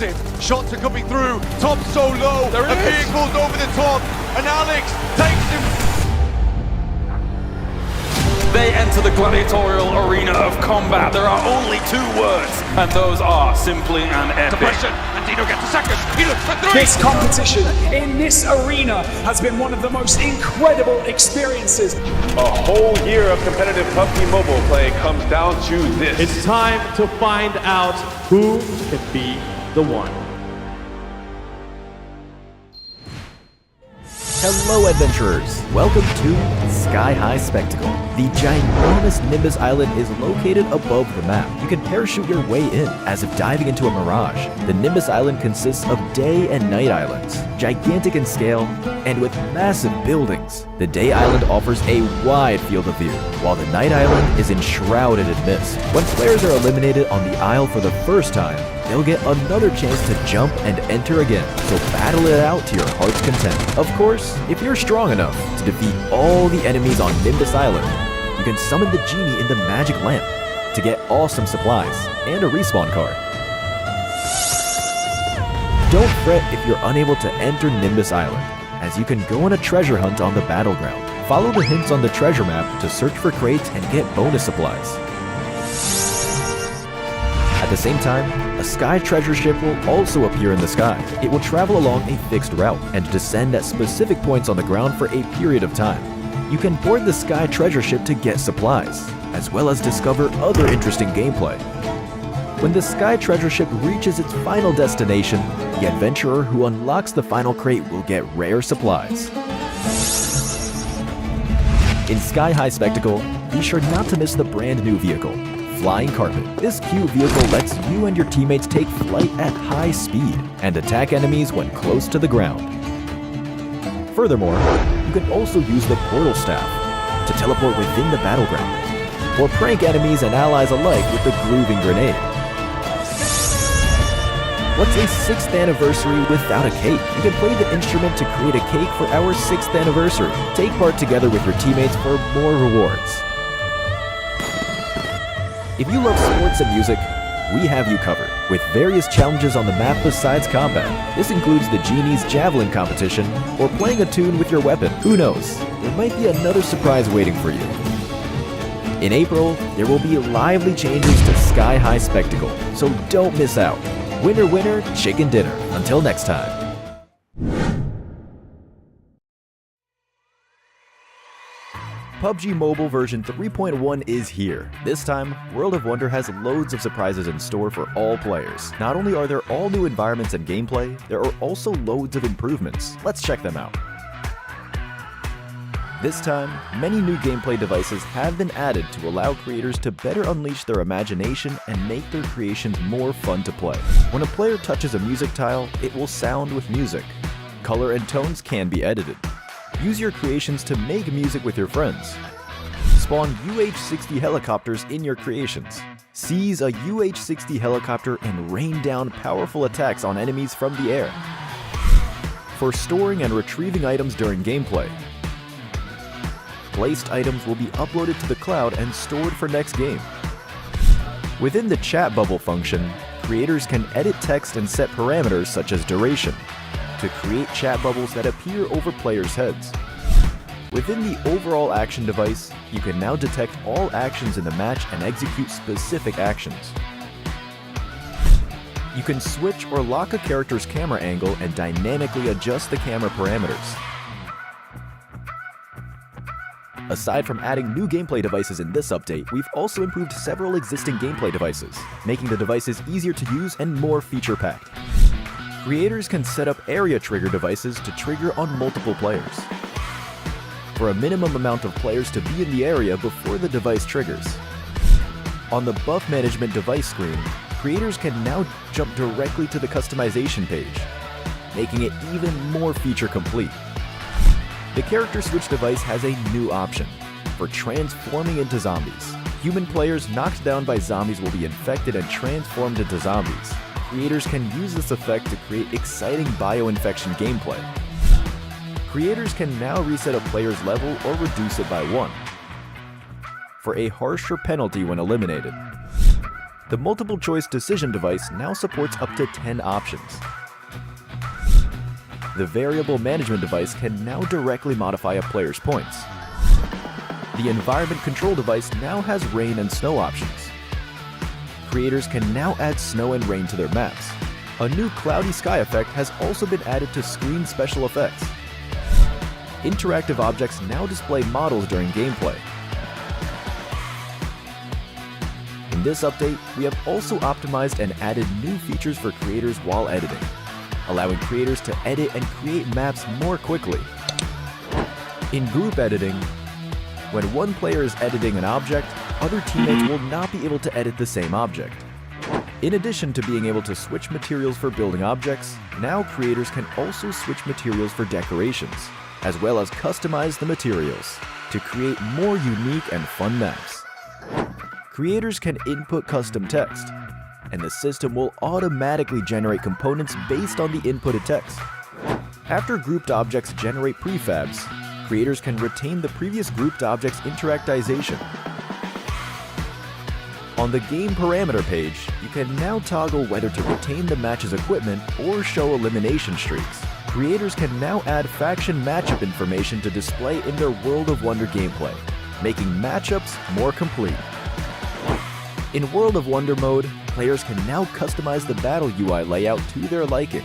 him. Shots are coming through. Top so low. There a it is. vehicle's over the top. And Alex takes him. They enter the gladiatorial arena of combat. There are only two words, and those are simply and epic. Suppression. And Dino gets a second. He looks for three. This competition in this arena has been one of the most incredible experiences. A whole year of competitive PUBG Mobile play comes down to this. It's time to find out who can be the one. Hello adventurers, welcome to Sky High Spectacle. The ginormous Nimbus Island is located above the map. You can parachute your way in as if diving into a mirage. The Nimbus Island consists of day and night islands, gigantic in scale and with massive buildings. The day island offers a wide field of view, while the night island is enshrouded in mist. When players are eliminated on the isle for the first time, they'll get another chance to jump and enter again, so battle it out to your heart's content. Of course, if you're strong enough to defeat all the enemies on Nimbus Island, you can summon the genie in the magic lamp to get awesome supplies and a respawn card. Don't fret if you're unable to enter Nimbus Island, as you can go on a treasure hunt on the battleground. Follow the hints on the treasure map to search for crates and get bonus supplies. At the same time, a sky treasure ship will also appear in the sky. It will travel along a fixed route and descend at specific points on the ground for a period of time. You can board the sky treasure ship to get supplies, as well as discover other interesting gameplay. When the sky treasure ship reaches its final destination, the adventurer who unlocks the final crate will get rare supplies. In Sky High Spectacle, be sure not to miss the brand new vehicle, Flying Carpet. This cute vehicle lets you and your teammates take flight at high speed and attack enemies when close to the ground. Furthermore, you can also use the Portal Staff to teleport within the battleground, or prank enemies and allies alike with the Grooving Grenade. What's a 6th anniversary without a cake? You can play the instrument to create a cake for our 6th anniversary. Take part together with your teammates for more rewards. If you love sports and music, we have you covered, with various challenges on the map besides combat. This includes the Genie's Javelin competition, or playing a tune with your weapon. Who knows, there might be another surprise waiting for you. In April, there will be lively changes to Sky High Spectacle, so don't miss out. Winner, winner, chicken dinner. Until next time. PUBG Mobile version 3.1 is here. This time, World of Wonder has loads of surprises in store for all players. Not only are there all new environments and gameplay, there are also loads of improvements. Let's check them out. This time, many new gameplay devices have been added to allow creators to better unleash their imagination and make their creations more fun to play. When a player touches a music tile, it will sound with music. Color and tones can be edited. Use your creations to make music with your friends. Spawn UH-60 helicopters in your creations. Seize a UH-60 helicopter and rain down powerful attacks on enemies from the air. For storing and retrieving items during gameplay. Placed items will be uploaded to the cloud and stored for next game. Within the chat bubble function, creators can edit text and set parameters such as duration to create chat bubbles that appear over players' heads. Within the overall action device, you can now detect all actions in the match and execute specific actions. You can switch or lock a character's camera angle and dynamically adjust the camera parameters. Aside from adding new gameplay devices in this update, we've also improved several existing gameplay devices, making the devices easier to use and more feature-packed. Creators can set up area trigger devices to trigger on multiple players, for a minimum amount of players to be in the area before the device triggers. On the buff management device screen, creators can now jump directly to the customization page, making it even more feature complete. The character switch device has a new option for transforming into zombies. Human players knocked down by zombies will be infected and transformed into zombies. Creators can use this effect to create exciting bioinfection gameplay. Creators can now reset a player's level or reduce it by 1 for a harsher penalty when eliminated. The multiple choice decision device now supports up to 10 options. The variable management device can now directly modify a player's points. The environment control device now has rain and snow options. Creators can now add snow and rain to their maps. A new cloudy sky effect has also been added to screen special effects. Interactive objects now display models during gameplay. In this update, we have also optimized and added new features for creators while editing, allowing creators to edit and create maps more quickly. In group editing, when one player is editing an object, other teammates will not be able to edit the same object. In addition to being able to switch materials for building objects, now creators can also switch materials for decorations, as well as customize the materials to create more unique and fun maps. Creators can input custom text, and the system will automatically generate components based on the inputted text. After grouped objects generate prefabs, creators can retain the previous grouped object's interactization. On the game parameter page, you can now toggle whether to retain the match's equipment or show elimination streaks. Creators can now add faction matchup information to display in their World of Wonder gameplay, making matchups more complete. In World of Wonder mode, players can now customize the battle UI layout to their liking.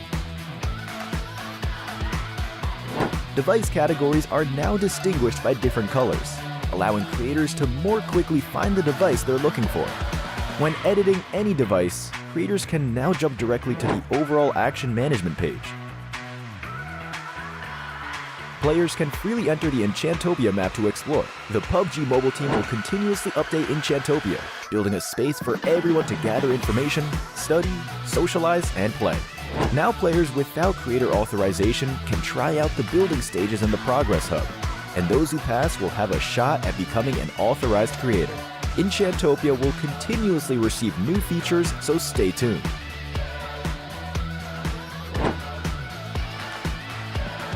Device categories are now distinguished by different colors, allowing creators to more quickly find the device they're looking for. When editing any device, creators can now jump directly to the overall action management page. Players can freely enter the Enchantopia map to explore. The PUBG Mobile team will continuously update Enchantopia, building a space for everyone to gather information, study, socialize, and play. Now players without creator authorization can try out the building stages in the Progress Hub, and those who pass will have a shot at becoming an authorized creator. Enchantopia will continuously receive new features, so stay tuned.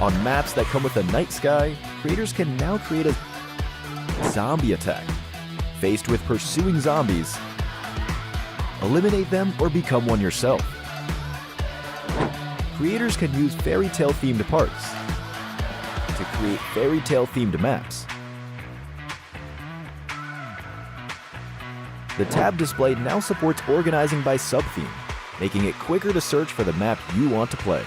On maps that come with a night sky, creators can now create a zombie attack. Faced with pursuing zombies, eliminate them or become one yourself. Creators can use fairy tale themed parts to create fairy tale themed maps. The tab display now supports organizing by sub-theme, making it quicker to search for the map you want to play.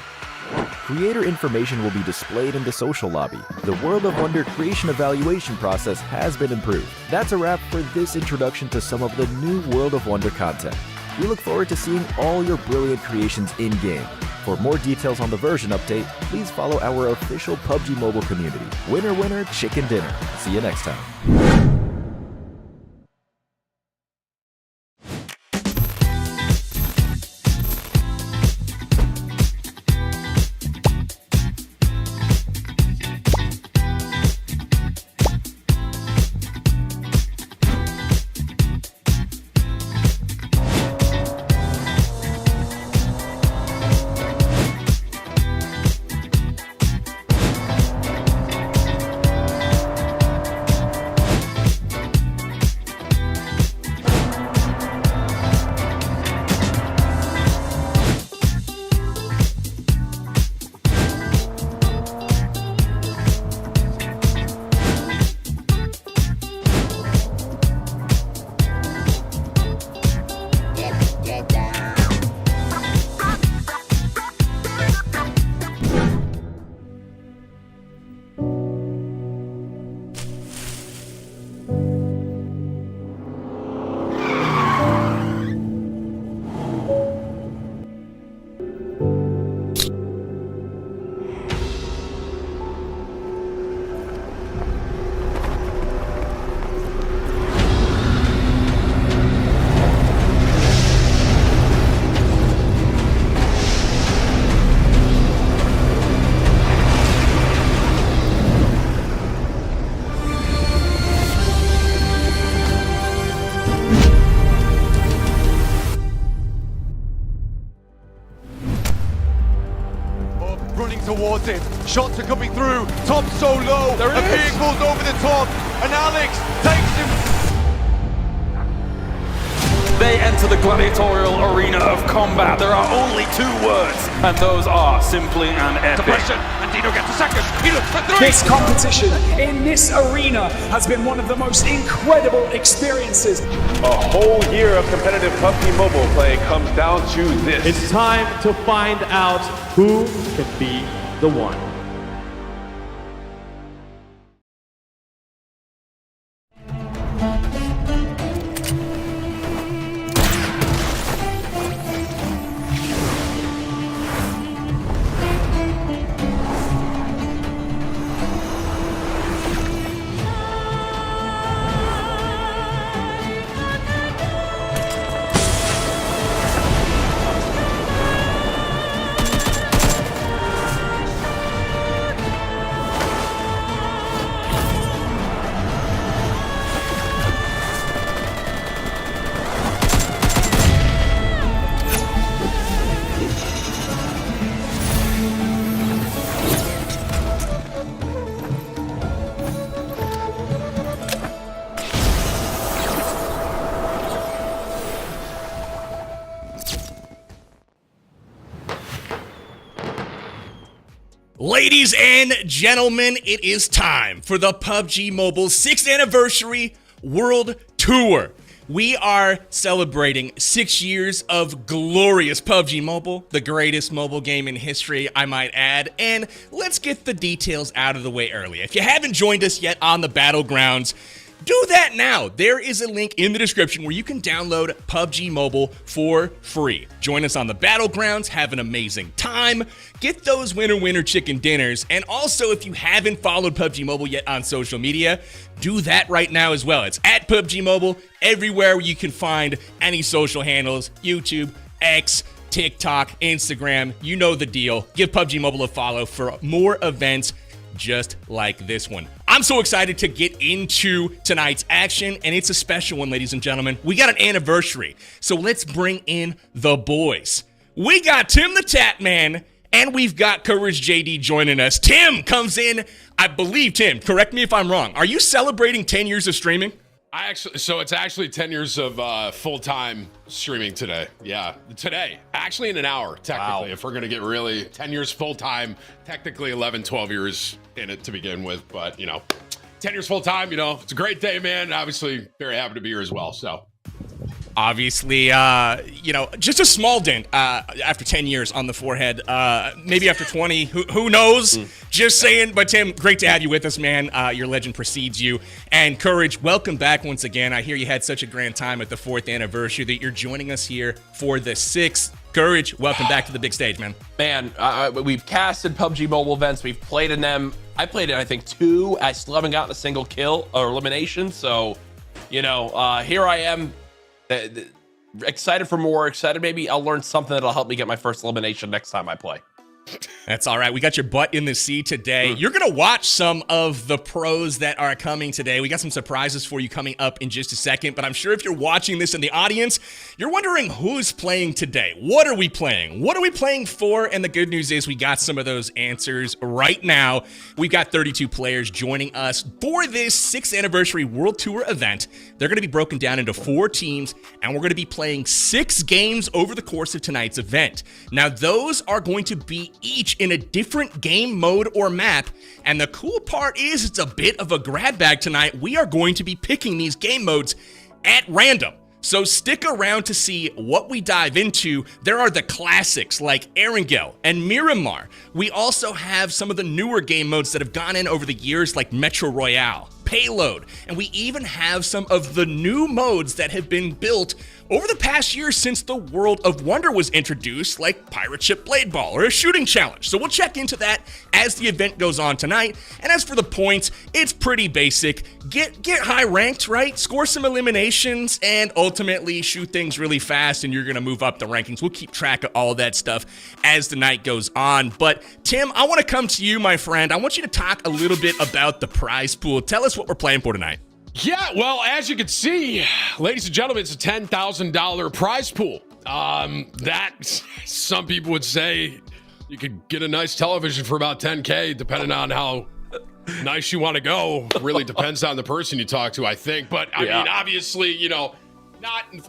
Creator information will be displayed in the social lobby. The World of Wonder creation evaluation process has been improved. That's a wrap for this introduction to some of the new World of Wonder content. We look forward to seeing all your brilliant creations in-game. For more details on the version update, please follow our official PUBG Mobile community. Winner, winner, chicken dinner. See you next time. Towards him, shots are coming through, Tom's so low, a vehicle's over the top, and Alex takes him. they enter the gladiatorial arena of combat. There are only two words, and those are simply and epic. Suppression, and Dino gets a second. He looks for three. This competition in this arena has been one of the most incredible experiences. A whole year of competitive PUBG Mobile play comes down to this. It's time to find out who can be the one. Ladies and gentlemen, it is time for the PUBG Mobile 6th Anniversary World Tour. We are celebrating 6 years of glorious PUBG Mobile, the greatest mobile game in history, I might add. And let's get the details out of the way early. If you haven't joined us yet on the Battlegrounds, do that now. There is a link in the description where you can download PUBG Mobile for free. Join us on the Battlegrounds, have an amazing time, get those winner chicken dinners, and also if you haven't followed PUBG Mobile yet on social media, do that right now as well. It's at PUBG Mobile, everywhere where you can find any social handles, YouTube, X, TikTok, Instagram, you know the deal. Give PUBG Mobile a follow for more events just like this one. I'm so excited to get into tonight's action, and it's a special one, ladies and gentlemen. We got an anniversary, so let's bring in the boys. We got Tim the Tat Man, and we've got Courage JD joining us. Tim comes in, I believe, Tim, correct me if I'm wrong. Are you celebrating 10 years of streaming? So it's actually 10 years of full-time streaming today. Yeah, today. Actually in an hour, technically, if we're going to get really 10 years full-time, technically 11, 12 years in it to begin with. But, 10 years full-time, it's a great day, man. Obviously, very happy to be here as well, so. Obviously, just a small dent after 10 years on the forehead. Maybe after 20, who knows? Just saying. But Tim, great to have you with us, man. Your legend precedes you. And Courage, welcome back once again. I hear you had such a grand time at the 4th anniversary that you're joining us here for the 6th. Courage, welcome back to the big stage, man. Man, we've casted PUBG Mobile events. We've played in them. I played in, I think, 2. I still haven't gotten a single kill or elimination. So, here I am. Excited for more, excited maybe I'll learn something that'll help me get my first elimination next time I play. That's all right. We got your butt in the seat today. You're going to watch some of the pros that are coming today. We got some surprises for you coming up in just a second, but I'm sure if you're watching this in the audience, you're wondering who's playing today. What are we playing? What are we playing for? And the good news is we got some of those answers right now. We've got 32 players joining us for this 6th anniversary World Tour event. They're going to be broken down into 4 teams, and we're going to be playing 6 games over the course of tonight's event. Now, those are going to be each in a different game mode or map, and the cool part is it's a bit of a grab bag tonight. We are going to be picking these game modes at random. So stick around to see what we dive into. There are the classics like Erangel and Miramar. We also have some of the newer game modes that have gone in over the years like Metro Royale, Payload, and we even have some of the new modes that have been built over the past year since the World of Wonder was introduced, like Pirate Ship Blade Ball or a shooting challenge. So we'll check into that as the event goes on tonight. And as for the points, it's pretty basic. Get high ranked, right? Score some eliminations and ultimately shoot things really fast, and you're going to move up the rankings. We'll keep track of all that stuff as the night goes on. But Tim, I want to come to you, my friend. I want you to talk a little bit about the prize pool. Tell us what we're playing for tonight. Yeah, well, as you can see, ladies and gentlemen, it's a $10,000 prize pool. That, some people would say you could get a nice television for about 10K, depending on how nice you want to go. Really depends on the person you talk to, I think. But I mean, obviously,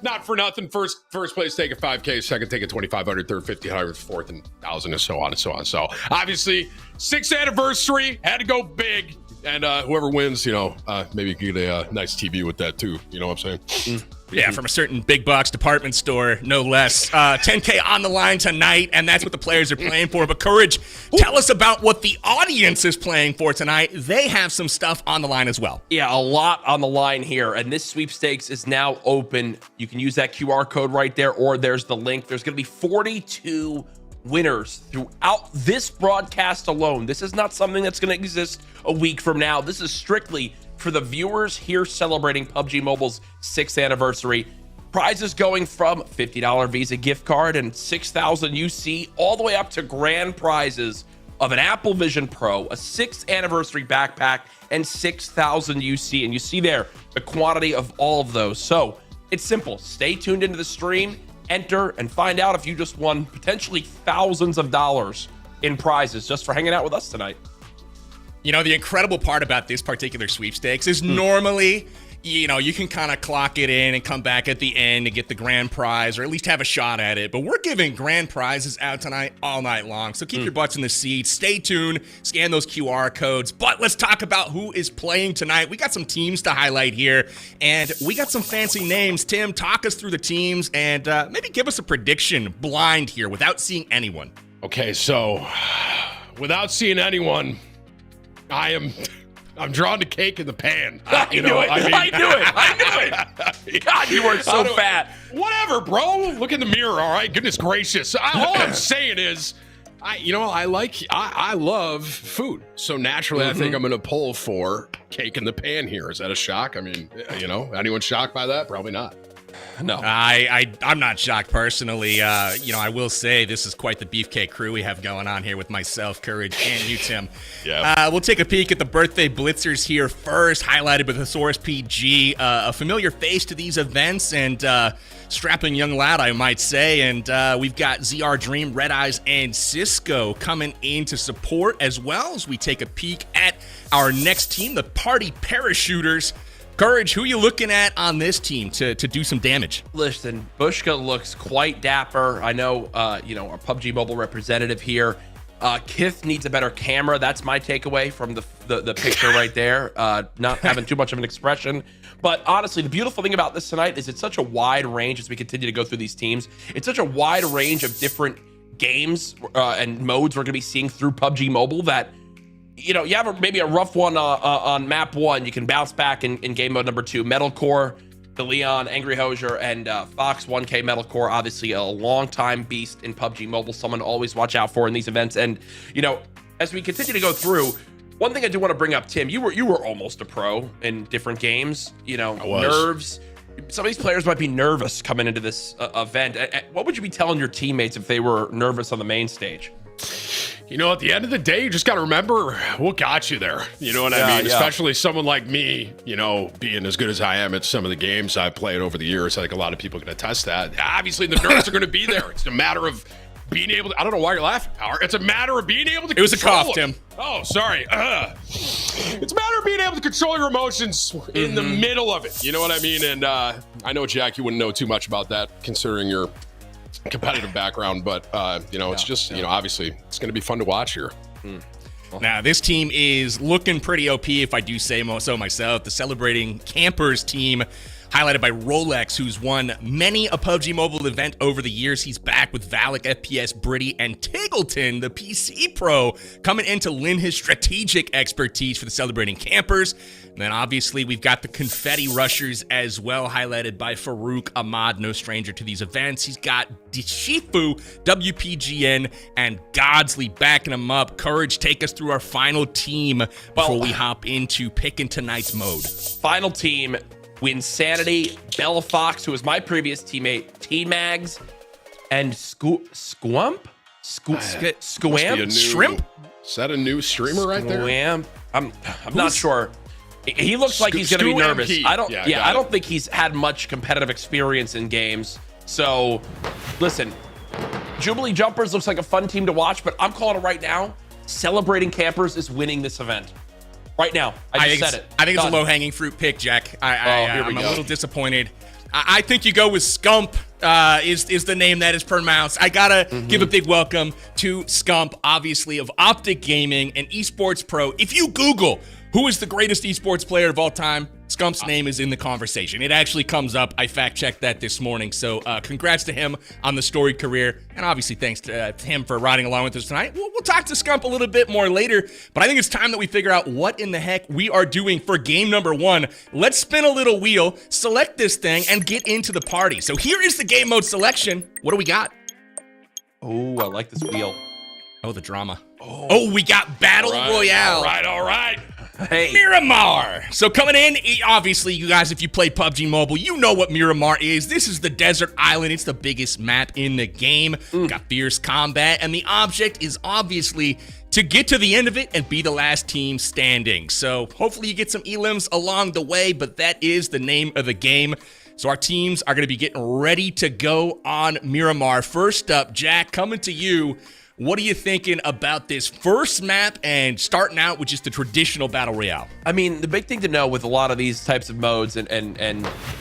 Not for nothing. First place take a 5K, second take a 2,500, third 1,500, fourth and 1,000, and so on and so on. So obviously, 6th anniversary had to go big, and whoever wins, maybe you can get a nice TV with that too. You know what I'm saying? Yeah, from a certain big box department store, no less. 10K on the line tonight, and that's what the players are playing for. But Courage, tell us about what the audience is playing for tonight. They have some stuff on the line as well. Yeah, a lot on the line here, and this sweepstakes is now open. You can use that QR code right there, or there's the link. There's going to be 42 winners throughout this broadcast alone. This is not something that's going to exist a week from now. This is strictly for the viewers here celebrating PUBG Mobile's 6th anniversary. Prizes going from $50 Visa gift card and 6,000 UC all the way up to grand prizes of an Apple Vision Pro, a 6th anniversary backpack, and 6,000 UC. And you see there the quantity of all of those. So it's simple. Stay tuned into the stream, enter, and find out if you just won potentially thousands of dollars in prizes just for hanging out with us tonight. The incredible part about this particular sweepstakes is normally, you can kind of clock it in and come back at the end and get the grand prize or at least have a shot at it. But we're giving grand prizes out tonight all night long. So keep your butts in the seats. Stay tuned. Scan those QR codes. But let's talk about who is playing tonight. We got some teams to highlight here, and we got some fancy names. Tim, talk us through the teams and maybe give us a prediction blind here without seeing anyone. Okay, so without seeing anyone, I'm drawn to cake in the pan. I knew it. God, you were so fat. Whatever, bro. Look in the mirror, all right? Goodness gracious. All I'm saying is, I love food. So naturally, I think I'm going to pull for cake in the pan here. Is that a shock? I mean, anyone shocked by that? Probably not. No, I'm not shocked personally. I will say this is quite the beefcake crew we have going on here with myself, Courage, and you, Tim. Yeah. We'll take a peek at the birthday blitzers here first, highlighted with Thesaurus PG, a familiar face to these events and strapping young lad, I might say. And we've got ZR Dream, Red Eyes, and Cisco coming in to support, as well as we take a peek at our next team, the Party Parachuters. Courage, who are you looking at on this team to do some damage? Listen, Bushka looks quite dapper. I know, our PUBG Mobile representative here. Kith needs a better camera. That's my takeaway from the picture right there. Not having too much of an expression. But honestly, the beautiful thing about this tonight is it's such a wide range as we continue to go through these teams. It's such a wide range of different games and modes we're going to be seeing through PUBG Mobile that you have maybe a rough one on map 1. You can bounce back in game mode number 2. Metalcore, the Leon, Angry Hosier, and Fox 1K Metalcore, obviously a long-time beast in PUBG Mobile, someone to always watch out for in these events. And, as we continue to go through, one thing I do want to bring up, Tim, you were almost a pro in different games. Nerves. Some of these players might be nervous coming into this event. What would you be telling your teammates if they were nervous on the main stage? At the end of the day, you just got to remember what got you there. You know what I mean? Yeah. Especially someone like me, being as good as I am at some of the games I've played over the years. I think a lot of people can attest that. Obviously, the nerves are going to be there. It's a matter of being able to, I don't know why you're laughing, Power. It's a matter of being able to It was a cough, Tim. Oh, sorry. It's a matter of being able to control your emotions in the middle of it. You know what I mean? And I know, Jack, you wouldn't know too much about that considering your competitive background, but it's just obviously it's going to be fun to watch here. Now this team is looking pretty OP, if I do say so myself. The Celebrating Campers team, highlighted by Rolex, who's won many a PUBG Mobile event over the years. He's back with Valak, FPS, Britty, and Tiggleton, the PC Pro, coming in to lend his strategic expertise for the Celebrating Campers. And then obviously we've got the Confetti Rushers as well, highlighted by Farouk Ahmad, no stranger to these events. He's got Shifu, WPGN, and Godsley backing him up. Courage, take us through our final team before we hop into picking tonight's mode. Final team, Winsanity, Bella Fox, who was my previous teammate, T-Mags, and Squamp? Shrimp? Is that a new streamer right there? I'm not sure. He looks like he's going to be nervous. I don't think he's had much competitive experience in games. So, listen, Jubilee Jumpers looks like a fun team to watch, but I'm calling it right now. Celebrating Campers is winning this event. Right now. I just said it. I think it's a low-hanging fruit pick, Jack. I'm a little disappointed. I think you go with Scump is the name that is pronounced. I gotta give a big welcome to Scump, obviously of Optic Gaming, an esports pro. If you Google who is the greatest esports player of all time, Scump's name is in the conversation. It actually comes up. I fact-checked that this morning. So congrats to him on the storied career. And obviously thanks to him for riding along with us tonight. We'll talk to Scump a little bit more later. But I think it's time that we figure out what in the heck we are doing for game number 1. Let's spin a little wheel, select this thing, and get into the party. So here is the game mode selection. What do we got? Oh, I like this wheel. Oh, the drama. Oh, we got Battle Royale. All right. Hey. Miramar. So coming in, obviously, you guys, if you play PUBG Mobile, you know what Miramar is. This is the desert island. It's the biggest map in the game. Got fierce combat, and the object is obviously to get to the end of it and be the last team standing. So hopefully you get some elims along the way, but that is the name of the game. So our teams are going to be getting ready to go on Miramar. First up, Jack, coming to you. What are you thinking about this first map and starting out with just the traditional Battle Royale? I mean, the big thing to know with a lot of these types of modes and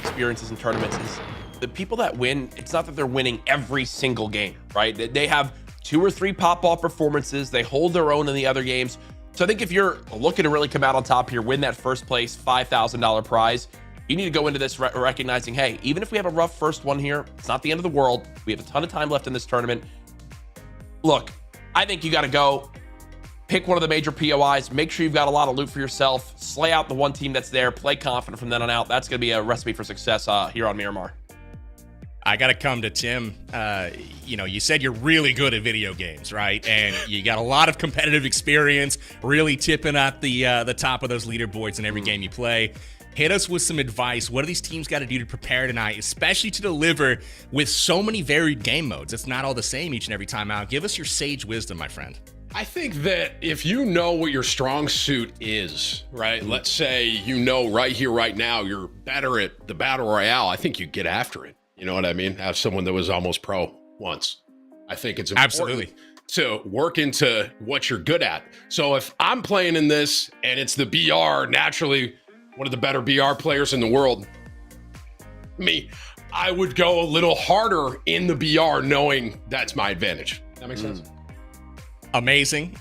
experiences and tournaments is the people that win, it's not that they're winning every single game, right? They have 2 or 3 pop-off performances. They hold their own in the other games. So I think if you're looking to really come out on top here, win that first place $5,000 prize, you need to go into this recognizing, hey, even if we have a rough first one here, it's not the end of the world. We have a ton of time left in this tournament. Look, I think you got to go pick one of the major POIs, make sure you've got a lot of loot for yourself, slay out the one team that's there, play confident from then on out. That's going to be a recipe for success here on Miramar. I got to come to Tim. You said you're really good at video games, right? And you got a lot of competitive experience, really tipping at the top of those leaderboards in every game you play. Hit us with some advice. What do these teams got to do to prepare tonight, especially to deliver with so many varied game modes? It's not all the same each and every time out. Give us your sage wisdom, my friend. I think that if you know what your strong suit is, right? Let's say you know right here, right now, you're better at the Battle Royale. I think you get after it. You know what I mean? Have someone that was almost pro once. I think it's important to work into what you're good at. So if I'm playing in this and it's the BR, naturally one of the better BR players in the world, I would go a little harder in the BR knowing that's my advantage. That makes sense? Amazing.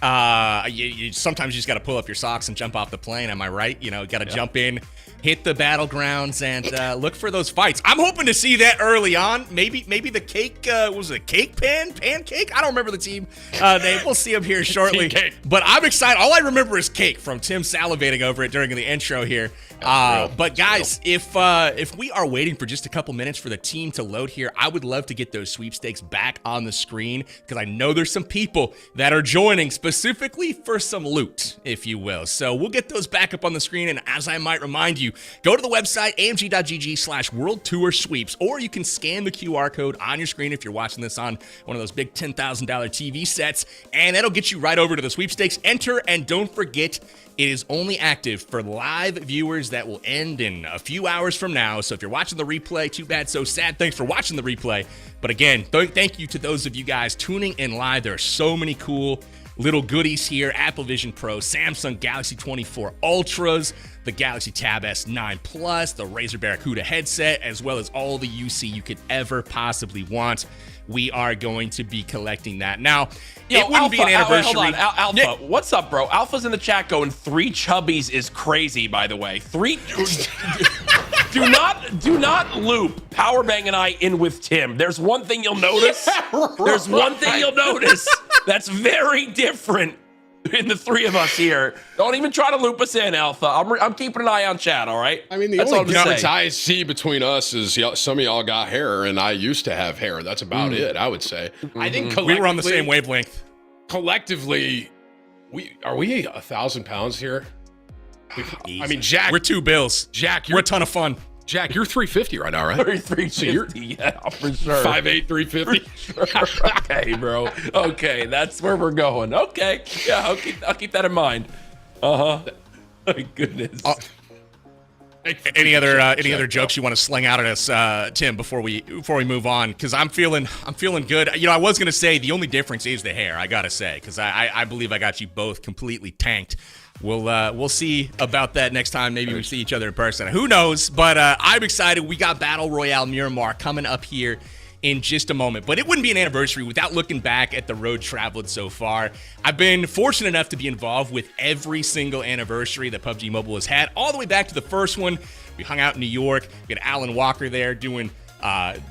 You sometimes you just got to pull up your socks and jump off the plane. Am I right? Got to jump in, hit the battlegrounds, and look for those fights. I'm hoping to see that early on. Maybe the cake was it cake pancake? I don't remember the team name. We'll see them here shortly. But I'm excited. All I remember is cake from Tim salivating over it during the intro here. But guys, if we are waiting for just a couple minutes for the team to load here, I would love to get those sweepstakes back on the screen because I know there's some people that are joining specifically for some loot, if you will. So we'll get those back up on the screen. And as I might remind you, go to the website, amg.gg/World Tour Sweeps, or you can scan the QR code on your screen if you're watching this on one of those big $10,000 TV sets, and that'll get you right over to the sweepstakes. Enter, and don't forget, it is only active for live viewers. That will end in a few hours from now. So if you're watching the replay, too bad, so sad. Thanks for watching the replay. But again, thank you to those of you guys tuning in live. There are so many cool little goodies here. Apple Vision Pro, Samsung Galaxy 24 Ultras, the Galaxy Tab S9 Plus, the Razer Barracuda headset, as well as all the UC you could ever possibly want. We are going to be collecting that. Now, it wouldn't be an anniversary. Hold on, Alpha, what's up, bro? Alpha's in the chat going, 3 chubbies is crazy, by the way. 3... Do not loop Powerbang and I in with Tim. There's one thing you'll notice. There's one thing you'll notice that's very different in the 3 of us here. Don't even try to loop us in, Alpha. I'm keeping an eye on chat, all right? I mean, the only difference I see between us is some of y'all got hair, and I used to have hair. That's about it, I would say. I think we were on the same wavelength. Collectively, are we 1,000 pounds here? I mean, Jack. We're 2 bills. Jack, we're a ton of fun. Jack, you're 350 right now, right? 350, so you're, yeah, for sure. 5'8", 350. Sure. Okay, bro. Okay, that's where we're going. Okay, yeah, I'll keep that in mind. My goodness. Any other jokes you want to sling out at us, Tim, before we move on? Because I'm feeling good. You know, I was gonna say the only difference is the hair. I gotta say, because I believe I got you both completely tanked. We'll see about that next time. Maybe we see each other in person. Who knows? But I'm excited. We got Battle Royale Miramar coming up here in just a moment. But it wouldn't be an anniversary without looking back at the road traveled so far. I've been fortunate enough to be involved with every single anniversary that PUBG Mobile has had, all the way back to the first one. We hung out in New York. We had Alan Walker there doing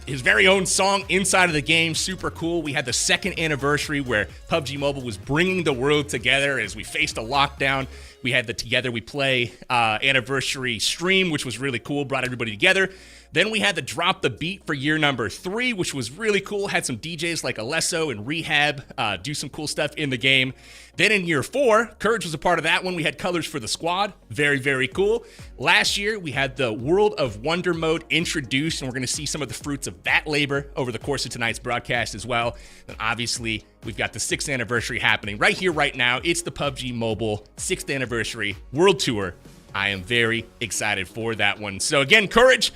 his very own song inside of the game. Super cool. We had the second anniversary where PUBG Mobile was bringing the world together as we faced a lockdown. We had the Together We Play anniversary stream, which was really cool, brought everybody together. Then we had the Drop the Beat for year number 3, which was really cool. Had some DJs like Alesso and Rehab do some cool stuff in the game. Then in year 4, Courage was a part of that one. We had Colors for the Squad. Very, very cool. Last year, we had the World of Wonder mode introduced, and we're going to see some of the fruits of that labor over the course of tonight's broadcast as well. And obviously, we've got the 6th anniversary happening right here, right now. It's the PUBG Mobile 6th anniversary World Tour. I am very excited for that one. So again, Courage,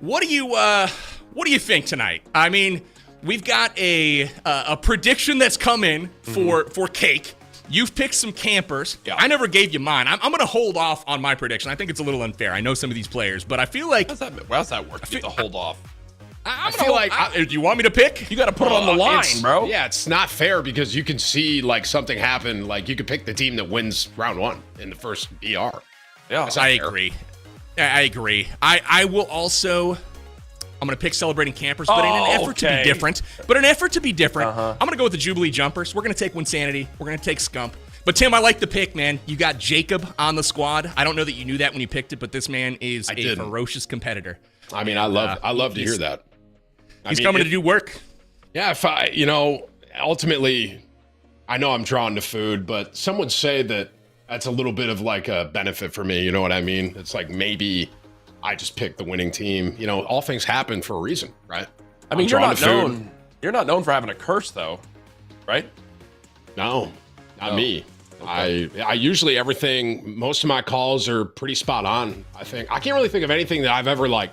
what do you think tonight? I mean, we've got a prediction that's come in for Cake. You've picked some campers. Yeah. I never gave you mine. I'm going to hold off on my prediction. I think it's a little unfair. I know some of these players, but I feel like... How's that work? You have to hold off. I feel like... do you want me to pick? You got to put it on the line, bro. Yeah, it's not fair because you can see like something happen. Like you could pick the team that wins round 1 in the first BR. Yeah, I agree. I agree. I will also... I'm going to pick Celebrating Campers, but in an effort to be different. I'm going to go with the Jubilee Jumpers. We're going to take Winsanity. We're going to take Scump. But, Tim, I like the pick, man. You got Jacob on the squad. I don't know that you knew that when you picked it, but this man is a ferocious competitor. I mean, I love to hear that. He's coming to do work. Yeah, if ultimately, I know I'm drawn to food, but some would say that that's a little bit of like a benefit for me. You know what I mean? It's like maybe I just picked the winning team. You know, all things happen for a reason, right? I mean, you're not known for having a curse, though, right? No, not me. Okay. I usually most of my calls are pretty spot on. I think I can't really think of anything that I've ever like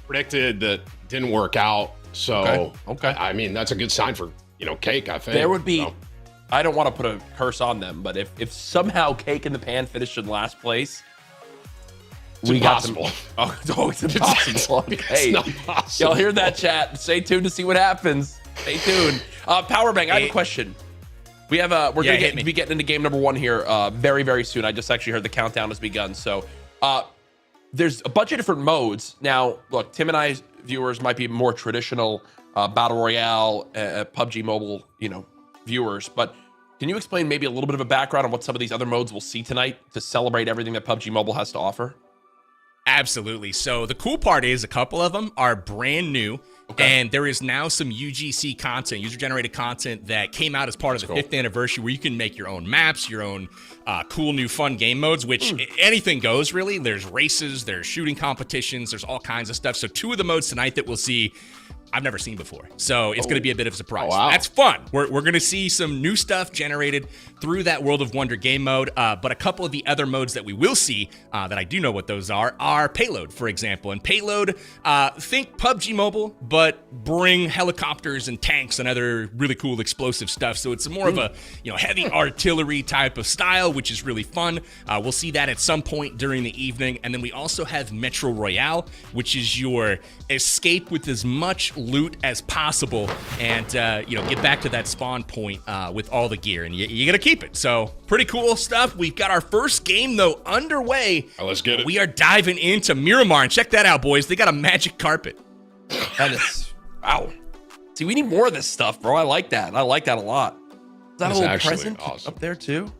predicted that didn't work out. So, okay. I mean, that's a good sign for, Cake, I think. There would be, I don't want to put a curse on them, but if somehow Cake in the Pan finished in last place, it's impossible. It's impossible. Okay. It's not possible. Y'all hear that, chat? Stay tuned to see what happens. Stay tuned. Powerbank, I have a question. We're going to be getting into game number 1 here very, very soon. I just actually heard the countdown has begun. So there's a bunch of different modes. Now, look, Tim and I viewers might be more traditional Battle Royale, PUBG Mobile, viewers. But can you explain maybe a little bit of a background on what some of these other modes we'll see tonight to celebrate everything that PUBG Mobile has to offer? Absolutely. So the cool part is a couple of them are brand new. And there is now some UGC content, user-generated content that came out as part of the 5th anniversary where you can make your own maps, your own cool new fun game modes, which anything goes, really. There's races, there's shooting competitions, there's all kinds of stuff. So 2 of the modes tonight that we'll see, I've never seen before. So it's going to be a bit of a surprise. Oh, wow. That's fun. We're going to see some new stuff generated through that World of Wonder game mode. But a couple of the other modes that we will see that I do know what those are Payload, for example. And Payload, think PUBG Mobile, but bring helicopters and tanks and other really cool explosive stuff. So it's more of a heavy artillery type of style, which is really fun. We'll see that at some point during the evening. And then we also have Metro Royale, which is your escape with as much loot as possible and get back to that spawn point with all the gear, and you gotta keep it. So pretty cool stuff. We've got our first game though underway. Let's get it. We are diving into Miramar, and check that out, boys. They got a magic carpet. That is wow. See, we need more of this stuff, bro. I like that. I like that a lot. Is that a little present up there too?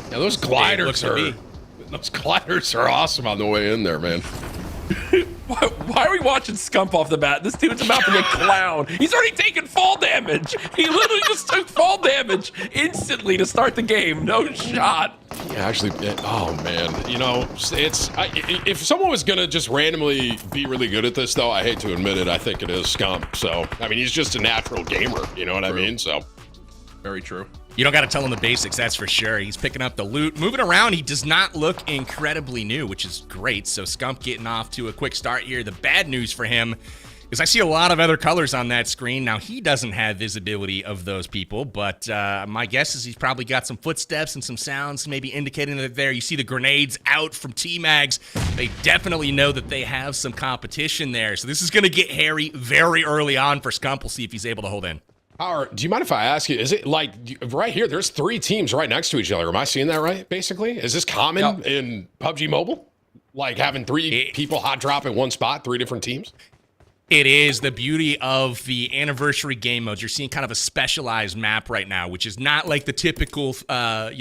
Yeah, those gliders are awesome on the way in there, man. Why are we watching Scump off the bat? This dude's about to get clown. He's already taken fall damage. He literally just took fall damage instantly to start the game. No shot. Yeah, actually, oh man. If someone was gonna just randomly be really good at this, though, I hate to admit it, I think it is Scump. So, I mean, he's just a natural gamer. You know what I mean? So, very true. You don't got to tell him the basics, that's for sure. He's picking up the loot. Moving around, he does not look incredibly new, which is great. So Scump getting off to a quick start here. The bad news for him is I see a lot of other colors on that screen. Now, he doesn't have visibility of those people, but my guess is he's probably got some footsteps and some sounds maybe indicating that there. You see the grenades out from T-Mags. They definitely know that they have some competition there. So this is going to get hairy very early on for Scump. We'll see if he's able to hold in. Power, do you mind if I ask you, is it like right here, there's 3 teams right next to each other. Am I seeing that right, basically? Is this common in PUBG Mobile? Like having 3 people hot drop in one spot, 3 different teams? It is the beauty of the anniversary game modes. You're seeing kind of a specialized map right now, which is not like the typical, I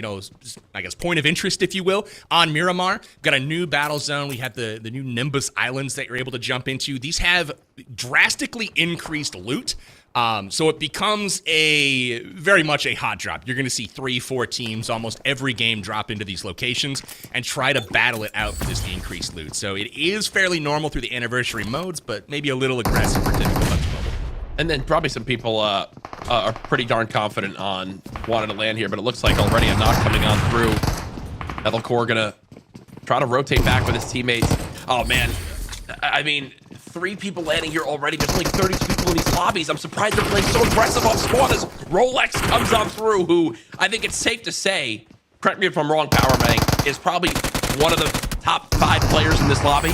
guess, point of interest, if you will, on Miramar. We've got a new battle zone. We have the new Nimbus Islands that you're able to jump into. These have drastically increased loot. So it becomes very much a hot drop. You're going to see 3-4 teams almost every game drop into these locations and try to battle it out for this increased loot. So it is fairly normal through the anniversary modes, but maybe a little aggressive for typical PUBG Mobile. And then probably some people are pretty darn confident on wanting to land here, but it looks like already a knock coming on through. Metalcore gonna try to rotate back with his teammates. Oh man, I mean, 3 people landing here already. There's only 32 people in these lobbies. I'm surprised they're playing so aggressive off spawn as Rolex comes on through, who I think it's safe to say, correct me if I'm wrong, Powerbank, is probably one of the top 5 players in this lobby.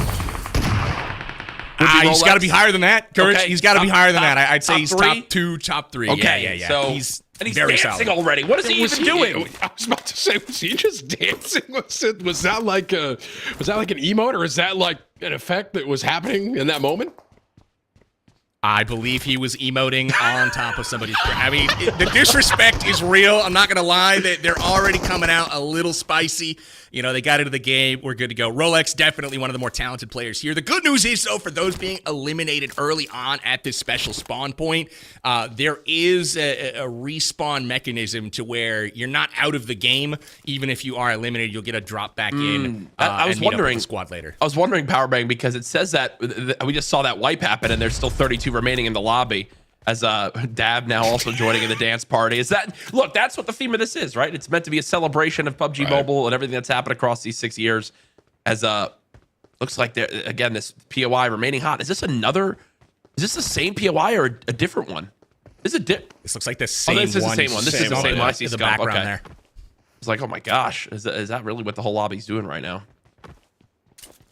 He's got to be higher than that, Courage. Okay. He's got to be higher than that. I'd say he's 3? top 2, top 3. Okay, yeah. So he's very dancing solid already. What is he even doing? I was about to say, was he just dancing? Was that like an emote, or is that like an effect that was happening in that moment? I believe he was emoting on top of somebody's. I mean, the disrespect is real. I'm not going to lie. They're already coming out a little spicy. You know, they got into the game. We're good to go. Rolex, definitely one of the more talented players here. The good news is, though, for those being eliminated early on at this special spawn point, there is a respawn mechanism to where you're not out of the game. Even if you are eliminated, you'll get a drop back in. I was wondering, squad later. I was wondering, Powerbang, because it says that we just saw that wipe happen, and there's still 32 remaining in the lobby. As Dab now also joining in the dance party. Look, that's what the theme of this is, right? It's meant to be a celebration of PUBG Mobile and everything that's happened across these 6 years. As looks like again, this POI remaining hot. Is this the same POI or a different one? This looks like the same one. This is the same one. This is the same one. I see the Scump. background Okay. there. It's like, oh my gosh, is that really what the whole lobby's doing right now?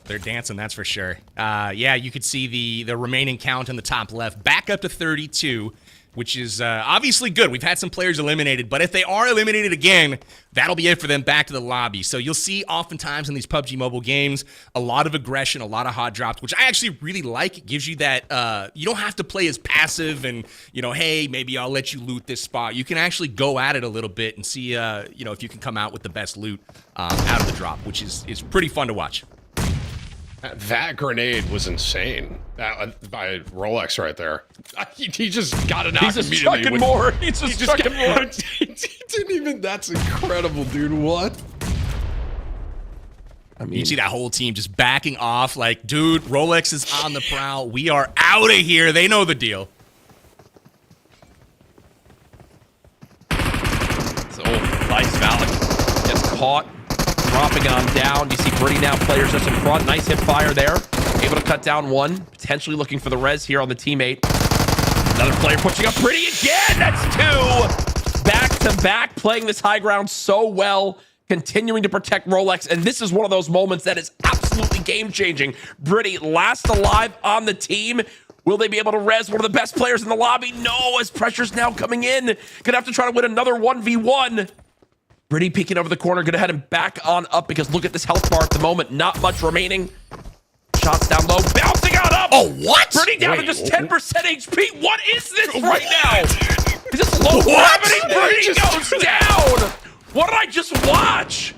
They're dancing, that's for sure. Yeah, you could see the remaining count in the top left back up to 32, which is obviously good. We've had some players eliminated, but if they are eliminated again, that'll be it for them back to the lobby. So you'll see oftentimes in these PUBG Mobile games, a lot of aggression, a lot of hot drops, which I actually really like. It gives you that, you don't have to play as passive and, hey, maybe I'll let you loot this spot. You can actually go at it a little bit and see, if you can come out with the best loot out of the drop, which is pretty fun to watch. That grenade was insane. By Rolex right there. He just got it out. He's just chucking more. He's just chucking more. He didn't even. That's incredible, dude. What? I mean, you see that whole team just backing off. Like, dude, Rolex is on the prowl. We are out of here. They know the deal. So nice Valak gets caught. Dropping on down. You see Brady now, players just in front. Nice hip fire there. Able to cut down one. Potentially looking for the res here on the teammate. Another player pushing up Brady again. That's 2. Back to back, playing this high ground so well. Continuing to protect Rolex. And this is one of those moments that is absolutely game-changing. Brady last alive on the team. Will they be able to res one of the best players in the lobby? No, as pressure's now coming in. Gonna have to try to win another 1v1. Brady peeking over the corner, gonna head him back on up because look at this health bar at the moment. Not much remaining. Shots down low, bouncing on up. Oh, what? Brady down to just 10% HP. What is this right now? Is this low gravity? Brady goes down. What did I just watch?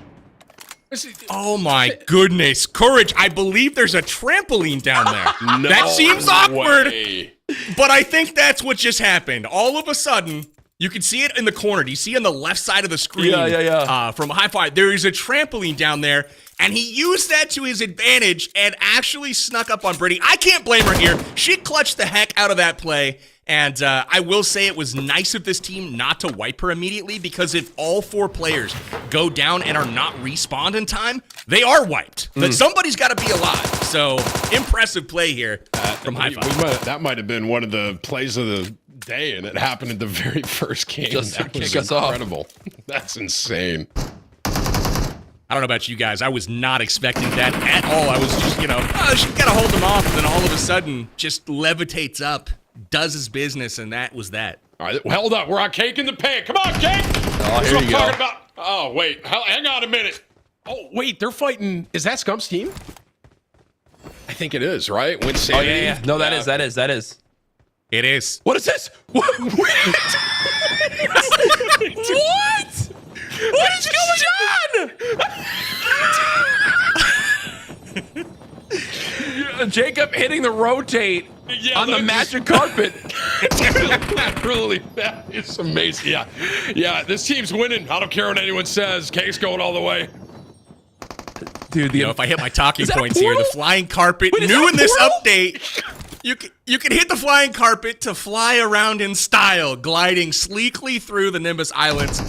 Oh my goodness. Courage, I believe there's a trampoline down there. No that seems awkward, way. but I think that's what just happened. All of a sudden, you can see it in the corner. Do you see on the left side of the screen? Yeah. From a high five, there is a trampoline down there, and he used that to his advantage and actually snuck up on Brady. I can't blame her here. She clutched the heck out of that play And I will say it was nice of this team not to wipe her immediately, because if all 4 players go down and are not respawned in time, they are wiped. But somebody's got to be alive. So impressive play here from High Five. That might have been one of the plays of the day, and it happened in the very first game. Just that to was kick us incredible. That's insane. I don't know about you guys. I was not expecting that at all. I was just, you know, she's got to hold them off. And then all of a sudden, just levitates up, does his business, and that was that. All right, well, hold up. We're on Cake in the Pan. Come on, Cake. Oh, That's here what you I'm go. talking about. Oh, wait. Hang on a minute. Oh, wait. They're fighting. Is that Scump's team? I think it is, right? Win Sanity. Oh, yeah. No, that is. It is. What is this? What? What is going on? Jacob hitting the rotate on the magic carpet. Really, that is amazing. Yeah, this team's winning. I don't care what anyone says. Cake's going all the way. Dude, You know, if I hit my talking Is that a points here, the portal? flying carpet, Wait, is new that a in this portal? update, you can hit the flying carpet to fly around in style, gliding sleekly through the Nimbus Islands.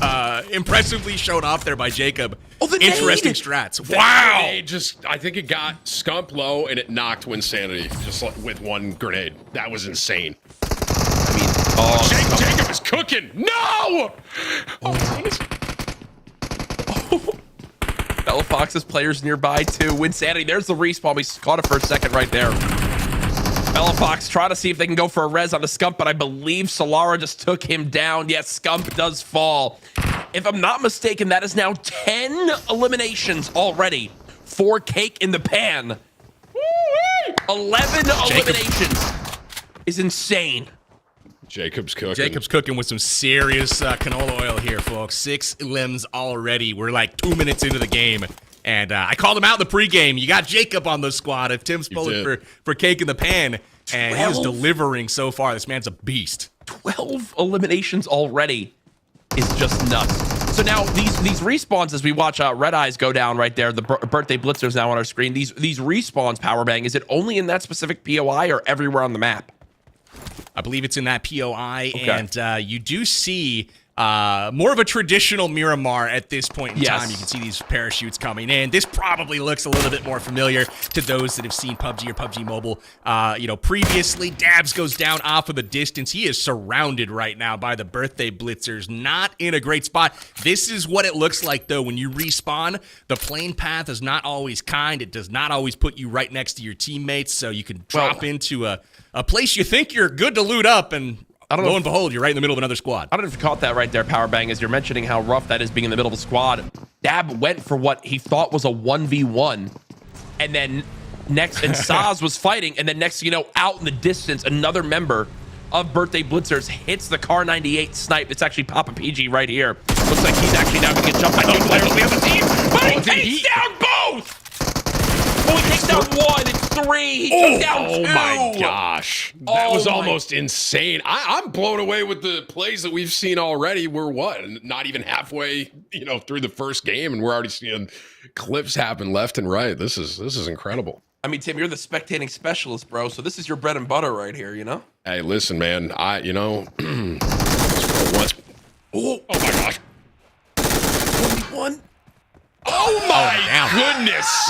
Impressively shown off there by Jacob. Oh, the Interesting nade! strats. Wow! Wow! I think it got Scump low and it knocked Win Sanity just like with one grenade. That was insane. Jacob is cooking. No! Bella Fox's players nearby too. Winsanity, there's the respawn. We caught it for a second right there. Bella Fox trying to see if they can go for a res on the Scump, but I believe Solara just took him down. Yes, Scump does fall. If I'm not mistaken, that is now 10 eliminations already for Cake in the Pan. Woo-wee! 11 eliminations is insane. Jacob's cooking. Jacob's cooking with some serious canola oil here, folks. 6 limbs already. We're like 2 minutes into the game. And I called him out in the pregame. You got Jacob on the squad. If Tim's pulling for Cake in the Pan, and he is delivering so far. This man's a beast. 12 eliminations already is just nuts. So now these respawns, as we watch Red Eyes go down right there, the birthday blitzers now on our screen. These respawns, Powerbang, is it only in that specific POI or everywhere on the map? I believe it's in that POI, and you do see more of a traditional Miramar at this point in time. You can see these parachutes coming in. This probably looks a little bit more familiar to those that have seen PUBG or PUBG Mobile. Previously, Dabs goes down off of the distance. He is surrounded right now by the birthday blitzers. Not in a great spot. This is what it looks like, though, when you respawn. The plane path is not always kind. It does not always put you right next to your teammates, so you can drop into a place you think you're good to loot up, and lo and behold, you're right in the middle of another squad. I don't know if you caught that right there, Powerbang, as you're mentioning how rough that is being in the middle of a squad. Dab went for what he thought was a 1v1, and then next, and Saz was fighting, and then next, out in the distance, another member of Birthday Blitzers hits the Car 98 snipe. It's actually Papa PG right here. Looks like he's actually now going to get jumped by two players on the other team, but he takes down both! Oh, he takes down one, it's 3, he took down 2! Oh my gosh. That was almost insane. I'm blown away with the plays that we've seen already. We're not even halfway, through the first game, and we're already seeing clips happen left and right. This is incredible. I mean, Tim, you're the spectating specialist, bro, so this is your bread and butter right here, Hey, listen, man. Oh my gosh. 1v1? Oh my goodness.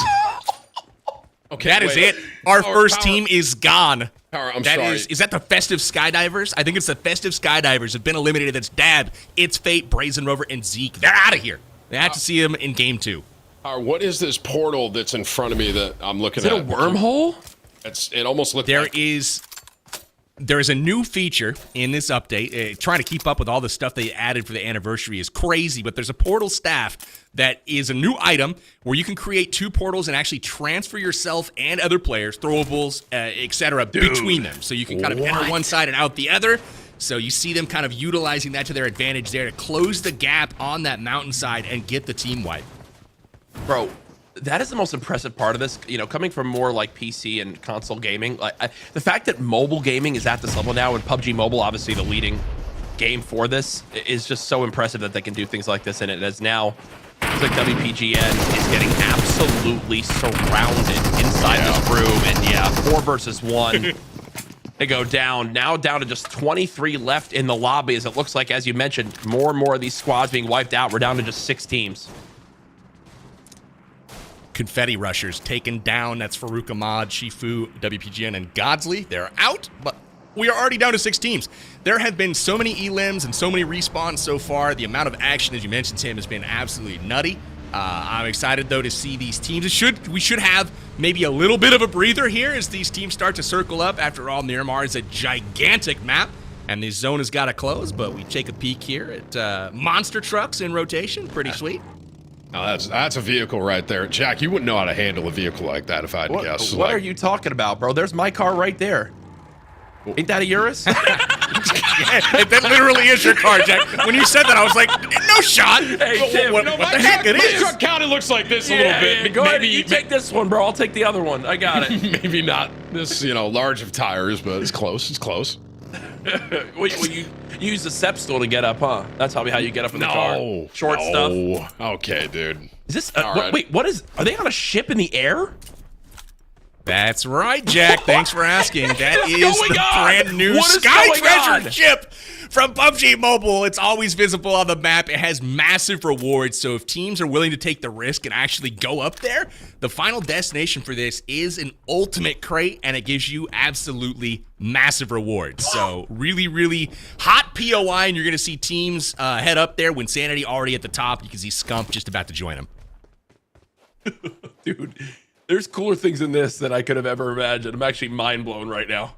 Okay, that is it. Our first team is gone. I'm sorry. Is that the Festive Skydivers? I think it's the Festive Skydivers have been eliminated. That's Dab, It's Fate, Brazen Rover, and Zeke. They're out of here. They have to see them in game 2. What is this portal that's in front of me that I'm looking at? Is it a wormhole? It almost looked like... There is a new feature in this update. Trying to keep up with all the stuff they added for the anniversary is crazy, but there's a portal staff that is a new item where you can create 2 portals and actually transfer yourself and other players, throwables, etc., between them. So you can kind of enter one side and out the other. So you see them kind of utilizing that to their advantage there to close the gap on that mountainside and get the team wipe. Bro, that is the most impressive part of this, coming from more like PC and console gaming. The fact that mobile gaming is at this level now, and PUBG Mobile, obviously the leading game for this, is just so impressive that they can do things like this in it. As now, it's like WPGN is getting absolutely surrounded inside this room, and 4 versus 1. They go down, now down to just 23 left in the lobby, as it looks like, as you mentioned, more and more of these squads being wiped out. We're down to just 6 teams. Confetti Rushers taken down. That's Farouk Ahmad, Shifu, WPGN, and Godsley. They're out, but we are already down to 6 teams. There have been so many elims and so many respawns so far. The amount of action, as you mentioned, Tim, has been absolutely nutty. I'm excited, though, to see these teams. We should have maybe a little bit of a breather here as these teams start to circle up. After all, Miramar is a gigantic map, and the zone has got to close, but we take a peek here at monster trucks in rotation. Pretty sweet. Now that's a vehicle right there. Jack, you wouldn't know how to handle a vehicle like that if I had to guess. What are you talking about, bro? There's my car right there. Ain't that a Urus? Yeah, that literally is your car, Jack. When you said that, I was like, no shot. Hey, Tim, what the heck it is? My truck kind of looks like this a little bit. Go ahead, you take this one, bro. I'll take the other one. I got it. Maybe not this, large of tires, but it's close. It's close. Well, you use the step stool to get up, huh? That's probably how you get up in the car. Short stuff. Okay, dude. Is this? Wait, what is? Are they on a ship in the air? That's right, Jack. Thanks for asking. That is the brand new What is Sky going Treasure on? ship from PUBG Mobile. It's always visible on the map. It has massive rewards. So if teams are willing to take the risk and actually go up there, the final destination for this is an ultimate crate, and it gives you absolutely massive rewards. So really, really hot POI, and you're going to see teams head up there when Sanity already at the top. You can see Scump just about to join them. Dude, there's cooler things in this than I could have ever imagined. I'm actually mind blown right now.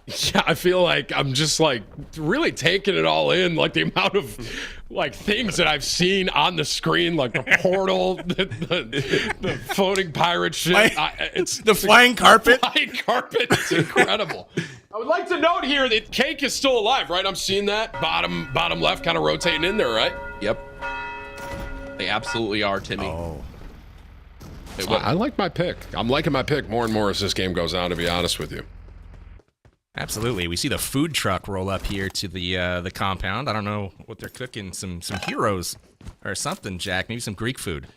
Yeah, I feel like I'm just like really taking it all in, like the amount of like things that I've seen on the screen, like the portal, the floating pirate ship. It's the flying carpet. Flying carpet. It's incredible. I would like to note here that Cake is still alive, right? I'm seeing that bottom left, kind of rotating in there, right? Yep. They absolutely are, Timmy. Oh. I like my pick. I'm liking my pick more and more as this game goes on, to be honest with you. Absolutely. We see the food truck roll up here to the compound. I don't know what they're cooking. Some heroes or something, Jack. Maybe some Greek food.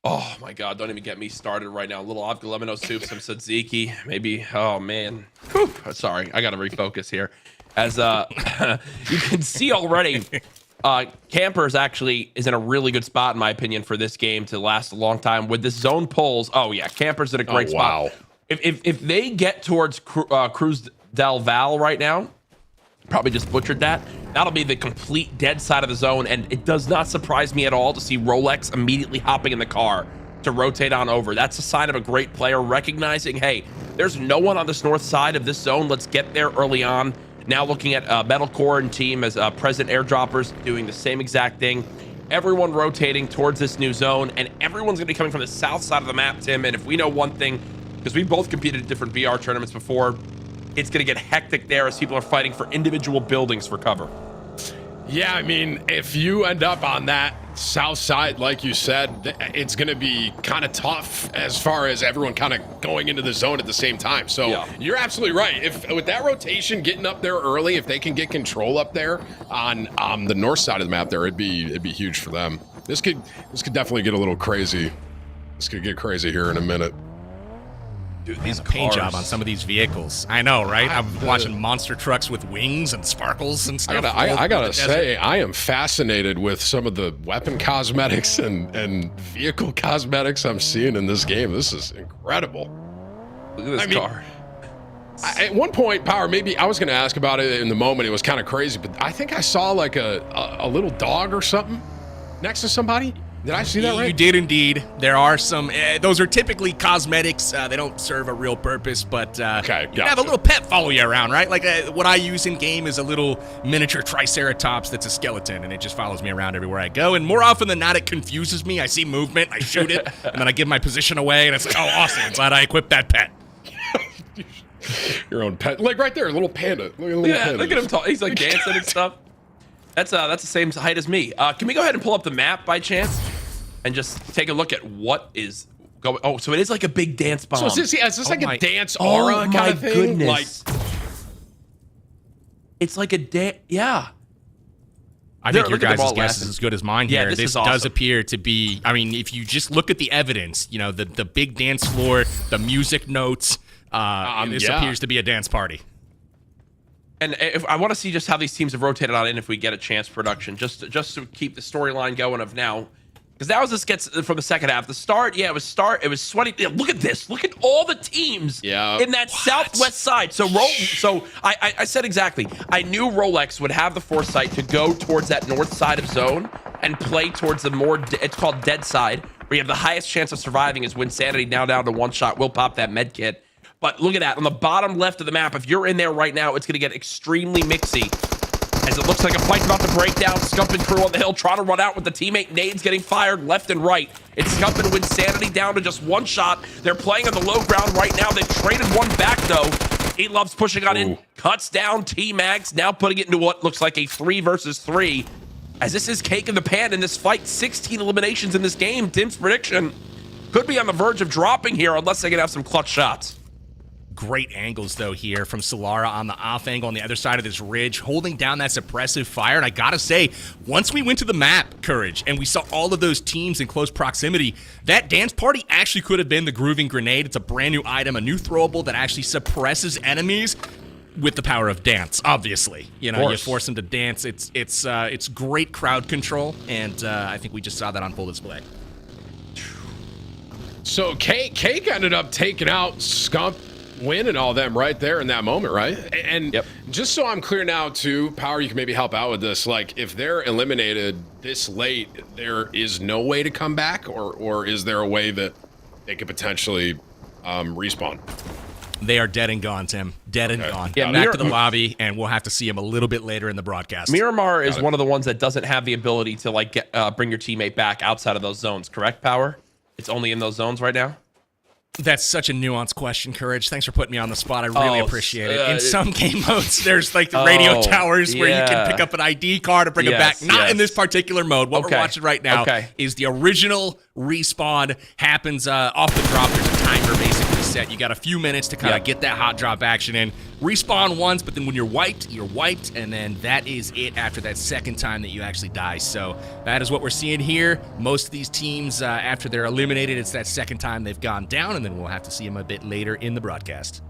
Oh my God! Don't even get me started right now. A little avgolemino soup, some tzatziki, maybe. Oh man. Whew. Sorry, I got to refocus here. As you can see already, Campers actually is in a really good spot, in my opinion, for this game to last a long time. With this zone pulls, oh yeah, Campers in a great spot. If they get towards Cruz del Val right now, probably just butchered that. That'll be the complete dead side of the zone, and it does not surprise me at all to see Rolex immediately hopping in the car to rotate on over. That's a sign of a great player recognizing, hey, there's no one on this north side of this zone. Let's get there early on. Now looking at Metalcore and team as present airdroppers doing the same exact thing. Everyone rotating towards this new zone, and everyone's going to be coming from the south side of the map, Tim. And if we know one thing, because we both competed in different VR tournaments before, it's going to get hectic there as people are fighting for individual buildings for cover. Yeah, I mean, if you end up on that south side, like you said, it's going to be kind of tough as far as everyone kind of going into the zone at the same time. So You're absolutely right. If with that rotation getting up there early, if they can get control up there on the north side of the map, there it'd be huge for them. This could definitely get a little crazy. This could get crazy here in a minute. Dude, these paint job on some of these vehicles. I know, right? I'm watching monster trucks with wings and sparkles and stuff. I gotta say, I am fascinated with some of the weapon cosmetics and vehicle cosmetics I'm seeing in this game. This is incredible. Look at this car. At one point, Power, maybe I was gonna ask about it in the moment. It was kind of crazy, but I think I saw like a little dog or something next to somebody. Did I see that right? You did indeed. There are some, those are typically cosmetics. They don't serve a real purpose, but you can have a little pet follow you around, right? Like what I use in game is a little miniature Triceratops that's a skeleton, and it just follows me around everywhere I go. And more often than not, it confuses me. I see movement, I shoot it, and then I give my position away, and it's like, oh, awesome. I'm glad I equipped that pet. Your own pet. Like right there, a little panda. Look at him talk. He's like dancing and stuff. That's the same height as me. Can we go ahead and pull up the map by chance and just take a look at what is going? Oh, so it is like a big dance bomb. So is this like a dance aura kind of thing? Goodness. Like, it's like a dance. Yeah. I think your guys' guess is as good as mine here. This is awesome. Does appear to be, I mean, if you just look at the evidence, you know, the big dance floor, the music notes, this appears to be a dance party. And if I want to see just how these teams have rotated on in if we get a chance production, just to keep the storyline going of now. Because now as this gets from the second half, the start, it was sweaty. Yeah, look at this. Look at all the teams in that southwest side. So I said exactly. I knew Rolex would have the foresight to go towards that north side of zone and play towards the more, it's called dead side, where you have the highest chance of surviving is when Sanity now down to one shot will pop that med kit. But look at that. On the bottom left of the map, if you're in there right now, it's going to get extremely mixy. As it looks like a fight's about to break down. Scump and crew on the hill trying to run out with the teammate. Nades getting fired left and right. It's Scump and Sanity down to just one shot. They're playing on the low ground right now. They've traded one back, though. Loves pushing on in. Cuts down T-Max. Now putting it into what looks like a 3 versus 3. As this is cake in the pan in this fight. 16 eliminations in this game. Tim's prediction could be on the verge of dropping here unless they can have some clutch shots. Great angles, though, here from Solara on the off angle on the other side of this ridge, holding down that suppressive fire. And I gotta say, once we went to the map, Courage, and we saw all of those teams in close proximity, that dance party actually could have been the grooving grenade. It's a brand new item, a new throwable that actually suppresses enemies with the power of dance, obviously. You know, you force them to dance. It's great crowd control, and I think we just saw that on full display. So Cake ended up taking out Scump, Win and all them right there in that moment, right? And just so I'm clear now too, Power, you can maybe help out with this. Like, if they're eliminated this late, there is no way to come back, or is there a way that they could potentially respawn? They are dead and gone, Tim. Dead and gone. Yeah, back to the lobby, and we'll have to see him a little bit later in the broadcast. Miramar is one of the ones that doesn't have the ability to like bring your teammate back outside of those zones, correct, Power? It's only in those zones right now? That's such a nuanced question, Courage. Thanks for putting me on the spot. I really appreciate it. In some game modes, there's like the radio towers where you can pick up an ID card and bring it back. Not in this particular mode. What we're watching right now is the original respawn happens off the drop. There's a timer basically set. You got a few minutes to kind of get that hot drop action in. Respawn once, but then when you're wiped, and then that is it after that second time that you actually die. So that is what we're seeing here. Most of these teams, after they're eliminated, it's that second time they've gone down, and then we'll have to see them a bit later in the broadcast.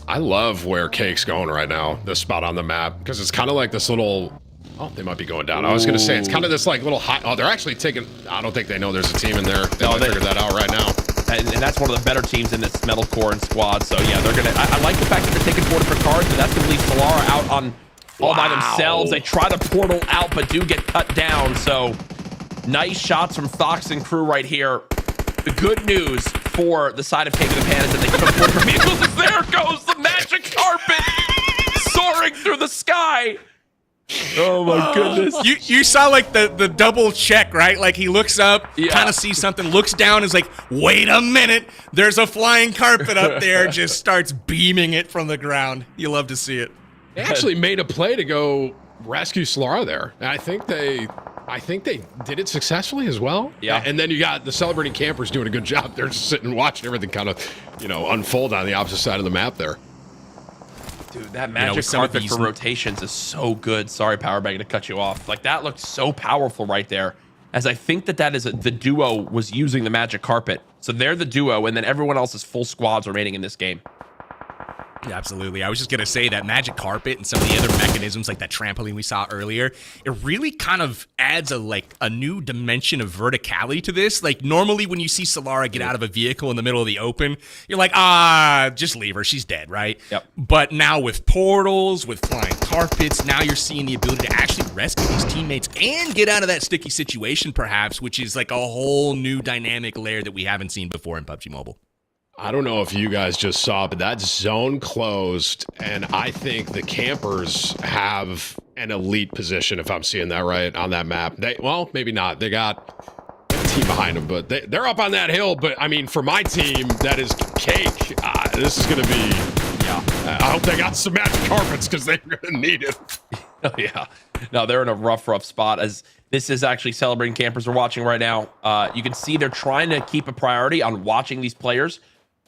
I love where Cake's going right now, this spot on the map, because it's kind of like this little... Oh, they might be going down. I was going to say, it's kind of this like little hot... Oh, they're actually taking... I don't think they know there's a team in there. They figured that out right now. And that's one of the better teams in this metalcore and squad. So yeah, they're gonna. I like the fact that they're taking 4 different cards, but that's gonna leave Solara out on all by themselves. They try to portal out, but do get cut down. So nice shots from Fox and crew right here. The good news for the side of Cake in the Pan is that they took 4 different vehicles. And there goes the magic carpet soaring through the sky. Oh my goodness. You saw like the double check, right? Like he looks up, kind of sees something, looks down, is like, wait a minute, there's a flying carpet up there, just starts beaming it from the ground. You love to see it. They actually made a play to go rescue Solara there. And I think they did it successfully as well. Yeah. And then you got the celebrating campers doing a good job. They're just sitting and watching everything kind of, unfold on the opposite side of the map there. Dude, that magic carpet for rotations is so good. Sorry, Powerbag, to cut you off. Like, that looked so powerful right there. As I think that is the duo was using the magic carpet. So they're the duo, and then everyone else is full squads remaining in this game. Yeah, absolutely. I was just going to say that magic carpet and some of the other mechanisms like that trampoline we saw earlier, it really kind of adds a new dimension of verticality to this. Like normally when you see Solara get out of a vehicle in the middle of the open, you're like, just leave her. She's dead, right? Yep. But now with portals, with flying carpets, now you're seeing the ability to actually rescue these teammates and get out of that sticky situation perhaps, which is like a whole new dynamic layer that we haven't seen before in PUBG Mobile. I don't know if you guys just saw, but that zone closed, and I think the campers have an elite position, if I'm seeing that right, on that map. Well, maybe not. They got a team behind them, but they're up on that hill. But, I mean, for my team, that is Cake. This is going to be... Yeah. I hope they got some magic carpets, because they're going to need it. Oh, yeah. No, they're in a rough spot, as this is actually celebrating campers we're watching right now. You can see they're trying to keep a priority on watching these players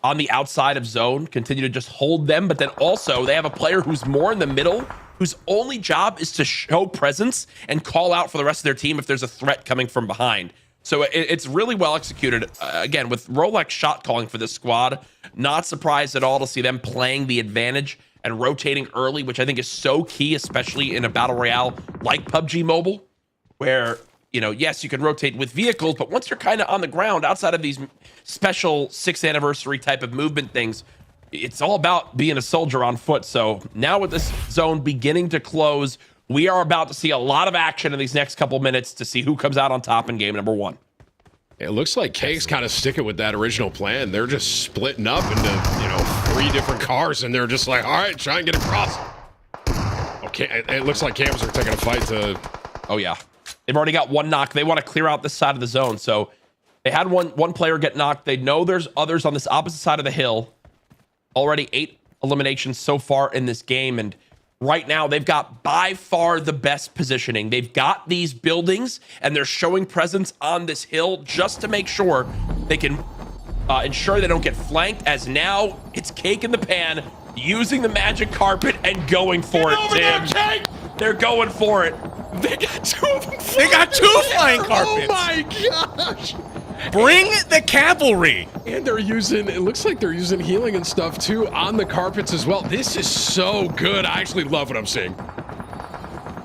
on the outside of zone, continue to just hold them, but then also they have a player who's more in the middle, whose only job is to show presence and call out for the rest of their team if there's a threat coming from behind. So it's really well executed. Again, with Rolex shot calling for this squad, not surprised at all to see them playing the advantage and rotating early, which I think is so key, especially in a battle royale like PUBG Mobile, where, you know, yes, you can rotate with vehicles, but once you're kind of on the ground outside of these special 6th anniversary type of movement things, it's all about being a soldier on foot. So now with this zone beginning to close, we are about to see a lot of action in these next couple minutes to see who comes out on top in game number 1. It looks like Cake's kind of sticking with that original plan. They're just splitting up into, you know, 3 different cars, and they're just like, all right, try and get across. Okay, it looks like Cams are taking a fight to... Oh, yeah. They've already got 1 knock. They want to clear out this side of the zone. So they had one player get knocked. They know there's others on this opposite side of the hill. Already 8 eliminations so far in this game, and right now they've got by far the best positioning. They've got these buildings, and they're showing presence on this hill just to make sure they can ensure they don't get flanked, as now it's Cake in the pan, using the magic carpet and going for it, Tim. They're going for it. They got 2 of them. They got 2 flying carpets. Oh my gosh. Bring the cavalry. And they're using, it looks like they're using healing and stuff too on the carpets as well. This is so good. I actually love what I'm seeing.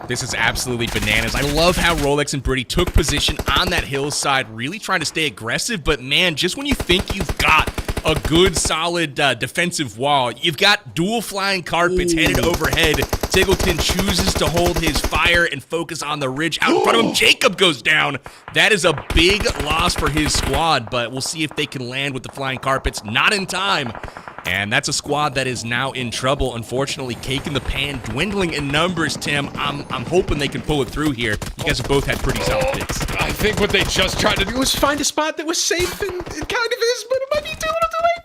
This is absolutely bananas. I love how Rolex and Birdie took position on that hillside, really trying to stay aggressive. But man, just when you think you've got a good, solid defensive wall, you've got dual flying carpets headed overhead. Tiggleton chooses to hold his fire and focus on the ridge out in front of him. Jacob goes down. That is a big loss for his squad, but we'll see if they can land with the flying carpets. Not in time. And that's a squad that is now in trouble. Unfortunately, Cake in the pan dwindling in numbers, Tim. I'm hoping they can pull it through here. You guys have both had pretty solid picks. I think what they just tried to do was find a spot that was safe, and it kind of is, but it might be too little too late.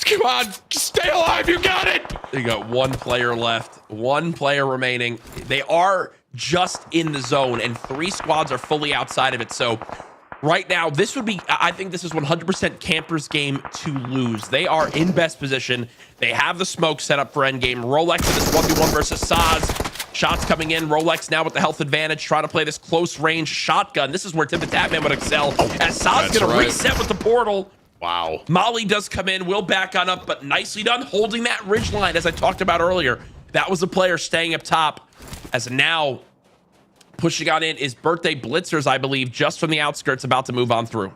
Come on, stay alive, you got it! You got 1 player left, 1 player remaining. They are just in the zone, and 3 squads are fully outside of it. So right now, this would be, I think this is 100% Camper's game to lose. They are in best position. They have the smoke set up for endgame. Rolex in this 1v1 versus Saz. Shots coming in. Rolex now with the health advantage, trying to play this close range shotgun. This is where Tim the Tatman would excel. As Saz going to reset with the portal. Wow. Molly does come in, will back on up, but nicely done holding that ridge line, as I talked about earlier. That was a player staying up top, as now pushing on in is Birthday Blitzers, I believe, just from the outskirts, about to move on through.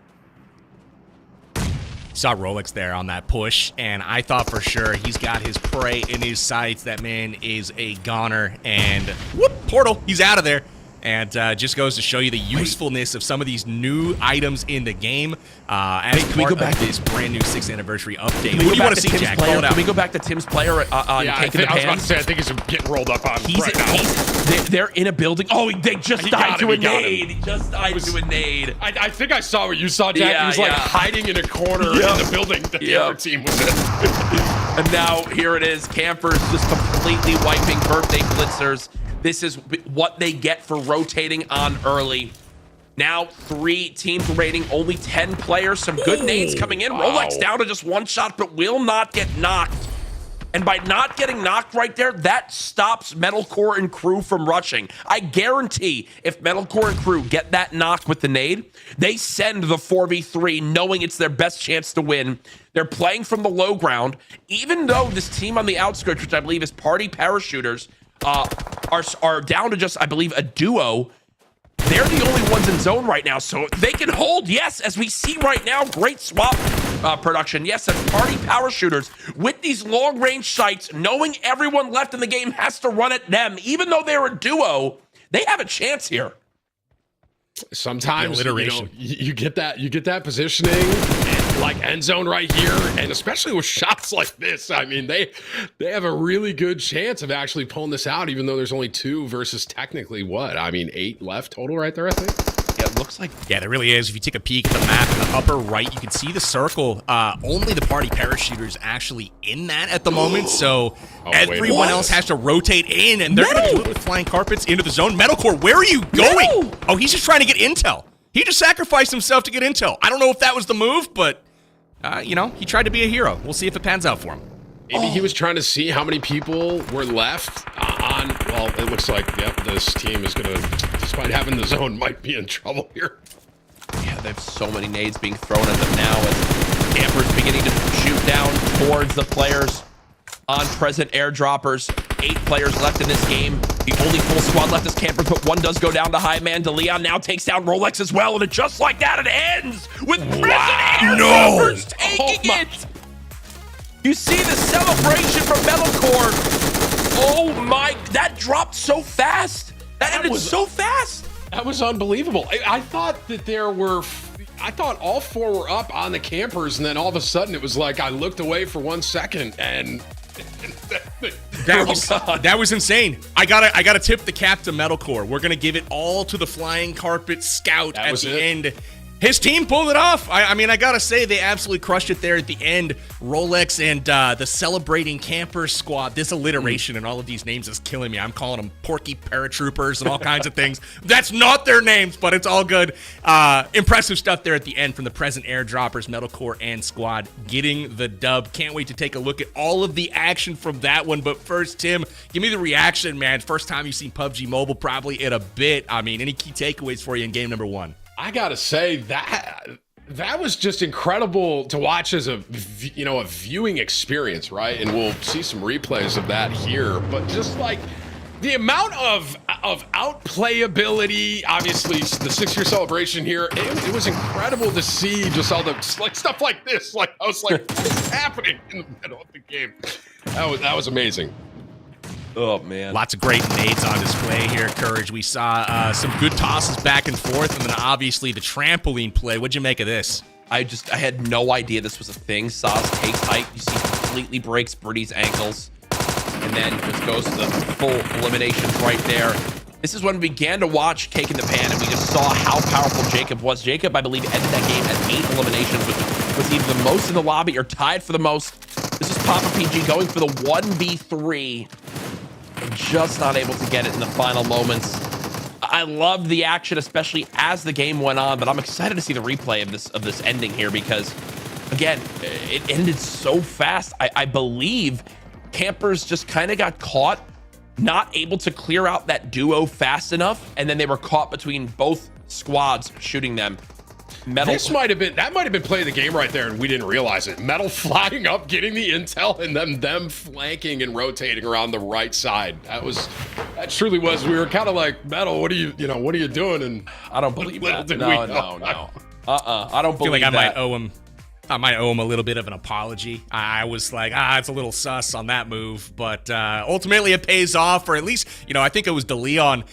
Saw Rolex there on that push, and I thought for sure he's got his prey in his sights. That man is a goner, and whoop, portal, he's out of there. And just goes to show you the usefulness of some of these new items in the game. As can we go back to this brand new 6th anniversary update? What do you want to see, Jack? Call it out. Can we go back to Tim's player on Cake in the Pan? I was about to say, I think he's getting rolled up on right now. They're in a building. Oh, they just died to a nade. He just died to a nade. I think I saw what you saw, Jack. He was like hiding in a corner in the building that the other team was in. And now here it is. Campers just completely wiping Birthday Blitzers. This is what they get for rotating on early. Now 3 teams rating, only 10 players. Some good nades coming in. Wow. Rolex down to just 1 shot, but will not get knocked. And by not getting knocked right there, that stops Metalcore and crew from rushing. I guarantee if Metalcore and crew get that knock with the nade, they send the 4v3 knowing it's their best chance to win. They're playing from the low ground, even though this team on the outskirts, which I believe is Party Parachuters, are down to just, I believe, a duo. They're the only ones in zone right now, so they can hold. Yes, as we see right now, great swap production. Yes, that's Party Parachuters with these long-range sights, knowing everyone left in the game has to run at them. Even though they're a duo, they have a chance here. Sometimes you get that positioning, and like end zone right here, and especially with shots like this, I mean they have a really good chance of actually pulling this out, even though there's only 2 versus technically what? I mean 8 left total right there, I think. Yeah, it looks like, yeah, there really is. If you take a peek at the map in the upper right, you can see the circle. Only the Party Parachuters actually in that at the moment, so everyone else has to rotate in, and they're going to do it with flying carpets into the zone. Metalcore, where are you going? Oh, he's just trying to get intel. He just sacrificed himself to get intel. I don't know if that was the move, but, you know, he tried to be a hero. We'll see if it pans out for him. Maybe he was trying to see how many people were left on, well, it looks like, yep, this team is going to, despite having the zone, might be in trouble here. Yeah, they have so many nades being thrown at them now as Campers beginning to shoot down towards the players on present airdroppers. 8 players left in this game. The only full squad left is Campers, but one does go down to High Man. DeLeon now takes down Rolex as well, and just like that, it ends with present airdroppers taking it. You see the celebration from Metalcore. Oh my, that dropped so fast. That ended so fast. That was unbelievable. I thought that I thought all 4 were up on the Campers, and then all of a sudden it was like I looked away for 1 second and that was insane. I gotta tip the cap to Metalcore. We're gonna give it all to the flying carpet scout at the end. His team pulled it off. I mean, I gotta say, they absolutely crushed it there at the end. Rolex and the Celebrating Campers squad. This alliteration and all of these names is killing me. I'm calling them Porky Paratroopers and all kinds of things. That's not their names, but it's all good. Impressive stuff there at the end from the present airdroppers, Metalcore and squad getting the dub. Can't wait to take a look at all of the action from that one. But first, Tim, give me the reaction, man. First time you've seen PUBG Mobile probably in a bit. I mean, any key takeaways for you in game number 1? I gotta say that was just incredible to watch as a viewing experience, right? And we'll see some replays of that here. But just like the amount of outplayability, obviously the 6-year celebration here, it was incredible to see just all the like stuff like this. Like I was like, what's happening in the middle of the game? That was amazing. Oh, man. Lots of great nades on display here, Courage. We saw some good tosses back and forth, and then obviously the trampoline play. What'd you make of this? I had no idea this was a thing. Saz takes height. You see completely breaks Birdie's ankles, and then just goes to the full eliminations right there. This is when we began to watch Cake in the Pan, and we just saw how powerful Jacob was. Jacob, I believe, ended that game at 8 eliminations, which was either the most in the lobby or tied for the most. This is Papa PG going for the 1v3. Just not able to get it in the final moments. I loved the action, especially as the game went on, but I'm excited to see the replay of this ending here because, again, it ended so fast. I believe Campers just kind of got caught, not able to clear out that duo fast enough, and then they were caught between both squads shooting them. Metal. That might have been playing the game right there, and we didn't realize it. Metal flying up, getting the intel, and then them flanking and rotating around the right side. That truly was. We were kind of like, Metal, what are you doing? And I don't believe that. No. I don't believe like that. I might owe him a little bit of an apology. I was like, it's a little sus on that move, but ultimately it pays off, or at least, I think it was DeLeon.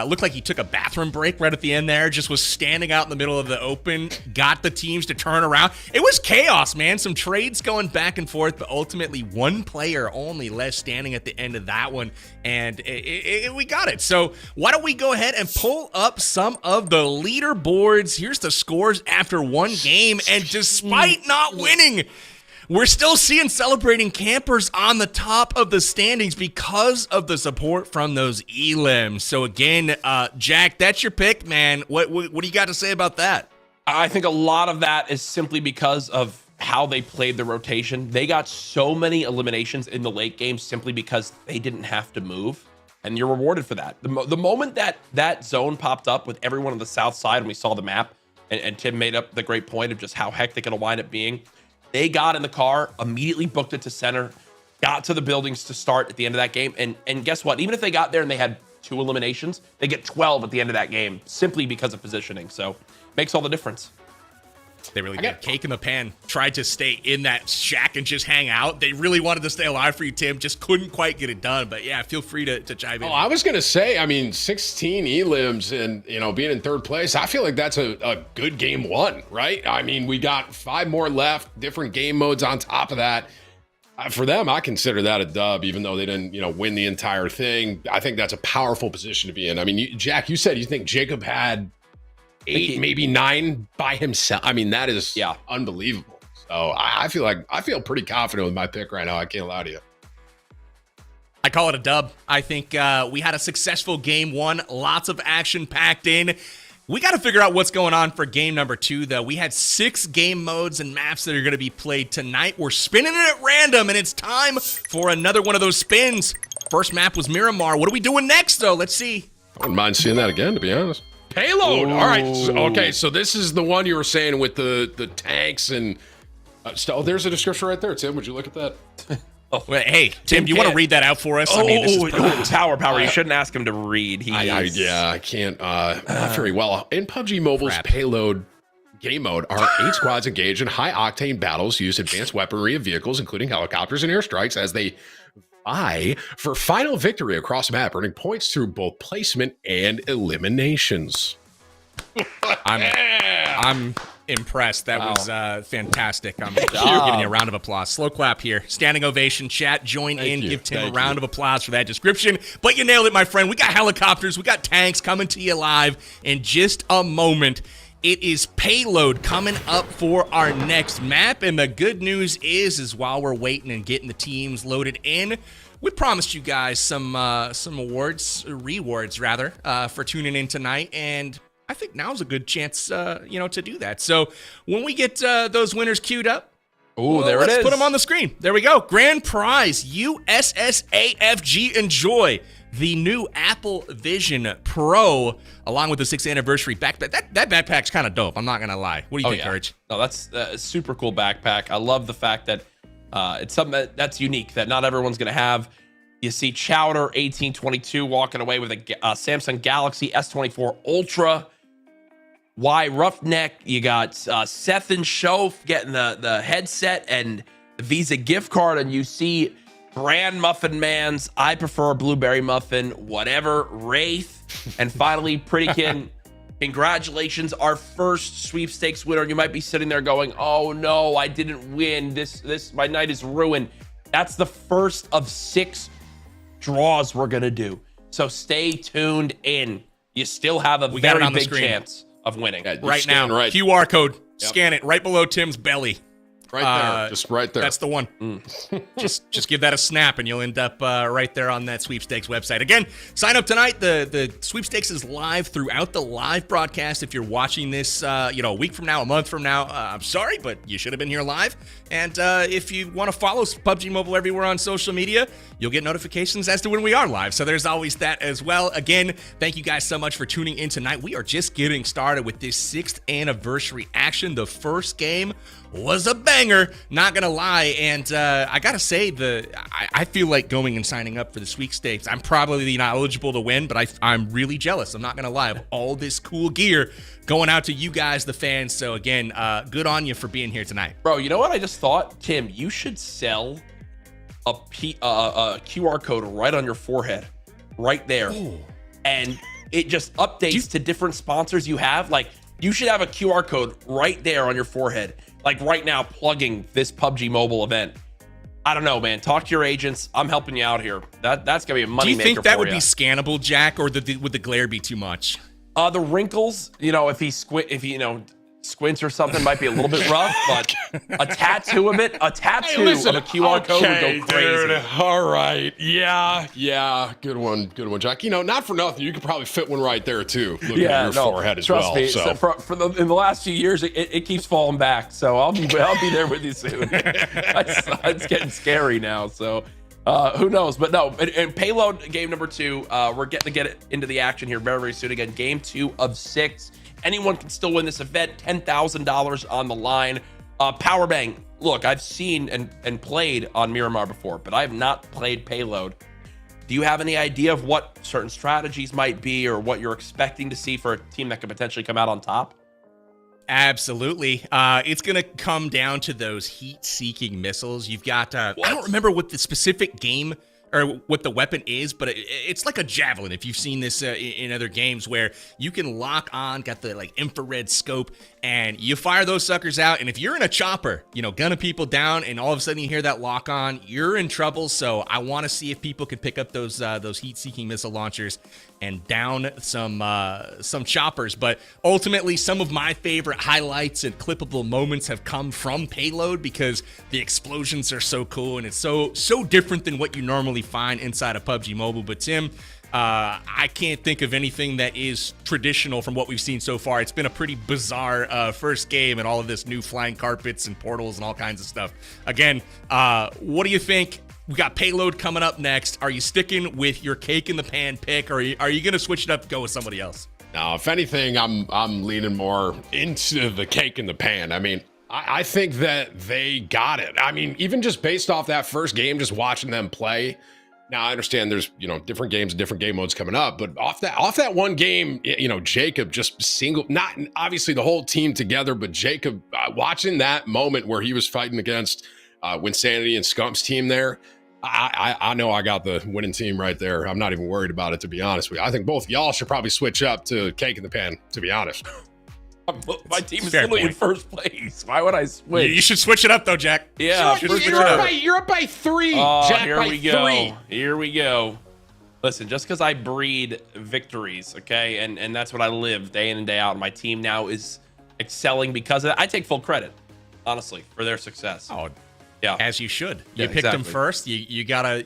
Looked like he took a bathroom break right at the end there, just was standing out in the middle of the open, got the teams to turn around. It was chaos, man. Some trades going back and forth, but ultimately one player only left standing at the end of that one, and we got it. So why don't we go ahead and pull up some of the leaderboards. Here's the scores after one game, and despite not winning, we're still seeing Celebrating Campers on the top of the standings because of the support from those elims. So again, Jack, that's your pick, man. What do you got to say about that? I think a lot of that is simply because of how they played the rotation. They got so many eliminations in the late game simply because they didn't have to move, and you're rewarded for that. The moment that zone popped up with everyone on the south side and we saw the map, and Tim made up the great point of just how hectic it'll wind up being. They got in the car, immediately booked it to center, got to the buildings to start at the end of that game. And guess what? Even if they got there and they had 2 eliminations, they get 12 at the end of that game simply because of positioning. So makes all the difference. They really did. Cake in the Pan tried to stay in that shack and just hang out. They really wanted to stay alive for you, Tim. Just couldn't quite get it done. But yeah, feel free to chime in. Oh, I was going to say, 16 elims and, being in 3rd place, I feel like that's a good game 1, right? I mean, we got 5 more left, different game modes on top of that. For them, I consider that a dub, even though they didn't, win the entire thing. I think that's a powerful position to be in. I mean, Jack, you said you think Jacob had 8, maybe 9 by himself. I mean, that is unbelievable. So I feel pretty confident with my pick right now. I can't lie to you. I call it a dub. I think we had a successful game 1, lots of action packed in. We got to figure out what's going on for game number 2, though. We had 6 game modes and maps that are going to be played tonight. We're spinning it at random, and it's time for another one of those spins. First map was Miramar. What are we doing next, though? Let's see. I wouldn't mind seeing that again, to be honest. Payload. All right. Okay, so this is the one you were saying with the tanks and there's a description right there. Tim, would you look at that? Wait, hey, Tim, do you want to read that out for us? I mean, this is power. You shouldn't ask him to read. I can't. Not very well. In PUBG Mobile's Payload game mode, our 8 squads engage in high-octane battles, use advanced weaponry and vehicles, including helicopters and airstrikes, as they vie for final victory across the map, earning points through both placement and eliminations. I'm impressed. That was fantastic. I'm giving you a round of applause. Slow clap here. Standing ovation. Chat, join in. Give Tim a round of applause for that description. But you nailed it, my friend. We got helicopters. We got tanks coming to you live in just a moment. It is Payload coming up for our next map. And the good news is while we're waiting and getting the teams loaded in, we promised you guys some rewards rather, for tuning in tonight. And I think now's a good chance, to do that. So when we get those winners queued up, let's put them on the screen. There we go. Grand prize, USSAFG Enjoy, the new Apple Vision Pro, along with the 6th anniversary backpack. That backpack's kind of dope. I'm not going to lie. What do you think, Courage? No, that's a super cool backpack. I love the fact that it's something that's unique that not everyone's going to have. You see Chowder 1822 walking away with a Samsung Galaxy S24 Ultra. Why Roughneck? You got Seth and Shof getting the headset and the Visa gift card, and you see Brand Muffin Man's I prefer blueberry muffin, whatever, Wraith, and finally Prettykin. Congratulations, our first sweepstakes winner. You might be sitting there going, "Oh no, I didn't win. This my night is ruined." That's the first of 6 draws we're gonna do. So stay tuned in. You still have a very big chance of winning. Right now, QR code, scan it right below Tim's belly. Right there, just right there. That's the one. Just give that a snap, and you'll end up right there on that sweepstakes website. Again, sign up tonight. The sweepstakes is live throughout the live broadcast. If you're watching this, a week from now, a month from now, I'm sorry, but you should have been here live. And if you want to follow PUBG Mobile everywhere on social media, you'll get notifications as to when we are live. So there's always that as well. Again, thank you guys so much for tuning in tonight. We are just getting started with this 6th anniversary action. The first game was a banger, not gonna lie, and I gotta say, I feel like going and signing up for the sweepstakes. I'm probably not eligible to win, but I'm really jealous. I'm not gonna lie, of all this cool gear going out to you guys, the fans. So again, good on you for being here tonight, bro. You know what I just thought, Tim? You should sell a QR code right on your forehead, right there, and it just updates to different sponsors you have. Like, you should have a QR code right there on your forehead. Like right now, plugging this PUBG Mobile event. I don't know, man. Talk to your agents. I'm helping you out here. That's gonna be a money maker. Do you think that would be scannable, Jack, or would the glare be too much? The wrinkles, if he squints or something, might be a little bit rough, but a tattoo of a QR code would go crazy. Dude. All right. Yeah. Good one, Jack. Not for nothing, you could probably fit one right there too. Looking at your forehead as well. Me, so in the last few years, it keeps falling back. So I'll be there with you soon. It's getting scary now. So who knows? But no. And Payload game number 2. We're getting to get into the action here very, very soon. Again, game 2 of 6. Anyone can still win this event. $10,000 on the line. Powerbang. Look, I've seen and played on Miramar before, but I have not played Payload. Do you have any idea of what certain strategies might be, or what you're expecting to see for a team that could potentially come out on top? Absolutely. It's going to come down to those heat-seeking missiles. You've got, I don't remember what the specific game or what the weapon is, but it's like a javelin. If you've seen this in other games, where you can lock on, got the like infrared scope, and you fire those suckers out. And if you're in a chopper, gunning people down, and all of a sudden you hear that lock on, you're in trouble. So I want to see if people can pick up those heat-seeking missile launchers and down some choppers. But ultimately, some of my favorite highlights and clippable moments have come from Payload, because the explosions are so cool, and it's so different than what you normally find inside of PUBG Mobile. But Tim, I can't think of anything that is traditional from what we've seen so far. It's been a pretty bizarre first game, and all of this new flying carpets and portals and all kinds of stuff. Again, what do you think? We got Payload coming up next. Are you sticking with your cake in the pan pick, or are you going to switch it up and go with somebody else? Now, if anything, I'm leaning more into the cake in the pan. I mean, I think that they got it. I mean, even just based off that first game, just watching them play. Now, I understand there's, different games, different game modes coming up, but off that one game, Jacob just not obviously the whole team together, but Jacob watching that moment where he was fighting against Winsanity and Scump's team there. I know I got the winning team right there. I'm not even worried about it, to be honest with you. I think both y'all should probably switch up to cake in the pan, to be honest. My team is literally in first place. Why would I switch? You should switch it up, though, Jack. Yeah, you're up by 3. Jack, here by we go. 3. Here we go. Listen, just because I breed victories, okay, and that's what I live day in and day out, and my team now is excelling because of that. I take full credit, honestly, for their success. Oh, yeah, as you should. Yeah, You picked them exactly. first. You gotta,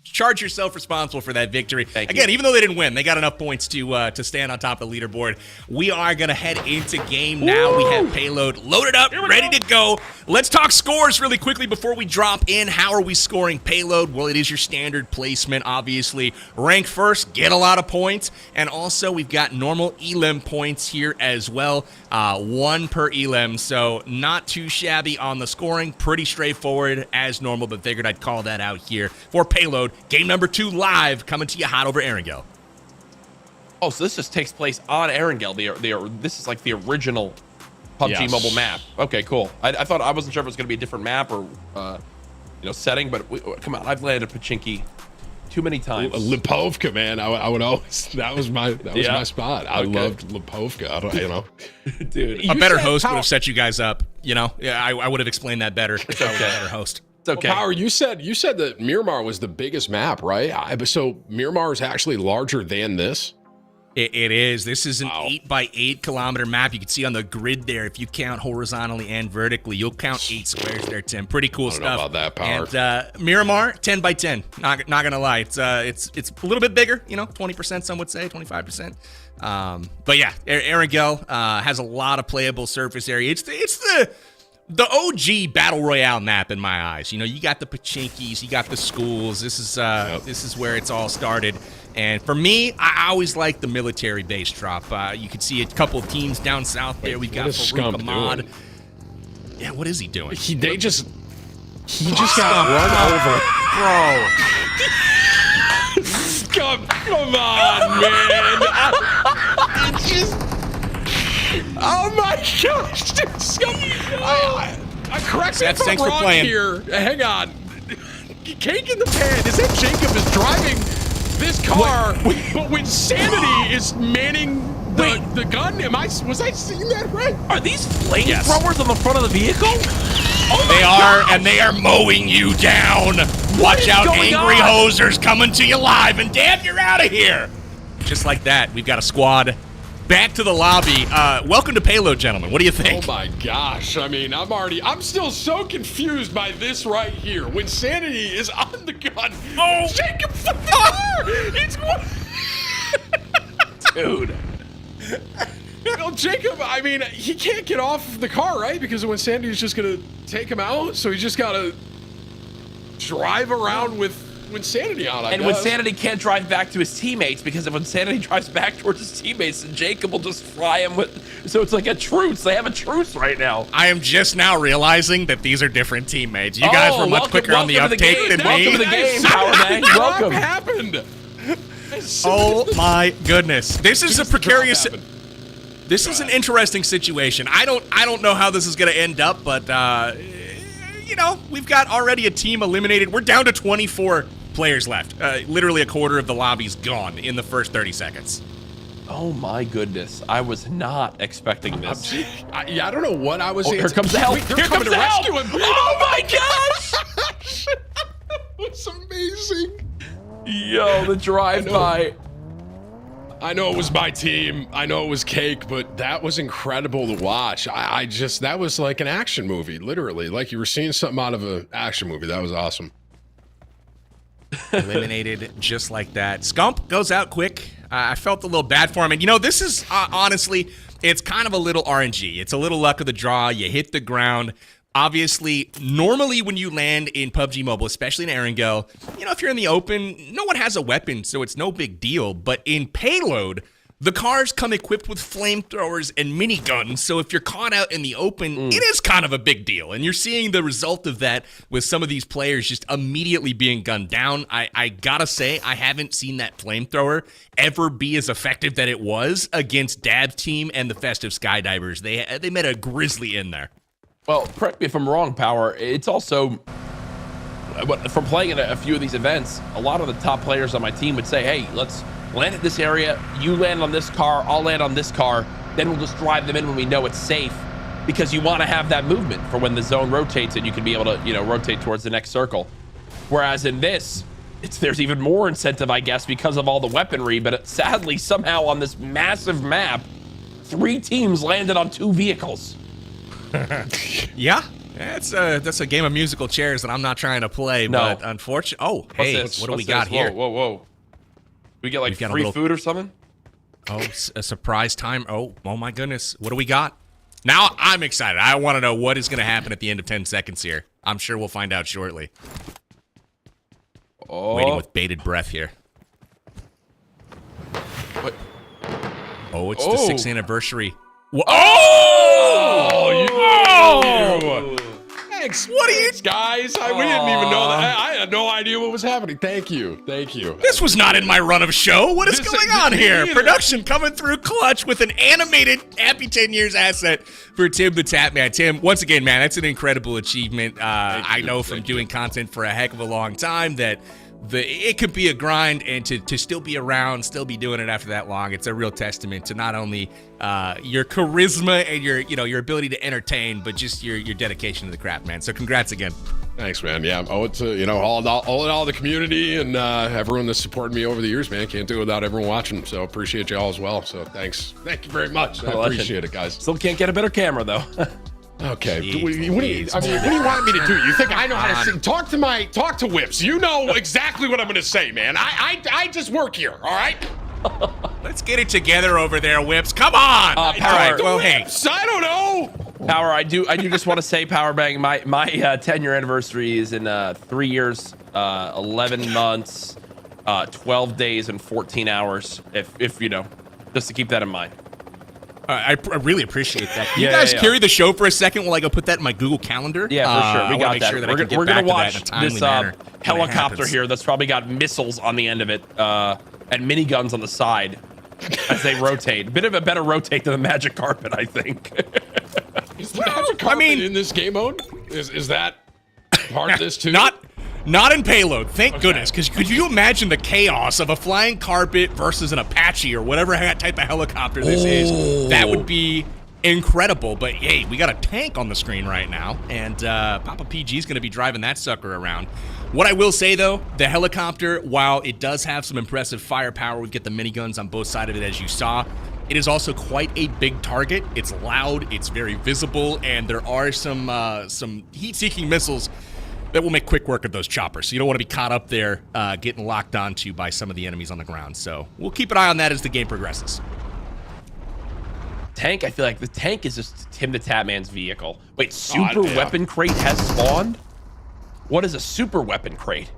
charge yourself responsible for that victory. Thank Again, you. even though they didn't win, they got enough points to stand on top of the leaderboard. We are gonna head into game now. We have Payload loaded up, ready to go. Let's talk scores really quickly before we drop in. How are we scoring Payload? Well, it is your standard placement, obviously. Rank first, get a lot of points, and also we've got normal elim points here as well. 1 per elim, so not too shabby on the scoring. Pretty straightforward as normal, but figured I'd call that out here for Payload. Game number 2 live, coming to you hot over Erangel. Oh, so this just takes place on Erangel. This is like the original PUBG Mobile map. Okay, cool. I thought, I wasn't sure if it was going to be a different map or setting, but come on, I've landed Pachinki too many times. Lipovka, man, I would always. That was my my spot. I loved Lipovka. Dude, A better host would have set you guys up. I would have explained that better. It's okay. A better host. It's okay. Well, Power, you said that Miramar was the biggest map, right? So Miramar is actually larger than this. It is. This is an 8x8 kilometer map. You can see on the grid there, if you count horizontally and vertically, you'll count 8 squares there, Tim. Pretty cool stuff. I don't know about that, Power. And Miramar, 10x10. Not gonna lie, it's a little bit bigger. 20%. Some would say 25%. But yeah, Erangel has a lot of playable surface area. It's the OG Battle Royale map in my eyes. You got the Pachinkis, you got the schools. This is where it's all started. And for me, I always like the military base drop. You can see a couple of teams down south there. We've got Farouk Ahmad. Yeah, what is he doing? He just got run over. Bro. Scum, come on, man. It's just... Oh my gosh, dude, Scum. I correct me if I'm wrong here. Hang on. Cake in the pan. Is that Jacob is driving this car, but when Sanity is manning the gun? Was I seeing that right? Are these flamethrowers on the front of the vehicle? Oh, they are, and they are mowing you down. Watch out, angry hosers coming to you live, and damn, you're out of here. Just like that, we've got a squad back to the lobby. Welcome to Payload, gentlemen. What do you think? Oh my gosh. I mean, I'm still so confused by this right here. When Sanity is on the gun. Oh, Jacob, it's dude. Well, Jacob, I mean, he can't get off the car, right? Because when Sanity's just gonna take him out, so he's just gotta drive around with Winsanity on, I guess. And Winsanity can't drive back to his teammates, because if Winsanity drives back towards his teammates, then Jacob will just fry him with. So it's like a truce. They have a truce right now. I am just now realizing that these are different teammates. You guys were much quicker on the uptake than me. Welcome to the game, Power Man. Welcome. What happened? Oh my goodness! This is a precarious. This is an interesting situation. I don't know how this is going to end up, but we've got already a team eliminated. We're down to 24 players left. Literally a quarter of the lobby's gone in the first 30 seconds. Oh my goodness! I was not expecting this. I don't know what I was. Here comes the help! They're coming to rescue him! Oh my gosh! That's amazing. Yo, the drive-by. I know it was my team. I know it was Cake, but that was incredible to watch. That was like an action movie, literally. Like you were seeing something out of an action movie. That was awesome. Eliminated just like that. Scump goes out quick. I felt a little bad for him. And, this is, honestly, it's kind of a little RNG. It's a little luck of the draw. You hit the ground. Obviously, normally when you land in PUBG Mobile, especially in Erangel, if you're in the open, no one has a weapon, so it's no big deal. But in Payload, The cars come equipped with flamethrowers and miniguns, so if you're caught out in the open, it is kind of a big deal. And you're seeing the result of that with some of these players just immediately being gunned down. I gotta say, I haven't seen that flamethrower ever be as effective that it was against Dab's team and the Festive Skydivers. They made a grizzly in there. Well, correct me if I'm wrong, Power. It's also, from playing in a few of these events, a lot of the top players on my team would say, hey, let's land at this area, you land on this car, I'll land on this car, then we'll just drive them in when we know it's safe, because you want to have that movement for when the zone rotates and you can be able to, you know, rotate towards the next circle. Whereas in this, there's even more incentive, I guess, because of all the weaponry, but sadly, somehow on this massive map, 3 teams landed on 2 vehicles. Yeah. That's a game of musical chairs that I'm not trying to play, but unfortunately, what do we got here? Whoa. We get like free food or something? Oh, a surprise time. Oh my goodness. What do we got? Now I'm excited. I want to know what is going to happen at the end of 10 seconds here. I'm sure we'll find out shortly. Waiting with bated breath here. What? Oh, it's the 6th anniversary. Thanks. What are you guys? We didn't even know that. I had no idea what was happening. Thank you. This was not in my run of show. What is going on here? Production coming through clutch with an animated Happy 10 Years asset for Tim the Tap Man. Tim, once again, man, that's an incredible achievement. I know from doing content for a heck of a long time that it could be a grind, and to still be around, still be doing it after that long, it's a real testament to not only your charisma and your ability to entertain, but just your dedication to the craft, man. So congrats again. Thanks, man. Yeah, I owe it to all the community and everyone that's supported me over the years, man. Can't do it without everyone watching. So appreciate you all as well. So thanks. Thank you very much. I appreciate it, guys. Still can't get a better camera though. Okay. What do you want me to do? You think I know how to sing? Talk to Whips. You know exactly what I'm going to say, man. I just work here, all right? Let's get it together over there, Whips. Come on. Power. Well, hey. I don't know. Power, I do just want to say, Power Bang, my 10-year anniversary is in 3 years, 11 months, 12 days, and 14 hours. If you know, just to keep that in mind. I really appreciate that. Can you guys carry the show for a second while I go put that in my Google Calendar? Yeah, for sure. We got that. Sure We're going to watch this helicopter here that's probably got missiles on the end of it and miniguns on the side as they rotate. A bit of a better rotate than the magic carpet, I think. Is the magic carpet in this game mode? Is that part of this too? Not in Payload, thank goodness. Because could you imagine the chaos of a flying carpet versus an Apache or whatever type of helicopter this is? That would be incredible. But hey, we got a tank on the screen right now, and Papa PG is going to be driving that sucker around. What I will say though, the helicopter, while it does have some impressive firepower, we get the miniguns on both sides of it, as you saw. It is also quite a big target. It's loud, it's very visible, and there are some heat-seeking missiles that will make quick work of those choppers. So you don't want to be caught up there getting locked onto by some of the enemies on the ground. So we'll keep an eye on that as the game progresses. Tank, I feel like the tank is just Tim the Tatman's vehicle. Wait, super weapon crate has spawned? What is a super weapon crate?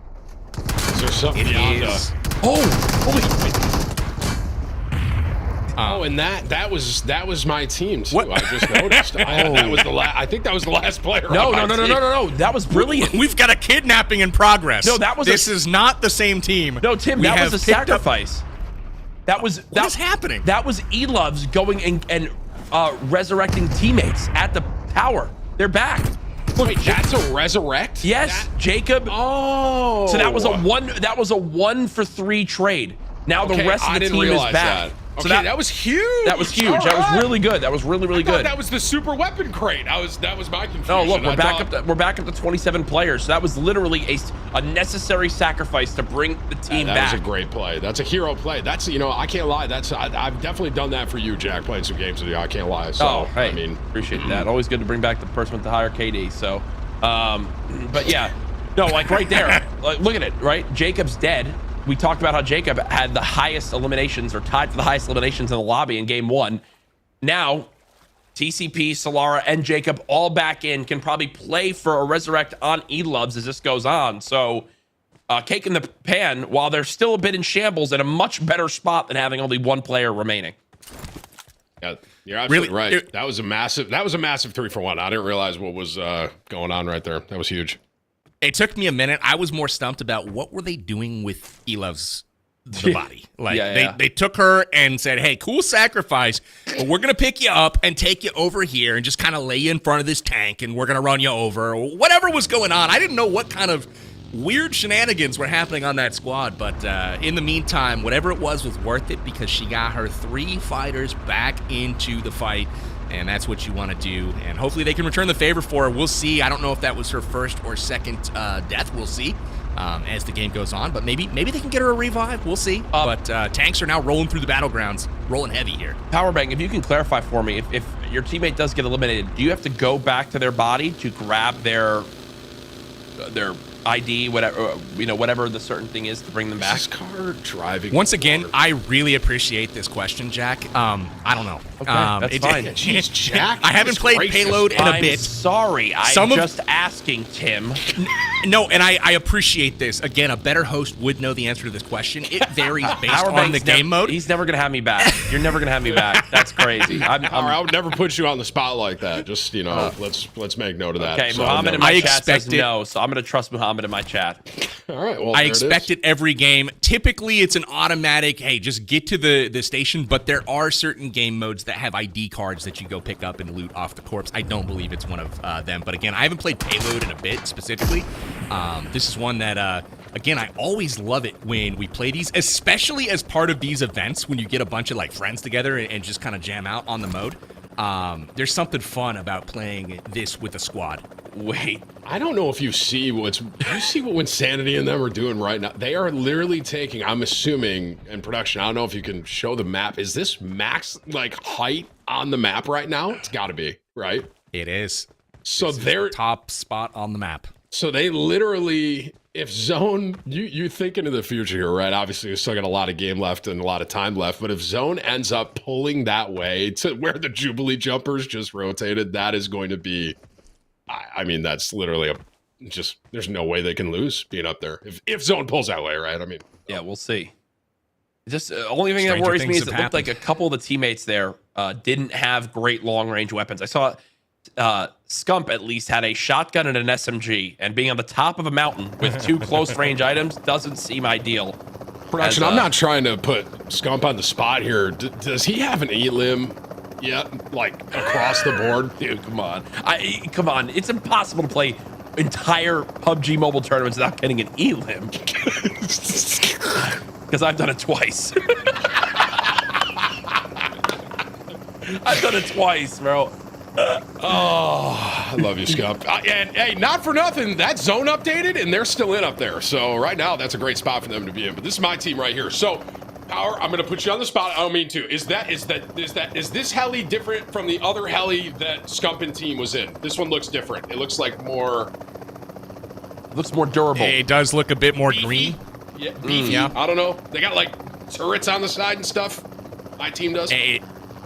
Is there something beyond us? Oh, and that was my team too. What? I just noticed. I think that was the last player. No. That was brilliant. We've got a kidnapping in progress. No, that was. This is not the same team. No, Tim, that was a sacrifice. What is happening? That was E-Loves going and resurrecting teammates at the tower. They're back. Wait, that's a resurrect? Yes, Jacob. Oh. So that was a 1 for 3 trade. Now the rest of the team is back. That. So okay, that was huge. That was huge. That was really good. That was really good. That was the super weapon crate. That was my confusion. Oh, look, we're back up to 27 players. So that was literally a necessary sacrifice to bring the team back. That was a great play. That's a hero play. That's, I can't lie. I've definitely done that for you, Jack, playing some games with you. I can't lie. So, hey, I mean, appreciate that. Always good to bring back the person with the higher KD. So, but yeah, no, like right there, like, look at it, right? Jacob's dead. We talked about how Jacob had the highest eliminations, or tied for the highest eliminations in the lobby in game 1. Now, TCP, Solara, and Jacob all back in, can probably play for a resurrect on E-Loves as this goes on. So, cake in the pan while they're still a bit in shambles in a much better spot than having only one player remaining. Yeah, you're absolutely right. That was a massive 3-for-1. I didn't realize what was going on right there. That was huge. It took me a minute. I was more stumped about what were they doing with Elov's body. Like they took her and said, hey, cool sacrifice, but we're gonna pick you up and take you over here and just kind of lay you in front of this tank and we're gonna run you over, or whatever was going on. I didn't know what kind of weird shenanigans were happening on that squad, but in the meantime, whatever it was worth it, because she got her 3 fighters back into the fight, and that's what you want to do, and hopefully they can return the favor for her. We'll see. I don't know if that was her first or second death. We'll see as the game goes on, but maybe they can get her a revive. We'll see. But tanks are now rolling through the battlegrounds, rolling heavy here. Powerbang, if you can clarify for me, if your teammate does get eliminated, do you have to go back to their body to grab their ID, whatever, whatever the certain thing is, to bring them back? This car driving. Once again, I really appreciate this question, Jack. I don't know. Okay, that's fine. Jeez, Jack. I haven't played Payload in a bit. Sorry, I'm just asking, Tim. No, and I appreciate this. Again, a better host would know the answer to this question. It varies based on the game mode. He's never going to have me back. You're never going to have me back. That's crazy. I would never put you on the spot like that. Just, let's make note of that. Okay, So, Muhammad in my chat says no, so I'm going to trust Muhammad in my chat. All right, well, I expect it every game. Typically, it's an automatic, hey, just get to the station, but there are certain game modes that have ID cards that you go pick up and loot off the corpse. I don't believe it's one of them. But again, I haven't played Payload in a bit specifically. This is one that, again, I always love it when we play these, especially as part of these events when you get a bunch of friends together and just kind of jam out on the mode. There's something fun about playing this with a squad. Wait, I don't know if you see what Insanity and them are doing right now. They are literally taking, I'm assuming, in production, I don't know if you can show the map. Is this max height on the map right now? It's got to be, right? It is. So they're top spot on the map. So they literally, if Zone, you think into the future here, right? Obviously, we still got a lot of game left and a lot of time left, but if Zone ends up pulling that way to where the Jubilee jumpers just rotated, that is going to be, I mean, that's literally there's no way they can lose being up there. If Zone pulls that way, right? I mean. Yeah, we'll see. Just the only thing that worries me is it looked like a couple of the teammates there didn't have great long-range weapons. I saw Scump at least had a shotgun and an SMG, and being on the top of a mountain with 2 close-range items doesn't seem ideal. Production, I'm not trying to put Scump on the spot here. Does he have an elim? Yeah, across the board? Dude, come on. Come on. It's impossible to play entire PUBG Mobile tournaments without getting an elim. Because I've done it twice. I've done it twice, bro. I love you, Scump. And hey, not for nothing, that Zone updated and they're still in up there. So right now, that's a great spot for them to be in. But this is my team right here. So, Power, I'm gonna put you on the spot. I don't mean to. Is this heli different from the other heli that Scump and team was in? This one looks different. It looks more durable. It does look a bit more beefy. green. Yeah, beefy. Yeah. I don't know. They got turrets on the side and stuff. My team does.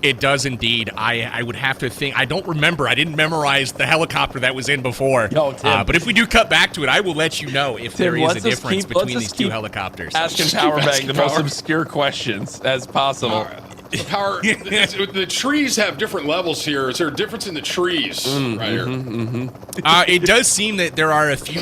It does indeed. I would have to think. I don't remember. I didn't memorize the helicopter that was in before. No, Tim. But if we do cut back to it, I will let you know if there is a difference between these 2 helicopters. Asking Powerbang the most obscure questions as possible. Power. The trees have different levels here. Is there a difference in the trees right here? It does seem that there are a few,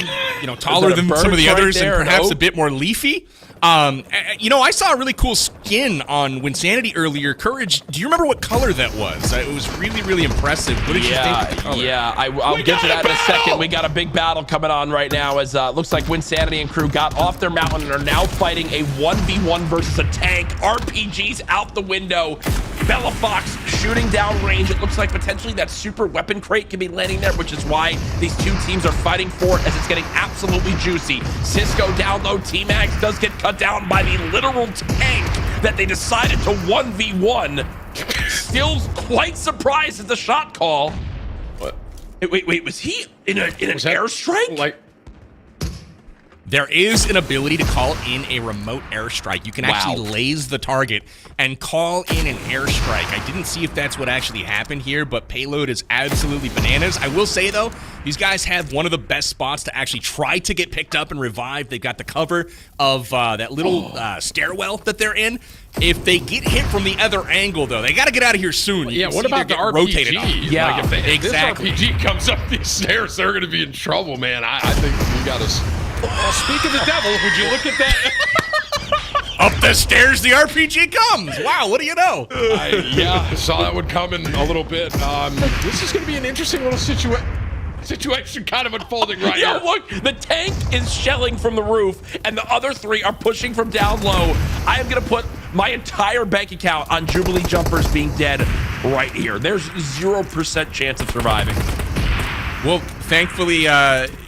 taller than some of the others and perhaps a bit more leafy. I saw a really cool skin on Winsanity earlier. Courage, do you remember what color that was? It was really, really impressive. What did you think of the color? Yeah, I'll get to that in a second. We got a big battle coming on right now as looks like Winsanity and crew got off their mountain and are now fighting a 1v1 versus a tank. RPGs out the window. Bella Fox shooting down range. It looks like potentially that super weapon crate can be landing there, which is why these 2 teams are fighting for it as it's getting absolutely juicy. Cisco down low. T-Max does get cut down by the literal tank that they decided to 1v1. Still quite surprised at the shot call. What? Wait, was he in an airstrike? there is an ability to call in a remote airstrike. You can actually laze the target and call in an airstrike. I didn't see if that's what actually happened here, but Payload is absolutely bananas. I will say, though, these guys have one of the best spots to actually try to get picked up and revived. They've got the cover of that little stairwell that they're in. If they get hit from the other angle, though, they got to get out of here soon. Yeah, what about the RPG? Rotated on. Yeah, like if this RPG comes up these stairs, they're going to be in trouble, man. I think you got to... Well, speak of the devil, would you look at that? Up the stairs, the RPG comes. Wow, what do you know? Yeah, I saw that one coming a little bit. This is going to be an interesting little situation kind of unfolding right here. Look, the tank is shelling from the roof, and the other three are pushing from down low. I am going to put my entire bank account on Jubilee jumpers being dead right here. There's 0% chance of surviving. Well, thankfully,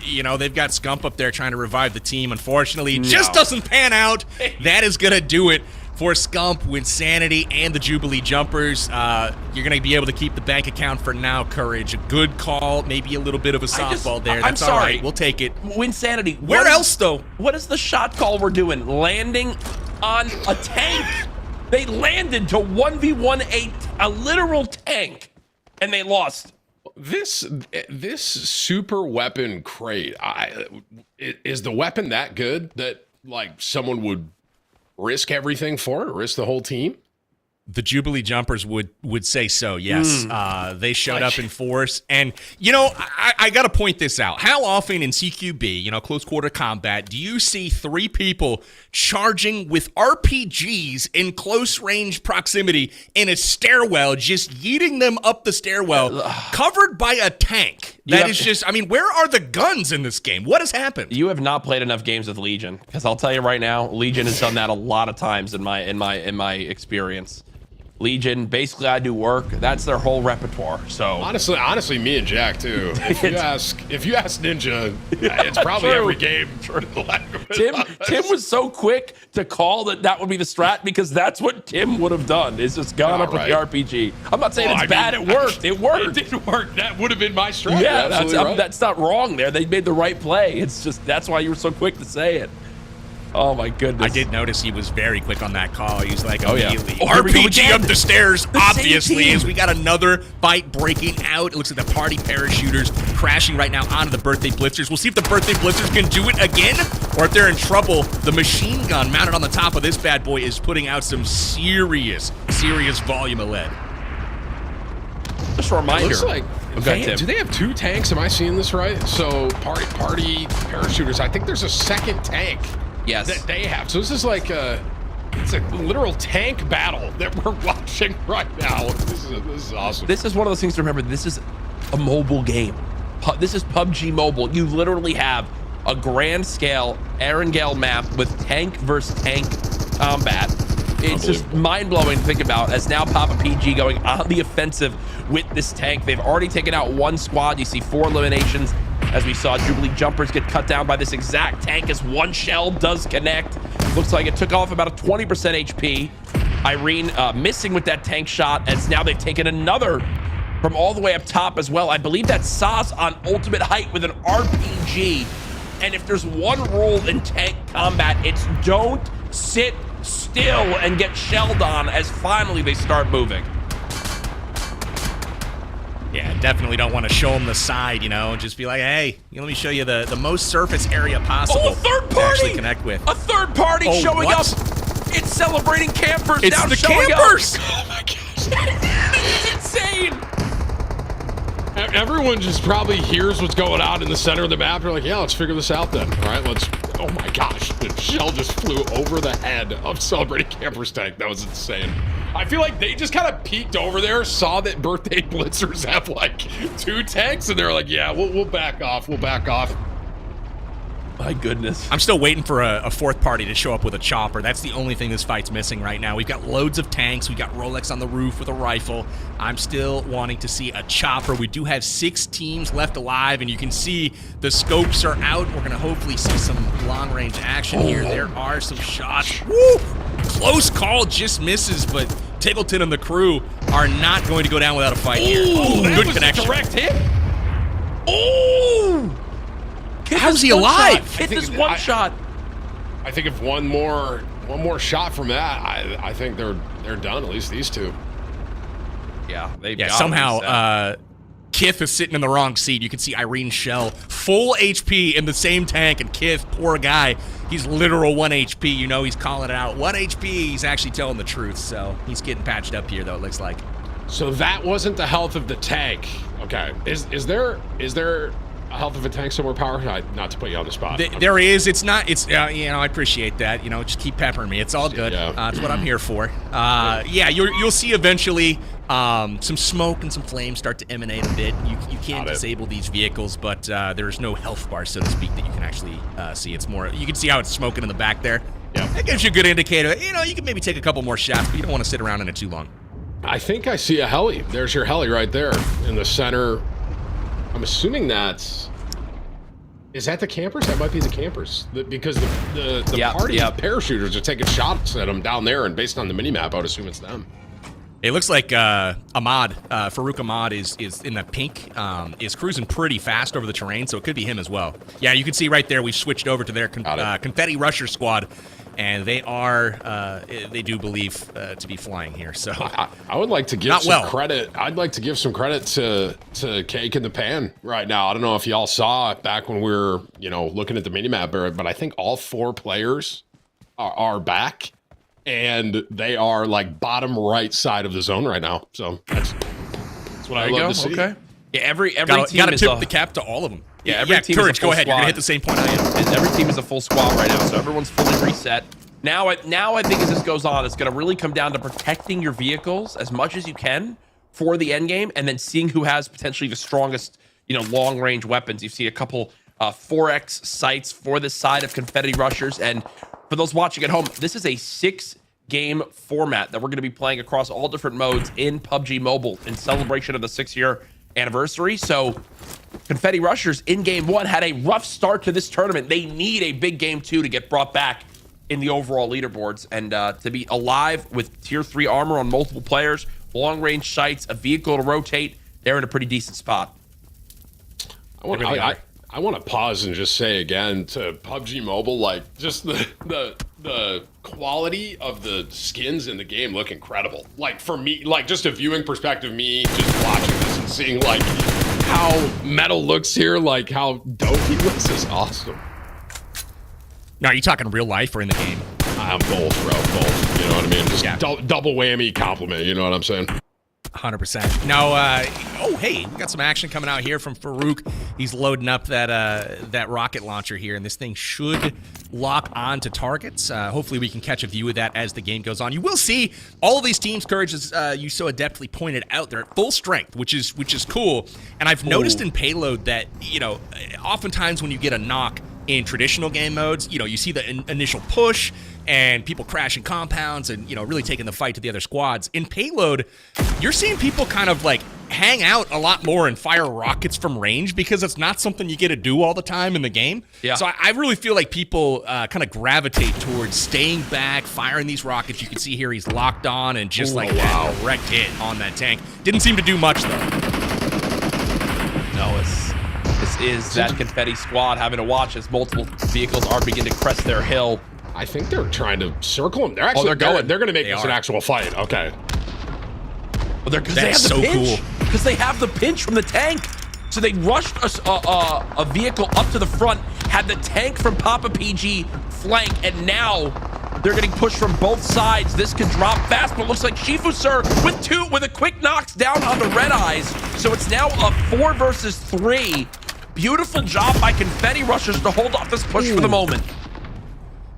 you know, they've got Scump up there trying to revive the team. Unfortunately, it just doesn't pan out. That is going to do it for Scump, Winsanity, and the Jubilee jumpers. You're going to be able to keep the bank account for now, Courage. A good call, maybe a little bit of a softball there. That's all right. We'll take it. Winsanity. Where else, though? What is the shot call we're doing? Landing on a tank. They landed to 1v1 a literal tank, and they lost. This super weapon crate, is the weapon that good that like someone would risk everything for it, risk the whole team? The Jubilee jumpers would say so, yes. They showed up in force. And, you know, I got to point this out. How often in CQB, you know, close quarter combat, do you see 3 people charging with RPGs in close range proximity in a stairwell, just yeeting them up the stairwell, covered by a tank? That is just, I mean, where are the guns in this game? What has happened? You have not played enough games with Legion, because I'll tell you right now, Legion has done that a lot of times in my experience. Legion, basically I do work. That's their whole repertoire. So honestly, me and Jack too. If you ask Ninja, it's probably every game. Tim was so quick to call that would be the strat, because that's what Tim would have done. Is just gone up with the RPG. I'm not saying it's bad. It worked. It worked. It did work. That would have been my strat. Yeah, that's not wrong there. They made the right play. It's just that's why you were so quick to say it. Oh my goodness. I did notice he was very quick on that call. He was like, immediately. RPG up the stairs, obviously, as we got another fight breaking out. It looks like the party parachuters crashing right now onto the birthday blitzers. We'll see if the birthday blitzers can do it again, or if they're in trouble. The machine gun mounted on the top of this bad boy is putting out some serious volume of lead. Just a reminder. Looks like, do they have 2 tanks? Am I seeing this right? So party parachuters, I think there's a second tank. Yes. That they have. So this is like it's a literal tank battle that we're watching right now. This is awesome. This is one of those things to remember. This is a mobile game. This is PUBG Mobile. You literally have a grand scale Erangel map with tank versus tank combat. It's just mind-blowing to think about, as now Papa PG going on the offensive with this tank. They've already taken out 1 squad. You see 4 eliminations, as we saw Jubilee jumpers get cut down by this exact tank as 1 shell does connect. Looks like it took off about a 20% HP. Irene missing with that tank shot, as now they've taken another from all the way up top as well. I believe that's Saz on ultimate height with an RPG. And if there's one rule in tank combat, it's don't sit still and get shelled on, as finally they start moving. Yeah, definitely don't want to show them the side, you know, just be like, hey, let me show you the most surface area possible. Oh, a third to party! actually connect with. A third party showing up. It's celebrating campers. It's now the showing campers! Up. Oh my gosh. It's insane. Everyone just probably hears what's going on in the center of the map. They're like, yeah, let's figure this out then. All right, let's... Oh my gosh, the shell just flew over the head of Celebrating Campers tank. That was insane. I feel like they just kind of peeked over there, saw that Birthday Blitzers have like 2 tanks, and they're like, yeah, we'll back off. We'll back off. My goodness. I'm still waiting for a 4th party to show up with a chopper. That's the only thing this fight's missing right now. We've got loads of tanks. We've got Rolex on the roof with a rifle. I'm still wanting to see a chopper. We do have 6 teams left alive, and you can see the scopes are out. We're going to hopefully see some long-range action here. There are some shots. Woo! Close call, just misses, but Tiggleton and the crew are not going to go down without a fight here. That Good was connection. A direct hit. Oh! How is he alive? Hit this one shot. I think if one more shot from that, I think they're done. At least these two. Yeah, somehow Kith is sitting in the wrong seat. You can see Irene's shell, full HP in the same tank, and Kith, poor guy, he's literal 1 HP. You know he's calling it out. 1 HP, he's actually telling the truth, so he's getting patched up here, though, it looks like. So that wasn't the health of the tank. Okay, is there a health of a tank somewhere, Power? Not to put you on the spot. There is. It's not. It's you know, I appreciate that. You know, just keep peppering me. It's all good. Yeah. That's what I'm here for. Yeah, you'll see eventually some smoke and some flames start to emanate a bit. You can't disable these vehicles, but there's no health bar, so to speak, that you can actually see. It's more. You can see how it's smoking in the back there. Yeah. That gives you a good indicator. You know, you can maybe take a couple more shots, but you don't want to sit around in it too long. I think I see a heli. There's your heli right there in the center. I'm assuming is that the campers? That might be the campers, because the party parachuters are taking shots at them down there, and based on the minimap, I would assume it's them. It looks like Ahmad, Farouk Ahmad is in the pink, is cruising pretty fast over the terrain, so it could be him as well. Yeah, you can see right there, we've switched over to their Confetti Rusher squad, and they do believe to be flying here. So I would like to give some credit. I'd like to give some credit to Cake in the Pan right now. I don't know if y'all saw it back when we were, looking at the minimap, but I think all 4 players are back, and they are like bottom right side of the zone right now. So that's what I love to see. Okay. Yeah, every team gotta is tip the cap to all of them. Yeah, every team Courage, is a full go ahead. squad. You're gonna hit the same point I am. Every team is a full squad right now, so everyone's fully reset. Now I think as this goes on, it's going to really come down to protecting your vehicles as much as you can for the end game, and then seeing who has potentially the strongest, long range weapons. You see a couple 4X sights for this side of Confetti Rushers, and for those watching at home, this is a 6-game format that we're going to be playing across all different modes in PUBG Mobile in celebration of the 6-year anniversary. So Confetti Rushers in game 1 had a rough start to this tournament. They need a big game 2 to get brought back in the overall leaderboards, and to be alive with tier 3 armor on multiple players, long range sights, a vehicle to rotate, they're in a pretty decent spot. I want to pause and just say again to PUBG Mobile, like, just the quality of the skins in the game look incredible. Like, for me, like, just a viewing perspective, me just watching this and seeing like how Metal looks here, like how dope he looks is awesome. Now, are you talking real life or in the game? Both, bro. Both. You know what I mean? Just double whammy compliment. You know what I'm saying? 100%. Now, hey, we got some action coming out here from Farouk. He's loading up that rocket launcher here, and this thing should lock on to targets. Hopefully, we can catch a view of that as the game goes on. You will see all of these teams, Courage, as you so adeptly pointed out, they're at full strength, which is cool. And I've noticed in Payload that, oftentimes when you get a knock in traditional game modes, you see the initial push and people crashing compounds and, really taking the fight to the other squads. In Payload, you're seeing people kind of like hang out a lot more and fire rockets from range because it's not something you get to do all the time in the game. Yeah. So I really feel like people kind of gravitate towards staying back, firing these rockets. You can see here he's locked on and just that direct hit on that tank. Didn't seem to do much though. No, this is that Confetti squad having to watch as multiple vehicles are beginning to crest their hill. I think they're trying to circle him. They're actually They're going to make this an actual fight. Okay. Well, they have the pinch. Because they have the pinch from the tank. So they rushed a vehicle up to the front, had the tank from Papa PG flank, and now they're getting pushed from both sides. This could drop fast, but it looks like Shifu Sir with a quick knocks down on the Red Eyes. So it's now a 4 versus 3. Beautiful job by Confetti Rushers to hold off this push for the moment.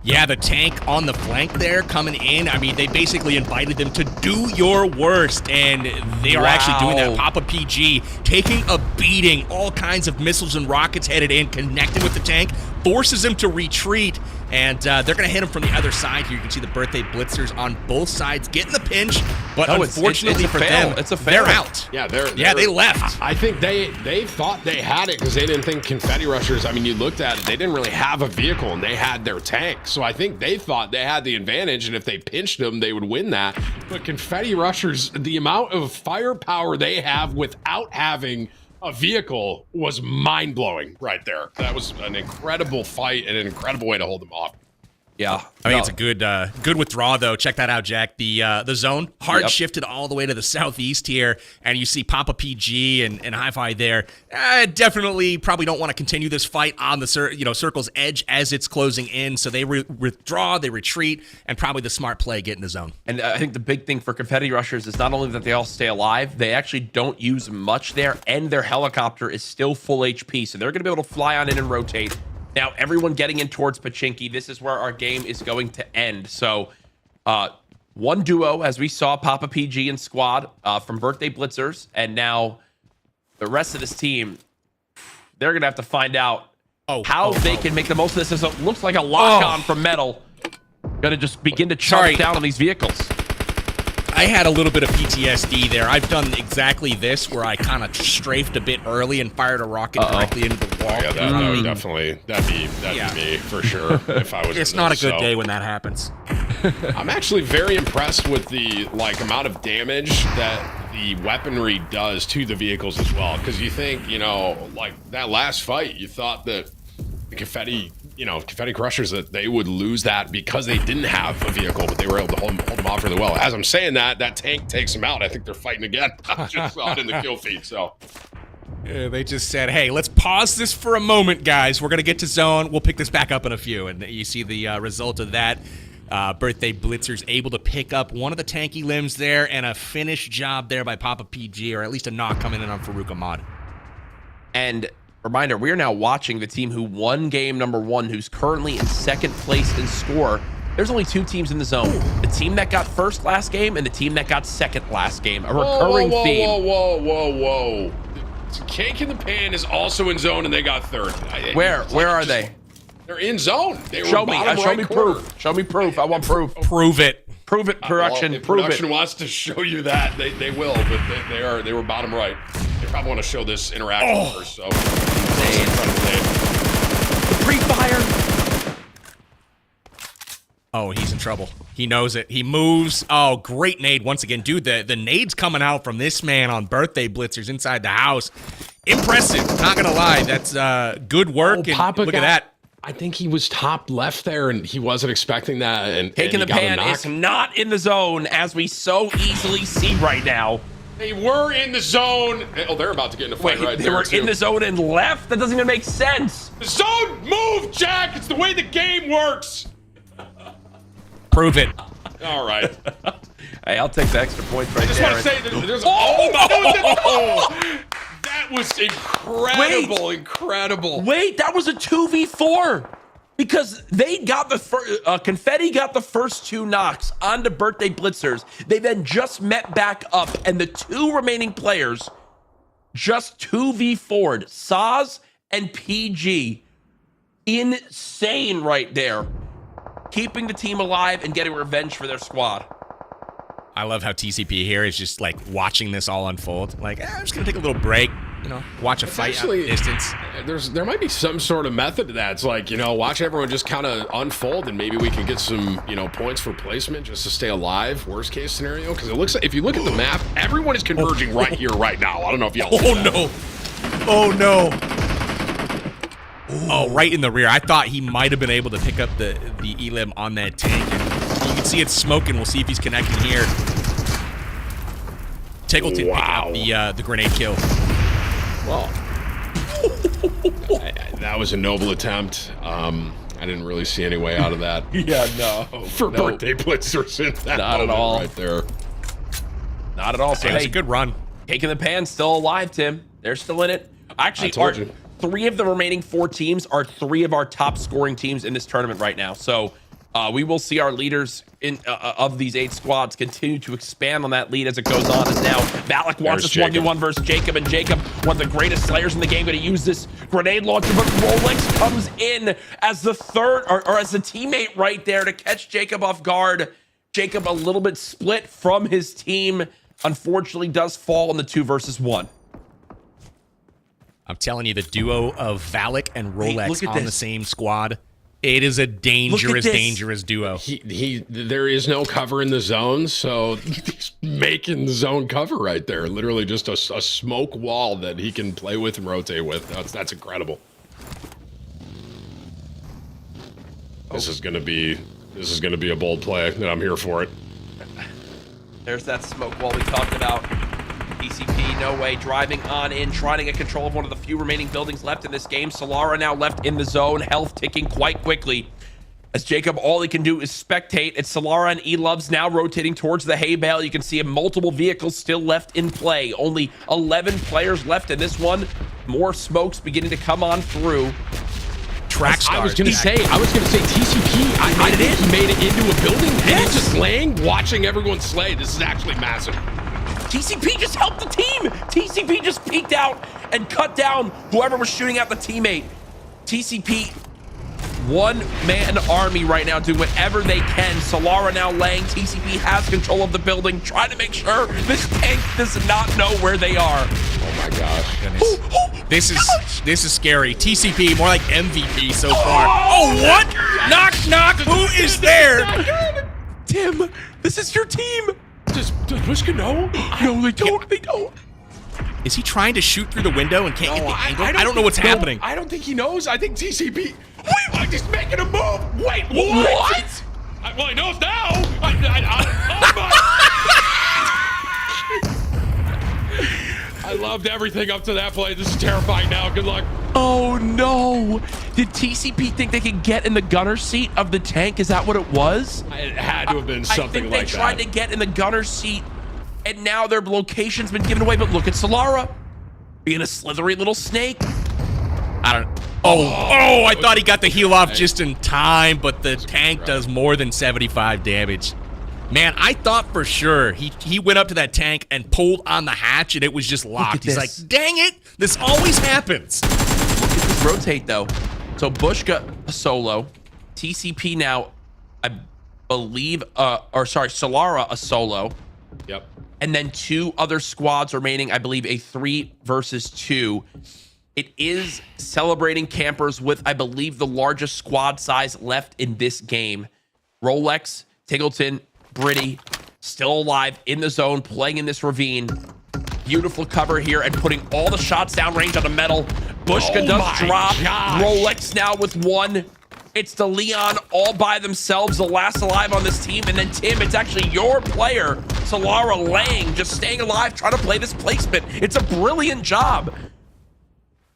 Yeah, the tank on the flank there coming in. I mean, they basically invited them to do your worst, and they are actually doing that. Papa PG taking a beating, all kinds of missiles and rockets headed in, connecting with the tank, forces him to retreat, and they're going to hit him from the other side here. You can see the birthday blitzers on both sides getting the pinch, but unfortunately for them, they're out. Yeah, they left. I think they thought they had it because they didn't think Confetti Rushers, I mean, you looked at it, they didn't really have a vehicle, and they had their tank. So I think they thought they had the advantage, and if they pinched them, they would win that. But Confetti Rushers, the amount of firepower they have without having a vehicle was mind-blowing right there. That was an incredible fight and an incredible way to hold them off. Yeah, I think it's a good withdrawal though. Check that out, Jack. The zone hard shifted all the way to the southeast here, and you see Papa PG and Hi-Fi there. Definitely, probably don't want to continue this fight on the circle's edge as it's closing in. So they withdraw, they retreat, and probably the smart play get in the zone. And I think the big thing for confetti rushers is not only that they all stay alive, they actually don't use much there, and their helicopter is still full HP, so they're going to be able to fly on in and rotate. Now, everyone getting in towards Pachinki, this is where our game is going to end. So, one duo, as we saw, Papa PG and Squad from Birthday Blitzers, and now the rest of this team, they're going to have to find out how they can make the most of this. It looks like a lock-on from Metal. Going to just begin to chomp down on these vehicles. I had a little bit of PTSD there. I've done exactly this, where I kind of strafed a bit early and fired a rocket directly into the wall. Yeah, that would definitely, that'd be me for sure if I was. It's not a good day when that happens. I'm actually very impressed with the amount of damage that the weaponry does to the vehicles as well. Because you think, like that last fight, you thought that the confetti crushers, that they would lose that because they didn't have a vehicle, but they were able to hold them off really well. As I'm saying that tank takes them out. I think they're fighting again. I just saw it in the kill feed, so. Yeah, they just said, hey, let's pause this for a moment, guys. We're going to get to zone. We'll pick this back up in a few. And you see the result of that. Birthday Blitzers able to pick up one of the tanky limbs there, and a finished job there by Papa PG, or at least a knock coming in on Farouk Ahmad. And reminder, we are now watching the team who won game number 1, who's currently in second place in score. There's only 2 teams in the zone. The team that got first last game and the team that got second last game. A recurring theme. Whoa. Cake in the Pan is also in zone, and they got third. Where are they? They're in zone. They were show me proof. Show me proof. I want proof. Prove it. Prove it, production. Well, if production wants to show you that, they will, but they were bottom right. They probably want to show this interaction first. So, the pre-fire. Oh, he's in trouble. He knows it. He moves. Oh, great nade once again. Dude, the nade's coming out from this man on Birthday Blitzers inside the house. Impressive. Not going to lie. That's good work. And look at that. I think he was top left there, and he wasn't expecting that. And Taking the Pan is not in the zone, as we so easily see right now. They were in the zone. Oh, they're about to get in a fight right there. They were in the zone and left? That doesn't even make sense. The zone moved, Jack. It's the way the game works. Prove it. All right. Hey, I'll take the extra points right there. I just want to say there's that was incredible. Incredible. Wait, that was a 2v4 because they got the first. Confetti got the first 2 knocks onto Birthday Blitzers. They then just met back up, and the 2 remaining players just 2v4'd Saz and PG. Insane right there. Keeping the team alive and getting revenge for their squad. I love how TCP here is just like watching this all unfold. Like, I'm just gonna take a little break, watch a fight out of distance. There might be some sort of method to that. It's like, watch everyone just kind of unfold, and maybe we can get some, points for placement just to stay alive. Worst case scenario, because it looks like if you look at the map, everyone is converging right here, right now. I don't know if y'all. Oh no. Oh, right in the rear. I thought he might have been able to pick up the elim on that tank. And you can see it's smoking. We'll see if he's connecting here. Tiggleton picking up the grenade kill. Well, that was a noble attempt. I didn't really see any way out of that. Birthday Blitzers in that not at all right there. Not at all. So it was a good run. Cake in the Pan still alive, Tim. They're still in it. Actually, 3 of the remaining 4 teams are 3 of our top scoring teams in this tournament right now. So we will see our leaders of these 8 squads continue to expand on that lead as it goes on. As now Valak wants this 1v1 versus Jacob, and Jacob, one of the greatest slayers in the game, going to use this grenade launcher, but Rolex comes in as the third, or as the teammate right there to catch Jacob off guard. Jacob a little bit split from his team, unfortunately does fall in the 2 versus 1. I'm telling you, the duo of Valak and Rolex on the same squad. It is a dangerous duo. There is no cover in the zone, so he's making the zone cover right there. Literally just a smoke wall that he can play with and rotate with. That's incredible. This is gonna be a bold play, and I'm here for it. There's that smoke wall we talked about. TCP, no way, driving on in, trying to get control of one of the few remaining buildings left in this game. Solara now left in the zone, health ticking quite quickly. As Jacob, all he can do is spectate. It's Solara and E-Loves now rotating towards the hay bale. You can see multiple vehicles still left in play. Only 11 players left in this one. More smokes beginning to come on through. Track stars. I was gonna say TCP. I think he made it into a building and he's just laying, watching everyone slay. This is actually massive. TCP just helped the team. TCP just peeked out and cut down whoever was shooting at the teammate. TCP, one-man army right now, doing whatever they can. Solara now laying. TCP has control of the building, trying to make sure this tank does not know where they are. Oh my gosh. This is scary. TCP, more like MVP so far. Oh, what? Knock. Who is there? Tim, this is your team. Does Bushka know? No, they don't. Is he trying to shoot through the window and can't get the angle? I don't know what's happening. I don't think he knows. I think TCP. Wait, he's making a move. Wait, what? Well, he knows now. I loved everything up to that play. This is terrifying now. Good luck. Oh no! Did TCP think they could get in the gunner seat of the tank? Is that what it was? It had to have been something like that. I think they tried to get in the gunner seat, and now their location's been given away. But look at Solara being a slithery little snake. I don't. Oh! I thought he got the heal off just in time, but the tank does more than 75 damage. Man, I thought for sure he went up to that tank and pulled on the hatch, and it was just locked. He's like, dang it! This always happens. Look at this rotate, though. So Bushka a solo. TCP now, I believe, Solara a solo. Yep. And then 2 other squads remaining, I believe a 3 versus 2. It is celebrating campers with, I believe, the largest squad size left in this game. Rolex, Tiggleton, Britty, still alive in the zone, playing in this ravine. Beautiful cover here and putting all the shots downrange on the metal. Bushka does drop. Gosh. Rolex now with 1. It's the Leon all by themselves, the last alive on this team. And then Tim, it's actually your player, Solara Lang, just staying alive, trying to play this placement. It's a brilliant job.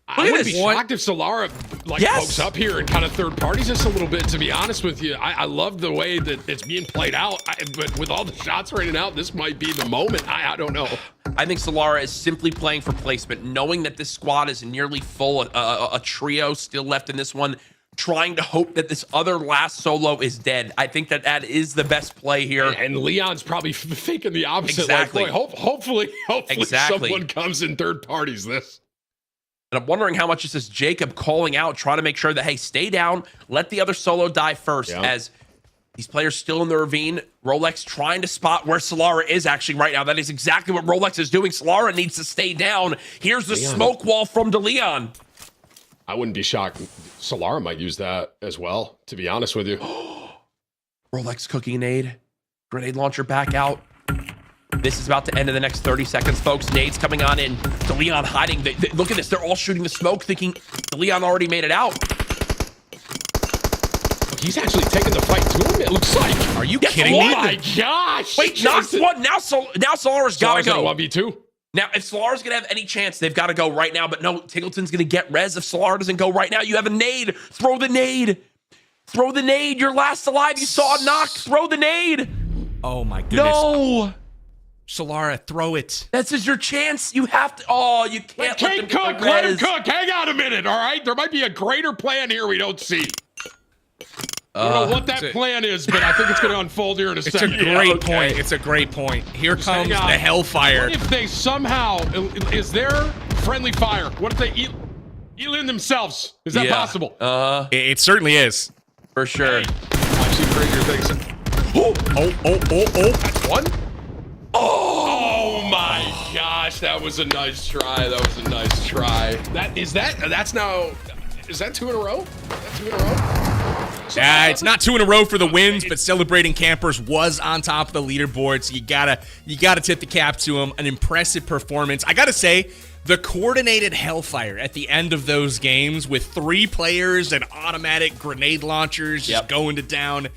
I would be shocked if Solara pokes up here and kind of third parties this a little bit, to be honest with you. I love the way that it's being played out, but with all the shots raining out, this might be the moment. I don't know. I think Solara is simply playing for placement, knowing that this squad is nearly full, a trio still left in this one, trying to hope that this other last solo is dead. I think that is the best play here. And Leon's probably thinking the opposite. Exactly. Like, hopefully someone comes in third parties this. And I'm wondering how much this is Jacob calling out, trying to make sure that, hey, stay down, let the other solo die first, as these players still in the ravine. Rolex trying to spot where Solara is actually right now. That is exactly what Rolex is doing. Solara needs to stay down. Here's the smoke wall from DeLeon. I wouldn't be shocked. Solara might use that as well, to be honest with you. Rolex cooking nade. Grenade launcher back out. This is about to end in the next 30 seconds, folks. Nades coming on in. DeLeon hiding. Look at this. They're all shooting the smoke, thinking DeLeon already made it out. He's actually taking the fight to him, it looks like. Are you kidding me? Oh my gosh. Wait, knocks 1. Now Solara's got to go. 1v2. Now, if Solara's going to have any chance, they've got to go right now. But no, Tiggleton's going to get res. If Solara doesn't go right now, you have a nade. Throw the nade. Throw the nade. You're last alive. You saw a knock. Throw the nade. Oh my goodness. No. Solara, throw it. This is your chance. You have to. Oh, you can't let them cook. Let him cook. Hang on a minute, all right? There might be a greater plan here we don't see. I don't know what that plan is, but I think it's going to unfold here in a second. It's a great point. It's a great point. Here comes the hellfire. What if they somehow, is there friendly fire? What if they eat in themselves? Is that possible? It certainly is. For sure. Hey, I've seen crazier things. Oh. That's one? Oh my gosh, that was a nice try. That's now Is that 2 in a row? Is that 2 in a row? Yeah, it's not 2 in a row for the wins, but Celebrating Campers was on top of the leaderboard, so you gotta tip the cap to him. An impressive performance. I gotta say, the coordinated hellfire at the end of those games with 3 players and automatic grenade launchers just going to town,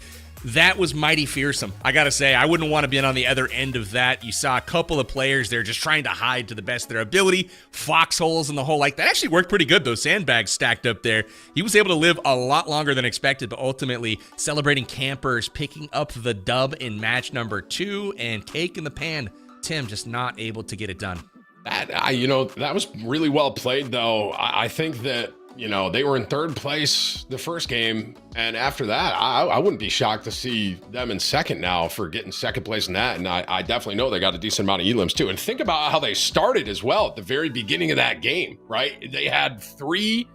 that was mighty fearsome. I gotta say, I wouldn't want to be on the other end of that. You saw a couple of players there just trying to hide to the best of their ability, foxholes in the hole. Like, that actually worked pretty good, those sandbags stacked up there. He was able to live a lot longer than expected, but ultimately, Celebrating Campers picking up the dub in match number 2, and Cake in the Pan, Tim just not able to get it done. That was really well played, though. I think that, they were in 3rd place the first game, and after that, I wouldn't be shocked to see them in 2nd now for getting 2nd place in that, and I definitely know they got a decent amount of elims, too. And think about how they started as well at the very beginning of that game, right? They had 3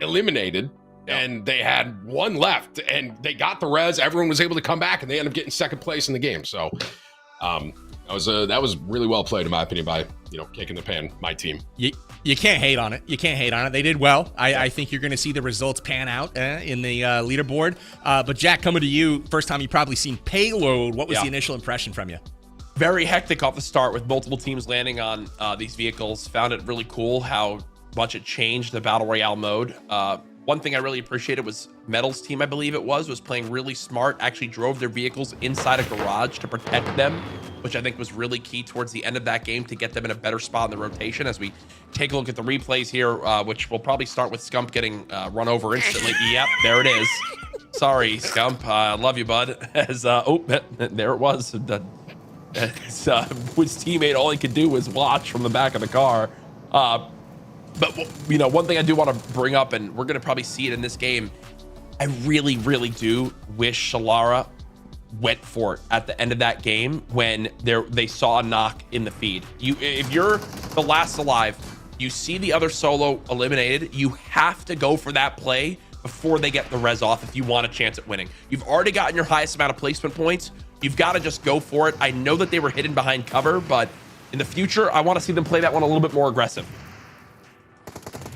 eliminated, and they had 1 left, and they got the res. Everyone was able to come back, and they ended up getting 2nd place in the game, so... that was really well played, in my opinion, by Cake in the Pan, my team. You can't hate on it. You can't hate on it. They did well. I think you're going to see the results pan out in the leaderboard. But Jack, coming to you, first time you've probably seen Payload. What was the initial impression from you? Very hectic off the start with multiple teams landing on these vehicles. Found it really cool how much it changed the Battle Royale mode. One thing I really appreciated was Metal's team, I believe it was playing really smart, actually drove their vehicles inside a garage to protect them, which I think was really key towards the end of that game to get them in a better spot in the rotation. As we take a look at the replays here, which will probably start with Scump getting run over instantly. Yep, there it is. Sorry, Scump. Love you, bud. As there it was. His teammate, all he could do was watch from the back of the car. But, one thing I do want to bring up, and we're going to probably see it in this game, I really, really do wish Solara went for it at the end of that game when they saw a knock in the feed. If you're the last alive, you see the other solo eliminated, you have to go for that play before they get the res off if you want a chance at winning. You've already gotten your highest amount of placement points. You've got to just go for it. I know that they were hidden behind cover, but in the future, I want to see them play that one a little bit more aggressive.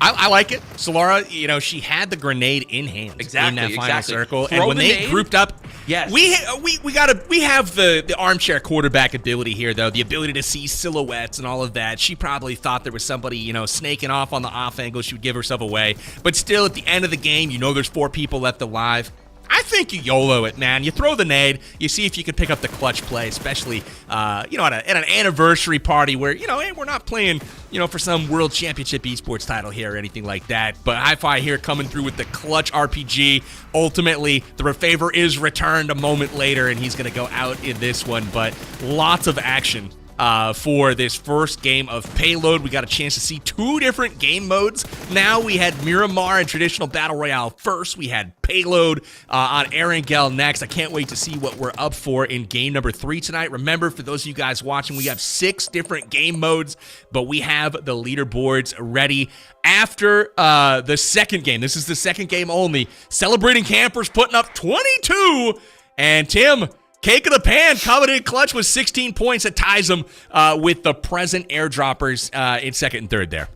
I like it. Solara, she had the grenade in hand in that final circle. And when they grouped up, yes, we have the armchair quarterback ability here, though, the ability to see silhouettes and all of that. She probably thought there was somebody, snaking off on the off angle. She would give herself away. But still, at the end of the game, there's 4 people left alive. I think you YOLO it, man. You throw the nade. You see if you can pick up the clutch play, especially, at an anniversary party where, hey, we're not playing, for some world championship esports title here or anything like that. But Hi-Fi here coming through with the clutch RPG. Ultimately, the favor is returned a moment later, and he's going to go out in this one. But lots of action for this first game of Payload. We got a chance to see 2 different game modes. Now we had Miramar and traditional Battle Royale first. We had Payload on Erangel next. I can't wait to see what we're up for in game number 3 tonight. Remember, for those of you guys watching, we have 6 different game modes, but we have the leaderboards ready. After the second game, this is the second game only, Celebrating Campers putting up 22, and Tim, Cake of the Pan coming in clutch with 16 points. That ties them with the present airdroppers in 2nd and 3rd there.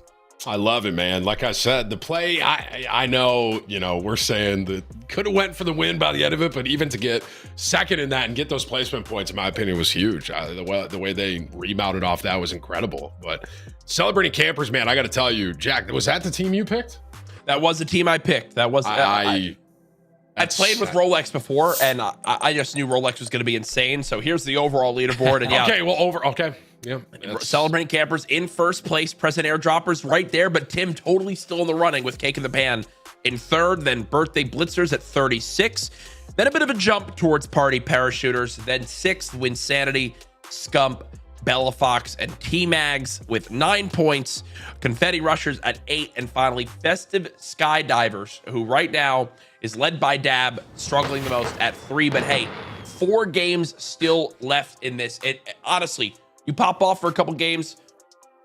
I love it, man. Like I said, the play, I know, we're saying that could have went for the win by the end of it, but even to get 2nd in that and get those placement points, in my opinion, was huge. The way they rebounded off that was incredible. But Celebrating Campers, man, I got to tell you, Jack, was that the team you picked? That was the team I picked. That was I played with Rolex before, and I just knew Rolex was going to be insane. So here's the overall leaderboard. And yeah. Celebrating Campers in 1st place, present airdroppers right there, but Tim totally still in the running with Cake in the Pan in 3rd, then Birthday Blitzers at 36. Then a bit of a jump towards Party Parachuters, then 6th, Winsanity, Scump, Bellafox, and T-Mags with 9 points, Confetti Rushers at 8, and finally Festive Skydivers, who right now is led by Dab, struggling the most at 3. But hey, 4 games still left in this. Honestly, you pop off for a couple games,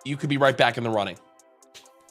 you could be right back in the running.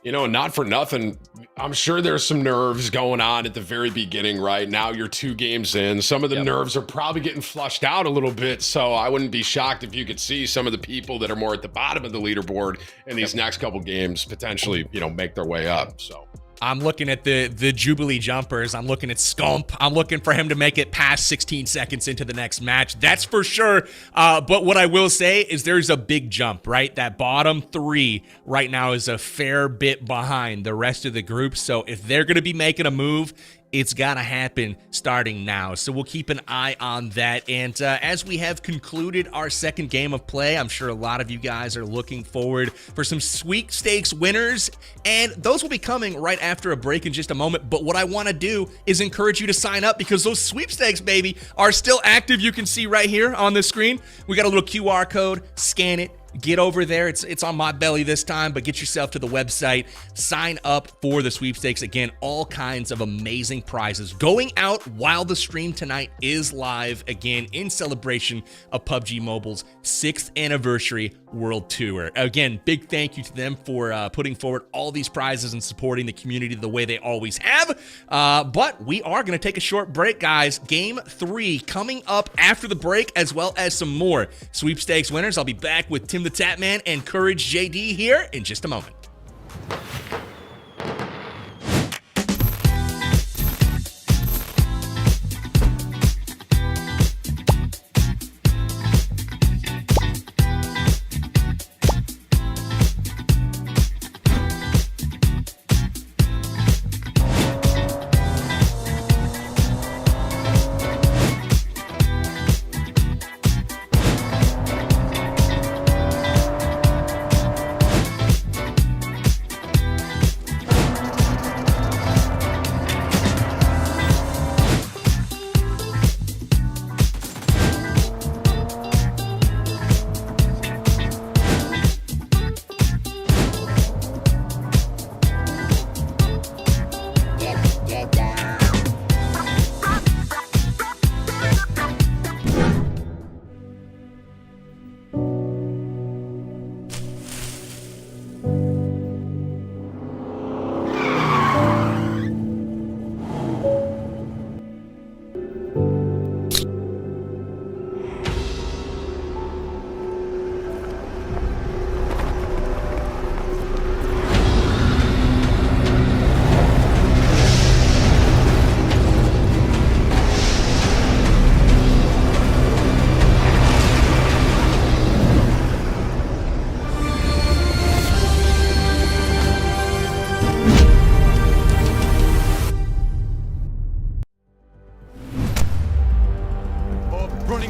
Not for nothing, I'm sure there's some nerves going on at the very beginning, right? Now you're 2 games in. Some of the nerves are probably getting flushed out a little bit, so I wouldn't be shocked if you could see some of the people that are more at the bottom of the leaderboard in these next couple games potentially, make their way up. So I'm looking at the Jubilee jumpers. I'm looking at Scump. I'm looking for him to make it past 16 seconds into the next match. That's for sure. But what I will say is there's a big jump, right? That bottom 3 right now is a fair bit behind the rest of the group. So if they're going to be making a move, it's got to happen starting now. So we'll keep an eye on that. And as we have concluded our second game of play, I'm sure a lot of you guys are looking forward for some sweepstakes winners. And those will be coming right after a break in just a moment. But what I want to do is encourage you to sign up because those sweepstakes, baby, are still active. You can see right here on the screen. We got a little QR code. Scan it. Get over there. It's on my belly this time, but get yourself to the website. Sign up for the sweepstakes. Again, all kinds of amazing prizes going out while the stream tonight is live, again, in celebration of PUBG Mobile's 6th anniversary World Tour. Again, big thank you to them for putting forward all these prizes and supporting the community the way they always have. But we are going to take a short break, guys. Game 3 coming up after the break, as well as some more sweepstakes winners. I'll be back with Tim the Tatman and Courage JD here in just a moment.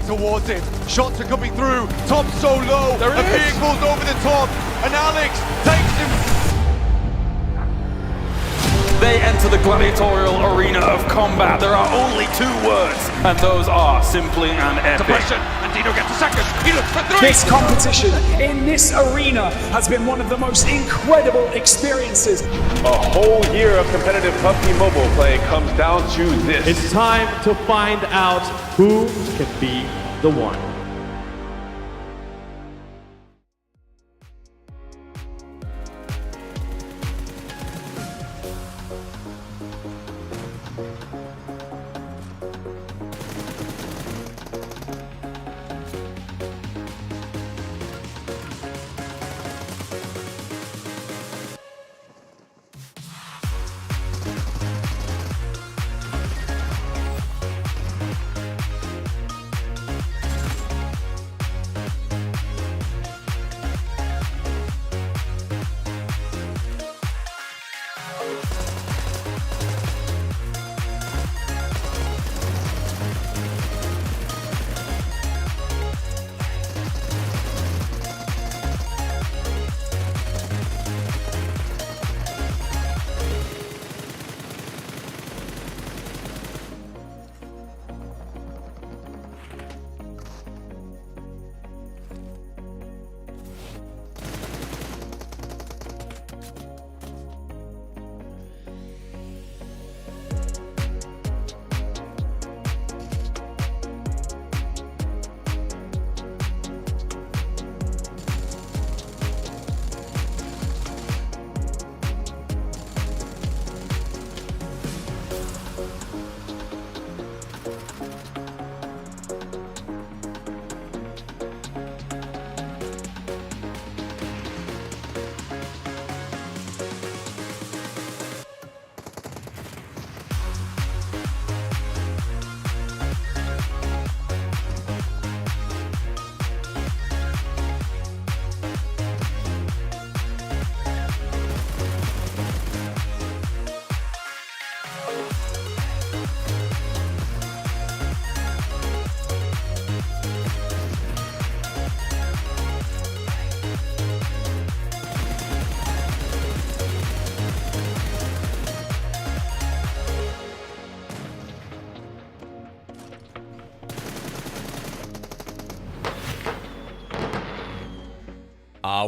Towards him, shots are coming through, top so low, the vehicle's over the top, and Alex takes him. They enter the gladiatorial arena of combat. There are only 2 words, and those are simply and epic. Depression, and Dino gets a second, he looks for 3. This competition in this arena has been one of the most incredible experiences. A whole year of competitive PUBG Mobile play comes down to this. It's time to find out who can be the one.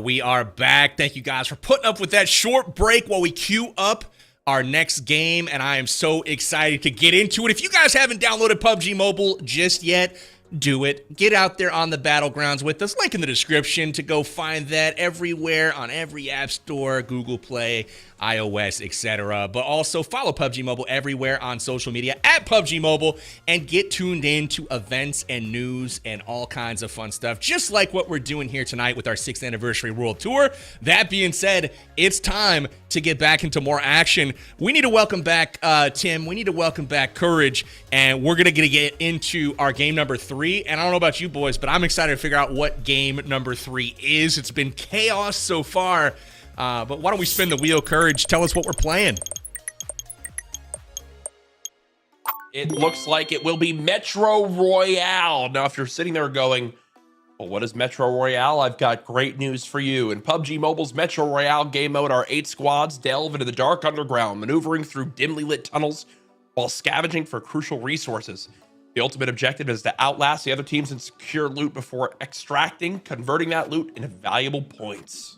We are back. Thank you guys for putting up with that short break while we queue up our next game, and I am so excited to get into it. If you guys haven't downloaded PUBG Mobile just yet, do it. Get out there on the battlegrounds with us. Link in the description to go find that everywhere on every app store, Google Play, iOS, etc. But also follow PUBG Mobile everywhere on social media at PUBG Mobile and get tuned in to events and news and all kinds of fun stuff, just like what we're doing here tonight with our 6th anniversary World Tour. That being said, it's time to get back into more action. We need to welcome back Tim. We need to welcome back Courage, and we're going to get into our game number 3. And I don't know about you boys, but I'm excited to figure out what game number 3 is. It's been chaos so far. But why don't we spin the wheel, Courage? Tell us what we're playing. It looks like it will be Metro Royale. Now, if you're sitting there going, well, what is Metro Royale? I've got great news for you. In PUBG Mobile's Metro Royale game mode, our 8 squads delve into the dark underground, maneuvering through dimly lit tunnels while scavenging for crucial resources. The ultimate objective is to outlast the other teams and secure loot before converting that loot into valuable points.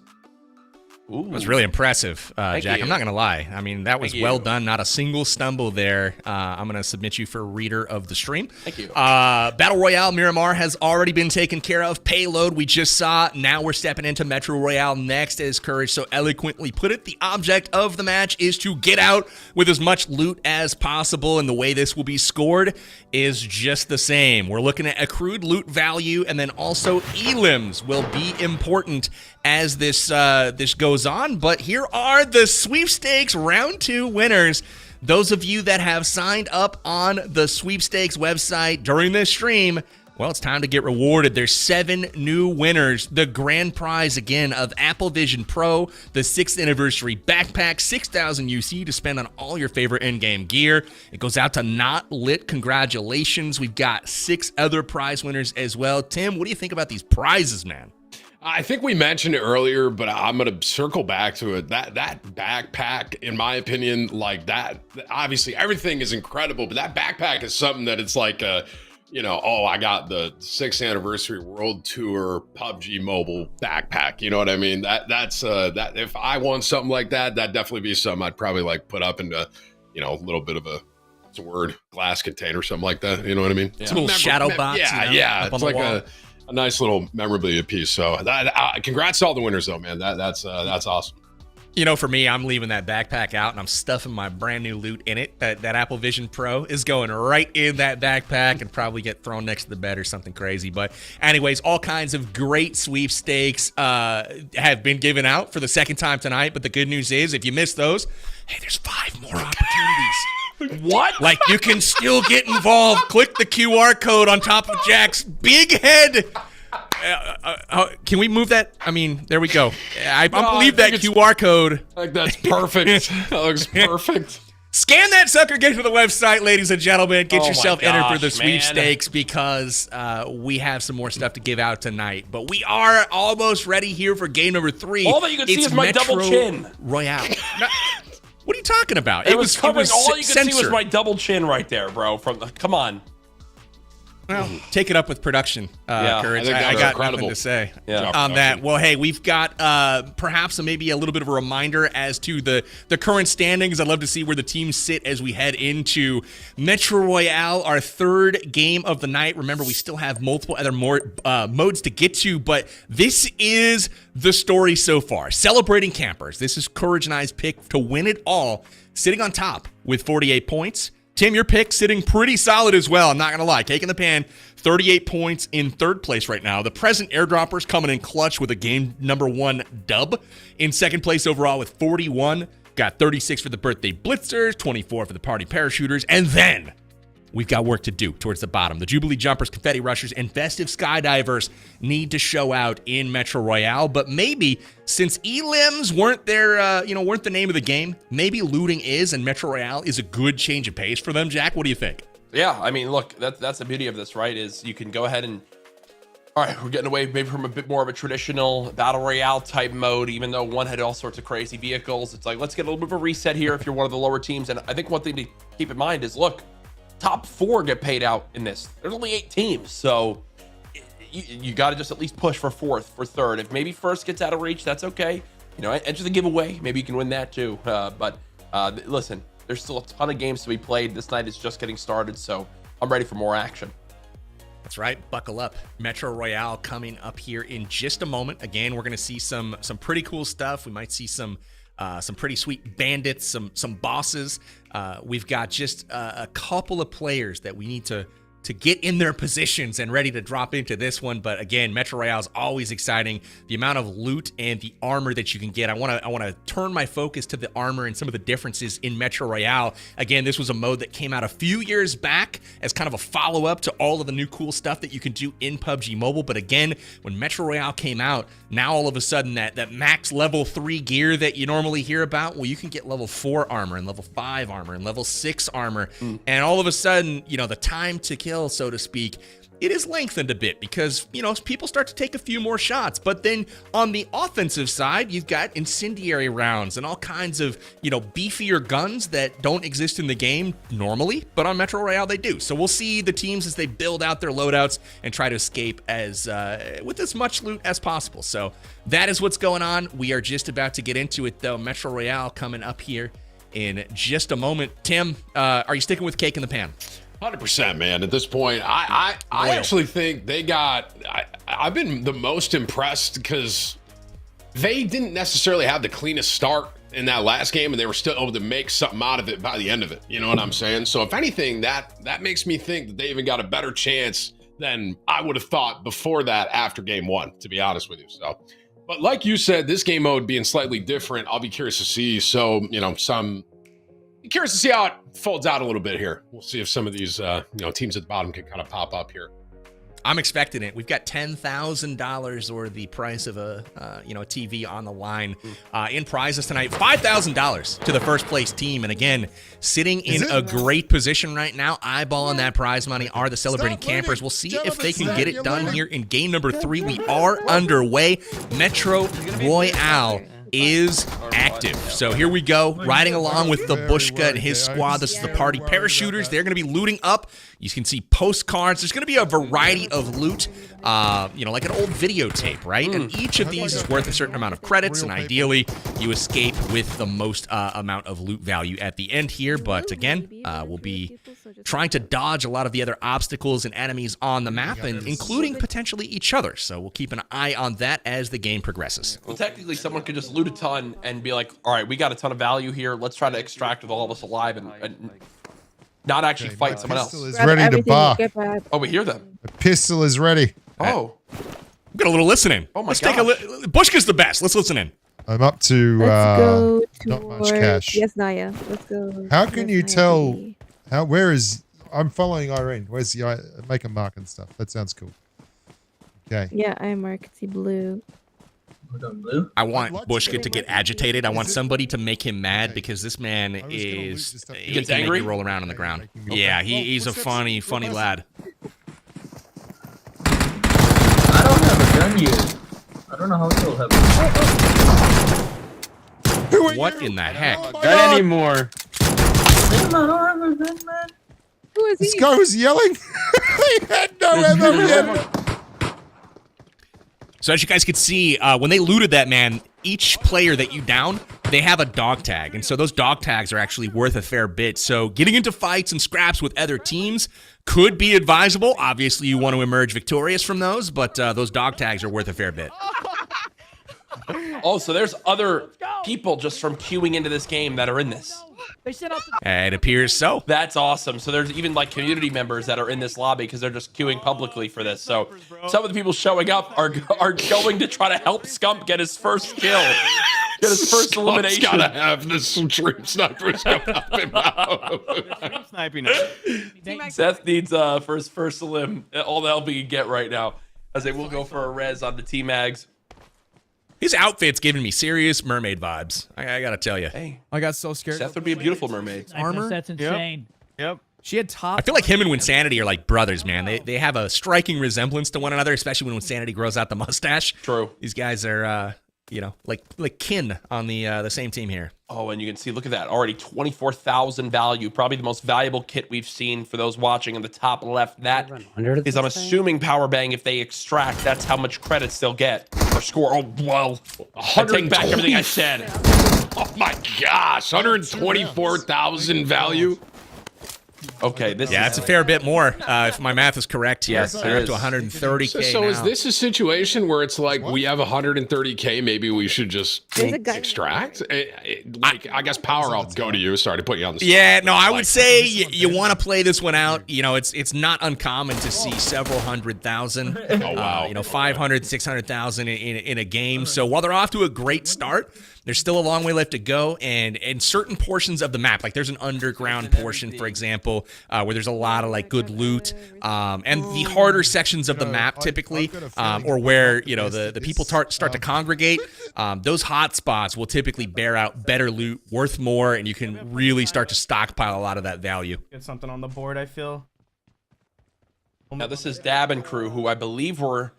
Ooh. It was really impressive, Jack. I'm not going to lie. I mean, that was well done. Not a single stumble there. I'm going to submit you for reader of the stream. Thank you. Battle Royale Miramar has already been taken care of. Payload we just saw. Now we're stepping into Metro Royale next, as Courage so eloquently put it. The object of the match is to get out with as much loot as possible, and the way this will be scored is just the same. We're looking at accrued loot value, and then also elims will be important as this goes on. But here are the Sweepstakes Round 2 winners. Those of you that have signed up on the Sweepstakes website during this stream, well, it's time to get rewarded. There's 7 new winners. The grand prize, again, of Apple Vision Pro, the 6th anniversary backpack, 6,000 UC to spend on all your favorite in-game gear. It goes out to Not Lit. Congratulations. We've got 6 other prize winners as well. Tim, what do you think about these prizes, man? I think we mentioned it earlier, but I'm going to circle back to it. That backpack, in my opinion, like that, obviously everything is incredible, but that backpack is something that it's like, I got the 6th anniversary World Tour PUBG Mobile backpack. You know what I mean? That's that if I want something like that, that'd definitely be something I'd probably like put up into, a little bit of glass container, something like that. You know what I mean? It's a little shadow box. Yeah. It's like a nice little memorabilia piece. So congrats to all the winners though, man. That's awesome. For me, I'm leaving that backpack out and I'm stuffing my brand new loot in it. That Apple Vision Pro is going right in that backpack and probably get thrown next to the bed or something crazy. But anyways, all kinds of great sweepstakes have been given out for the 2nd time tonight. But the good news is, if you missed those, hey, there's 5 more opportunities. What? Like, you can still get involved. Click the QR code on top of Jack's big head. Can we move that? I mean, there we go. I believe that QR code. Like, that's perfect. That looks perfect. Scan that sucker, get to the website, ladies and gentlemen. Get yourself entered for the man. sweepstakes because we have some more stuff to give out tonight. But we are almost ready here for game number 3. All that you can see is my double chin. Royale. What are you talking about? It was covering all you could see was my double chin right there, bro. Come on. Well, take it up with production, Courage. I got incredible. nothing to say Yeah. on that. Well, hey, we've got perhaps maybe a little bit of a reminder as to the current standings. I'd love to see where the teams sit as we head into Metro Royale, our 3rd game of the night. Remember, we still have multiple other modes to get to, but this is the story so far. Celebrating Campers. This is Courage and I's pick to win it all, sitting on top with 48 points. Tim, your pick sitting pretty solid as well. I'm not going to lie. Taking the pan, 38 points in 3rd place right now. The present airdroppers coming in clutch with a game number 1 dub. In 2nd place overall with 41. Got 36 for the birthday blitzers, 24 for the party parachuters. And then we've got work to do towards the bottom. The Jubilee jumpers, confetti rushers, and festive skydivers need to show out in Metro Royale. But maybe since elims weren't weren't the name of the game, maybe looting is, and Metro Royale is a good change of pace for them. Jack, what do you think? Yeah, I mean, look, that's the beauty of this, right? Is you can go ahead and, all right, we're getting away maybe from a bit more of a traditional battle royale type mode, even though one had all sorts of crazy vehicles. It's like, let's get a little bit of a reset here if you're one of the lower teams. And I think one thing to keep in mind is, look, top 4 get paid out in this. There's only 8 teams, so you got to just at least push for fourth, for third. If maybe first gets out of reach, that's okay. You know, enter the giveaway. Maybe you can win that too. But listen, there's still a ton of games to be played. This night is just getting started, so I'm ready for more action. That's right. Buckle up. Metro Royale coming up here in just a moment. Again, we're going to see some pretty cool stuff. We might see some pretty sweet bandits, some bosses. We've got just a couple of players that we need to get in their positions and ready to drop into this one. But again, Metro Royale is always exciting. The amount of loot and the armor that you can get. I want to turn my focus to the armor and some of the differences in Metro Royale. Again, this was a mode that came out a few years back as kind of a follow-up to all of the new cool stuff that you can do in PUBG Mobile. But again, when Metro Royale came out, now all of a sudden that max level 3 gear that you normally hear about, well, you can get level 4 armor and level 5 armor and level 6 armor. And all of a sudden, you know, the time to kill, so to speak, it is lengthened a bit because, you know, people start to take a few more shots. But then on the offensive side, you've got incendiary rounds and all kinds of, you know, beefier guns that don't exist in the game normally, but on Metro Royale they do. So we'll see the teams as they build out their loadouts and try to escape as with as much loot as possible. So that is what's going on. We are just about to get into it, though. Metro Royale coming up here in just a moment. Tim, are you sticking with cake in the pan? 100%, man. At this point, I actually think they got. I've been the most impressed because they didn't necessarily have the cleanest start in that last game, and they were still able to make something out of it by the end of it. You know what I'm saying? So if anything, that makes me think that they even got a better chance than I would have thought before that after game 1, to be honest with you. So, but like you said, this game mode being slightly different, I'll be curious to see. So, you know, curious to see how it folds out a little bit here. We'll see if some of these teams at the bottom can kind of pop up here. I'm expecting it. We've got $10,000 or the price of a TV on the line in prizes tonight. $5,000 to the first place team. And again, sitting in a great position right now, eyeballing that prize money are the Celebrating Campers. We'll see if they can get it done here in game number 3. We are underway. Metro Royale is active. So here we go, riding along with the Bushka and his squad. This is the party parachuters. They're going to be looting up. You can see postcards. There's going to be a variety of loot, like an old videotape, right? And each of these is worth a certain amount of credits, and ideally you escape with the most amount of loot value at the end here. But again, we'll be trying to dodge a lot of the other obstacles and enemies on the map, and including potentially each other. So we'll keep an eye on that as the game progresses. Well, technically, someone could just loot a ton and be like, all right, we got a ton of value here. Let's try to extract with all of us alive and not actually fight someone else. Pistol is ready to bar. Oh, we hear them. The pistol is ready. Oh. We've got a little listening. Oh my Let's gosh. take a Bushka's the best. Let's listen in. I'm up to not much cash. Yes, Naya. Let's go. How can you tell? Where is? I'm following Irene. Where's the? Make a mark and stuff. That sounds cool. Okay. Yeah, I mark see blue. I want Bushka to get agitated. I want somebody to make him mad because this man is he gets can angry? make you roll around on the ground. Yeah, he's a funny lad. I don't have a gun yet. I don't know how you'll have it. What in the heck? Gun anymore. Damn, I don't have a gun, man. Who is This he? guy was yelling. He had no ammo. So as you guys could see, when they looted that man, each player that you down, they have a dog tag. And so those dog tags are actually worth a fair bit. So getting into fights and scraps with other teams could be advisable. Obviously, you want to emerge victorious from those, but those dog tags are worth a fair bit. Oh, so there's other people just from queuing into this game that are in this. It appears so. That's awesome. So there's even like community members that are in this lobby because they're just queuing publicly for this. So some of the people showing up are going to try to help Scump get his first kill. Get his first elimination. Gotta have the stream snipers come up him out. Sniping. Seth needs for his first elim all the help he can get right now, as they will go for a res on the T-Mags. His outfit's giving me serious mermaid vibes. I gotta tell you. Hey, I got so scared. Seth would be a beautiful mermaid. Armor? That's insane. Yep. She had top. I feel like him and Winsanity are like brothers, man. They have a striking resemblance to one another, especially when Winsanity grows out the mustache. True. These guys are like kin on the same team here. Oh, and you can see, look at that, already 24,000 value, probably the most valuable kit we've seen for those watching in the top left. That is, I'm assuming, power bang. If they extract, that's how much credits they'll get or score. Oh, well, I take back everything I said. Oh my gosh, 124,000 value. Okay, it's a fair bit more if my math is correct. Yes, they're up to 130K. So now. is this a situation where it's like we have 130K? Maybe we should just extract. I guess Power. I'll go to you. Sorry to put you on the spot. Yeah, no, I would say you want to play this one out. It's not uncommon to see several 100,000. Oh wow. 500, 600,000 in a game. So while they're off to a great start, there's still a long way left to go, and in certain portions of the map, like there's an underground portion, for example, where there's a lot of like good loot, and the harder sections of the map typically, or where the people start to congregate, those hot spots will typically bear out better loot, worth more, and you can really start to stockpile a lot of that value. Get something on the board, I feel. Now this is Dab and crew, who I believe were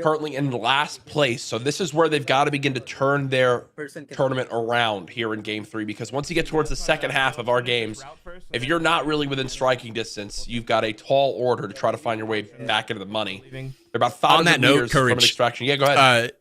currently in last place. So this is where they've got to begin to turn their tournament around here in game 3, because once you get towards the second half of our games, if you're not really within striking distance, you've got a tall order to try to find your way back into the money. They're about 500 meters from an extraction. Yeah, go ahead.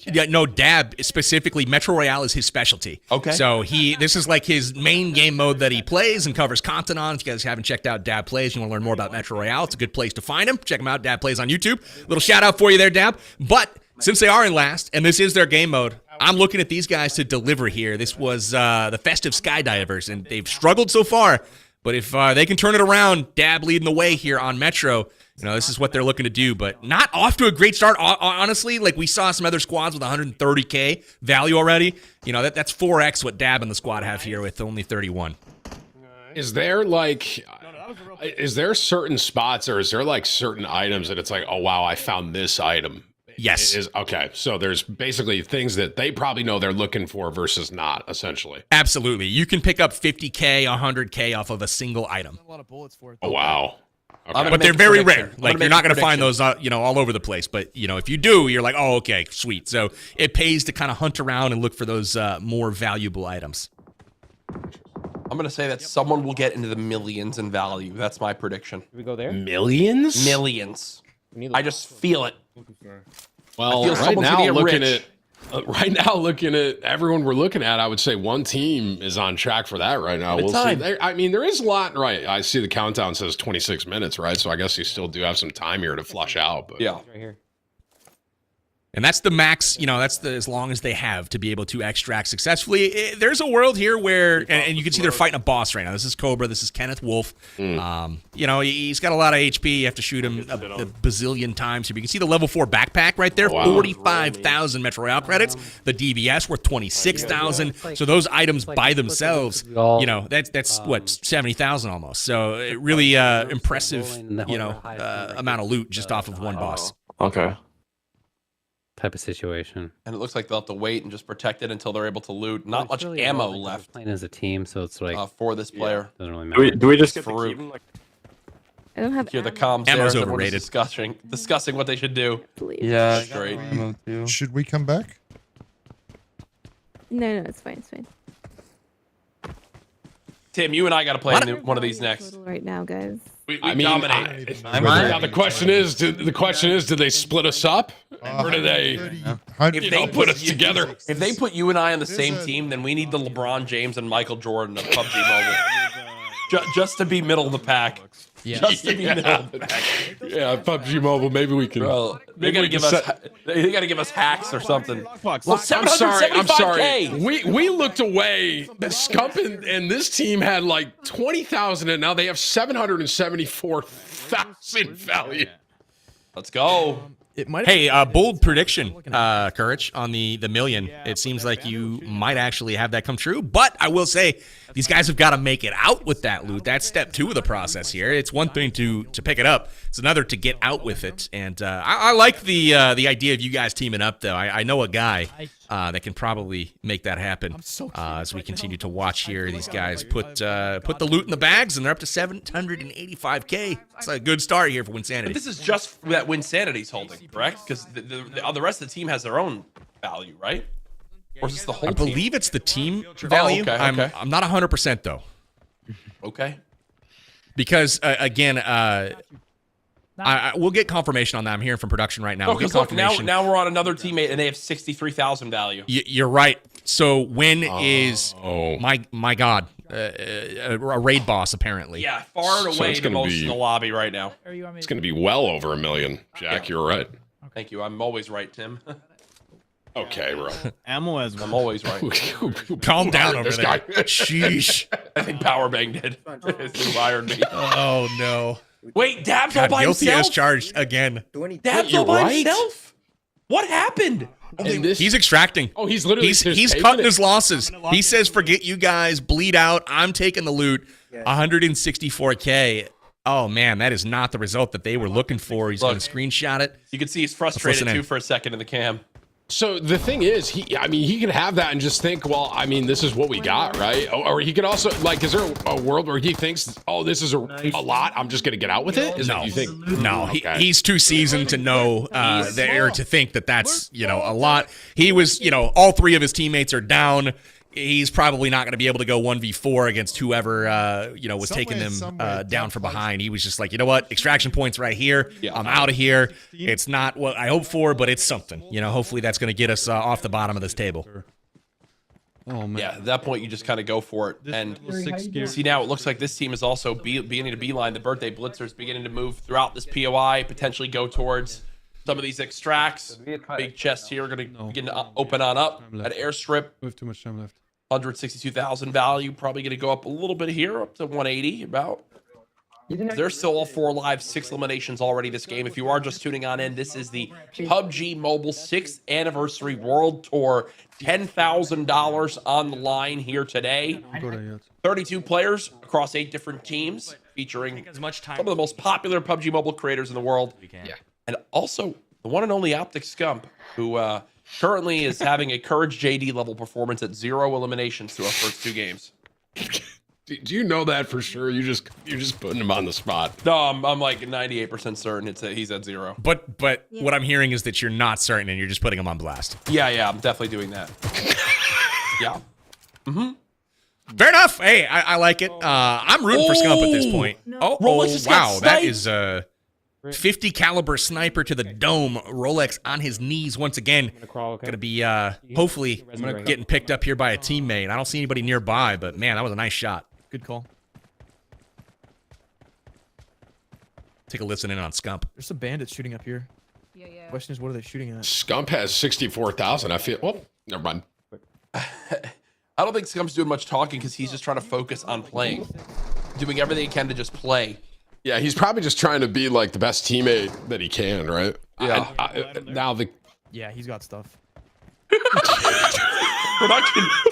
Yeah, no, Dab specifically, Metro Royale is his specialty. Okay. So this is like his main game mode that he plays and covers content on. If you guys haven't checked out Dab Plays, you want to learn more about Metro Royale, it's a good place to find him. Check him out, Dab Plays on YouTube. Little shout out for you there, Dab. But since they are in last, and this is their game mode, I'm looking at these guys to deliver here. This was the Festive Skydivers, and they've struggled so far. But if they can turn it around, Dab leading the way here on Metro, this is what they're looking to do, but not off to a great start. Honestly, like we saw some other squads with 130K value already. That's 4x what Dab and the squad have here with only 31. Is there certain spots, or is there like certain items that it's like, oh wow, I found this item? Yes. Okay, so there's basically things that they probably know they're looking for versus not, essentially. Absolutely. You can pick up 50K, 100K off of a single item. Oh wow. Okay. But they're very rare. Like you're not going to find those, all over the place. But if you do, you're like, oh, okay, sweet. So it pays to kind of hunt around and look for those more valuable items. I'm going to say that someone will get into the millions in value. That's my prediction. Can we go there? Millions? Millions. I just feel it. Well, right now, looking at everyone we're looking at, I would say one team is on track for that right now. We'll see. There is a lot, right? I see the countdown says 26 minutes, right? So I guess you still do have some time here to flush out. But yeah. Right here. And that's the max, that's as long as they have to be able to extract successfully. There's a world here where, and you can see they're fighting a boss right now. This is Cobra. This is Kenneth Wolf. He's got a lot of HP. You have to shoot him a bazillion times here. But you can see the level 4 backpack right there, 45,000 Metro Royale credits. The DBS worth 26,000. So those items by themselves, that's what, 70,000 almost. So really impressive, amount of loot just off of one boss. Okay. Type of situation. And it looks like they'll have to wait and just protect it until they're able to loot. Not much ammo left. Playing as a team, so it's like for this player. Doesn't really matter. Do we just get the even, like... I don't have hear the comms ammo's there. overrated. Discussing what they should do. Yeah, straight. Should we come back? No, it's fine. It's fine. Tim, you and I got to play one of these next. Right now, guys. We dominate. Now the question is, do they split us up, or do they, put us together? If they put you and I on the same team, then we need the LeBron James and Michael Jordan of PUBG Mobile, just to be middle of the pack. Yeah. Just to be middle of the pack. Yeah, PUBG Mobile. Maybe we can. Bro, they gotta give us hacks or something. Well, I'm sorry. We looked away. The Scump and this team had like 20,000, and now they have 774,000 value. Let's go. Hey, bold prediction, Courage, on the million. It seems like you might actually have that come true, but I will say these guys have got to make it out with that loot. That's step 2 of the process here. It's one thing to pick it up. It's another to get out with it. And I like the idea of you guys teaming up, though. I know a guy that can probably make that happen as we continue to watch here. These guys put the loot in the bags, and they're up to 785K. It's a good start here for Winsanity. But this is just that Winsanity's holding, correct? Because the rest of the team has their own value, right? Or is this the whole I team? believe it's the team value. okay, I'm not 100% though. Okay. Because again, we'll get confirmation on that. I'm hearing from production right now. No, We'll get because look, confirmation. now we're on another teammate, and they have 63,000 value. You're right. So when is my God a raid boss apparently? Yeah, far and away it's the gonna most be- in the lobby right now. It's going to be well over $1 million. Jack, you're right. Thank you. I'm always right, Tim. Okay, bro. Ammo as I'm always right. Calm down over This there. guy. Sheesh. I think Powerbang did. Who hired me? Oh no. Wait, Dab's all God, by guilty himself? as charged again. Dab's all by himself? What happened? He's extracting. Oh, he's literally he's taking cutting it. his losses. He says, "Forget you guys, bleed out. I'm taking the loot." 164K. Oh man, that is not the result that they were looking for. He's going to screenshot it. You can see he's frustrated listen in. too for a second in the cam. So the thing is, he can have that and just think, well, I mean, this is what we got, right? Or he could also, like, is there a world where he thinks, oh, this is a lot, I'm just going to get out with it? Is that what you think? No, Okay. he's too seasoned to know or to think that that's, a lot. He was, all three of his teammates are down. He's probably not going to be able to go 1v4 against whoever, was taking them down from behind. He was just like, you know what? Extraction point's right here. I'm out of here. It's not what I hoped for, but it's something. Hopefully that's going to get us off the bottom of this table. Oh man. Yeah, at that point you just kind of go for it. And see, now it looks like this team is also beginning to beeline the birthday blitzers, beginning to move throughout this POI, potentially go towards some of these extracts. Big chest here, going to begin to open on up at airstrip. We have too much time left. 162,000 value, probably going to go up a little bit here, up to 180 about. There's still all 4 live, 6 eliminations already this game. If you are just tuning on in, this is the PUBG Mobile 6th Anniversary World Tour. $10,000 on the line here today. 32 players across 8 different teams, featuring some of the most popular PUBG Mobile creators in the world. And also the one and only Optic Scump, who currently is having a Courage JD level performance at 0 eliminations through our first 2 games. Do you know that for sure? You're just putting him on the spot. No, I'm like 98% certain he's at 0. But what I'm hearing is that you're not certain and you're just putting him on blast. Yeah, I'm definitely doing that. Yeah. Fair enough. Hey, I like it. I'm rooting for Scump at this point. Rolex just got wow, that sniped. is a 50 caliber sniper to the dome. Rolex on his knees once again. Gonna be hopefully getting picked up here by a teammate. I don't see anybody nearby, but man, that was a nice shot. Good call. Take a listen in on Scump. There's some bandits shooting up here. Yeah. Question is, what are they shooting at? Scump has 64,000. I feel. Oh, never mind. I don't think Scump's doing much talking because he's just trying to focus on playing. Doing everything he can to just play. Yeah, he's probably just trying to be like the best teammate that he can, right? Yeah. Yeah, he's got stuff.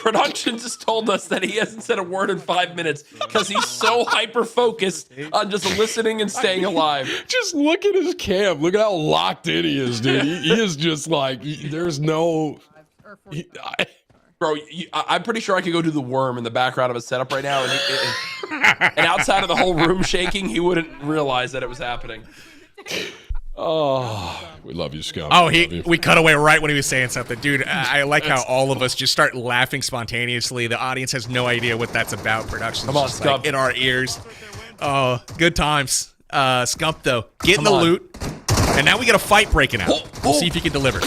Production just told us that he hasn't said a word in 5 minutes because he's so hyper focused on just listening and staying alive. Just look at his cam. Look at how locked in he is, dude. He is just like, there's no. Bro, I'm pretty sure I could go do the worm in the background of his setup right now, and outside of the whole room shaking, he wouldn't realize that it was happening. Oh, we love you, Scump. Oh, we cut away right when he was saying something. Dude, I like how all of us just start laughing spontaneously. The audience has no idea what that's about. Production's Come on, just Scump. like in our ears. Oh, good times. Scump, though, getting the loot. And now we got a fight breaking out. We'll see if he can deliver.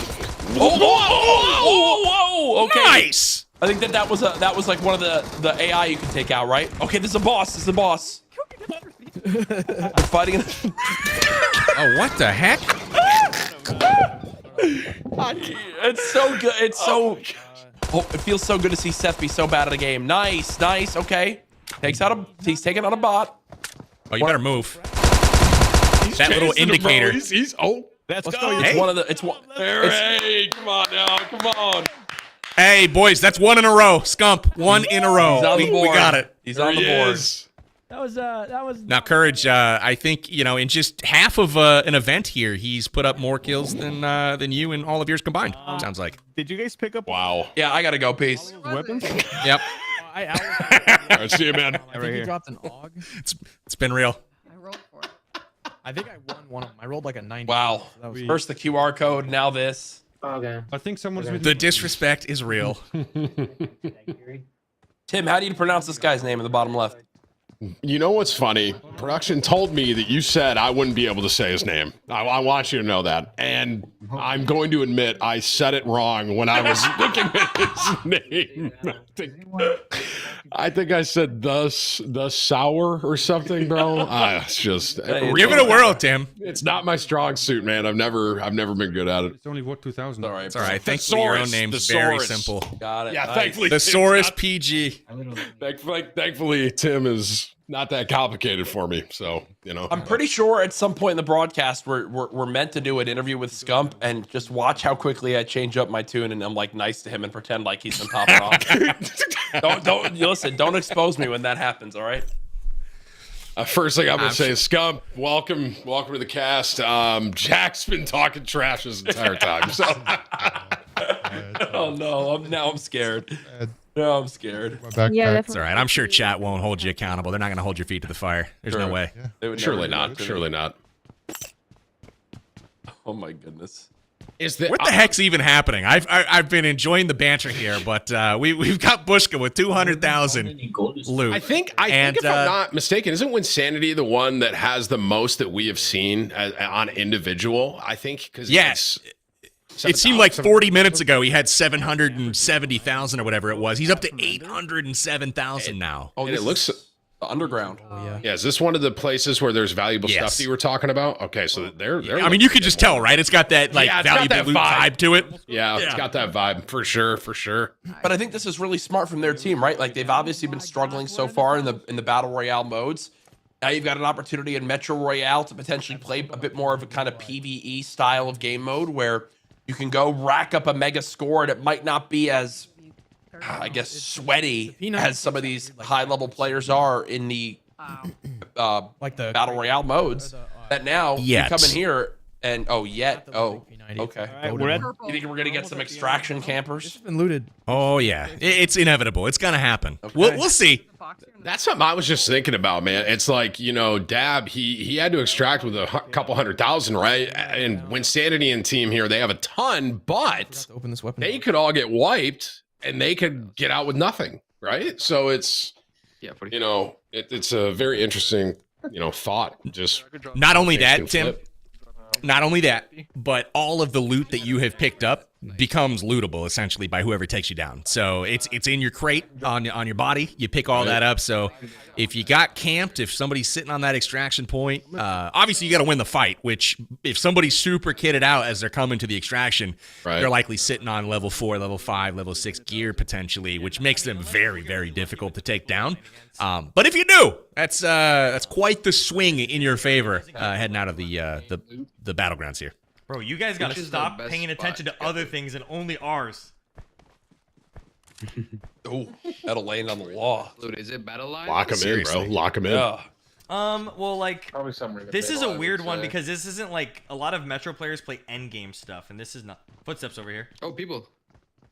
Whoa! Okay. Nice! I think that was like one of the AI you can take out, right? Okay, this is a boss. This is a boss. They're fighting. Oh, what the heck? It's so good. It's so. Oh, it feels so good to see Seth be so bad at a game. Nice. Okay. He's taking on a bot. Oh, you better move. That little indicator. Let's go. It's Hey. one of the. It's one. Hey, come on now. Come on. Hey, boys, that's 1 in a row. Scump, 1 in a row. He's on the board. We got it. He's on the board. That was. Now, Courage, I think, in just half of an event here, he's put up more kills than you and all of yours combined, sounds like. Did you guys pick up? Wow. Yeah, I gotta go. Peace. Weapons? Yep. All right, see you, man. I think he dropped an AUG. It's been real. I rolled for it. I think I won one of them. I rolled like a 90. Wow. So that was First the QR code, now this. Okay. I think someone's with The disrespect is real. Tim, how do you pronounce this guy's name in the bottom left? You know what's funny? Production told me that you said I wouldn't be able to say his name. I want you to know that. And I'm going to admit I said it wrong when I was looking at his name. I think I said the sour or something, bro. It's just Give it a whirl, Tim. It's not my strong suit, man. I've never been good at it. It's only what 2000. All right. It's all right. Thankfully, your own name's very simple. Got it. Yeah, Nice. thankfully. Thesaurus PG. Thankfully, Tim is not that complicated for me. So, you know. I'm pretty sure at some point in the broadcast we're meant to do an interview with Scump and just watch how quickly I change up my tune and I'm like nice to him and pretend like he's on top off. Don't listen. Don't expose me when that happens. All right. First thing I'm gonna say is Scump, welcome to the cast. Jack's been talking trash this entire time. So. Oh no! I'm scared. No, I'm scared. Yeah, That's all right. I'm sure chat won't hold you accountable. They're not going to hold your feet to the fire. There's no way. They would Surely never do not. it to me. Surely not. Oh my goodness. What the heck's even happening? I've been enjoying the banter here, but we've got Bushka with 200,000 loot. I think if I'm not mistaken, isn't Winsanity the one that has the most that we have seen on individual? I think because yes. It seemed like 40 minutes ago he had 770,000 or whatever it was. He's up to 807,000 now. Oh, and it looks underground. Oh yeah. Yeah, is this one of the places where there's valuable stuff that you were talking about? Okay, so they're I mean, you could just tell, right? It's got that valuable loot vibe to it. Yeah, it's got that vibe for sure. But I think this is really smart from their team, right? Like they've obviously been struggling so far in the battle royale modes. Now you've got an opportunity in Metro Royale to potentially play a bit more of a kind of PvE style of game mode where you can go rack up a mega score and it might not be as, I guess, sweaty as some of these high-level players are in the like the Battle Royale modes. That now you come in here and okay. You think we're gonna get some extraction campers? Been looted. Oh yeah, it's inevitable. It's gonna happen. Okay. We'll see. That's something I was just thinking about, man. It's like, you know, Dab, he had to extract with a couple 100,000, right? And Winsanity and team here, they have a ton, but they could all get wiped and they could get out with nothing, right? So it's, you know, it's a very interesting, you know, thought. Just not only that, Tim. Not only that, but all of the loot that you have picked up becomes lootable essentially by whoever takes you down. So it's in your crate on your body. You pick all that up. So if you got camped, if somebody's sitting on that extraction point, obviously you got to win the fight. Which if somebody's super kitted out as they're coming to the extraction, they're likely sitting on level 4, level 5, level 6 gear potentially, which makes them very, very difficult to take down. But if you do, that's quite the swing in your favor heading out of the battlegrounds here. Bro, you guys gotta stop paying attention to other things and only ours. Oh, that'll land on the wall. Dude, is it battle line? Lock him in, bro. Lock him in. Yeah. Well, like, Probably somewhere. this is a weird one because this isn't like a lot of Metro players play endgame stuff, and this is not. Footsteps over here. Oh, people.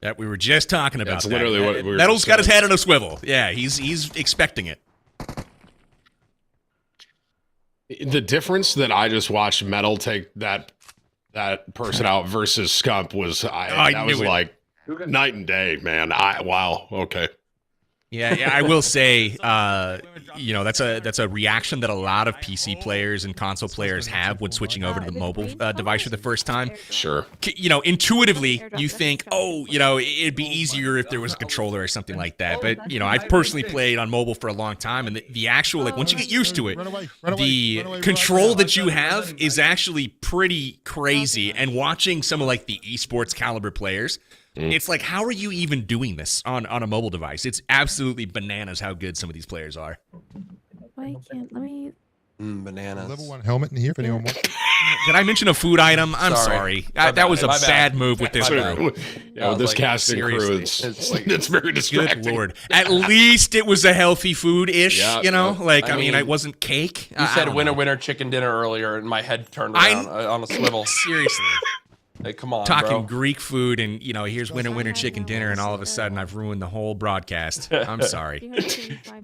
That we were just talking about. That's literally what we were Metal's got his head on a swivel. Yeah, he's expecting it. The difference that I just watched Metal take that person out versus Scump was that was like night and day, man. Wow. Okay. Yeah, I will say, you know, that's a reaction that a lot of PC players and console players have when switching over to the mobile device for the first time. Sure. You know, intuitively, you think, oh, you know, it'd be easier if there was a controller or something like that. But, you know, I've personally played on mobile for a long time, and the actual, like, once you get used to it, the control that you have is actually pretty crazy. And watching some of, like, the esports caliber players, it's like, how are you even doing this on a mobile device? It's absolutely bananas how good some of these players are. Why can't let me? Bananas. Level 1 helmet in here if anyone wants. Did I mention a food item? I'm sorry. That was a bad move with this crew. Yeah, with this casting crew, it's very distracting. Good Lord. At least it was a healthy food-ish, you know? Like, I mean, it wasn't cake. You said winner, chicken dinner earlier, and my head turned around on a swivel. Seriously. Hey, come on, talking bro. Greek food, and here's winner chicken dinner, and all of a sudden I've ruined the whole broadcast. I'm sorry.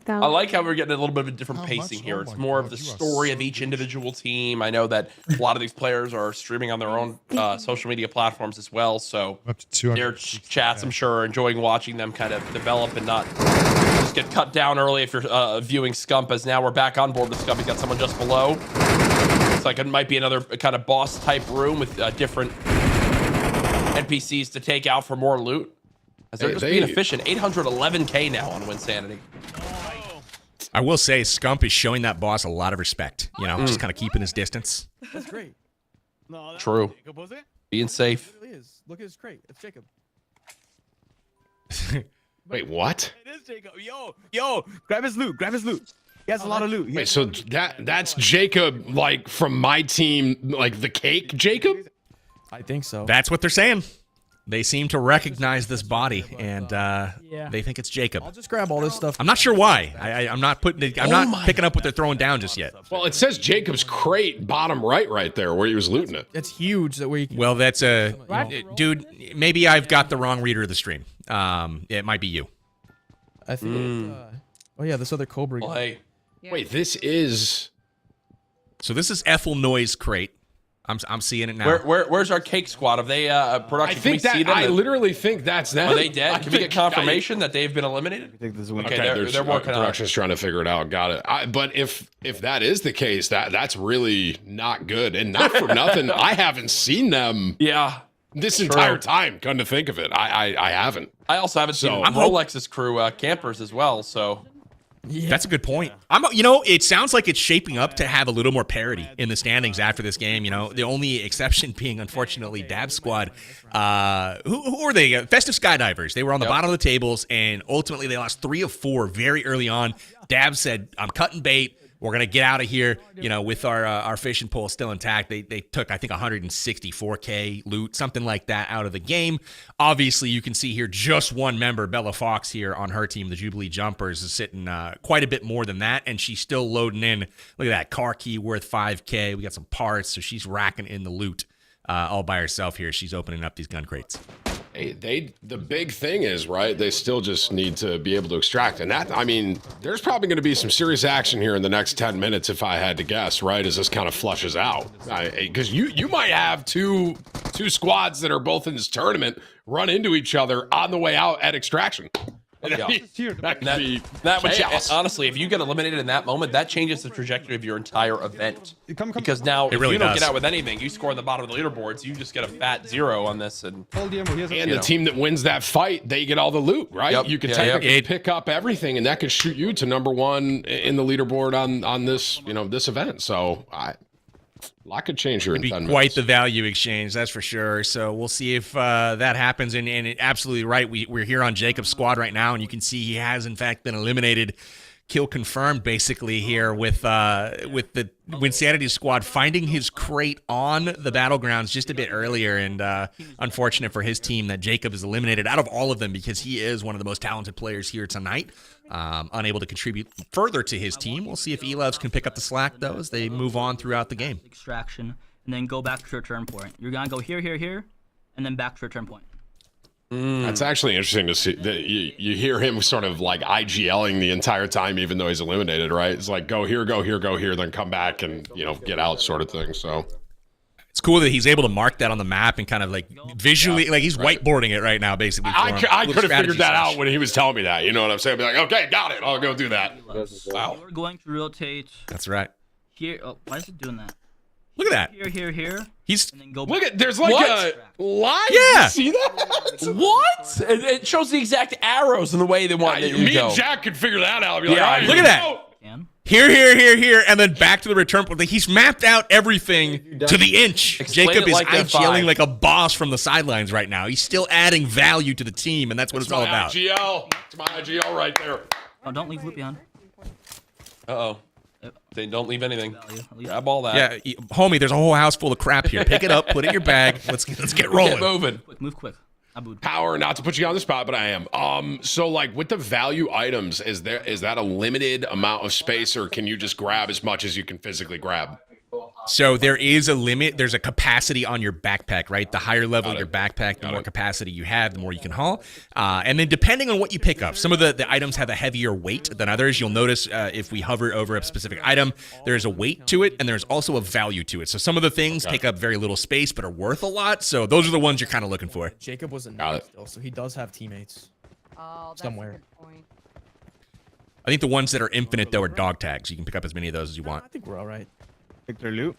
I like how we're getting a little bit of a different pacing here. It's more of the story of each individual team. I know that a lot of these players are streaming on their own social media platforms as well, so their chats, I'm sure, are enjoying watching them kind of develop and not just get cut down early if you're viewing Scump, as now we're back on board with Scump. He's got someone just below. It's like it might be another kind of boss-type room with different NPCs to take out for more loot. As they're just being efficient. 811K now on Winsanity. I will say, Scump is showing that boss a lot of respect. Just kind of keeping his distance. That's great. No, that's True. Jacob, was it? Being safe. It is. Look at his crate. It's Jacob. Wait, what? It is Jacob. Yo, grab his loot. Grab his loot. He has a lot of loot. Wait, so that's Jacob, like from my team, like the cake Jacob? I think so. That's what they're saying. They seem to recognize this body, and they think it's Jacob. I'll just grab all this stuff. I'm not sure why. I'm not putting it. I'm not picking up what they're throwing down just yet. Well, it says Jacob's crate bottom right there where he was looting it. It's huge that we. Well, that's dude. Maybe I've got the wrong reader of the stream. It might be you. I think. Oh yeah, this other Cobra. Well, hey. Wait, this is. So this is Ethel Noy's crate. I'm seeing it now. Where's our cake squad? Have they production? I think that I literally think that's them. Are they dead? Can we get confirmation that they've been eliminated? Okay, they're working on it. Production's trying to figure it out. Got it. But if that is the case, that's really not good. And not for nothing, I haven't seen them. Yeah. This entire time. Come to think of it, I haven't. I also haven't seen Rolex's crew campers as well. So. Yeah. That's a good point. It sounds like it's shaping up to have a little more parity in the standings after this game. The only exception being, unfortunately, Dab Squad. Who are they? Festive Skydivers. They were on the bottom of the tables, and ultimately they lost 3 of 4 very early on. Dab said, "I'm cutting bait. We're going to get out of here, with our fishing pole still intact." They took, I think, 164K loot, something like that, out of the game. Obviously, you can see here just one member, Bella Fox, here on her team, the Jubilee Jumpers, is sitting quite a bit more than that, and she's still loading in. Look at that, car key worth 5K. We got some parts, so she's racking in the loot all by herself here. She's opening up these gun crates. The big thing is, right, they still just need to be able to extract. And that, I mean, there's probably going to be some serious action here in the next 10 minutes, if I had to guess, right, as this kind of flushes out. Because you might have two squads that are both in this tournament run into each other on the way out at extraction. Honestly, if you get eliminated in that moment, that changes the trajectory of your entire event. Because now, if really you don't get out with anything, you score on the bottom of the leaderboards, you just get a fat 0 on this. And the team that wins that fight, they get all the loot, right? Yep. You can technically pick up everything, and that could shoot you to #1 in the leaderboard on this, this event. So a lot could change here in 10 minutes. Quite the value exchange, that's for sure. So we'll see if that happens. And absolutely right. We're here on Jacob's squad right now, and you can see he has, in fact, been eliminated. Kill confirmed, basically, here with the Winsanity squad finding his crate on the battlegrounds just a bit earlier. And unfortunate for his team that Jacob is eliminated out of all of them, because he is one of the most talented players here tonight. Unable to contribute further to his team. We'll see if Elevs can pick up the slack, though, as they move on throughout the game. Extraction, and then go back to your turn point. You're going to go here, here, here, and then back to your turn point. That's actually interesting to see. That you hear him sort of like IGLing the entire time, even though he's eliminated, right? It's like, go here, go here, go here, then come back and, get out sort of thing. So it's cool that he's able to mark that on the map and kind of like visually, like he's whiteboarding it right now, basically. I could have figured that out when he was telling me that. You know what I'm saying? I'd be like, okay, got it. I'll go do that. Wow. We're going to rotate. That's right. Here. Oh, why is it doing that? Look at that. Here, here, here. He's and then go look back. at there's like a line. Yeah. You see that? What? It shows the exact arrows in the way they want it to Me go. and Jack could figure that out. I'll be like, all right, look at that. Here, here, here, here, and then back to the return point. He's mapped out everything to the inch. Explain Jacob it is like IGLing F5. like a boss from the sidelines right now. He's still adding value to the team, and that's what it's all about. IGL. It's my IGL right there. Oh, don't leave loot behind. Uh-oh. They don't leave anything. Grab all that. Yeah, homie, there's a whole house full of crap here. Pick it up, put it in your bag. Let's get rolling. Get moving. Quick, move quick. Power, not to put you on the spot, but I am. So like with the value items, is that a limited amount of space, or can you just grab as much as you can physically grab? So there is a limit. There's a capacity on your backpack, right? The higher level your backpack, the more capacity you have, the more you can haul. And then depending on what you pick up, some of the items have a heavier weight than others. You'll notice if we hover over a specific item, there's a weight to it, and there's also a value to it. So some of the things take up very little space but are worth a lot. So those are the ones you're kind of looking for. Jacob was a knight still, so he does have teammates somewhere. I think the ones that are infinite, though, are dog tags. You can pick up as many of those as you want. I think we're all right. Victor loot.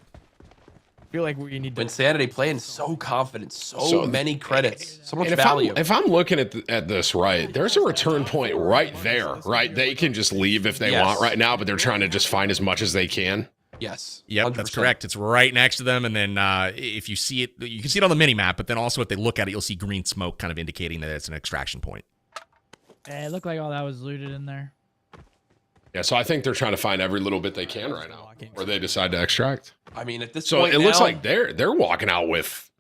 I feel like we need to... Insanity playing so confident, so many credits, so much value. If I'm looking at this right, there's a return point right there, right? They can just leave if they want right now, but they're trying to just find as much as they can. Yes. Yep, 100%. That's correct. It's right next to them, and then if you see it, you can see it on the mini map. But then also, if they look at it, you'll see green smoke, kind of indicating that it's an extraction point. It looked like all that was looted in there. Yeah, so I think they're trying to find every little bit they can right now, or they decide to extract. I mean, at this so point it now, looks like they're walking out with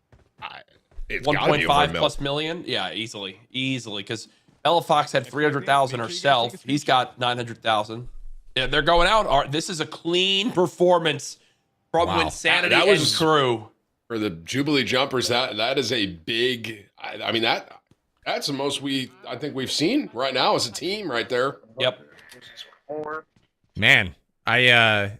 1.5 plus million. Yeah, easily, because Bella Fox had 300,000 herself. He's got 900,000. Yeah, they're going out. This is a clean performance from Insanity and crew. For the Jubilee jumpers, that is a big. I mean that's the most I think we've seen right now as a team right there. Yep. Man, I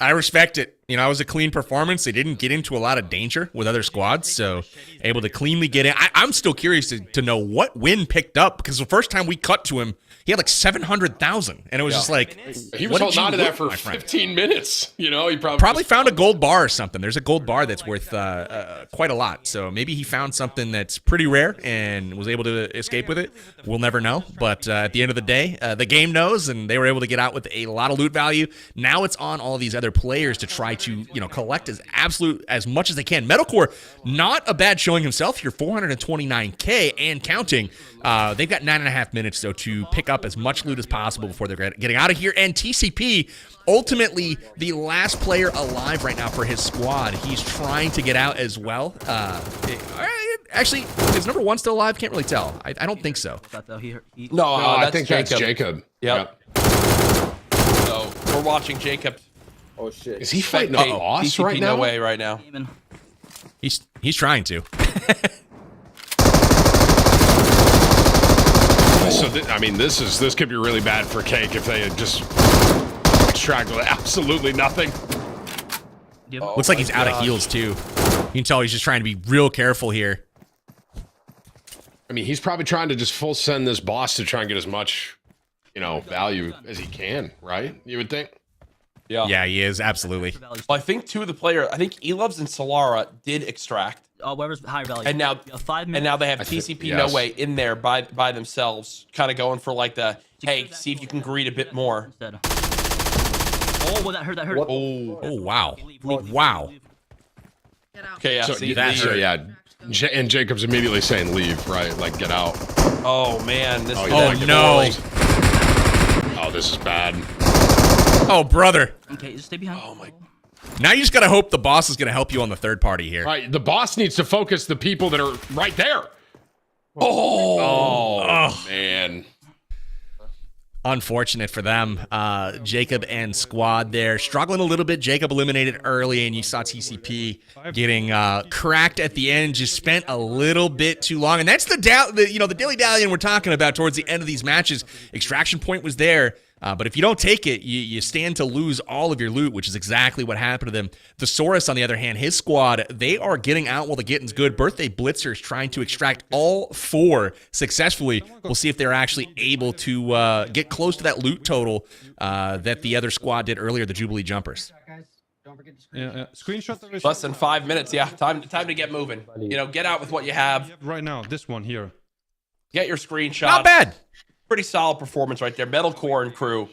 respect it. You know, it was a clean performance. They didn't get into a lot of danger with other squads, so able to cleanly get in. I'm still curious to know what Win picked up, because the first time we cut to him, he had like 700,000, and it was just like, he was holding on to that for 15 minutes. You know, he probably found a gold bar or something. There's a gold bar that's worth quite a lot. So maybe he found something that's pretty rare and was able to escape with it. We'll never know. But at the end of the day, the game knows, and they were able to get out with a lot of loot value. Now it's on all of these other players to try to collect as much as they can. Metalcore, not a bad showing himself here, 429K and counting. They've got 9.5 minutes though to pick up as much loot as possible before they're getting out of here. And TCP, ultimately the last player alive right now for his squad. He's trying to get out as well. Actually, is number one still alive? Can't really tell. I don't think so. No, I think that's Jacob. Yep. So we're watching Jacob. Oh shit! Is he fighting a boss TCP right now? No way right now. He's trying to. So I mean, this could be really bad for Cake if they had just extracted absolutely nothing. Looks like he's out of heals too. You can tell he's just trying to be real careful here. I mean, he's probably trying to just full send this boss to try and get as much, value as he can, right? You would think. Yeah, he is, absolutely. Well, I think two of the players, I think Eloves and Solara did extract. Whoever's higher value. And now, 5 minutes. And now they have TCP No Way in there by themselves, kind of going for like the, hey, see if you can greed a bit more. Oh, well, that hurt. Oh, wow. Wow. Okay, yeah. So, and Jacob's immediately saying leave, right? Like, get out. Oh, man. This no. Oh, this is bad. Oh, brother. Okay, just stay behind. Oh, my. Now you just got to hope the boss is going to help you on the third party here. Right. The boss needs to focus the people that are right there. Oh, man. Unfortunate for them. Jacob and squad there struggling a little bit. Jacob eliminated early, and you saw TCP getting cracked at the end. Just spent a little bit too long, and that's the dilly dallying we're talking about towards the end of these matches. Extraction point was there. But if you don't take it, you stand to lose all of your loot, which is exactly what happened to them. Thesaurus, on the other hand, his squad, they are getting out while the getting's good. Birthday Blitzers trying to extract all 4 successfully. We'll see if they're actually able to get close to that loot total that the other squad did earlier, the Jubilee Jumpers. Yeah, screenshot the Less than 5 minutes. Yeah, time to get moving. Get out with what you have. Right now, this one here. Get your screenshot. Not bad. Pretty solid performance right there. Metalcore and crew.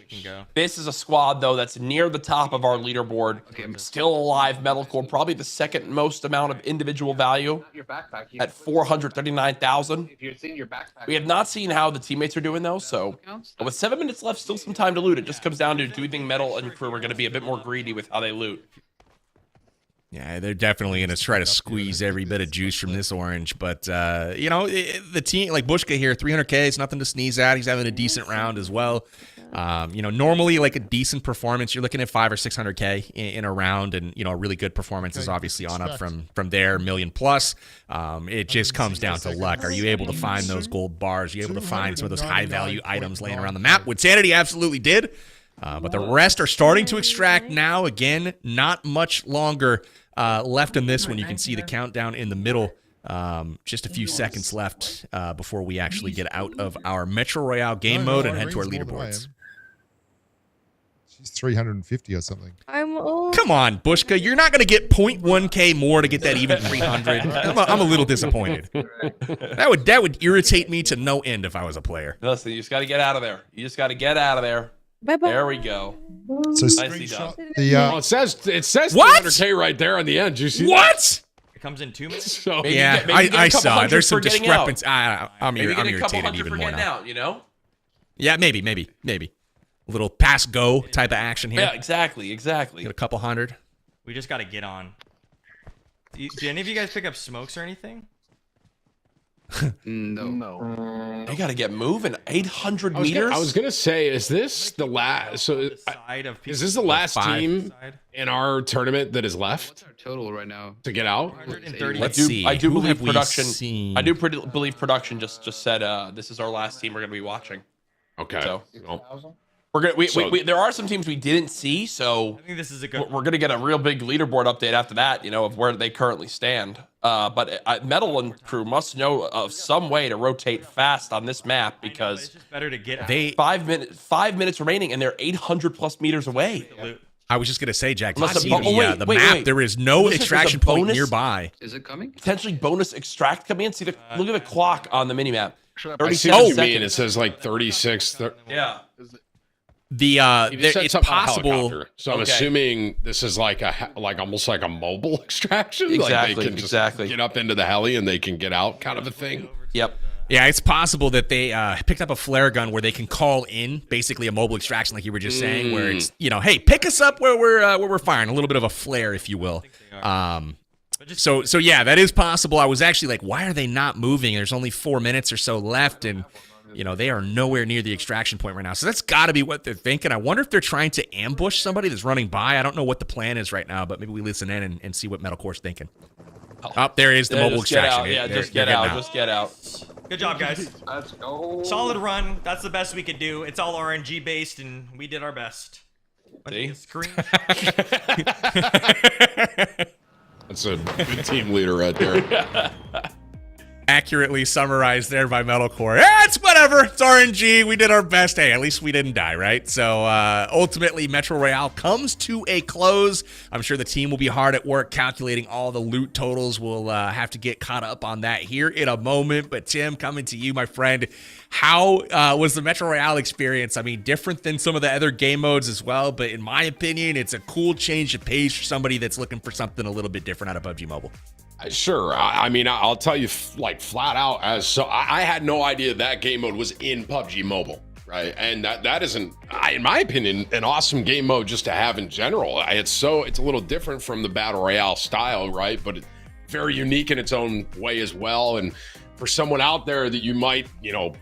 This is a squad, though, that's near the top of our leaderboard. Still alive, Metalcore. Probably the second most amount of individual value at 439,000. We have not seen how the teammates are doing, though. So with 7 minutes left, still some time to loot. It just comes down to, do we think Metal and crew are going to be a bit more greedy with how they loot? Yeah, they're definitely going to try to squeeze every bit of juice from this orange. But, you know, the team, like Bushka here, 300K is nothing to sneeze at. He's having a decent round as well. You know, normally like a decent performance, you're looking at 500 or 600K in a round. And, you know, a really good performance is obviously on up from there, million plus. It just comes down to luck. Are you able to find those gold bars? Are you able to find some of those high value items laying around the map? What Sanity absolutely did. But the rest are starting to extract now. Again, not much longer left in this one. You can see the countdown in the middle. Just a few seconds left before we actually get out of our Metro Royale game mode and head to our leaderboards. She's 350 or something. Come on, Bushka. You're not going to get 0.1K more to get that even 300. I'm a little disappointed. That would irritate me to no end if I was a player. Listen, you just got to get out of there. You just got to get out of there. Bye-bye. There we go. So nicely done. It says what? 300K right there on the end. Did you see what? That? It comes in 2 minutes. So, yeah, I saw. There's some discrepancy. I'm irritated even more now. Out, you know? Yeah, maybe. A little pass go type of action here. Yeah, exactly. Get a couple hundred. We just got to get on. Do any of you guys pick up smokes or anything? No. They got to get moving. 800 meters. I was gonna say, is this the last? So is this the last team in our tournament that is left? Total right now to get out. Let's see. I do believe production. I do believe production just said this is our last team we're gonna be watching. Okay. So we're gonna there are some teams we didn't see, so I think this is a good. We're gonna get a real big leaderboard update after that, you know, of where they currently stand. But Metal and crew must know of some way to rotate fast on this map because it's just better to get. 5 minutes remaining, and they're 800 plus meters away. I was just gonna say, Jack. Unless see the map. There is no extraction point nearby. Is it coming? Potentially bonus extract coming in. See look at the clock on the mini map. I see what you mean. It says like 36. Yeah. It's possible. So I'm assuming this is like almost like a mobile extraction. Exactly. Like they can just get up into the heli and they can get out, kind of a thing. Yep. Yeah, it's possible that they picked up a flare gun where they can call in basically a mobile extraction, like you were just saying, where it's hey, pick us up where we're firing, a little bit of a flare, if you will. So yeah, that is possible. I was actually like, why are they not moving? There's only 4 minutes or so left, and they are nowhere near the extraction point right now. So that's got to be what they're thinking. I wonder if they're trying to ambush somebody that's running by. I don't know what the plan is right now, but maybe we listen in and see what Metalcore's thinking. Oh, there is the mobile extraction. Yeah, just get out. Just get out. Good job, guys. Let's go. Solid run. That's the best we could do. It's all RNG based, and we did our best. See? That's a good team leader right there. Accurately summarized there by Metalcore. Yeah, it's whatever. It's RNG. We did our best. Hey, at least we didn't die, right? So ultimately, Metro Royale comes to a close. I'm sure the team will be hard at work calculating all the loot totals. We'll have to get caught up on that here in a moment. But Tim, coming to you, my friend, how was the Metro Royale experience? I mean, different than some of the other game modes as well, but in my opinion, it's a cool change of pace for somebody that's looking for something a little bit different out of PUBG Mobile. Sure. I mean, I'll tell you like flat out, I had no idea that game mode was in PUBG Mobile, right? And that isn't, in my opinion, an awesome game mode just to have in general. It's a little different from the Battle Royale style, right? But it's very unique in its own way as well. And for someone out there that you might,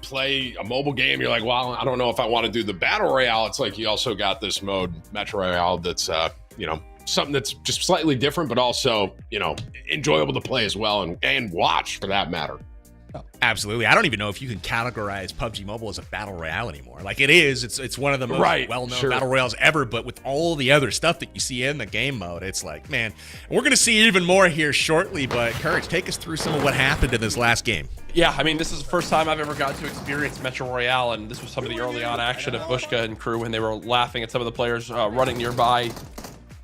play a mobile game, you're like, well, I don't know if I want to do the Battle Royale. It's like you also got this mode, Metro Royale, that's, something that's just slightly different, but also, enjoyable to play as well and watch for that matter. Oh, absolutely. I don't even know if you can categorize PUBG Mobile as a battle royale anymore. Like it is. It's one of the most well-known battle royales ever, but with all the other stuff that you see in the game mode, it's like, man, we're going to see even more here shortly, but Courage, take us through some of what happened in this last game. Yeah, I mean, this is the first time I've ever gotten to experience Metro Royale, and this was some of the early on action of Bushka and crew when they were laughing at some of the players running nearby,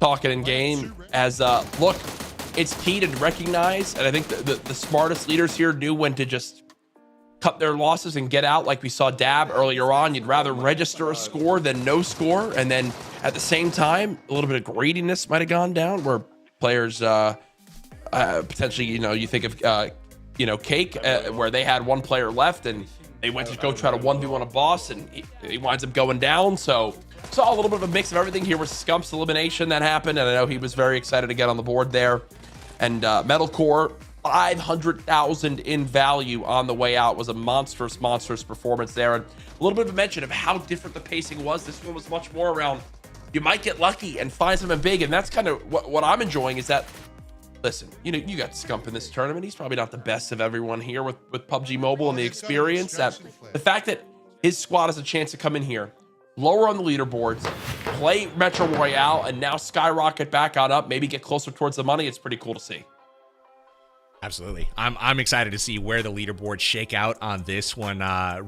talking in game. As look, it's key to recognize, and I think the smartest leaders here knew when to just cut their losses and get out. Like we saw Dab earlier on, you'd rather register a score than no score, and then at the same time, a little bit of greediness might have gone down where players potentially, you think of Cake, where they had one player left and they went to go try to 1v1 a boss, and he winds up going down. So Saw a little bit of a mix of everything here with Scump's elimination that happened, and I know he was very excited to get on the board there. And Metalcore, 500,000 in value on the way out, was a monstrous performance there. And a little bit of a mention of how different the pacing was. This one was much more around, you might get lucky and find something big, and that's kind of what I'm enjoying is that, listen, you know, you got Scump in this tournament. He's probably not the best of everyone here with PUBG Mobile and the experience. That the fact that his squad has a chance to come in here, lower on the leaderboards, play Metro Royale, and now skyrocket back on up, maybe get closer towards the money. It's pretty cool to see. Absolutely. I'm excited to see where the leaderboards shake out on this one.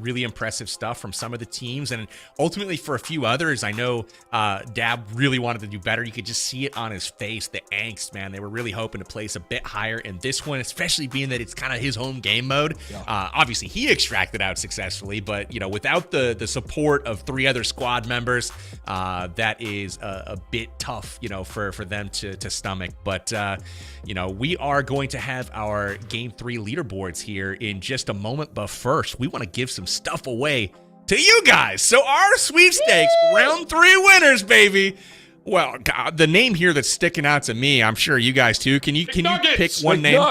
Really impressive stuff from some of the teams, and ultimately for a few others. I know Dab really wanted to do better. You could just see it on his face, the angst, man. They were really hoping to place a bit higher in this one, especially being that it's kind of his home game mode. Yeah. Obviously, he extracted out successfully, but you know, without the support of 3 other squad members, that is a bit tough, you know, for them to stomach. But you know, we are going to have our Game 3 leaderboards here in just a moment, but first, we want to give some stuff away to you guys. So our sweepstakes, round 3 winners, baby. Well, God, the name here that's sticking out to me, I'm sure you guys too. Can you pick one name?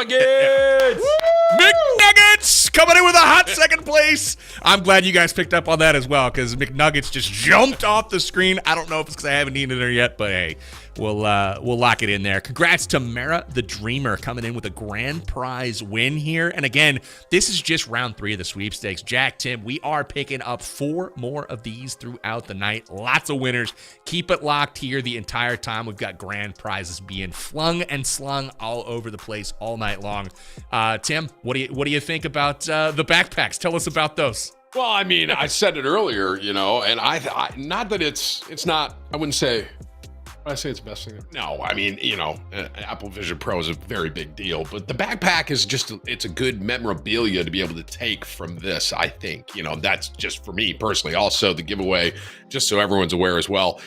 McNuggets coming in with a hot second place. I'm glad you guys picked up on that as well, because McNuggets just jumped off the screen. I don't know if it's because I haven't eaten it yet, but hey, we'll lock it in there. Congrats to Mara the Dreamer coming in with a grand prize win here. And again, this is just round 3 of the sweepstakes. Jack, Tim, we are picking up 4 more of these throughout the night. Lots of winners. Keep it locked here the entire time. We've got grand prizes being flung and slung all over the place all night long. Tim, what do you think about the backpacks? Tell us about those. Well, I mean, I said it earlier, you know, and I not that it's not, I wouldn't say, I say it's the best thing. No, I mean, you know, Apple Vision Pro is a very big deal, but the backpack is just, it's a good memorabilia to be able to take from this, I think. You know, that's just for me personally. Also, the giveaway, just so everyone's aware as well,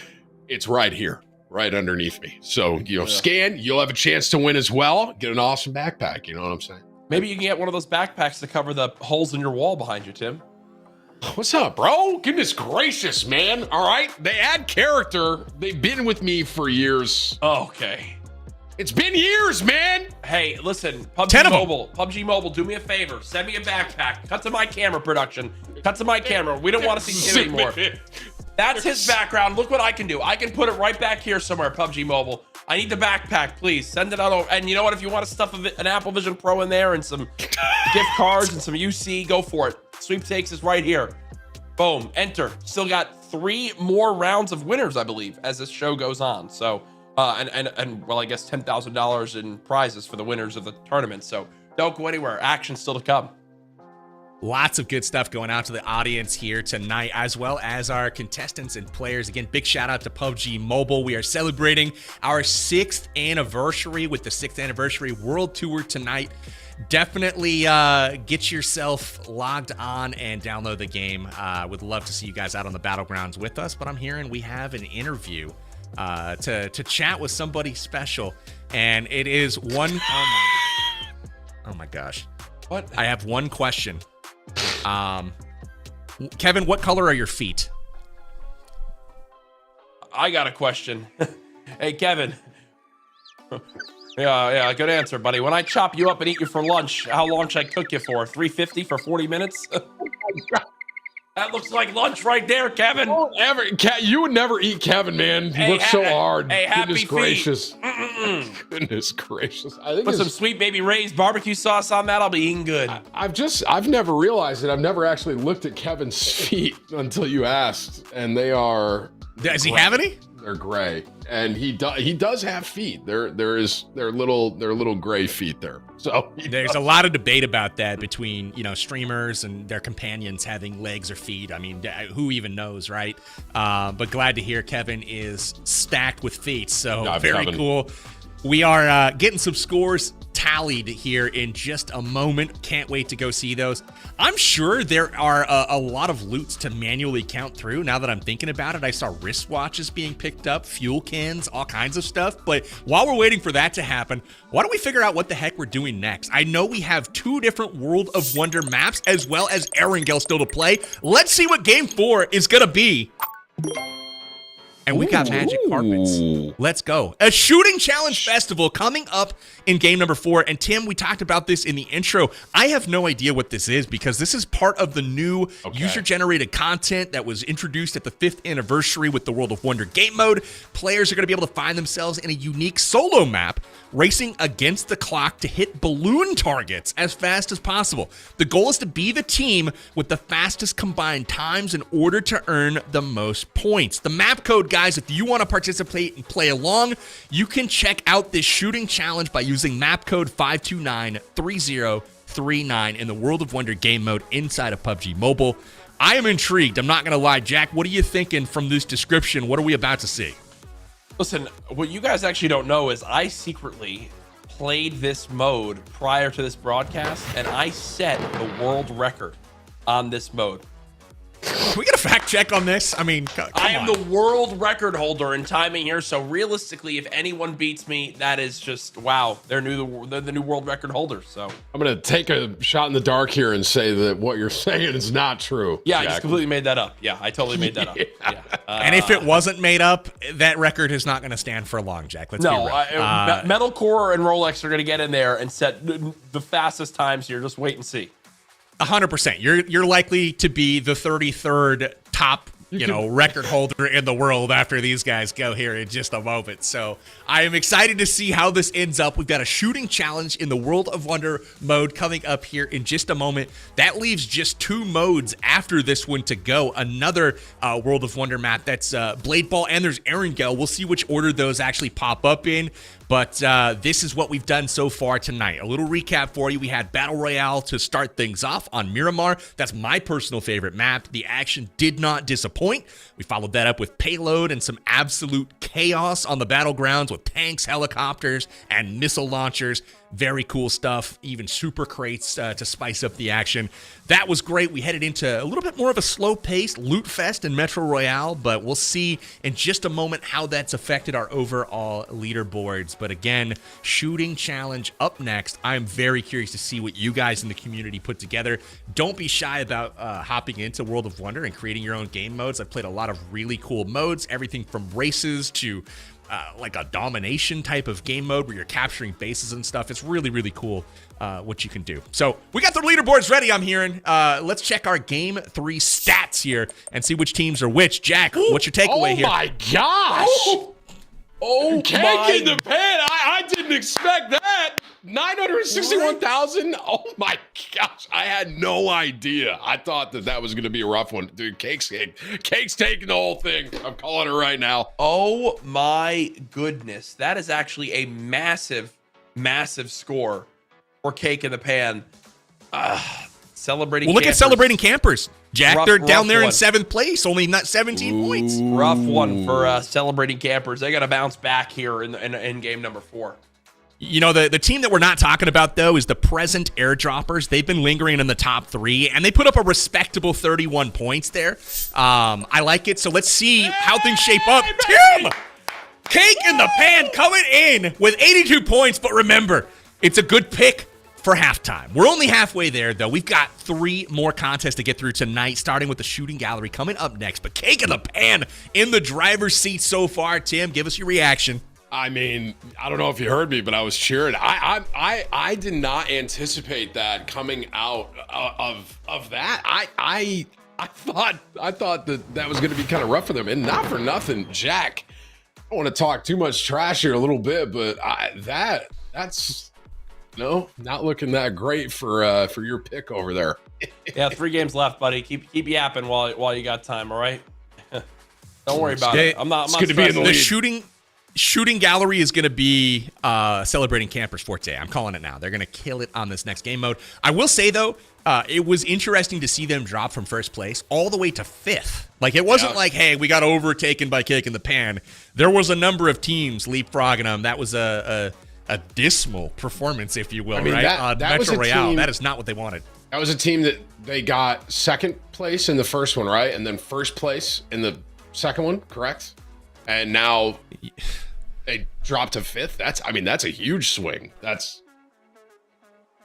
it's right here, right underneath me. So, you know, scan, you'll have a chance to win as well. Get an awesome backpack, you know what I'm saying? Maybe you can get one of those backpacks to cover the holes in your wall behind you, Tim. What's up, bro? Goodness gracious, man. All right. They add character. They've been with me for years. Okay. It's been years, man. Hey, listen, PUBG Mobile, do me a favor. Send me a backpack. Cut to my camera, production. Cut to my camera. We don't want to see Tim anymore. That's his background. Look what I can do. I can put it right back here somewhere, PUBG Mobile. I need the backpack, please. Send it out. And you know what? If you want to stuff an Apple Vision Pro in there and some gift cards and some UC, go for it. Sweepstakes is right here. Boom. Enter. Still got 3 more rounds of winners, I believe, as this show goes on. So, and well, I guess $10,000 in prizes for the winners of the tournament. So don't go anywhere. Action still to come. Lots of good stuff going out to the audience here tonight, as well as our contestants and players. Again, big shout out to PUBG Mobile. We are celebrating our 6th anniversary with the 6th anniversary World Tour tonight. Definitely get yourself logged on and download the game. Would love to see you guys out on the battlegrounds with us, but I'm hearing we have an interview to chat with somebody special, and it is one. Oh my gosh. What? I have one question. Kevin, what color are your feet? I got a question. Hey, Kevin. Yeah, good answer, buddy. When I chop you up and eat you for lunch, how long should I cook you for? $3.50 for 40 minutes? That looks like lunch right there, Kevin. You would never eat Kevin, man. He works so hard. Hey, Goodness gracious. Goodness gracious. I think put some Sweet Baby Ray's barbecue sauce on that. I'll be eating good. I've never realized it. I've never actually looked at Kevin's feet until you asked, and they are. Does he have any? They're gray, and he does have feet. They're little gray feet there. So there's a lot of debate about that between, you know, streamers and their companions having legs or feet. I mean, who even knows, right? But glad to hear Kevin is stacked with feet. So very cool. We are getting some scores tallied here in just a moment. Can't wait to go see those. I'm sure there are a lot of loots to manually count through. Now that I'm thinking about it, I saw wristwatches being picked up, fuel cans, all kinds of stuff. But while we're waiting for that to happen, why don't we figure out what the heck we're doing next? I know we have 2 different World of Wonder maps as well as Erangel still to play. Let's see what Game 4 is going to be. And we got magic carpets. Let's go. A shooting challenge festival coming up in game number 4. And Tim, we talked about this in the intro. I have no idea what this is because this is part of the new user-generated content that was introduced at the 5th anniversary with the World of Wonder game mode. Players are going to be able to find themselves in a unique solo map, racing against the clock to hit balloon targets as fast as possible. The goal is to be the team with the fastest combined times in order to earn the most points. The map code, guys, if you want to participate and play along, you can check out this shooting challenge by using map code 5293039 in the World of Wonder game mode inside of PUBG Mobile. I am intrigued. I'm not going to lie. Jack, what are you thinking from this description? What are we about to see? Listen, what you guys actually don't know is I secretly played this mode prior to this broadcast, and I set the world record on this mode. Can we get a fact check on this? I mean, I am the world record holder in timing here, so realistically, if anyone beats me, that is just, wow, they're the new world record holder. So I'm going to take a shot in the dark here and say that what you're saying is not true. Yeah, Jack. I just completely made that up. Yeah, I totally made that up. Yeah. And if it wasn't made up, that record is not going to stand for long, Jack. Let's be real. Metalcore and Rolex are going to get in there and set the fastest times here. Just wait and see. 100%. You're likely to be the 33rd top, record holder in the world after these guys go here in just a moment. So I am excited to see how this ends up. We've got a shooting challenge in the World of Wonder mode coming up here in just a moment. That leaves just 2 modes after this one to go. Another World of Wonder map that's Blade Ball, and there's Erangel. We'll see which order those actually pop up in. But this is what we've done so far tonight. A little recap for you. We had Battle Royale to start things off on Miramar. That's my personal favorite map. The action did not disappoint. We followed that up with Payload and some absolute chaos on the battlegrounds with tanks, helicopters, and missile launchers. Very cool stuff. Even super crates to spice up the action. That was great. We headed into a little bit more of a slow-paced loot fest in Metro Royale, but we'll see in just a moment how that's affected our overall leaderboards. But again, shooting challenge up next. I'm very curious to see what you guys in the community put together. Don't be shy about hopping into World of Wonder and creating your own game modes. I've played a lot of really cool modes, everything from races to like a domination type of game mode where you're capturing bases and stuff. It's really, really cool what you can do. So we got the leaderboards ready, I'm hearing. Let's check our Game 3 stats here and see which teams are which. Jack, what's your takeaway here? Oh my gosh! Oh, cake in the pan! I didn't expect that. 961,000. Oh my gosh! I had no idea. I thought that was going to be a rough one, dude. Cake's taking the whole thing. I'm calling it right now. Oh my goodness, that is actually a massive score for Cake in the Pan. Celebrating. Well, look campers. at Celebrating Campers, Jack. They're down there one. in 7th place, only not 17 points. Rough one for Celebrating Campers. They got to bounce back here in game number 4. You know, the team that we're not talking about, though, is the present airdroppers. They've been lingering in the top 3, and they put up a respectable 31 points there. I like it, so let's see how things shape up. Tim! Cake in the Pan coming in with 82 points, but remember, it's a good pick for halftime. We're only halfway there, though. We've got 3 more contests to get through tonight, starting with the shooting gallery coming up next. But Cake in the Pan in the driver's seat so far. Tim, give us your reaction. I mean, I don't know if you heard me, but I was cheering. I did not anticipate that coming out of that. I thought that was going to be kind of rough for them, and not for nothing, Jack. I don't want to talk too much trash here a little bit, but that's not looking that great for your pick over there. Yeah, 3 games left, buddy. Keep yapping while you got time. All right. Don't worry about it. I'm not going to be in the lead. Shooting gallery is going to be Celebrating Campers forte. I'm calling it now. They're going to kill it on this next game mode. I will say, though, it was interesting to see them drop from 1st place all the way to 5th. Like, it wasn't like, hey, we got overtaken by Cake in the Pan. There was a number of teams leapfrogging them. That was a dismal performance, if you will, right? That Metro was a Royale. team, that is not what they wanted. That was a team that they got 2nd place in the first one, right? And then 1st place in the second one, correct? And now they dropped to 5th. That's a huge swing.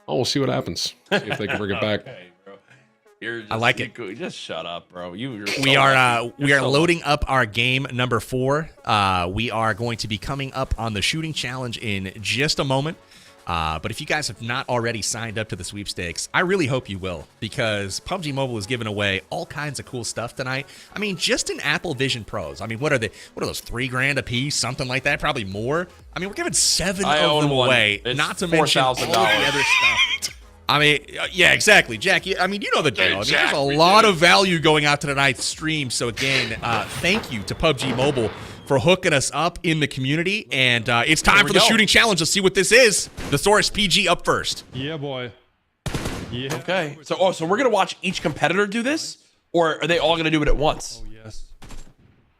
We'll see what happens. See if they can bring it back. Okay, bro. I like it. Just shut up, bro. We are loading up our game number 4. We are going to be coming up on the shooting challenge in just a moment. But if you guys have not already signed up to the sweepstakes, I really hope you will, because PUBG Mobile is giving away all kinds of cool stuff tonight. I mean, just in Apple Vision Pros. I mean, what are those, $3,000 a piece? Something like that, probably more. I mean, we're giving 7 of them away, not to mention all the other stuff. I mean, yeah, exactly, Jack. I mean, you know the deal. I mean, there's a lot of value going out to tonight's stream. So again, thank you to PUBG Mobile for hooking us up in the community. And it's time for the shooting challenge. Let's see what this is. The Source PG up first. Yeah, boy. Yeah. Okay. So we're going to watch each competitor do this? Or are they all going to do it at once? Oh, yes.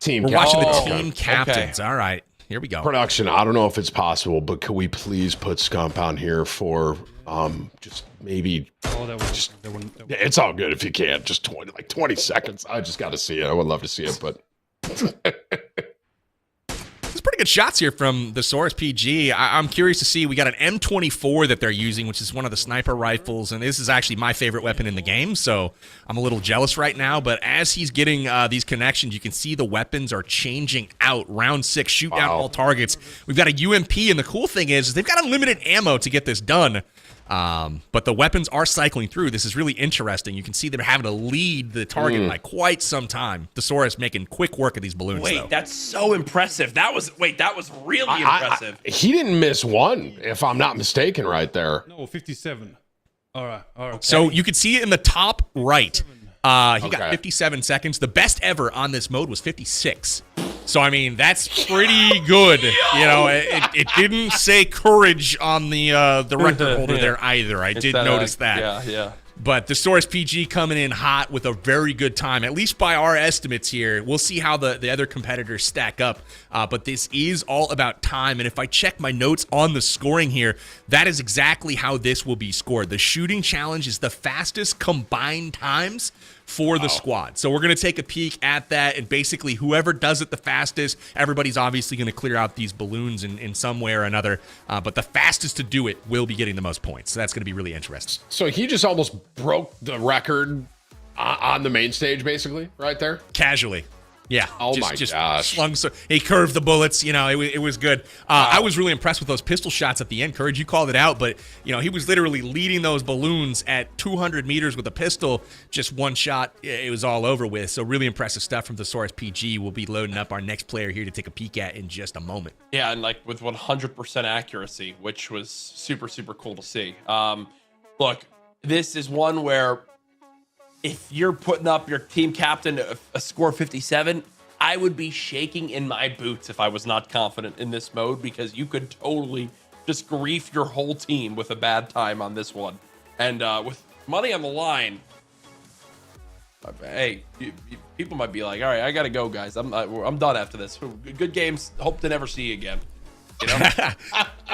We're watching the team captains. Okay. All right. Here we go. Production, I don't know if it's possible, but could we please put Scump on here for just maybe it's all good if you can. Just 20 seconds. I just got to see it. I would love to see it, but There's pretty good shots here from the Source PG. I'm curious to see. We got an M24 that they're using, which is one of the sniper rifles, and this is actually my favorite weapon in the game, so I'm a little jealous right now. But as he's getting these connections, you can see the weapons are changing out. Round 6, shoot down all targets. We've got a UMP, and the cool thing is they've got unlimited ammo to get this done. But the weapons are cycling through. This is really interesting. You can see they're having to lead the target by quite some time. The Source making quick work of these balloons. Wait, that's so impressive. That was really impressive. He didn't miss one, if I'm not mistaken, right there. No, 57. All right. Okay. So you can see it in the top right. He got 57 seconds. The best ever on this mode was 56. So, I mean, that's pretty good. You know, it didn't say courage on the record holder there either. I did notice that. Yeah. But the Source PG coming in hot with a very good time, at least by our estimates here. We'll see how the other competitors stack up. But this is all about time. And if I check my notes on the scoring here, that is exactly how this will be scored. The shooting challenge is the fastest combined times for the squad. So we're going to take a peek at that, and basically whoever does it the fastest, everybody's obviously going to clear out these balloons in some way or another, but the fastest to do it will be getting the most points. So that's going to be really interesting. So he just almost broke the record on the main stage, basically, right there? Casually. Yeah. Oh my gosh. Slung, so he curved the bullets. You know, it was good. I was really impressed with those pistol shots at the end. Courage, you called it out, but you know, he was literally leading those balloons at 200 meters with a pistol. Just one shot, it was all over with. So really impressive stuff from the Source PG. We'll be loading up our next player here to take a peek at in just a moment. Yeah, and like with 100% accuracy, which was super, super cool to see. Look, this is one where if you're putting up your team captain a score 57, I would be shaking in my boots if I was not confident in this mode, because you could totally just grief your whole team with a bad time on this one. And with money on the line, hey, people might be like, all right, I got to go, guys. I'm done after this. Good games. Hope to never see you again. You know?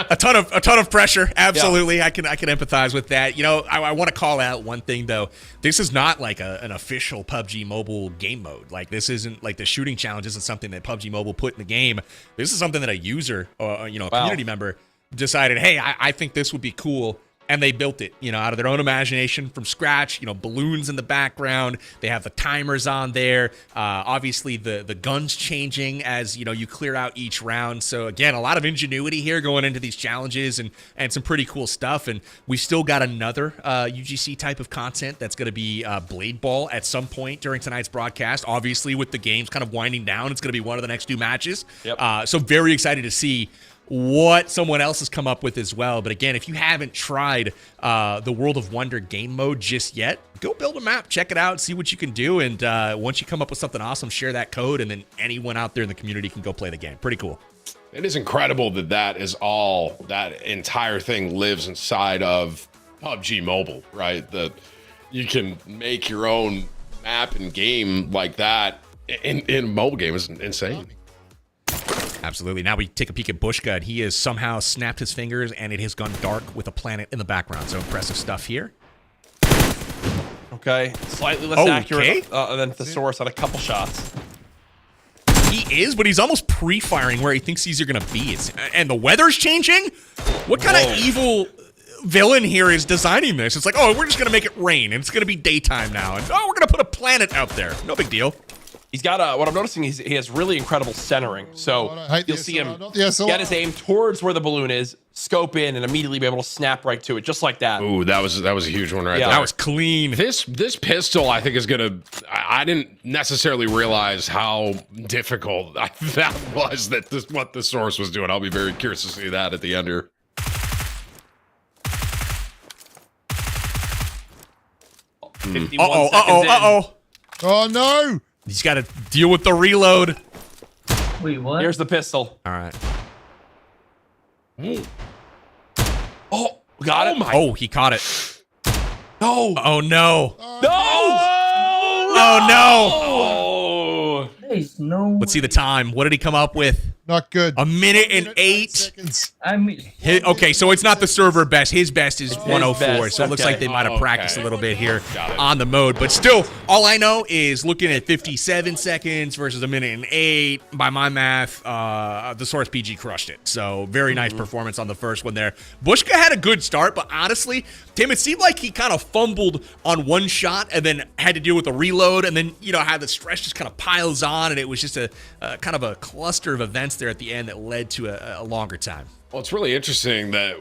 a ton of pressure. Absolutely. Yeah. I can empathize with that. You know, I want to call out one thing though. This is not like an official PUBG Mobile game mode. Like, this isn't like the shooting challenge isn't something that PUBG Mobile put in the game. This is something that a user or a community member decided, hey, I think this would be cool. And they built it, you know, out of their own imagination from scratch. You know, balloons in the background. They have the timers on there. Obviously, the guns changing as, you know, you clear out each round. So, again, a lot of ingenuity here going into these challenges and some pretty cool stuff. And we still got another UGC type of content that's going to be Blade Ball at some point during tonight's broadcast. Obviously, with the games kind of winding down, it's going to be one of the next 2 matches. Yep. So very excited to see what someone else has come up with as well. But again, if you haven't tried the World of Wonder game mode just yet, go build a map, check it out, see what you can do. And once you come up with something awesome, share that code, and then anyone out there in the community can go play the game. Pretty cool. It is incredible that entire thing lives inside of PUBG Mobile, right? That you can make your own map and game like that in a mobile game is insane. Absolutely. Now we take a peek at Bushka, and he has somehow snapped his fingers, and it has gone dark with a planet in the background. So impressive stuff here. Okay. Slightly less accurate than the Source on a couple shots. He is, but he's almost pre-firing where he thinks these are going to be. And the weather's changing? What kind of evil villain here is designing this. It's like, oh, we're just going to make it rain, and it's going to be daytime now. And, oh, we're going to put a planet out there. No big deal. He's got what I'm noticing is he has really incredible centering. So you'll see him get his aim towards where the balloon is, scope in, and immediately be able to snap right to it, just like that. Ooh, that was a huge one right there. That was clean. This pistol, I think, is gonna. I didn't necessarily realize how difficult that was. What the source was doing. I'll be very curious to see that at the end here. Oh no! He's got to deal with the reload. Wait, what? Here's the pistol. All right. Oh, got it. Oh, he caught it. No. Oh no. No. Oh no. Oh. No. Let's see the time. What did he come up with? Not good. A minute and 8 seconds. I mean, okay, so it's not the server best. His best is 104. best, So it looks okay. like they might have practiced a little bit here on the mode. But still, all I know is looking at 57 seconds versus a minute and 8. By my math, the Source PG crushed it. So very nice performance on the first one there. Bushka had a good start, but honestly, Tim, it seemed like he kind of fumbled on one shot and then had to deal with a reload, and then had the stress just kind of piles on, and it was just a kind of a cluster of events there at the end that led to a longer time. Well, it's really interesting that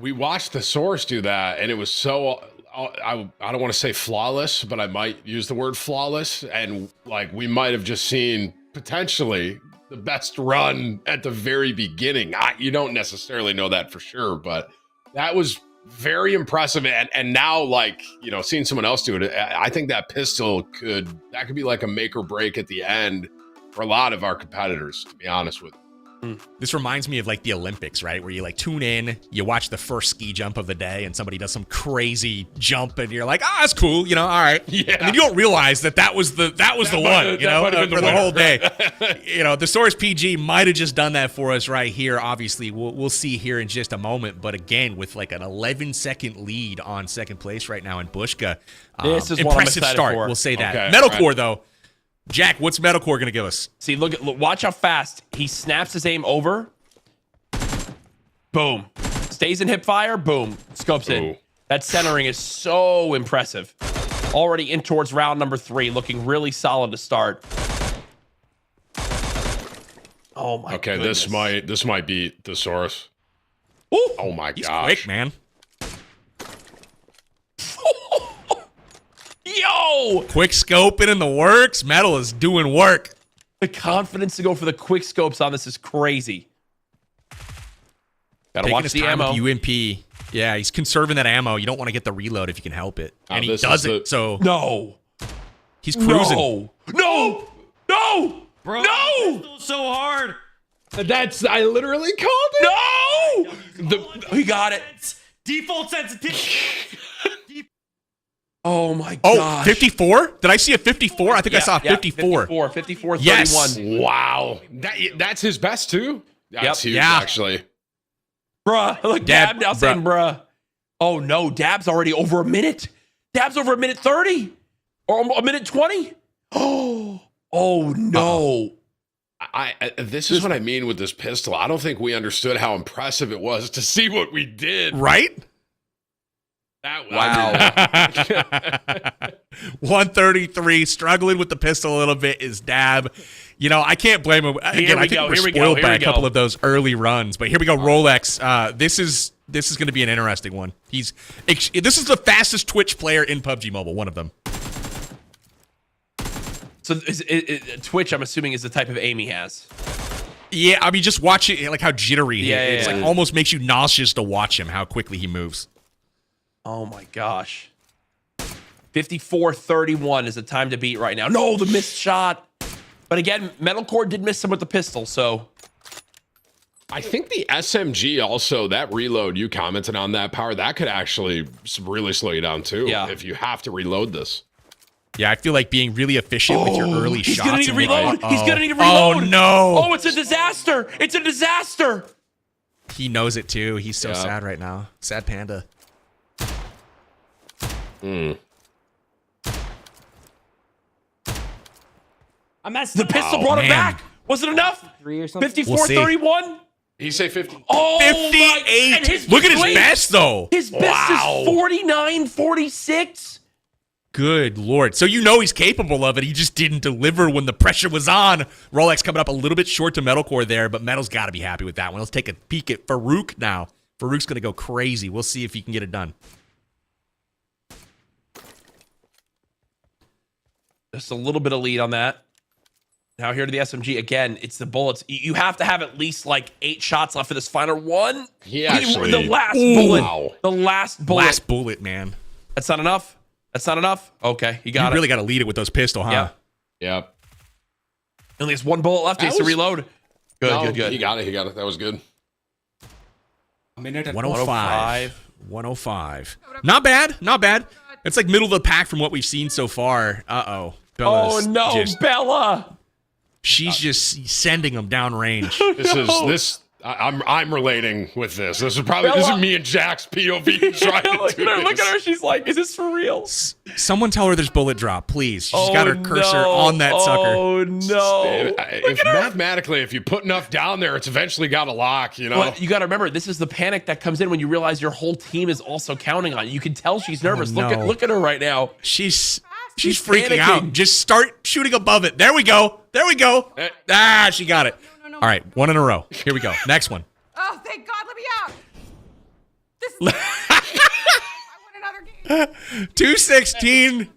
we watched the Source do that, and it was so, I don't want to say flawless, but I might use the word flawless, and like we might have just seen potentially the best run at the very beginning. You don't necessarily know that for sure, but that was very impressive. And now, like, seeing someone else do it, I think that pistol could be like a make or break at the end for a lot of our competitors, to be honest with you. This reminds me of like the Olympics, right? Where you like tune in, you watch the first ski jump of the day, and somebody does some crazy jump, and you're like, that's cool, all right. Yeah. And then you don't realize that was the one, for the whole day. The Source PG might have just done that for us right here. Obviously, we'll see here in just a moment. But again, with like an 11-second lead on second place right now in Bushka, this is what I'm impressive excited start. for. We'll say that. Okay, Metalcore right. though. Jack, what's Metalcore going to give us? See, look, watch how fast he snaps his aim over. Boom. Stays in hip fire. Boom. Scopes in. That centering is so impressive. Already in towards round number 3, looking really solid to start. Oh my. Okay, goodness. this might be the Source. Ooh, oh my He's gosh, quick, man. Yo! Quick scoping in the works. Metal is doing work. The confidence to go for the quick scopes on this is crazy. Gotta Taking watch his the time ammo. with UMP. Yeah, he's conserving that ammo. You don't want to get the reload if you can help it. And he doesn't, so... No. He's cruising. No! Bro, no! so hard. I literally called it. No! He got it. Default sensitivity. Oh my Oh, gosh. 54? Did I see a 54? I think I saw a 54. 54, 31. Yes. Wow. That's his best too? That's huge, actually. Bruh, look, Dab now saying bruh. Oh no, Dab's already over a minute. Dab's over a minute 30. Or a minute 20. Oh no. This is what I mean with this pistol. I don't think we understood how impressive it was to see what we did. Right? Wow. 133, struggling with the pistol a little bit is Dab. I can't blame him. Again, I think we're spoiled by a couple of those early runs. But here we go, Rolex. This is going to be an interesting one. This is the fastest Twitch player in PUBG Mobile, one of them. So Twitch, I'm assuming, is the type of aim he has. Yeah, I mean, just watch it, like how jittery he is. Yeah. Like almost makes you nauseous to watch him, how quickly he moves. Oh my gosh. 54-31 is the time to beat right now. No, the missed shot. But again, Metalcore did miss some with the pistol, so. I think the SMG also, that reload, you commented on that power, that could actually really slow you down too. Yeah. If you have to reload this. Yeah, I feel like being really efficient with your early shots. He's gonna need to reload. He's gonna need to Oh reload. no. Oh, it's a disaster. It's a disaster. He knows it too. He's so sad right now. Sad panda. The pistol brought it back. Was it enough? 3 or something. 54-31. He say 50. Oh, 58. Look at his best, though. His best is 49-46. Good Lord. So you know he's capable of it. He just didn't deliver when the pressure was on. Rolex coming up a little bit short to Metalcore there, but Metal's got to be happy with that one. Let's take a peek at Farouk now. Farouk's going to go crazy. We'll see if he can get it done. Just a little bit of lead on that. Now here to the SMG. Again, it's the bullets. You have to have at least like 8 shots left for this final one. Yeah, actually. The last bullet. Wow. The last bullet. Last bullet, man. That's not enough? That's not enough? Okay, you got it. You really got to lead it with those pistol, huh? Yeah. Yep. Only has 1 bullet left. He has to reload. Good. He got it. That was good. 105. 105. Not bad. It's like middle of the pack from what we've seen so far. Uh-oh. Oh, no, Bella. She's just sending them down range. I'm relating with this. This is me and Jack's POV trying to do this. Look at her. She's like, is this for real? Someone tell her there's bullet drop, please. She's got her cursor on that sucker. Oh, no. Mathematically, if you put enough down there, it's eventually got to lock, you know? But you got to remember, this is the panic that comes in when you realize your whole team is also counting on you. You can tell she's nervous. Oh, no. Look at her right now. She's freaking out. Just start shooting above it. There we go. She got it. All right, 1 in a row. Here we go. Next one. Oh, thank God, let me out. This is I want another game. 216.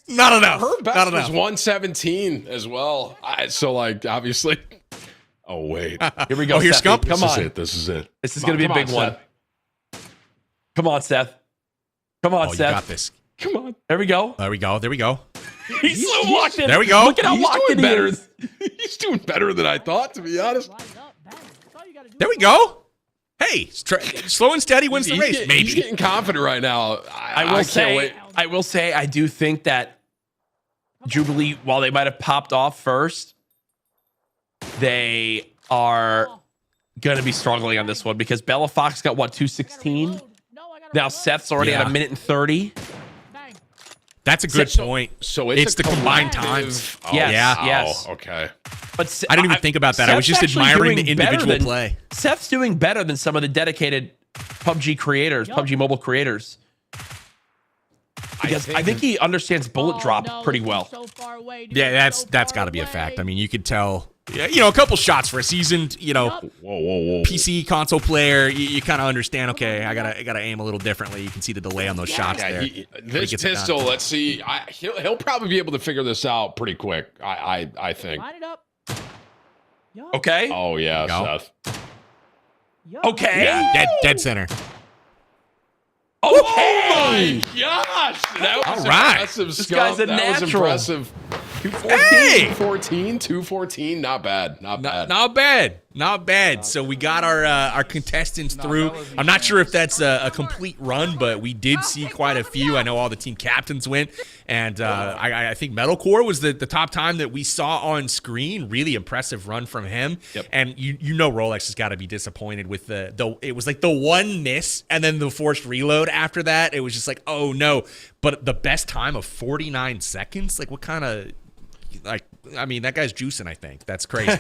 Not enough. Her best was 117 as well. So, like, obviously. Oh, wait. Here we go. Oh, here's Scump. Come on. This is it. This is going to be a big one. Come on, Seth. Come on, Seth. You got this. Come on. There we go. He's so locked in. There we go. Look at how locked in he is. He's doing better than I thought, to be honest. There we go. Hey, slow and steady wins the race. Maybe. He's getting confident right now. I will say, I do think that Jubilee, while they might have popped off first, they are going to be struggling on this one because Bella Fox got, what, 216? Now Seth's already at 1:30. That's a good point. So it's the combined times. Yes. Oh, okay. But I didn't even think about that. I was just admiring the individual play. Seth's doing better than some of the dedicated PUBG creators, PUBG Mobile creators. Because I think he understands bullet drop pretty well. Yeah, that's got to be a fact. I mean, you could tell. Yeah, you know, a couple shots for a seasoned, PC console player. You kind of understand. Okay, I gotta aim a little differently. You can see the delay on those shots there. This pistol, let's see. He'll probably be able to figure this out pretty quick. I think. Line it up. Okay. Oh yeah, Seth. Okay. Yeah, dead center. Okay. Oh my gosh, that was impressive. This guy's a natural. That was impressive. 214, not bad. Not bad. So we got our contestants through. I'm not sure if that's a complete run, but we did see quite a few. I know all the team captains went, and I think Metalcore was the top time that we saw on screen. Really impressive run from him. Yep. And you know Rolex has got to be disappointed with it was like the one miss and then the forced reload after that. It was just like, oh no. But the best time of 49 seconds, like what kind of I mean, that guy's juicing, I think. That's crazy.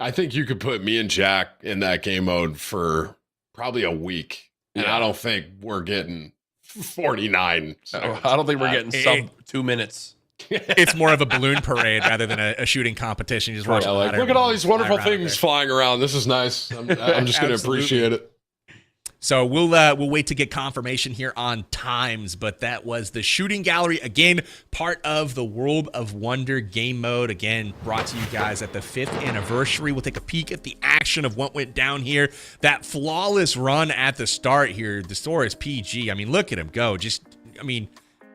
I think you could put me and Jack in that game mode for probably a week. And I don't think we're getting 49 seconds. I don't think we're getting sub 2 minutes. It's more of a balloon parade rather than a shooting competition. You just watch look at all these wonderful things flying around. This is nice. I'm just going to appreciate it. So we'll wait to get confirmation here on times, but that was the shooting gallery. Again, part of the World of Wonder game mode. Again, brought to you guys at the 5th anniversary. We'll take a peek at the action of what went down here. That flawless run at the start here. The store is PG. I mean, look at him go.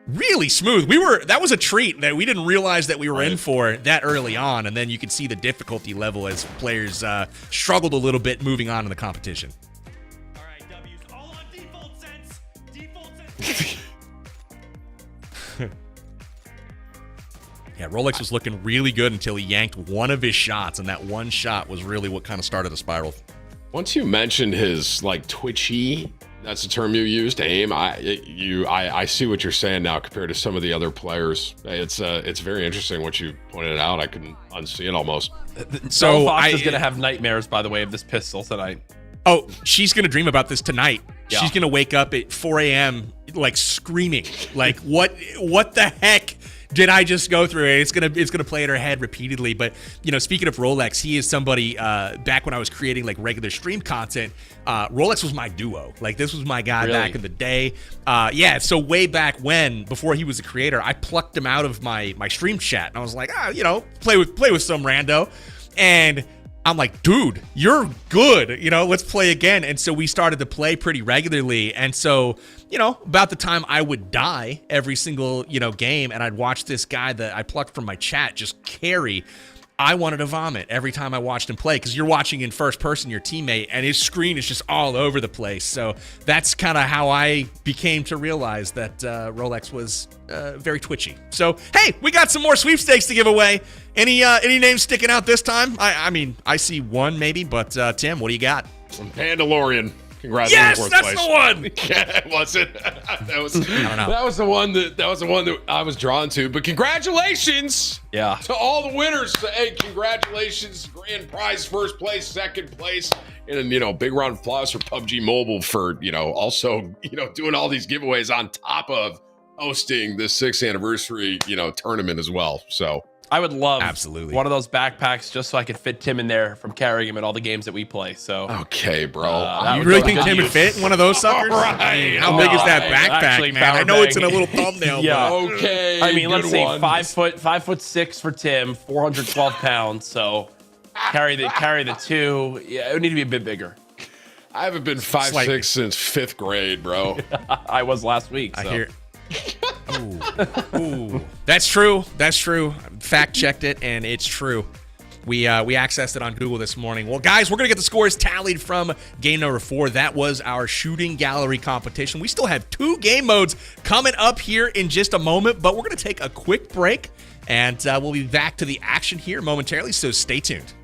Really smooth. That was a treat that we didn't realize that we were in for that early on, and then you could see the difficulty level as players struggled a little bit moving on in the competition. Yeah, Rolex was looking really good until he yanked one of his shots, and that one shot was really what kind of started the spiral. Once you mentioned his like twitchy That's the term you used, aim. I see what you're saying now compared to some of the other players. It's very interesting what you pointed out. I couldn't unsee it almost. So Fox is gonna have nightmares, by the way, of this pistol tonight. Oh, she's gonna dream about this tonight. Yeah. She's gonna wake up at 4 a.m. like screaming, like what the heck did I just go through? It's gonna play in her head repeatedly. But you know, speaking of Rolex, he is somebody. Back when I was creating like regular stream content, Rolex was my duo. Like this was my guy back in the day. Yeah. So way back when, before he was a creator, I plucked him out of my stream chat, and I was like, you know, play with some rando, and I'm like, dude, you're good. You know, let's play again. And so we started to play pretty regularly. And so, you know, about the time I would die every single, you know, game, and I'd watch this guy that I plucked from my chat just carry, I wanted to vomit every time I watched him play, because you're watching in first person your teammate, and his screen is just all over the place. So that's kind of how I became to realize that Rolex was very twitchy. So, hey, we got some more sweepstakes to give away. Any names sticking out this time? I mean, I see one maybe, but Tim, what do you got? Mandalorian. Congratulations. Yes, that's the one. Yeah, was it? That was. I don't know. That was the one that I was drawn to. But congratulations, to all the winners. Hey, congratulations, grand prize, first place, second place, and you know, big round of applause for PUBG Mobile for also doing all these giveaways on top of hosting the 6th anniversary tournament as well. So. I would love absolutely one of those backpacks just so I could fit Tim in there from carrying him in all the games that we play. So okay, bro. You really think Tim would fit in one of those suckers? Right. I mean, how big is that backpack, man? I know it's in a little thumbnail. Yeah. But. Okay. I mean, let's see, 5'6" for Tim, 412 pounds. So carry the two. Yeah, it would need to be a bit bigger. I haven't been 5'6" since 5th grade, bro. I was last week. So. I hear. Ooh. That's true. That's true. Fact checked it, and it's true. We accessed it on Google this morning. Well, guys, we're gonna get the scores tallied from game number 4. That was our shooting gallery competition. We still have 2 game modes coming up here in just a moment, but we're gonna take a quick break, and we'll be back to the action here momentarily. So stay tuned.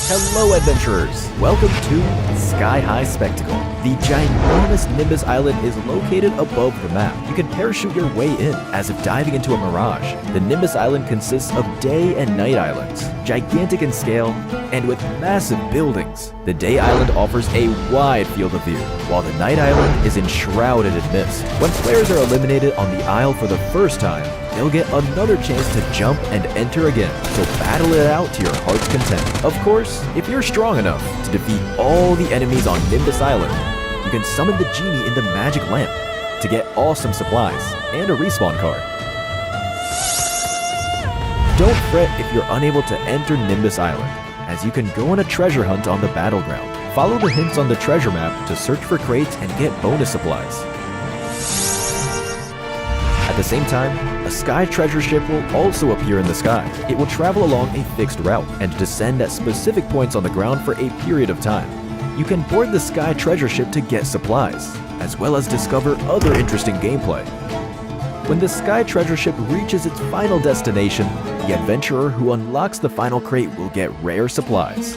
Hello, adventurers! Welcome to Sky High Spectacle. The ginormous Nimbus Island is located above the map. You can parachute your way in, as if diving into a mirage. The Nimbus Island consists of day and night islands, gigantic in scale, and with massive buildings. The day island offers a wide field of view, while the night island is enshrouded in mist. When players are eliminated on the isle for the first time, they'll get another chance to jump and enter again, so battle it out to your heart's content. Of course, if you're strong enough to defeat all the enemies on Nimbus Island, you can summon the genie in the magic lamp to get awesome supplies and a respawn card. Don't fret if you're unable to enter Nimbus Island, as you can go on a treasure hunt on the battleground. Follow the hints on the treasure map to search for crates and get bonus supplies. At the same time, a sky treasure ship will also appear in the sky. It will travel along a fixed route and descend at specific points on the ground for a period of time. You can board the sky treasure ship to get supplies, as well as discover other interesting gameplay. When the sky treasure ship reaches its final destination, the adventurer who unlocks the final crate will get rare supplies.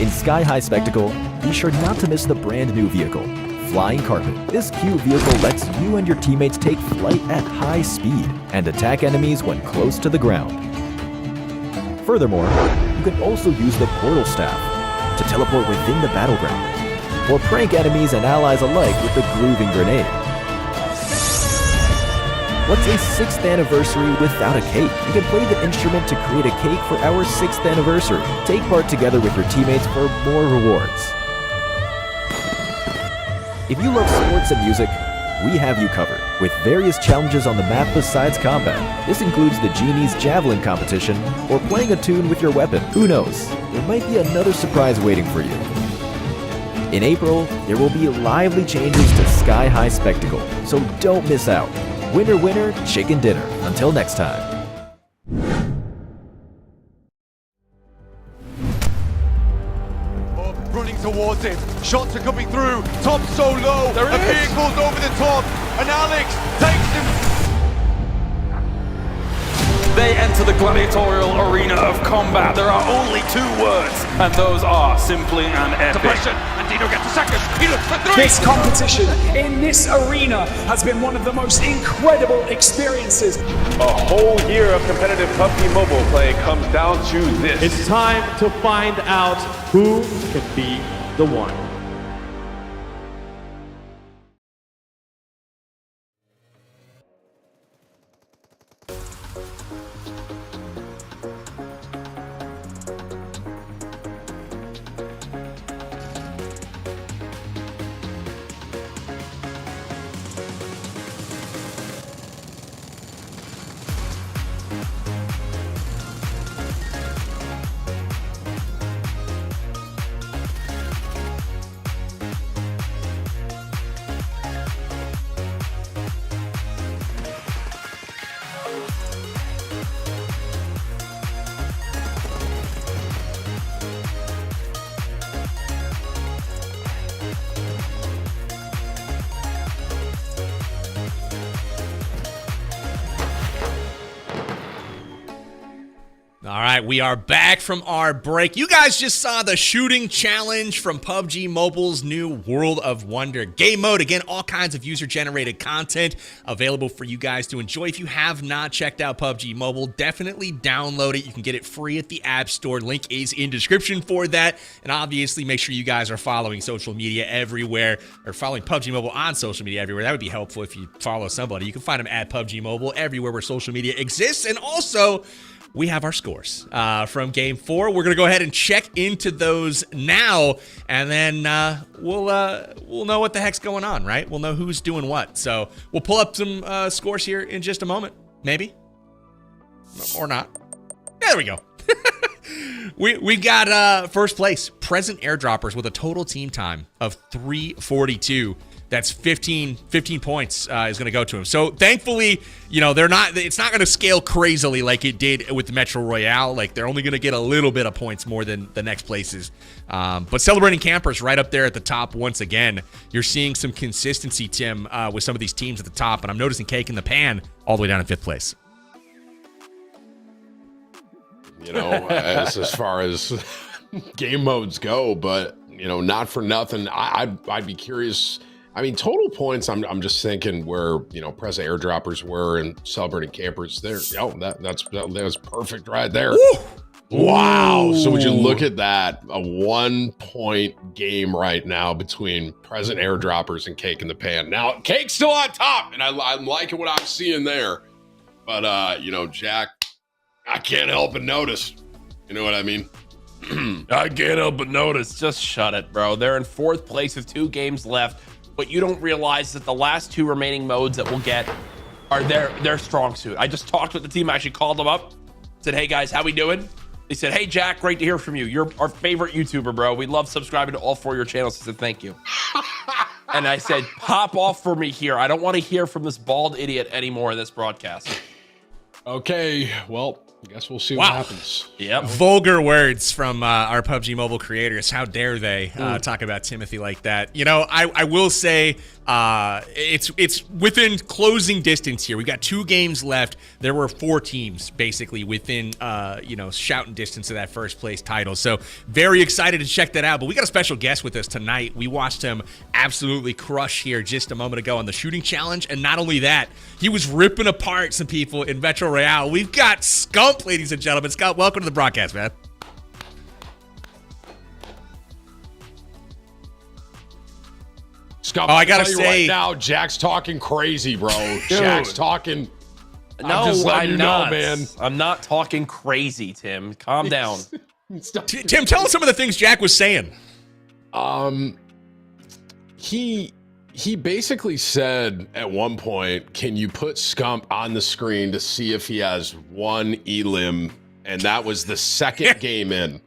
In Sky High Spectacle, be sure not to miss the brand new vehicle, Flying Carpet. This cute vehicle lets you and your teammates take flight at high speed and attack enemies when close to the ground. Furthermore, you can also use the portal staff to teleport within the battleground, or prank enemies and allies alike with the grooving grenade. What's a 6th anniversary without a cake? You can play the instrument to create a cake for our 6th anniversary. Take part together with your teammates for more rewards. If you love sports and music, we have you covered, with various challenges on the map besides combat. This includes the Genie's Javelin competition, or playing a tune with your weapon. Who knows, there might be another surprise waiting for you. In April, there will be lively changes to Sky High Spectacle, so don't miss out. Winner, winner, chicken dinner. Until next time. Running towards him. Shots are coming through. Top so low. A vehicle's over the top. And Alex takes him. They enter the gladiatorial arena of combat, there are only 2 words, and those are simply and epic. And Dino gets a second. He looks for 3. This competition in this arena has been one of the most incredible experiences. A whole year of competitive PUBG Mobile play comes down to this. It's time to find out who can be the one. All right, we are back from our break. You guys just saw the shooting challenge from PUBG Mobile's new World of Wonder game mode. Again, all kinds of user-generated content available for you guys to enjoy. If you have not checked out PUBG Mobile, definitely download it. You can get it free at the App Store. Link is in description for that. And obviously, make sure you guys are following social media everywhere, or following PUBG Mobile on social media everywhere. That would be helpful if you follow somebody. You can find them at PUBG Mobile everywhere where social media exists. And also, we have our scores from Game 4. We're going to go ahead and check into those now, and then we'll know what the heck's going on, right? We'll know who's doing what. So we'll pull up some scores here in just a moment, maybe, or not. Yeah, there we go. We've got first place, Present Airdroppers, with a total team time of 342. That's 15 points is going to go to him. So thankfully, you know, it's not going to scale crazily like it did with the Metro Royale. Like, they're only going to get a little bit of points more than the next places. But Celebrating Campers right up there at the top once again. You're seeing some consistency, Tim, with some of these teams at the top. And I'm noticing Cake in the Pan all the way down in 5th place. You know, as far as game modes go, but, you know, not for nothing. I'd be curious. I mean, total points, I'm just thinking where, you know, Present Airdroppers were and Celebrating Campers there. Oh, that was perfect right there. Ooh. Wow. So would you look at that, a 1-point game right now between Present Airdroppers and Cake in the Pan. Now, Cake's still on top, and I'm liking what I'm seeing there. But, you know, Jack, I can't help but notice. You know what I mean? I can't help but notice. Just shut it, bro. They're in 4th place with 2 games left. What you don't realize is that the last 2 remaining modes that we'll get are their strong suit. I just talked with the team. I actually called them up. Said, hey, guys, how we doing? They said, hey, Jack, great to hear from you. You're our favorite YouTuber, bro. We love subscribing to all 4 of your channels. I said, thank you. And I said, pop off for me here. I don't want to hear from this bald idiot anymore in this broadcast. Okay, well, I guess we'll see what happens. Yep. Vulgar words from our PUBG Mobile creators. How dare they talk about Timothy like that? You know, I will say it's within closing distance here. We've got 2 games left. There were 4 teams basically within you know, shouting distance of that first place title. So very excited to check that out. But we got a special guest with us tonight. We watched him absolutely crush here just a moment ago on the shooting challenge. And not only that, he was ripping apart some people in Metro Royale. We've got Scump, ladies and gentlemen. Scump, welcome to the broadcast, man. Scump, I gotta say right now, Jack's talking crazy, bro. Jack's talking. No, I'm not. Know, man. I'm not talking crazy, Tim. Calm down. Tim, tell us some of the things Jack was saying. He basically said at one point, can you put Scump on the screen to see if he has 1 elim? And that was the 2nd game in.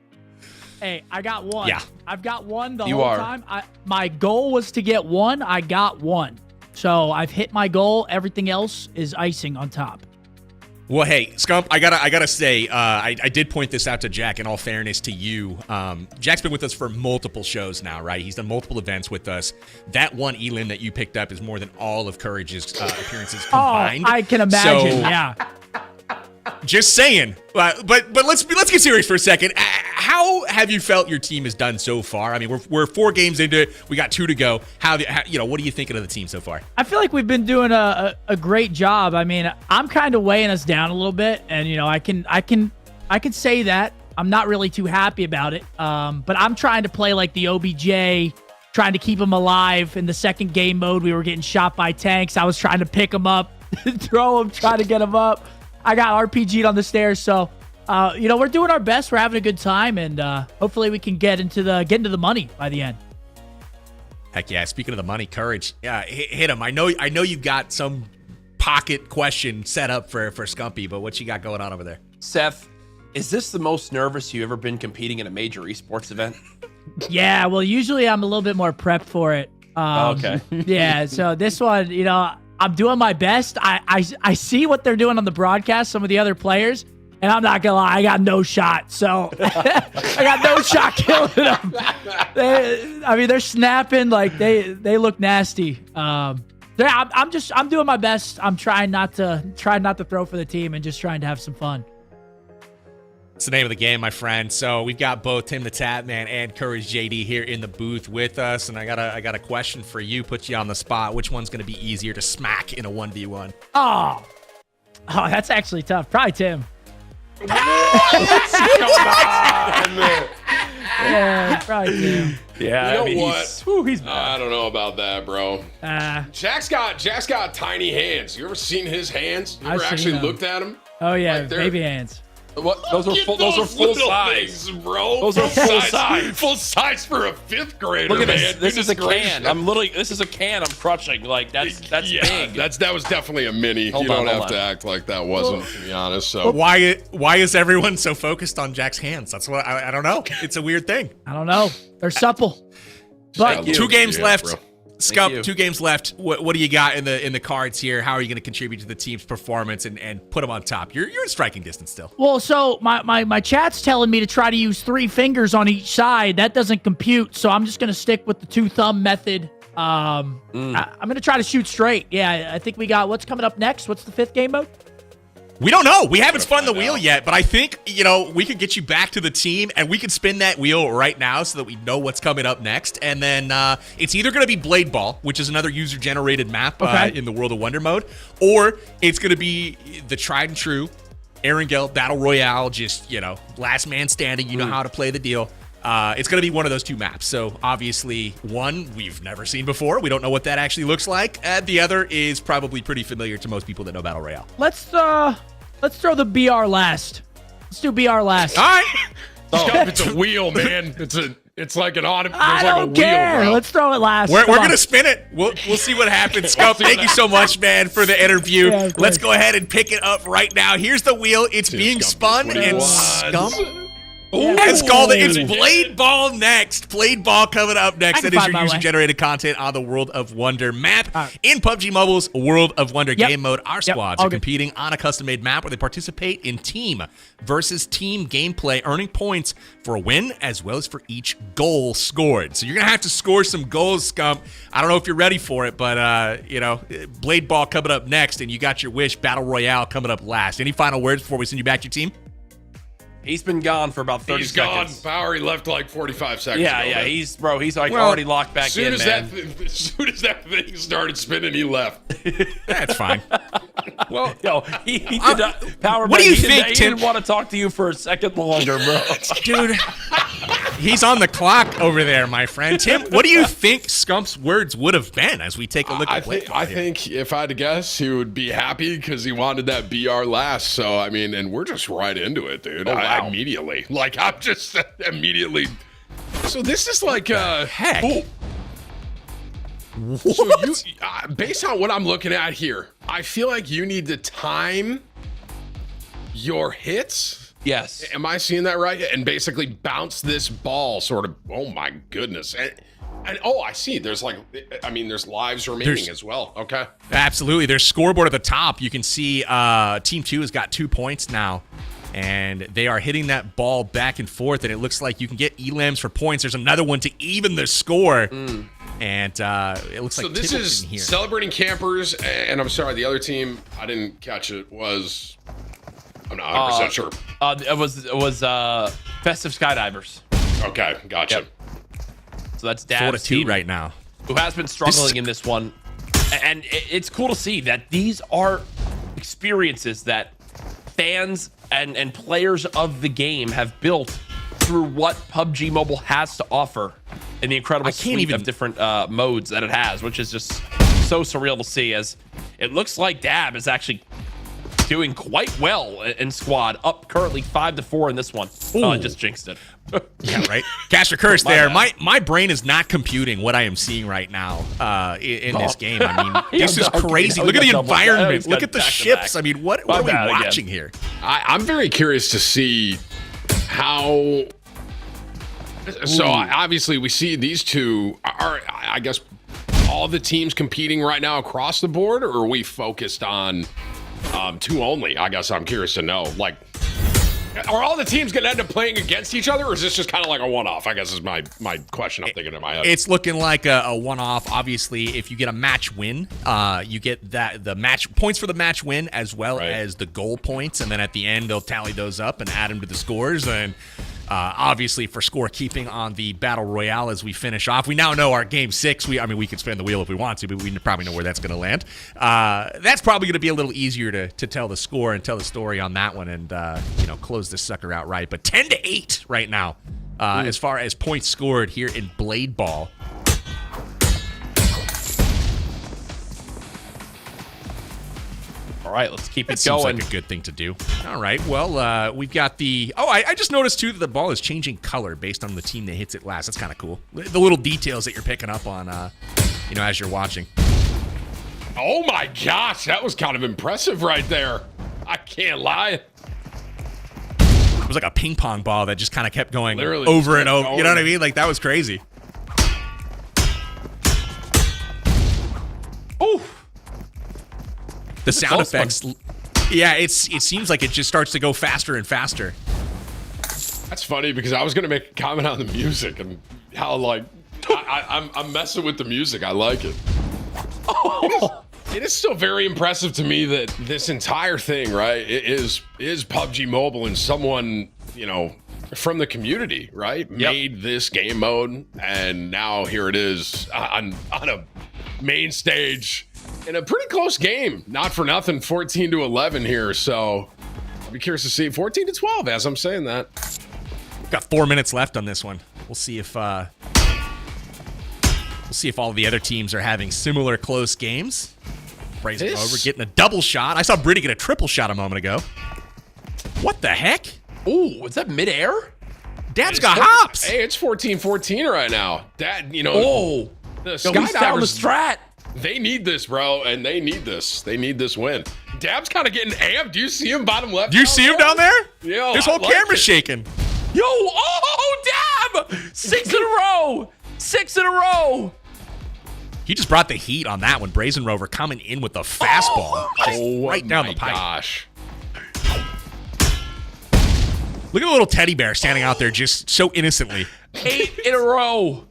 Hey, I got 1. Yeah. I've got 1 the whole time. My goal was to get 1. I got 1. So I've hit my goal. Everything else is icing on top. Well, hey, Scump, I gotta say, I did point this out to Jack. In all fairness to you, Jack's been with us for multiple shows now, right? He's done multiple events with us. That 1 elim that you picked up is more than all of Courage's appearances combined. Oh, I can imagine. Yeah. Just saying. But let's get serious for a second. How have you felt your team has done so far? I mean, we're 4 games into it. We got 2 to go. What are you thinking of the team so far? I feel like we've been doing a great job. I mean, I'm kind of weighing us down a little bit, and I can say that I'm not really too happy about it. But I'm trying to play like the OBJ, trying to keep him alive. In the second game mode, we were getting shot by tanks. I was trying to pick him up, throw him, try to get him up. I got RPG'd on the stairs, so we're doing our best. We're having a good time, and hopefully we can get into the money by the end. Heck yeah! Speaking of the money, Courage, yeah, hit him. I know you've got some pocket question set up for Scumpy, but what you got going on over there? Seth, is this the most nervous you've ever been competing in a major esports event? Yeah, well, usually I'm a little bit more prepped for it. Okay. Yeah, so this one, I'm doing my best. I see what they're doing on the broadcast, some of the other players, and I'm not gonna lie, I got no shot. So I got no shot killing them. They're snapping like they look nasty. I'm doing my best. I'm trying not to throw for the team and just trying to have some fun. It's the name of the game, my friend. So we've got both Tim the Tap Man and Courage JD here in the booth with us, and I got a question for you. Put you on the spot. Which one's going to be easier to smack in a 1v1? Oh, that's actually tough. Probably Tim. Come on, man. Yeah, probably Tim. Yeah, you know what? He's I don't know about that, bro. Jack's got tiny hands. You ever seen his hands? You ever actually looked at him? Oh yeah, baby hands. What? Those are full size, things, bro. Those are full size. Full size for a 5th grader. Look at man. this. This is a can. This is a can. I'm crushing. Like that's big. That was definitely a mini. You don't have to act like that wasn't, to be honest. So why is everyone so focused on Jack's hands? That's what I don't know. It's a weird thing. I don't know. They're supple. But 2 games left. Bro. Scump, 2 games left. What do you got in the cards here? How are you going to contribute to the team's performance and put them on top? You're in striking distance still. Well, so my chat's telling me to try to use 3 fingers on each side. That doesn't compute, so I'm just going to stick with the 2-thumb method. I'm going to try to shoot straight. Yeah, I think we got what's coming up next. What's the 5th game mode? We don't know. We haven't spun the wheel yet, but I think, we could get you back to the team, and we can spin that wheel right now so that we know what's coming up next. And then it's either going to be Blade Ball, which is another user-generated map in the World of Wonder mode, or it's going to be the tried and true Erangel Battle Royale, just, last man standing. You know how to play the deal. It's going to be one of those 2 maps. So obviously, one we've never seen before. We don't know what that actually looks like. The other is probably pretty familiar to most people that know Battle Royale. Let's throw the BR last. Let's do BR last. All right. It's a wheel, man. It's like an auto. I don't care. Wheel, let's throw it last. We're gonna spin it. We'll see what happens. Scump, thank you so much, man, for the interview. Yeah, let's go ahead and pick it up right now. Here's the wheel. It's being spun, and Scump. It's called It's Blade Ball next. Blade Ball coming up next. That is your user-generated content on the World of Wonder map. In PUBG Mobile's World of Wonder game mode, our squads are competing on a custom-made map where they participate in team versus team gameplay, earning points for a win as well as for each goal scored. So you're going to have to score some goals, Scump. I don't know if you're ready for it, but, Blade Ball coming up next, and you got your wish, Battle Royale coming up last. Any final words before we send you back to your team? He's been gone for about 30 seconds. He's gone. Bowery left like 45 seconds ago. Yeah. He's already locked back in, man. As soon as that thing started spinning, he left. That's fine. Well, he did not. Power. What do you think, Tim? He Tim? didn't want to talk to you for a second longer, bro. Dude, he's on the clock over there, my friend. Tim, what do you think Scump's words would have been as we take a look at Blade Ball? I think if I had to guess, he would be happy because he wanted that BR last. So, and we're just right into it, dude. Oh, wow. Immediately. I'm just immediately. So this is like heck. Ooh. So based on what I'm looking at here, I feel like you need to time your hits. Yes. Am I seeing that right? And basically bounce this ball sort of. Oh my goodness. And I see. There's there's lives remaining as well. Okay. Absolutely. There's scoreboard at the top. You can see Team 2 has got 2 points now. And they are hitting that ball back and forth, and it looks like you can get elams for points. There's another one to even the score. And it looks like so. This is here. Celebrating Campers, and I'm sorry, the other team I didn't catch it was I'm not 100% sure. It was Festive Skydivers. Okay, gotcha. Yep. So that's Dad's 4-2 team right now, who has been struggling in this one. And it's cool to see that these are experiences that fans and players of the game have built through what PUBG Mobile has to offer in the incredible suite of different modes that it has, which is just so surreal to see, as it looks like Dab is actually doing quite well in squad, up currently 5-4 in this one. Oh, I just jinxed it. Yeah, right. Caster Curse there. My brain is not computing what I am seeing right now in this game. I mean, this is crazy. Look at the environment. Look at the ships. I mean, what are we watching here? I'm very curious to see how. So obviously we see these two are, I guess, all the teams competing right now across the board, or are we focused on two only? I guess I'm curious to know. Like, are all the teams going to end up playing against each other, or is this just kind of like a one-off? I guess is my question I'm thinking in my head. It's looking like a one-off. Obviously, if you get a match win, you get the match points for the match win as well as the goal points, and then at the end they'll tally those up and add them to the scores. And obviously for scorekeeping on the Battle Royale as we finish off. We now know our Game 6. I mean, we could spin the wheel if we want to, but we probably know where that's going to land. That's probably going to be a little easier to tell the score and tell the story on that one and, close this sucker out right. But 10-8 right now as far as points scored here in Blade Ball. All right, let's keep it going. going. Seems like a good thing to do. All right, well, we've got the... Oh, I just noticed, too, that the ball is changing color based on the team that hits it last. That's kind of cool. The little details that you're picking up on, as you're watching. Oh, my gosh. That was kind of impressive right there. I can't lie. It was like a ping pong ball that just kind of kept going over and over. You know what I mean? Like, that was crazy. Oh! The sound effects, yeah, it seems like it just starts to go faster and faster. That's funny because I was going to make a comment on the music and how, like, I'm messing with the music. I like it. Oh. It is still very impressive to me that this entire thing, right, is PUBG Mobile and someone, from the community, right, made this game mode, and now here it is on a main stage. In a pretty close game, not for nothing, 14-11 here. So I'll be curious to see 14-12 as I'm saying that. Got 4 minutes left on this one. We'll see if all the other teams are having similar close games. Razer over getting a double shot. I saw Brittany get a triple shot a moment ago. What the heck? Ooh, is that midair? Dad's got hops. Hey, it's 14-14 right now. Dad, the Skydivers down the strat. They need this, bro, and they need this. They need this win. Dab's kind of getting amped. Do you see him bottom left? Do you see him down there? Yo, this whole camera's shaking. Yo, Dab! 6 in a row! 6 in a row! He just brought the heat on that one. Brazen Rover coming in with the fastball. Right down the pipe. Gosh. Look at the little teddy bear standing out there just so innocently. 8 in a row.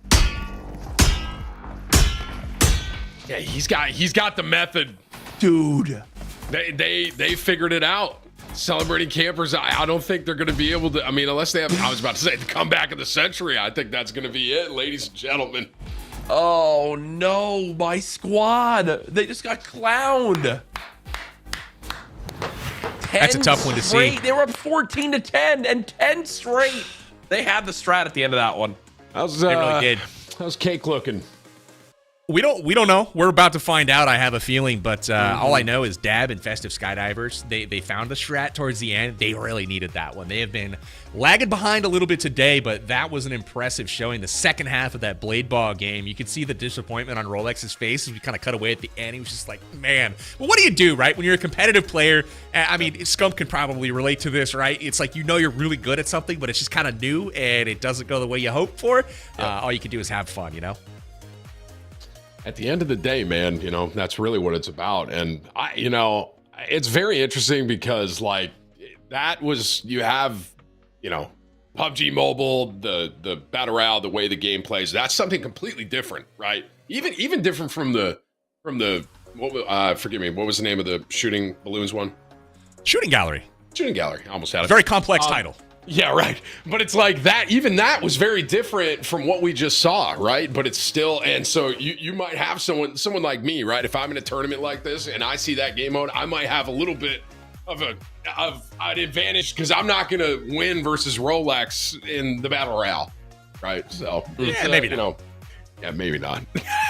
Yeah, he's got the method, dude. They figured it out. Celebrating campers, I don't think they're going to be able to. I mean, unless they have. I was about to say the comeback of the century. I think that's going to be it, ladies and gentlemen. Oh no, my squad! They just got clowned. That's a tough one to see. They were up 14-10 and 10 straight. They had the strat at the end of that one. They really did. How's cake looking? We don't know. We're about to find out, I have a feeling, but all I know is Dab and Festive Skydivers, they found the strat towards the end. They really needed that one. They have been lagging behind a little bit today, but that was an impressive showing. The second half of that Blade Ball game, you could see the disappointment on Rolex's face as we kind of cut away at the end. He was just like, man, well, what do you do, right? When you're a competitive player, I mean, Scump can probably relate to this, right? It's like, you're really good at something, but it's just kind of new and it doesn't go the way you hope for. All you can do is have fun, At the end of the day, man, that's really what it's about. And it's very interesting because like that was, you have, PUBG Mobile, the Battle Royale, the way the game plays, that's something completely different, right? Even different from the forgive me, what was the name of the shooting balloons one? Shooting Gallery. Shooting gallery. Almost had it. Very complex title. Yeah, right. But it's like that. Even that was very different from what we just saw, right? But it's still, and so you might have someone like me, right? If I'm in a tournament like this and I see that game mode, I might have a little bit of an advantage because I'm not going to win versus Rolex in the battle royale, right? So maybe not. Yeah, maybe not.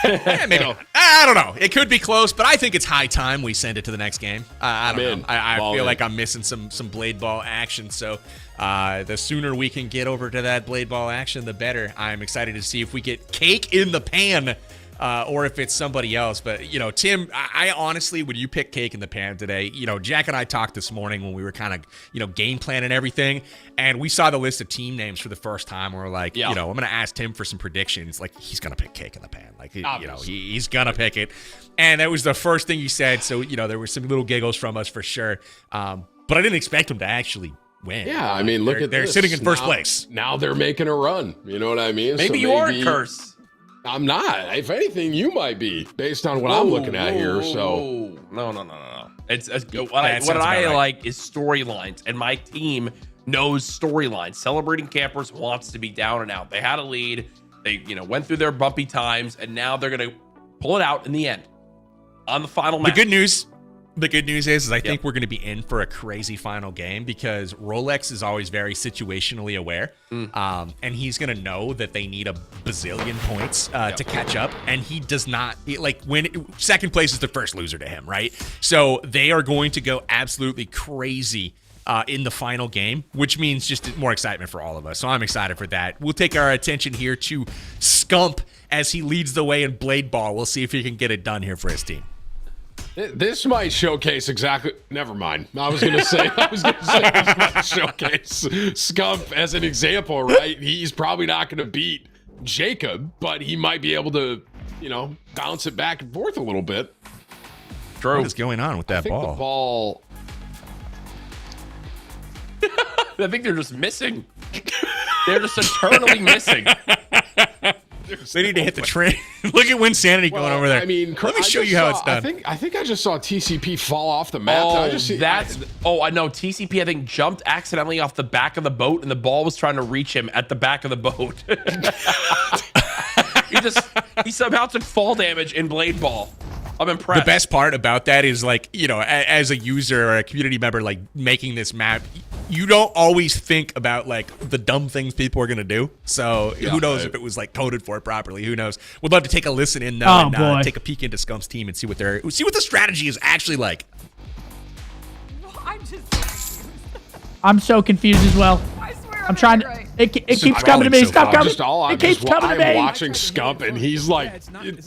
Maybe not. I don't know. It could be close, but I think it's high time we send it to the next game. I don't know. I feel like I'm missing some blade ball action. So the sooner we can get over to that blade ball action, the better. I'm excited to see if we get cake in the pan or if it's somebody else. But, you know, Tim, I honestly, when you pick cake in the pan today, you know, Jack and I talked this morning when we were kind of, you know, game planning everything. And we saw the list of team names for the first time. And we're like, you know, I'm going to ask Tim for some predictions. Like, he's going to pick cake in the pan. Like, you know, he's going to pick it. And that was the first thing he said. So, you know, there were some little giggles from us for sure. But I didn't expect him to actually win. Yeah, I mean, look at they're sitting in first place. Now they're making a run. You know what I mean? Maybe you are a curse. I'm not. If anything, you might be based on what I'm looking at here. So no. It's what I like is storylines, and my team knows storylines. Celebrating Campers wants to be down and out. They had a lead. They went through their bumpy times, and now they're gonna pull it out in the end on the final match. The good news is I think we're going to be in for a crazy final game because Rolex is always very situationally aware. And he's going to know that they need a bazillion points to catch up. And he does not, second place is the first loser to him, right? So they are going to go absolutely crazy in the final game, which means just more excitement for all of us. So I'm excited for that. We'll take our attention here to Scump as he leads the way in Blade Ball. We'll see if he can get it done here for his team. This might showcase exactly. Never mind. I was gonna say this might showcase Scump as an example, right? He's probably not gonna beat Jacob, but he might be able to, bounce it back and forth a little bit. What is going on with that ball? The ball. I think they're just missing. They're just eternally missing. They need to hit the train. Look at Winsanity going over there. I mean, let me show you how it's done. I think I just saw TCP fall off the map. I know. TCP, I think, jumped accidentally off the back of the boat, and the ball was trying to reach him at the back of the boat. he somehow took fall damage in Blade Ball. I'm impressed. The best part about that is, as a user or a community member, making this map, you don't always think about the dumb things people are gonna do. So who knows if it was coded for it properly? Who knows? We'd love to take a listen in though and take a peek into Scump's team and see what the strategy is actually like. I'm so confused as well. I swear I'm trying to. It keeps coming to me. Stop coming. It keeps coming to me. I'm watching Scump, and he's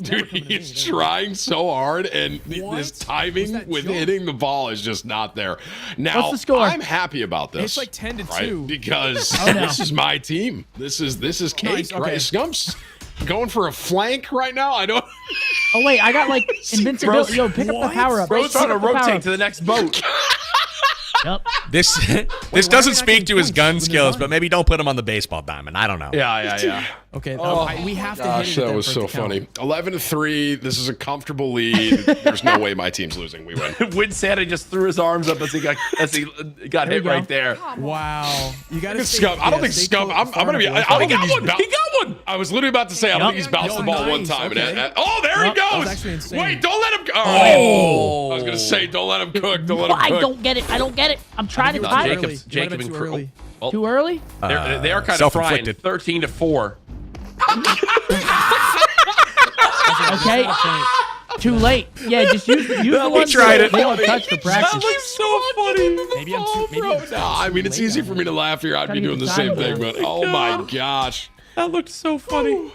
dude, he's trying so hard, and his timing with hitting the ball is just not there. Now, what's the score? I'm happy about this. It's like 10-2. Right? Because this is my team. This is cake, Nice, okay. right? Scump's going for a flank right now. I don't. Oh wait, I got invincibility. Yo, pick up the power up. Bro's trying to rotate to the next boat. Yep. This doesn't speak to his gun skills, but maybe don't put him on the baseball diamond. I don't know. Yeah. Okay. We have to Gosh, hit it. that was so funny. 11-3. This is a comfortable lead. There's no way my team's losing. We win. Winsanity just threw his arms up as he got hit right there. Wow. You got to Scump. I don't think Scump. I'm gonna be. I don't think he's he got one. I was literally about to say I don't think he's bounced the ball one time. Okay. There he goes. Actually insane. Wait, don't let him go. I was gonna say don't let him cook. Don't let him cook. I don't get it. I'm trying to time it. Jacob and early. Too early? They are kind of frying. 13-4. Okay. Too late. Yeah, just use the one. tried it. They don't touch for practice. That looks so funny. Maybe I'm too. I mean, it's easy for me to laugh here. I'd be doing the same thing, but oh my gosh. That looked so funny.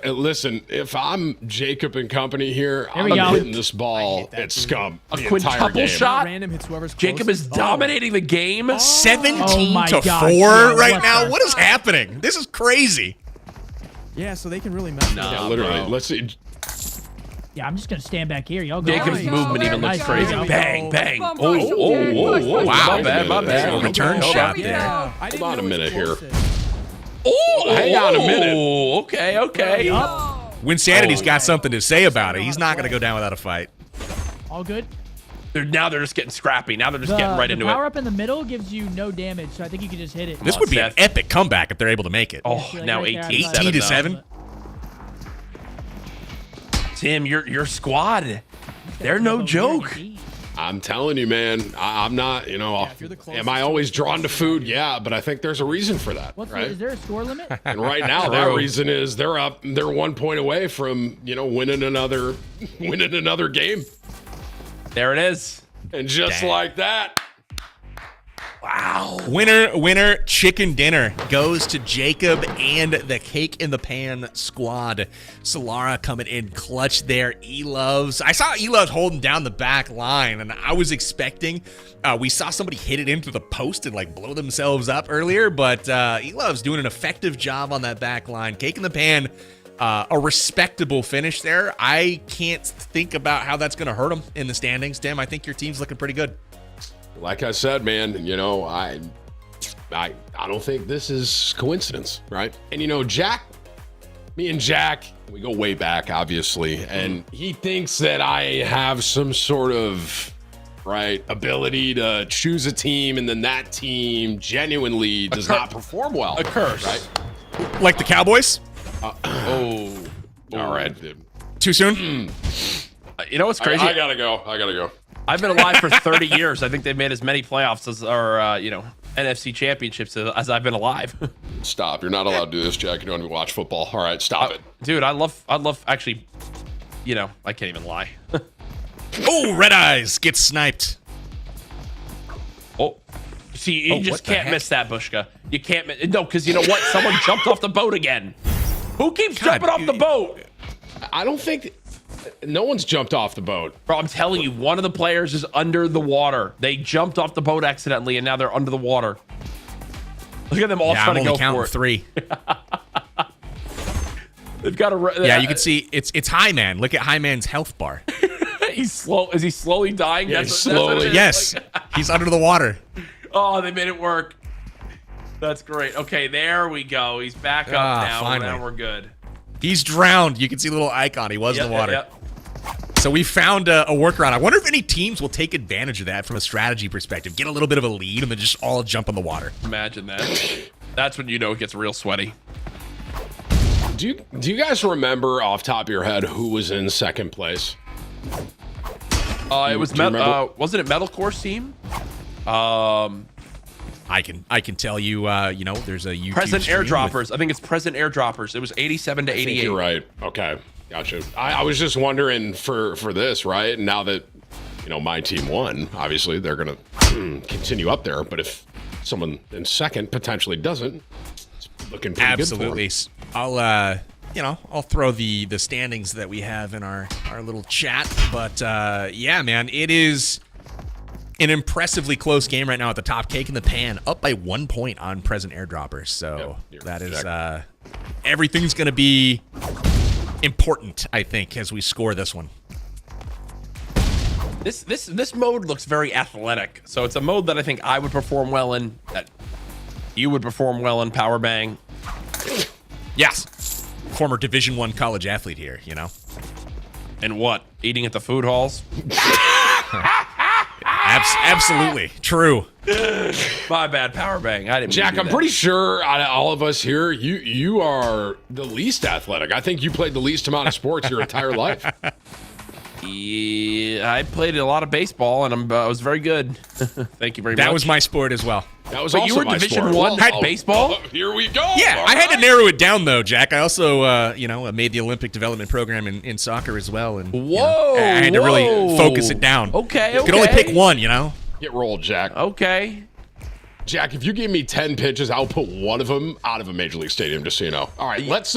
Listen, if I'm Jacob and company here, I'm go. hitting this ball at Scump. A quintuple shot. Random hits whoever's Jacob is dominating the game. 17-4 right now. What is happening? This is crazy. Yeah, so they can really mess with it. Yeah, literally. Bro. Let's see. Yeah, I'm just gonna stand back here. Y'all go. Jacob's movement even looks crazy. Nice. Bang, bang. Bum, Oh, bum, wow. My bad. Return shot there. Hold on a minute here. Oh, hang on a minute. Okay. Winsanity's got something to say about it. He's not going to go down without a fight. All good. Now they're just getting scrappy. Now they're just getting right into The it. power up in the middle gives you no damage, so I think you can just hit it. This would be an epic comeback if they're able to make it. Oh, now right 18 to 7. Tim, your squad, they're no joke. I'm telling you, man, I'm not, am I always drawn to food? Yeah, but I think there's a reason for that, right? Is there a score limit? And right now, that reason is they're 1 point away from, winning another game. There it is. And just like that. Wow. Winner, chicken dinner goes to Jacob and the Cake in the Pan squad. Solara coming in clutch there. E-Loves. I saw E-Loves holding down the back line, and I was expecting, we saw somebody hit it into the post and blow themselves up earlier, but E-Loves doing an effective job on that back line. Cake in the Pan, a respectable finish there. I can't think about how that's going to hurt them in the standings. Tim, I think your team's looking pretty good. Like I said, man, I don't think this is coincidence, right? And Jack, me and Jack, we go way back, obviously, and he thinks that I have some sort of ability to choose a team, and then that team genuinely does not perform well. A curse, right? Like the Cowboys? All right. Too soon? You know what's crazy? I gotta go. I've been alive for 30 years. I think they've made as many playoffs as or NFC championships as I've been alive. Stop. You're not allowed to do this, Jack. You don't even watch football. All right, stop it. Dude, I love actually, I can't even lie. Oh, Red Eyes gets sniped. Oh, see, you just can't miss that, Bushka. You can't miss. No, because you know what? Someone jumped off the boat again. Who keeps jumping off the boat? I don't think... No one's jumped off the boat. Bro, I'm telling you, one of the players is under the water. They jumped off the boat accidentally, and now they're under the water. Look at them all trying to go for it. 3. They've got a... Yeah, you can see it's High Man. Look at High Man's health bar. He's slow. Is he slowly dying? Yeah, slowly. Yes, he's under the water. Oh, they made it work. That's great. Okay, there we go. He's back up now. Finally. Now we're good. He's drowned. You can see the little icon. He was in the water. So we found a workaround. I wonder if any teams will take advantage of that from a strategy perspective. Get a little bit of a lead and then just all jump in the water. Imagine that. That's when it gets real sweaty. Do you guys remember off top of your head who was in second place? It was wasn't it Metalcore's team? I can tell you, there's a YouTube Present stream Airdroppers. I think it's Present Airdroppers. It was 87 to 88. I think you're right. Okay, gotcha. I was just wondering for this, right? Now that my team won, obviously they're gonna continue up there. But if someone in second potentially doesn't, it's looking pretty Absolutely. good for them. I'll throw the standings that we have in our little chat. But yeah, man, it is an impressively close game right now at the top. Cake in the Pan up by 1 point on Present Airdroppers. So that is everything's going to be important, I think, as we score this one. This mode looks very athletic. So it's a mode that I think I would perform well in, that you would perform well in, Power Bang. Yes. Former Division I college athlete here, And what? Eating at the food halls? Absolutely. True. My bad, Power Bang. I didn't mean Jack, to do I'm that. pretty sure out of all of us here, you are the least athletic. I think you played the least amount of sports your entire life. Yeah, I played a lot of baseball, and I was very good. Thank you very much. That was my sport as well. That was But also you were my Division sport. I baseball? Here we go. Yeah, I had to narrow it down though, Jack. I also, made the Olympic development program in soccer as well, and Whoa, I had to really focus it down. Okay, You could only pick one, Get rolled, Jack. Okay. Jack, if you give me 10 pitches, I'll put one of them out of a major league stadium, just so you know. All right, let's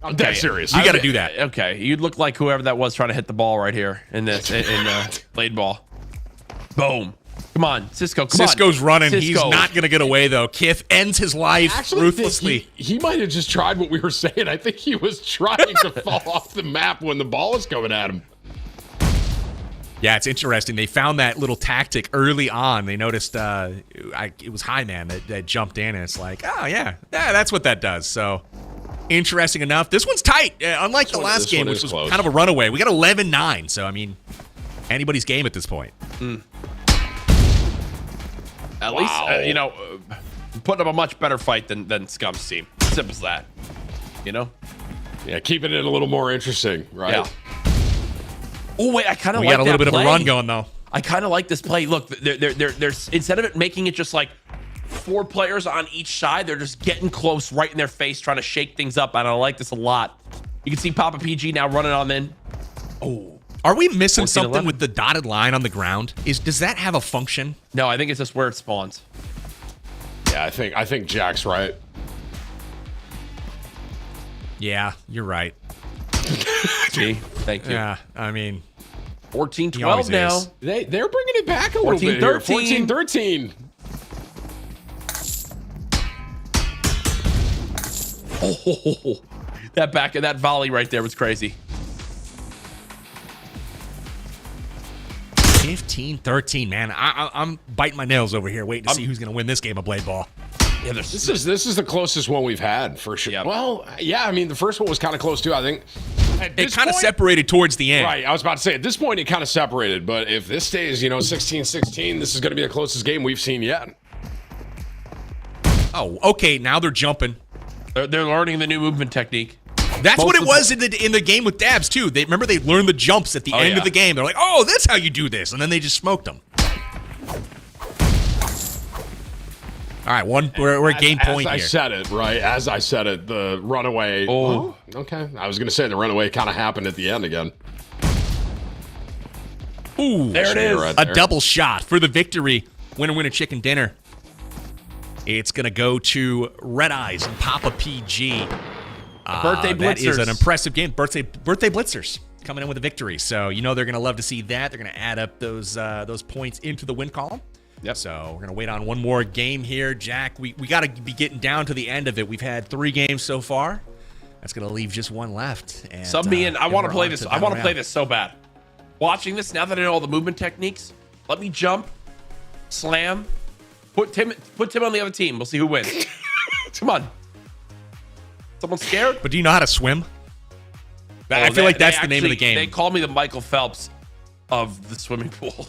I'm dead serious. You got to do that. Okay, you'd look like whoever that was trying to hit the ball right here in this blade ball. Boom. Come on, Cisco. Come on. Cisco's running. Cisco. He's not going to get away though. Kith ends his life ruthlessly. He might have just tried what we were saying. I think he was trying to fall off the map when the ball was coming at him. Yeah, it's interesting. They found that little tactic early on. They noticed it was High Man that jumped in, and it's like, oh, yeah, that's what that does. So, interesting enough. This one's tight. Unlike the last game, which was kind of a runaway. We got 11-9. So, I mean, anybody's game at this point. At least, you know, putting up a much better fight than Scum's team. Simple as that. You know? Yeah, keeping it a little more interesting, right? Yeah. Oh, wait, I kind of We like got a little that bit play. of a run going, though. I kind of like this play. Look, there's instead of it making it just like 4 players on each side, they're just getting close right in their face, trying to shake things up. And I like this a lot. You can see Papa PG now running on in. Oh. Are we missing 14-11. something with the dotted line on the ground? Does that have a function? No, I think it's just where it spawns. Yeah, I think Jack's right. Yeah, you're right. Gee, thank you. Yeah, I mean, 14-12 now. is. They're bringing it back a little bit here. 14-13. Oh, that volley right there was crazy. 15-13, man. I'm biting my nails over here, waiting to see who's going to win this game of blade ball. Yeah, this is the closest one we've had for sure. Yep. Well, yeah, I mean the first one was kind of close too. I think It kind of separated towards the end. Right, I was about to say at this point it kind of separated, but if this stays, 16-16, this is going to be the closest game we've seen yet. Oh, okay. Now they're jumping. They're learning the new movement technique. That's what it was in the game with Dabs too. They learned the jumps at the end of the game. They're like, oh, that's how you do this, and then they just smoked them. All right, we're at game point here. As I said it, right? As I said it, the runaway. Oh, okay. I was going to say the runaway kind of happened at the end again. Ooh, there it is. Right there. A double shot for the victory. Winner, chicken dinner. It's going to go to Red Eyes and Papa PG. Birthday Blitzers. That is an impressive game. Birthday Blitzers coming in with a victory. So they're going to love to see that. They're going to add up those points into the win column. Yep. So we're going to wait on one more game here. Jack, we got to be getting down to the end of it. We've had 3 games so far. That's going to leave just one left. And, Sub me in. I want to play this. I want to play this so bad. Watching this, now that I know all the movement techniques, let me jump, slam, put Tim on the other team. We'll see who wins. Come on. Someone scared? But do you know how to swim? I feel like that's the name of the game. They call me the Michael Phelps of the swimming pool.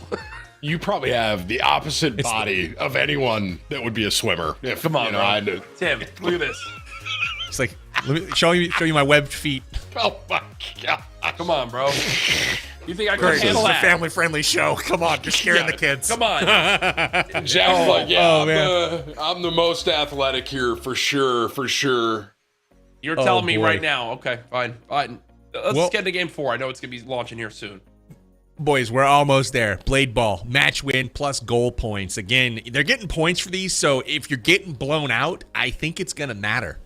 You probably have the opposite body of anyone that would be a swimmer. Come on, bro. Tim, look at this. It's like, let me show you my webbed feet. Oh my god! Come on, bro. You think I can This handle is a that? family-friendly show. Come on, you're scaring the kids. Come on. Jack's like, I'm the most athletic here for sure. You're telling me right now. Okay, fine. Let's get into game 4. I know it's gonna be launching here soon. Boys, we're almost there. Blade ball, match win plus goal points. Again, they're getting points for these, so if you're getting blown out, I think it's going to matter.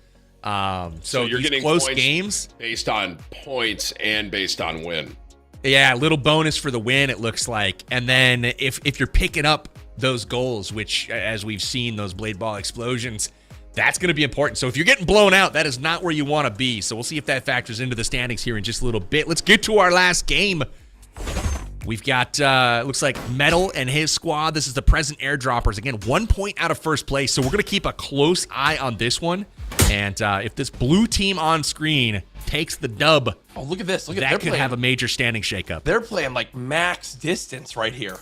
So you're getting close points games based on points and based on win. Yeah, a little bonus for the win, it looks like. And then if you're picking up those goals, which, as we've seen, those blade ball explosions, that's going to be important. So if you're getting blown out, that is not where you want to be. So we'll see if that factors into the standings here in just a little bit. Let's get to our last game. We've got, looks like Metal and his squad. This is the present airdroppers. Again, 1 point out of first place. So we're going to keep a close eye on this one. And if this blue team on screen takes the dub, oh, look at this. Look at that could have a major standing shakeup. They're playing like max distance right here.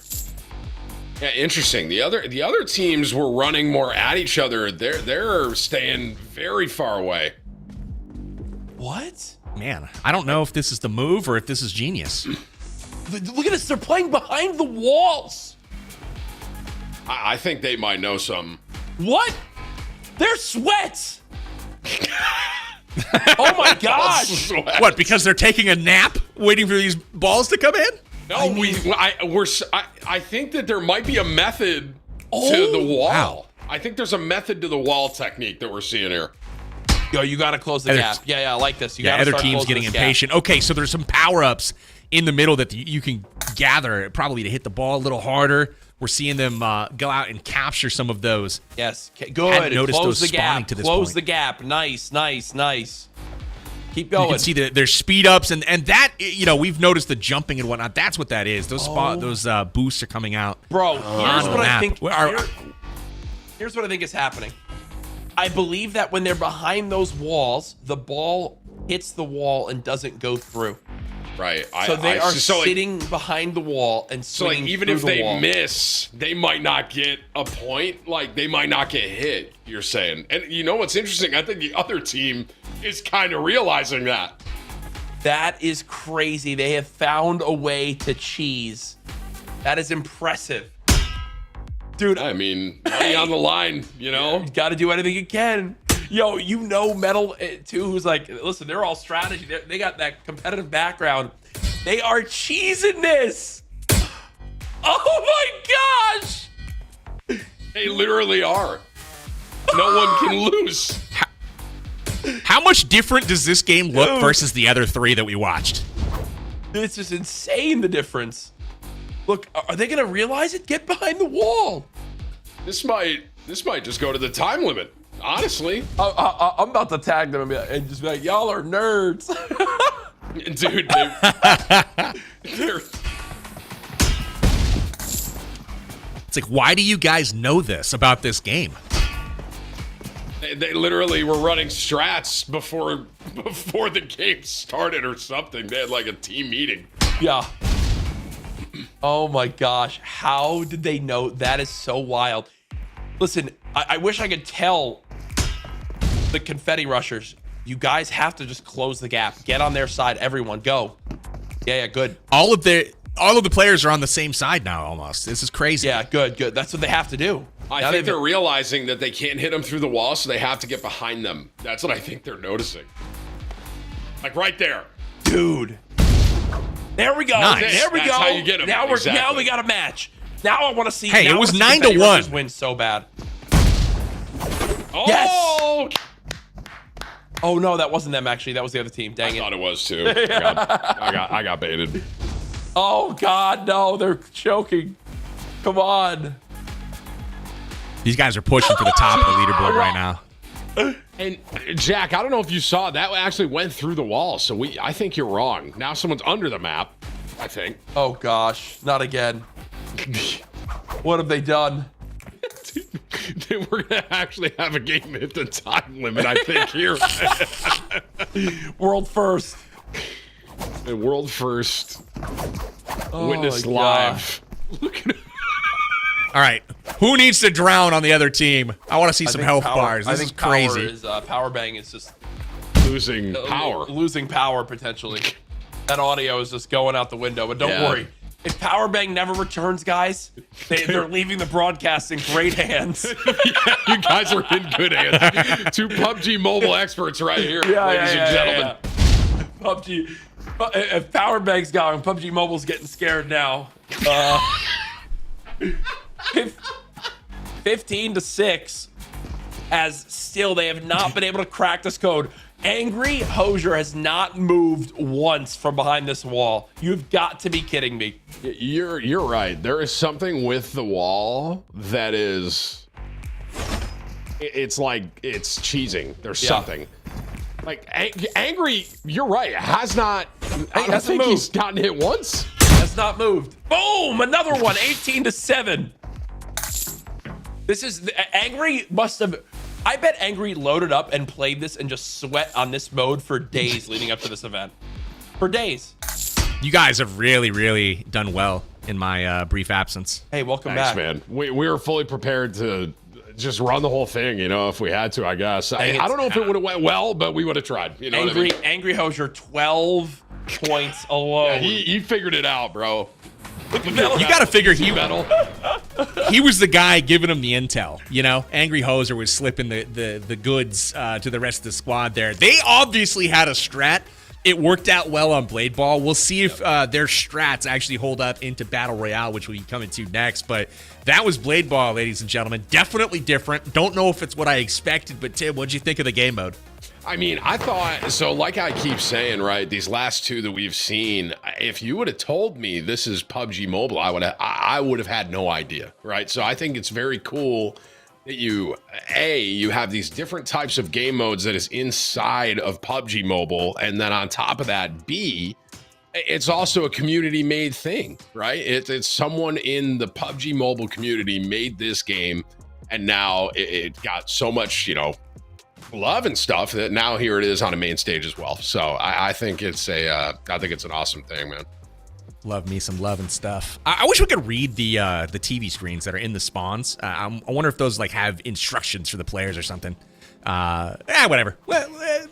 Yeah, interesting. The other teams were running more at each other. They're staying very far away. What? Man, I don't know if this is the move or if this is genius. Look at this. They're playing behind the walls. I think they might know something. What? They're sweats. Oh my gosh. What, because they're taking a nap waiting for these balls to come in? No, I think that there might be a method to the wall. Wow. I think there's a method to the wall technique that we're seeing here. Yo, you got to close the gap. Yeah, I like this. You other teams getting impatient. Okay, so there's some power-ups in the middle that you can gather, probably to hit the ball a little harder. We're seeing them go out and capture some of those. Yes, good. Hadn't noticed Close those the spawning gap. to this Close point. the gap. Nice. Keep going. You can see that there's speed ups, and that, we've noticed the jumping and whatnot. That's what that is. Those boosts are coming out. Bro, here's what I think. Are Here's what I think is happening. I believe that when they're behind those walls, the ball hits the wall and doesn't go through. Right. So they are sitting behind the wall and swinging even through if the they wall. miss, they might not get a point. Like, they might not get hit, you're saying. And you know what's interesting? I think the other team is kind of realizing that. That is crazy. They have found a way to cheese. That is impressive. Dude, I mean, money on the line, you know? You got to do anything you can. Yo, you know Metal, too, who's like, listen, they're all strategy. They got that competitive background. They are cheesing this. Oh, my gosh. They literally are. No one can lose. How much different does this game look versus the other three that we watched? This is insane, the difference. Look, are they going to realize it? Get behind the wall. This might just go to the time limit, honestly. I'm about to tag them and just be like, y'all are nerds. Dude, they're... It's like, why do you guys know this about this game? They literally were running strats before the game started or something. They had like a team meeting. Yeah. Oh my gosh. How did they know? That is so wild. Listen, I wish I could tell the confetti rushers, you guys have to just close the gap. Get on their side. Everyone go. Yeah, good. All of the players are on the same side now almost. This is crazy. Yeah, good. That's what they have to do. I think they're realizing that they can't hit them through the wall, so they have to get behind them. That's what I think they're noticing. Like right there. Dude. There we go. Nice. There we That's go. how you get them. Now we got a match. Now I want to see. Hey, it was 9-1. Win so bad. Oh! Yes. Oh no, that wasn't them actually. That was the other team. Dang I it. thought it was too. I got baited. Oh God, no! They're choking. Come on. These guys are pushing for the top of the leaderboard right now. And Jack, I don't know if you saw that actually went through the wall. So I think you're wrong. Now someone's under the map. I think. Oh gosh, not again. What have they done? We're gonna actually have a game at the time limit, I think, here. World first. World first. Oh, Witness live. Look at All right, who needs to drown on the other team? I want to see some health bars. This is crazy. Power bang is just losing power. Losing power potentially. That audio is just going out the window. But don't worry. If Power Bang never returns, guys, they're leaving the broadcast in great hands. Yeah, you guys are in good hands. Two PUBG Mobile experts right here, ladies and gentlemen. Yeah. PUBG. If Power Bang's gone, PUBG Mobile's getting scared now. 15-6, as still they have not been able to crack this code. Angry Hosier has not moved once from behind this wall. You've got to be kidding me. You're right. There is something with the wall that is... It's like it's cheesing. There's something. Like, Angry, you're right, has not... I don't think he's gotten hit once. Has not moved. Boom! Another one, 18-7. This is... Angry must have... I bet Angry loaded up and played this and just sweat on this mode for days leading up to this event. For days. You guys have really, really done well in my brief absence. Hey, welcome Thanks, back. man. We were fully prepared to just run the whole thing, you know, if we had to, I guess. I don't know if it would have went well, but we would have tried. You know what I mean? Angry Hosier, 12 points alone. Yeah, he figured it out, bro. You got to figure he was the guy giving him the intel, you know? Angry Hoser was slipping the goods to the rest of the squad there. They obviously had a strat. It worked out well on Blade Ball. We'll see if their strats actually hold up into Battle Royale, which we'll be coming to next. But that was Blade Ball, ladies and gentlemen. Definitely different. Don't know if it's what I expected, but Tim, what'd you think of the game mode? I mean, I thought, so like I keep saying, right, these last two that we've seen, if you would have told me this is PUBG Mobile, I would have had no idea, right? So I think it's very cool that you have these different types of game modes that is inside of PUBG Mobile, and then on top of that, B, it's also a community-made thing, right? It's someone in the PUBG Mobile community made this game, and now it got so much, you know, love and stuff, that now here it is on a main stage as well. So I think it's an awesome thing, man. Love me some love and stuff. I wish we could read the TV screens that are in the spawns. I wonder if those like have instructions for the players or something. Whatever.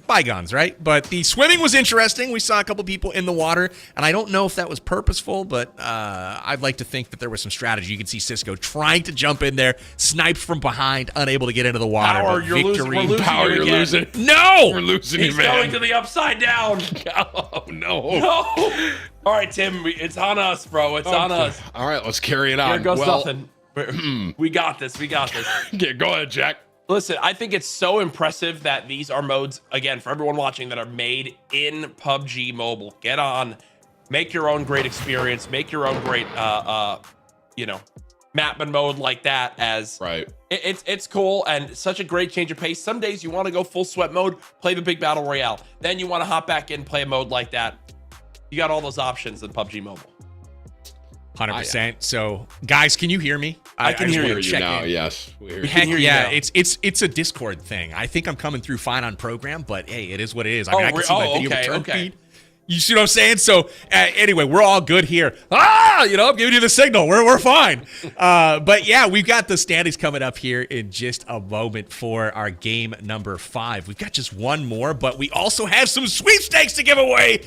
Bygones, right? But the swimming was interesting. We saw a couple people in the water, and I don't know if that was purposeful, but I'd like to think that there was some strategy. You can see Cisco trying to jump in there, sniped from behind, unable to get into the water. Power, but you're losing. We're losing. Power, you're losing. No! We're losing He's you, man. going to the upside down. Oh, no. No. All right, Tim, it's on us, bro. It's on us. All right, let's carry it on. Here goes nothing. We got this. We got this. Yeah, go ahead, Jack. Listen, I think it's so impressive that these are modes, again, for everyone watching, that are made in PUBG Mobile. Get on, make your own great experience, make your own great, map and mode like that. As right, it's cool and such a great change of pace. Some days you want to go full sweat mode, play the big battle royale. Then you want to hop back in, play a mode like that. You got all those options in PUBG Mobile. 100%. So, guys, can you hear me? I can hear you now. Yes, we hear you. Heck yeah, it's a Discord thing. I think I'm coming through fine on program, but hey, it is what it is. I mean, I can see my video return feed. You see what I'm saying? So anyway, we're all good here. I'm giving you the signal. We're fine. But yeah, we've got the standings coming up here in just a moment for our game number 5. We've got just one more, but we also have some sweepstakes to give away.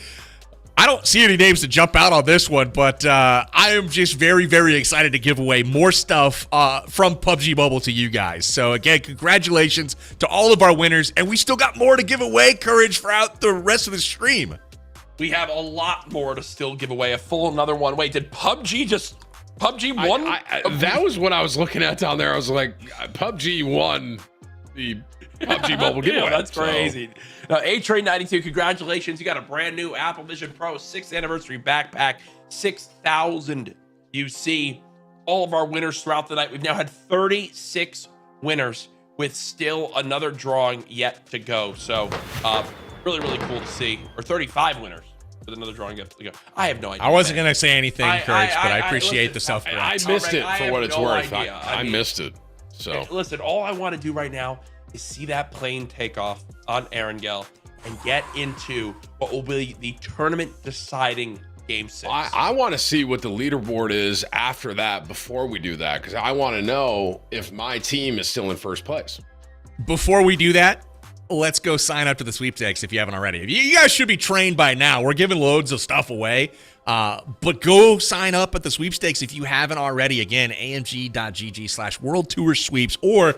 I don't see any names to jump out on this one, but I am just very, very excited to give away more stuff from PUBG Mobile to you guys. So again, congratulations to all of our winners, and we still got more to give away, Courage, throughout the rest of the stream. We have a lot more to still give away. A full another one. Wait, did PUBG won? That was what I was looking at down there. I was like, PUBG won the PUBG Mobile giveaway. That's crazy. Now, A-Train92, congratulations. You got a brand new Apple Vision Pro 6th anniversary backpack, 6,000 UC. All of our winners throughout the night. We've now had 36 winners with still another drawing yet to go. So, really, really cool to see. Or 35 winners with another drawing yet to go. I have no idea. I wasn't going to say anything, Courage, but I appreciate the self-correct. I missed it for what it's worth. I missed it. So listen, all I want to do right now is see that plane take off on Erangel and get into what will be the tournament deciding game 6. I want to see what the leaderboard is after that before we do that, because I want to know if my team is still in first place. Before we do that, let's go sign up to the sweepstakes if you haven't already. You guys should be trained by now. We're giving loads of stuff away, but go sign up at the sweepstakes if you haven't already. Again, amg.gg/worldtoursweeps, or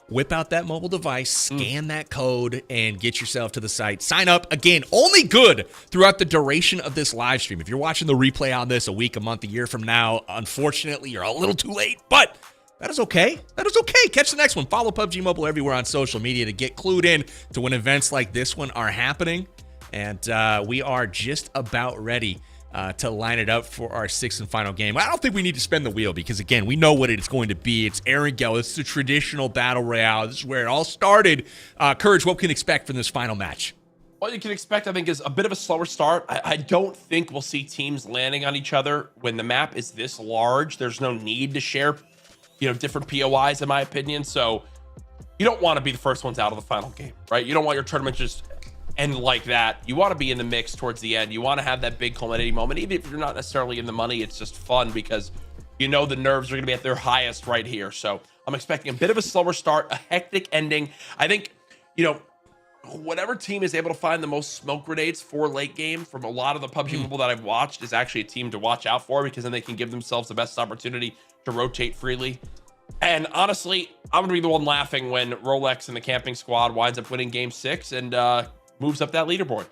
whip out that mobile device, scan that code, and get yourself to the site. Sign up. Again, only good throughout the duration of this live stream. If you're watching the replay on this a week, a month, a year from now, unfortunately, you're a little too late, but that is okay. That is okay. Catch the next one. Follow PUBG Mobile everywhere on social media to get clued in to when events like this one are happening. And we are just about ready to line it up for our 6th and final game. I don't think we need to spin the wheel because, again, we know what it's going to be. It's Erangel. It's the traditional battle royale. This is where it all started. Courage, what can we expect from this final match? What you can expect, I think, is a bit of a slower start. I don't think we'll see teams landing on each other when the map is this large. There's no need to share, different POIs, in my opinion. So you don't want to be the first ones out of the final game, right? You don't want your tournament just end like that. You want to be in the mix towards the end. You want to have that big culminating moment. Even if you're not necessarily in the money, it's just fun because the nerves are going to be at their highest right here. So I'm expecting a bit of a slower start, a hectic ending. I think, whatever team is able to find the most smoke grenades for late game from a lot of the PUBG Mobile that I've watched is actually a team to watch out for, because then they can give themselves the best opportunity to rotate freely. And honestly, I'm going to be the one laughing when Rolex and the camping squad winds up winning game 6 and moves up that leaderboard.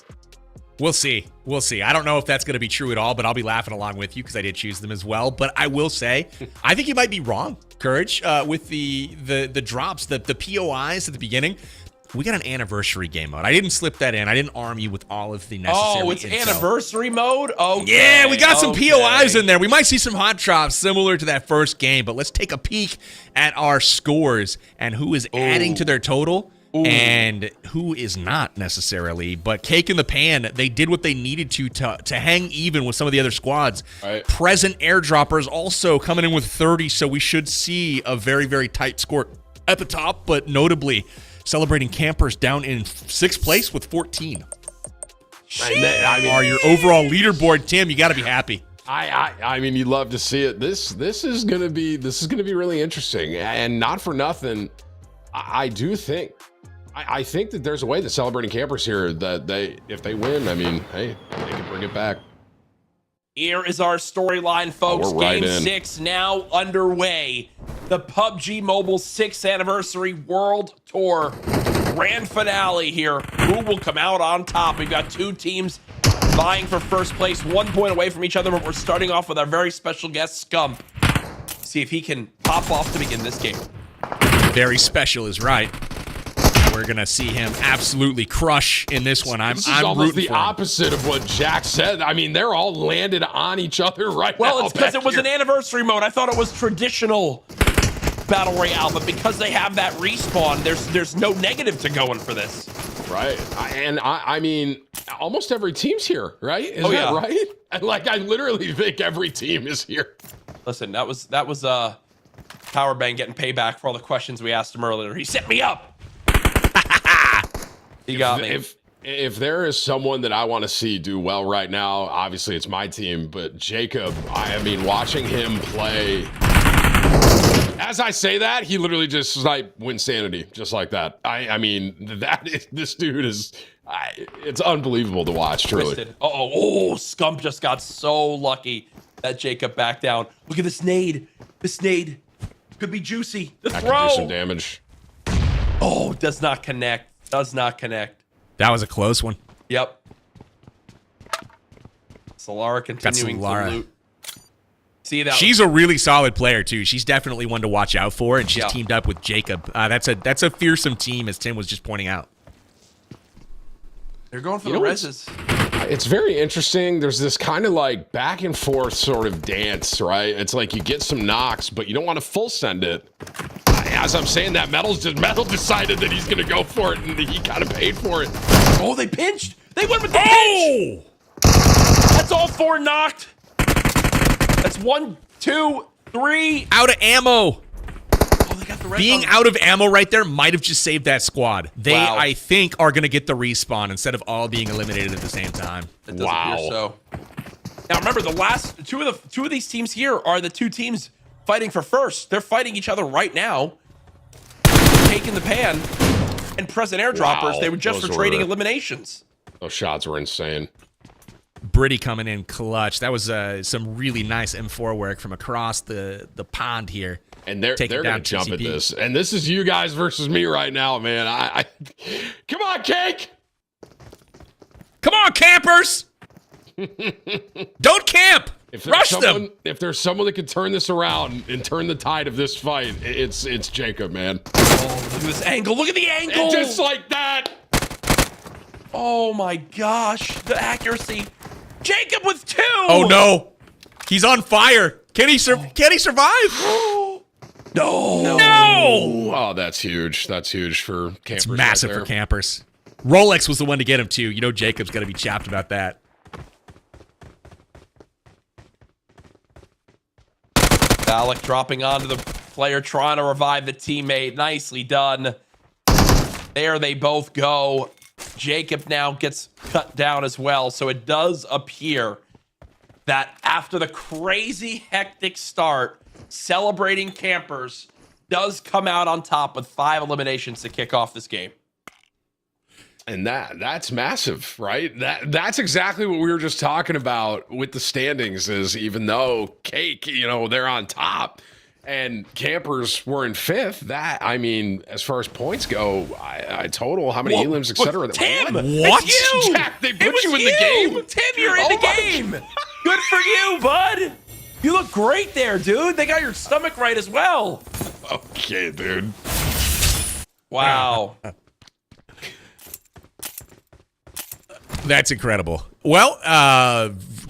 We'll see. We'll see. I don't know if that's going to be true at all, but I'll be laughing along with you because I did choose them as well. But I will say, I think you might be wrong, Courage, with the drops, the POIs at the beginning. We got an anniversary game mode. I didn't slip that in. I didn't arm you with all of the necessary Oh, it's info. anniversary mode? Okay. Yeah, we got some POIs in there. We might see some hot drops similar to that first game, but let's take a peek at our scores and who is adding to their total and who is not necessarily. But Cake in the Pan, they did what they needed to hang even with some of the other squads. Right. Present airdroppers also coming in with 30, so we should see a very, very tight score at the top, but notably Celebrating Campers down in 6th place with 14. I mean, Are your overall leaderboard, Tim? You got to be happy. I mean, you'd love to see it. This is gonna be really interesting, and not for nothing. I do think. I think that there's a way that Celebrating Campers here that if they win, I mean, hey, they can bring it back. Here is our storyline, folks. We're right Game in. 6 now underway. The PUBG Mobile 6th Anniversary World Tour grand finale here. Who will come out on top? We've got 2 teams vying for first place, 1 point away from each other, but we're starting off with our very special guest, Scum. See if he can pop off to begin this game. Very special is right. We're gonna see him absolutely crush in this one. I'm almost rooting the for him. opposite of what Jack said. I mean, they're all landed on each other right now. Well, it's because it was an anniversary mode. I thought it was traditional Battle Royale, but because they have that respawn, there's no negative to going for this. Right. I mean, almost every team's here, right? Is that right? And like, I literally think every team is here. Listen, that was Power Bang getting payback for all the questions we asked him earlier. He set me up. He got me. If there is someone that I want to see do well right now, obviously it's my team, but Jacob, I mean, watching him play, as I say that, he literally just like wins sanity, just like that. I mean, this dude is, it's unbelievable to watch, truly. Twisted. Oh, Scump just got so lucky that Jacob backed down. Look at this nade. This nade could be juicy. The That throw. could do some damage. Oh, does not connect. Does not connect. That was a close one. Yep. Solara continuing to loot. See that? She's a really solid player too. She's definitely one to watch out for, and she's teamed up with Jacob. That's a fearsome team, as Tim was just pointing out. They're going for the reses. It's very interesting. There's this kind of like back and forth sort of dance, right? It's like you get some knocks, but you don't want to full send it. As I'm saying that, Metal decided that he's going to go for it, and he kind of paid for it. Oh, they pinched. They went with the pinch. That's all 4 knocked. That's 1, 2, 3. Out of ammo. Oh, they got the red Being button. out of ammo right there might have just saved that squad. They, Wow. I think, are going to get the respawn instead of all being eliminated at the same time. It does appear so. Now remember, the last two of these teams here are the 2 teams fighting for first. They're fighting each other right now, taking the pan and present airdroppers. Wow. They were just Those for trading were- eliminations. Those shots were insane. Britty coming in clutch. That was some really nice M4 work from across the pond here. And they're Taking going to down jump at TCP. this. And this is you guys versus me right now, man. I come on, Cake. Come on, campers. Don't camp. Rush them. If there's someone that can turn this around and turn the tide of this fight, it's Jacob, man. Oh, look at this angle. Look at the angle. And just like that. Oh my gosh, the accuracy. Jacob with 2. Oh no, he's on fire. Can he survive? No. Oh, that's huge. That's huge for campers. It's massive right for campers. Rolex was the one to get him too. You know Jacob's got to be chapped about that. Alec dropping onto the player, trying to revive the teammate. Nicely done. There they both go. Jacob now gets cut down as well. So it does appear that after the crazy hectic start, Celebrating Campers does come out on top with 5 eliminations to kick off this game. And that's massive, right? That's exactly what we were just talking about with the standings. Is even though Cake, they're on top, and Campers were in 5th. That, I mean, as far as points go, I total how many elims, etc. Tim, What? it's you. Jack, they put you in the game. Tim, you're in the game. Good for you, bud. You look great there, dude. They got your stomach right as well. Okay, dude. Wow. That's incredible. Well,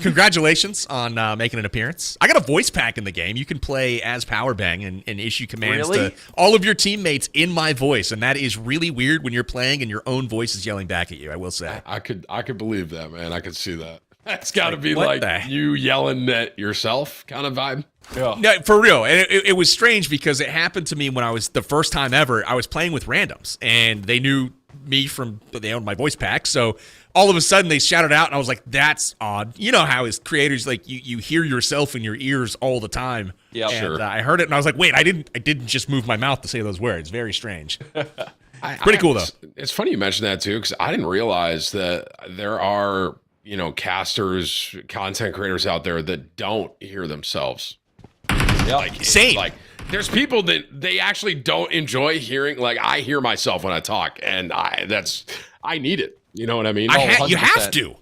congratulations on making an appearance. I got a voice pack in the game. You can play as Powerbang and issue commands to all of your teammates in my voice, and that is really weird when you're playing and your own voice is yelling back at you, I will say. I could believe that, man. I could see that. That's got to be what like you yelling at yourself kind of vibe. Yeah. No, for real. And it was strange because it happened to me when I was the first time ever. I was playing with randoms and they knew me from, they owned my voice pack. So all of a sudden they shouted out and I was like, that's odd. You know how as creators, like you hear yourself in your ears all the time. Yeah, and I heard it and I was like, wait, I didn't just move my mouth to say those words. Very strange. Pretty cool though. It's funny you mentioned that too, because I didn't realize that there are, you know, casters, content creators out there that don't hear themselves. Yeah, like, same. Like there's people that they actually don't enjoy hearing. Like I hear myself when I talk, and I need it. You know what I mean? You have to.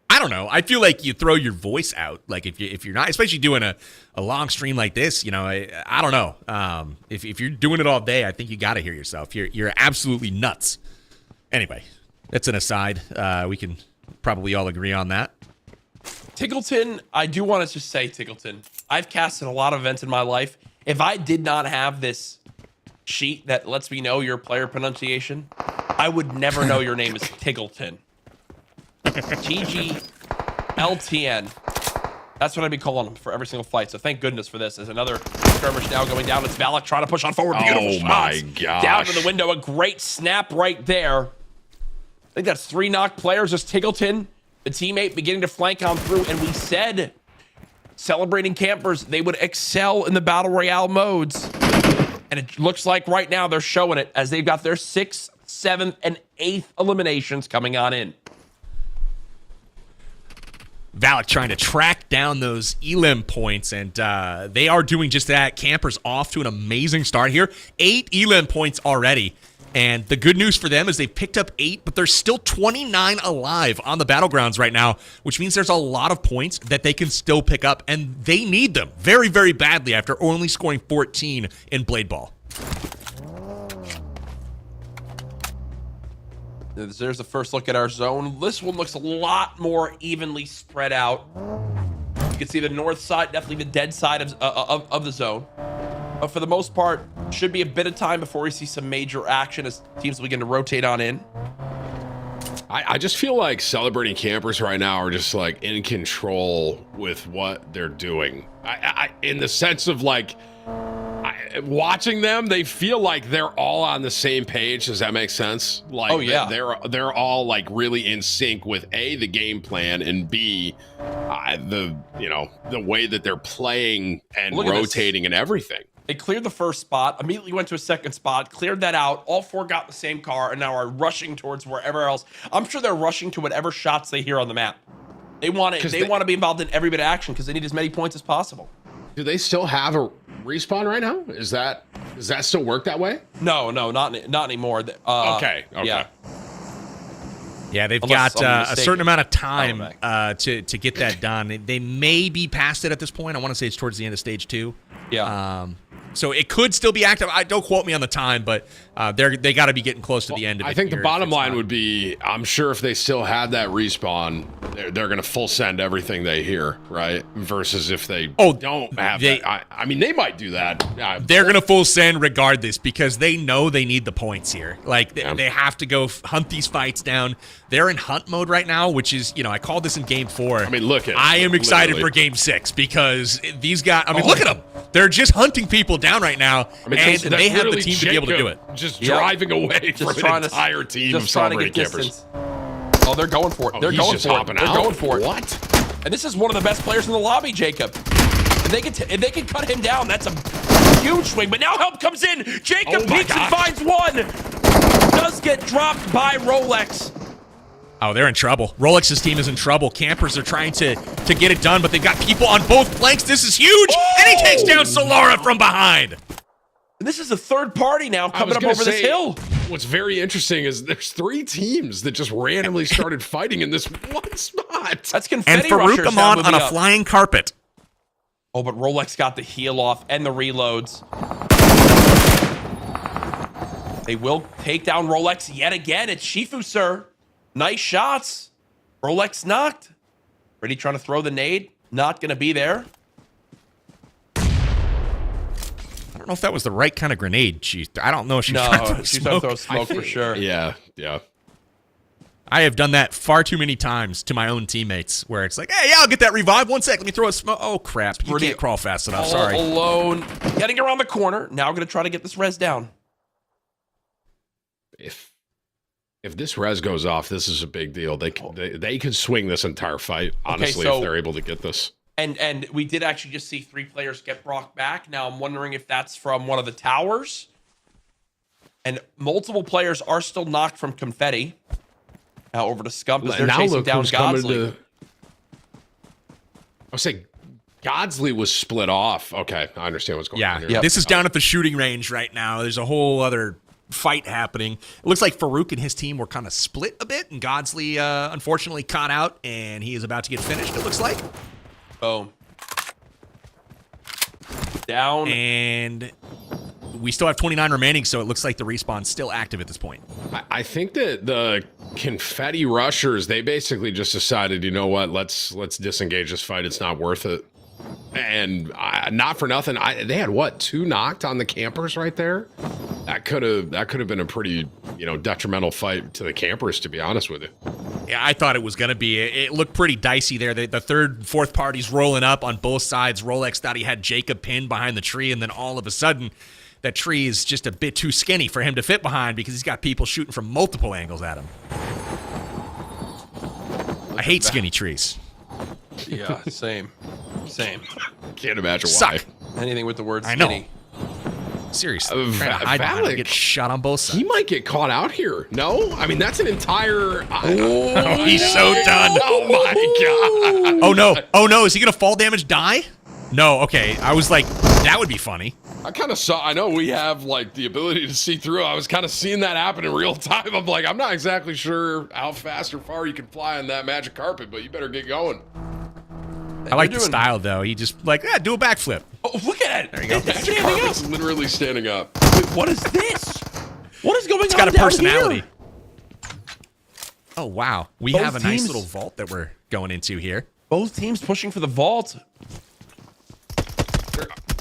I don't know. I feel like you throw your voice out. Like if you're not, especially doing a long stream like this, you know, I don't know. If you're doing it all day, I think you got to hear yourself. You're absolutely nuts. Anyway, that's an aside. We can probably all agree on that. Tiggleton, I do want to just say, Tiggleton, I've casted a lot of events in my life. If I did not have this sheet that lets me know your player pronunciation, I would never know your name is Tiggleton. TGLTN. That's what I'd be calling him for every single fight. So thank goodness for this. There's another skirmish now going down. It's Valak trying to push on forward. Beautiful shots. My gosh. Down to the window. A great snap right there. I think that's 3 knocked players. Just Tiggleton, the teammate, beginning to flank on through. And we said, celebrating campers, they would excel in the Battle Royale modes. And it looks like right now they're showing it as they've got their 6th, 7th, and 8th eliminations coming on in. Valak trying to track down those elim points, and they are doing just that. Campers off to an amazing start here. 8 elim points already. And the good news for them is they've picked up 8, but there's still 29 alive on the battlegrounds right now, which means there's a lot of points that they can still pick up, and they need them very, very badly after only scoring 14 in Blade Ball. There's the first look at our zone. This one looks a lot more evenly spread out. You can see the north side, definitely the dead side of the zone. But for the most part, should be a bit of time before we see some major action as teams begin to rotate on in. I just feel like celebrating campers right now are just like in control with what they're doing. I in the sense of like watching them, they feel like they're all on the same page. Does that make sense? Like, oh yeah, they're all like really in sync with A, the game plan, and B, the way that they're playing and rotating and everything. They cleared the first spot, immediately went to a second spot, cleared that out. All 4 got in the same car and now are rushing towards wherever else. I'm sure they're rushing to whatever shots they hear on the map. They want it. They want to be involved in every bit of action because they need as many points as possible. Do they still have a respawn right now? Does that still work that way? No, not anymore. Okay. Yeah, they've got a certain amount of time to get that done. They may be past it at this point. I want to say it's towards the end of stage 2. Yeah. So it could still be active. Don't quote me on the time, but they got to be getting close to the end of it. I think the bottom line would be, I'm sure if they still have that respawn, they're going to full send everything they hear, right? Versus if they don't have that. I mean, they might do that. They're going to full send regardless because they know they need the points here. Like, they have to go hunt these fights down. They're in hunt mode right now, which is, I called this in game 4. I mean, look at it. I am excited for game 6 because these guys, look at them. They're just hunting people down right now, and they have the team to be able to do it. Just driving away from an entire team of celebrating campers. Oh, they're going for it. They're going for it. They're going for it. What? And this is one of the best players in the lobby, Jacob. If they can cut him down, that's a huge swing. But now help comes in. Jacob peeks and finds one. Does get dropped by Rolex. Oh, they're in trouble. Rolex's team is in trouble. Campers are trying to get it done, but they've got people on both flanks. This is huge. And he takes down Solara from behind. And this is a third party now coming up over this hill. What's very interesting is there's 3 teams that just randomly started fighting in this one spot. That's confetti and rushers Farouk now Amon on a flying carpet. Oh, but Rolex got the heal off and the reloads. They will take down Rolex yet again. It's Shifu, sir. Nice shots. Rolex knocked. Ready trying to throw the nade. Not going to be there. I don't know if that was the right kind of grenade. I don't know if she's trying to throw she's trying to throw smoke for sure. Yeah. I have done that far too many times to my own teammates where it's like, hey, yeah, I'll get that revive. 1 sec. Let me throw a smoke. Oh, crap. You can't crawl fast enough. Sorry. Alone. Getting around the corner. Now I'm going to try to get this res down. If this res goes off, this is a big deal. They could swing this entire fight, honestly, if they're able to get this. And we did actually just see 3 players get brought back. Now I'm wondering if that's from one of the towers. And multiple players are still knocked from confetti. Now over to Scump as they're chasing down Godsley. I'll say Godsley was split off. Okay, I understand what's going on here. Yeah, this is down at the shooting range right now. There's a whole other fight happening. It looks like Farouk and his team were kind of split a bit, and Godsley unfortunately caught out, and he is about to get finished, it looks like. Boom. Down. And we still have 29 remaining, so it looks like the respawn's still active at this point. I think that the confetti rushers, they basically just decided, you know what, let's disengage this fight. It's not worth it. And not for nothing, they had what, 2 knocked on the campers right there? That could have been a pretty, detrimental fight to the campers, to be honest with you. Yeah, I thought it was going to be. It looked pretty dicey there. The third, fourth parties rolling up on both sides. Rolex thought he had Jacob pinned behind the tree, and then all of a sudden, that tree is just a bit too skinny for him to fit behind because he's got people shooting from multiple angles at him. I hate skinny trees. Yeah, same. Can't imagine why. Anything with the word I skinny. know. Seriously, Valak get shot on both sides. He might get caught out here. No? I mean, that's an entire... Oh, he's so done. Oh, my God. Oh, no. Oh, no. Is he going to fall damage die? No. Okay. I was like, that would be funny. I kind of saw... I know we have, the ability to see through. I was kind of seeing that happen in real time. I'm like, I'm not exactly sure how fast or far you can fly on that magic carpet, but you better get going. I like the style, though. He just, do a backflip. Oh, look at it. There you go. Magic carpet's literally standing up. Wait, what is this? What is going on It's got a down personality. here? Oh, wow. We Both have a nice teams- little vault that we're going into here. Both teams pushing for the vault.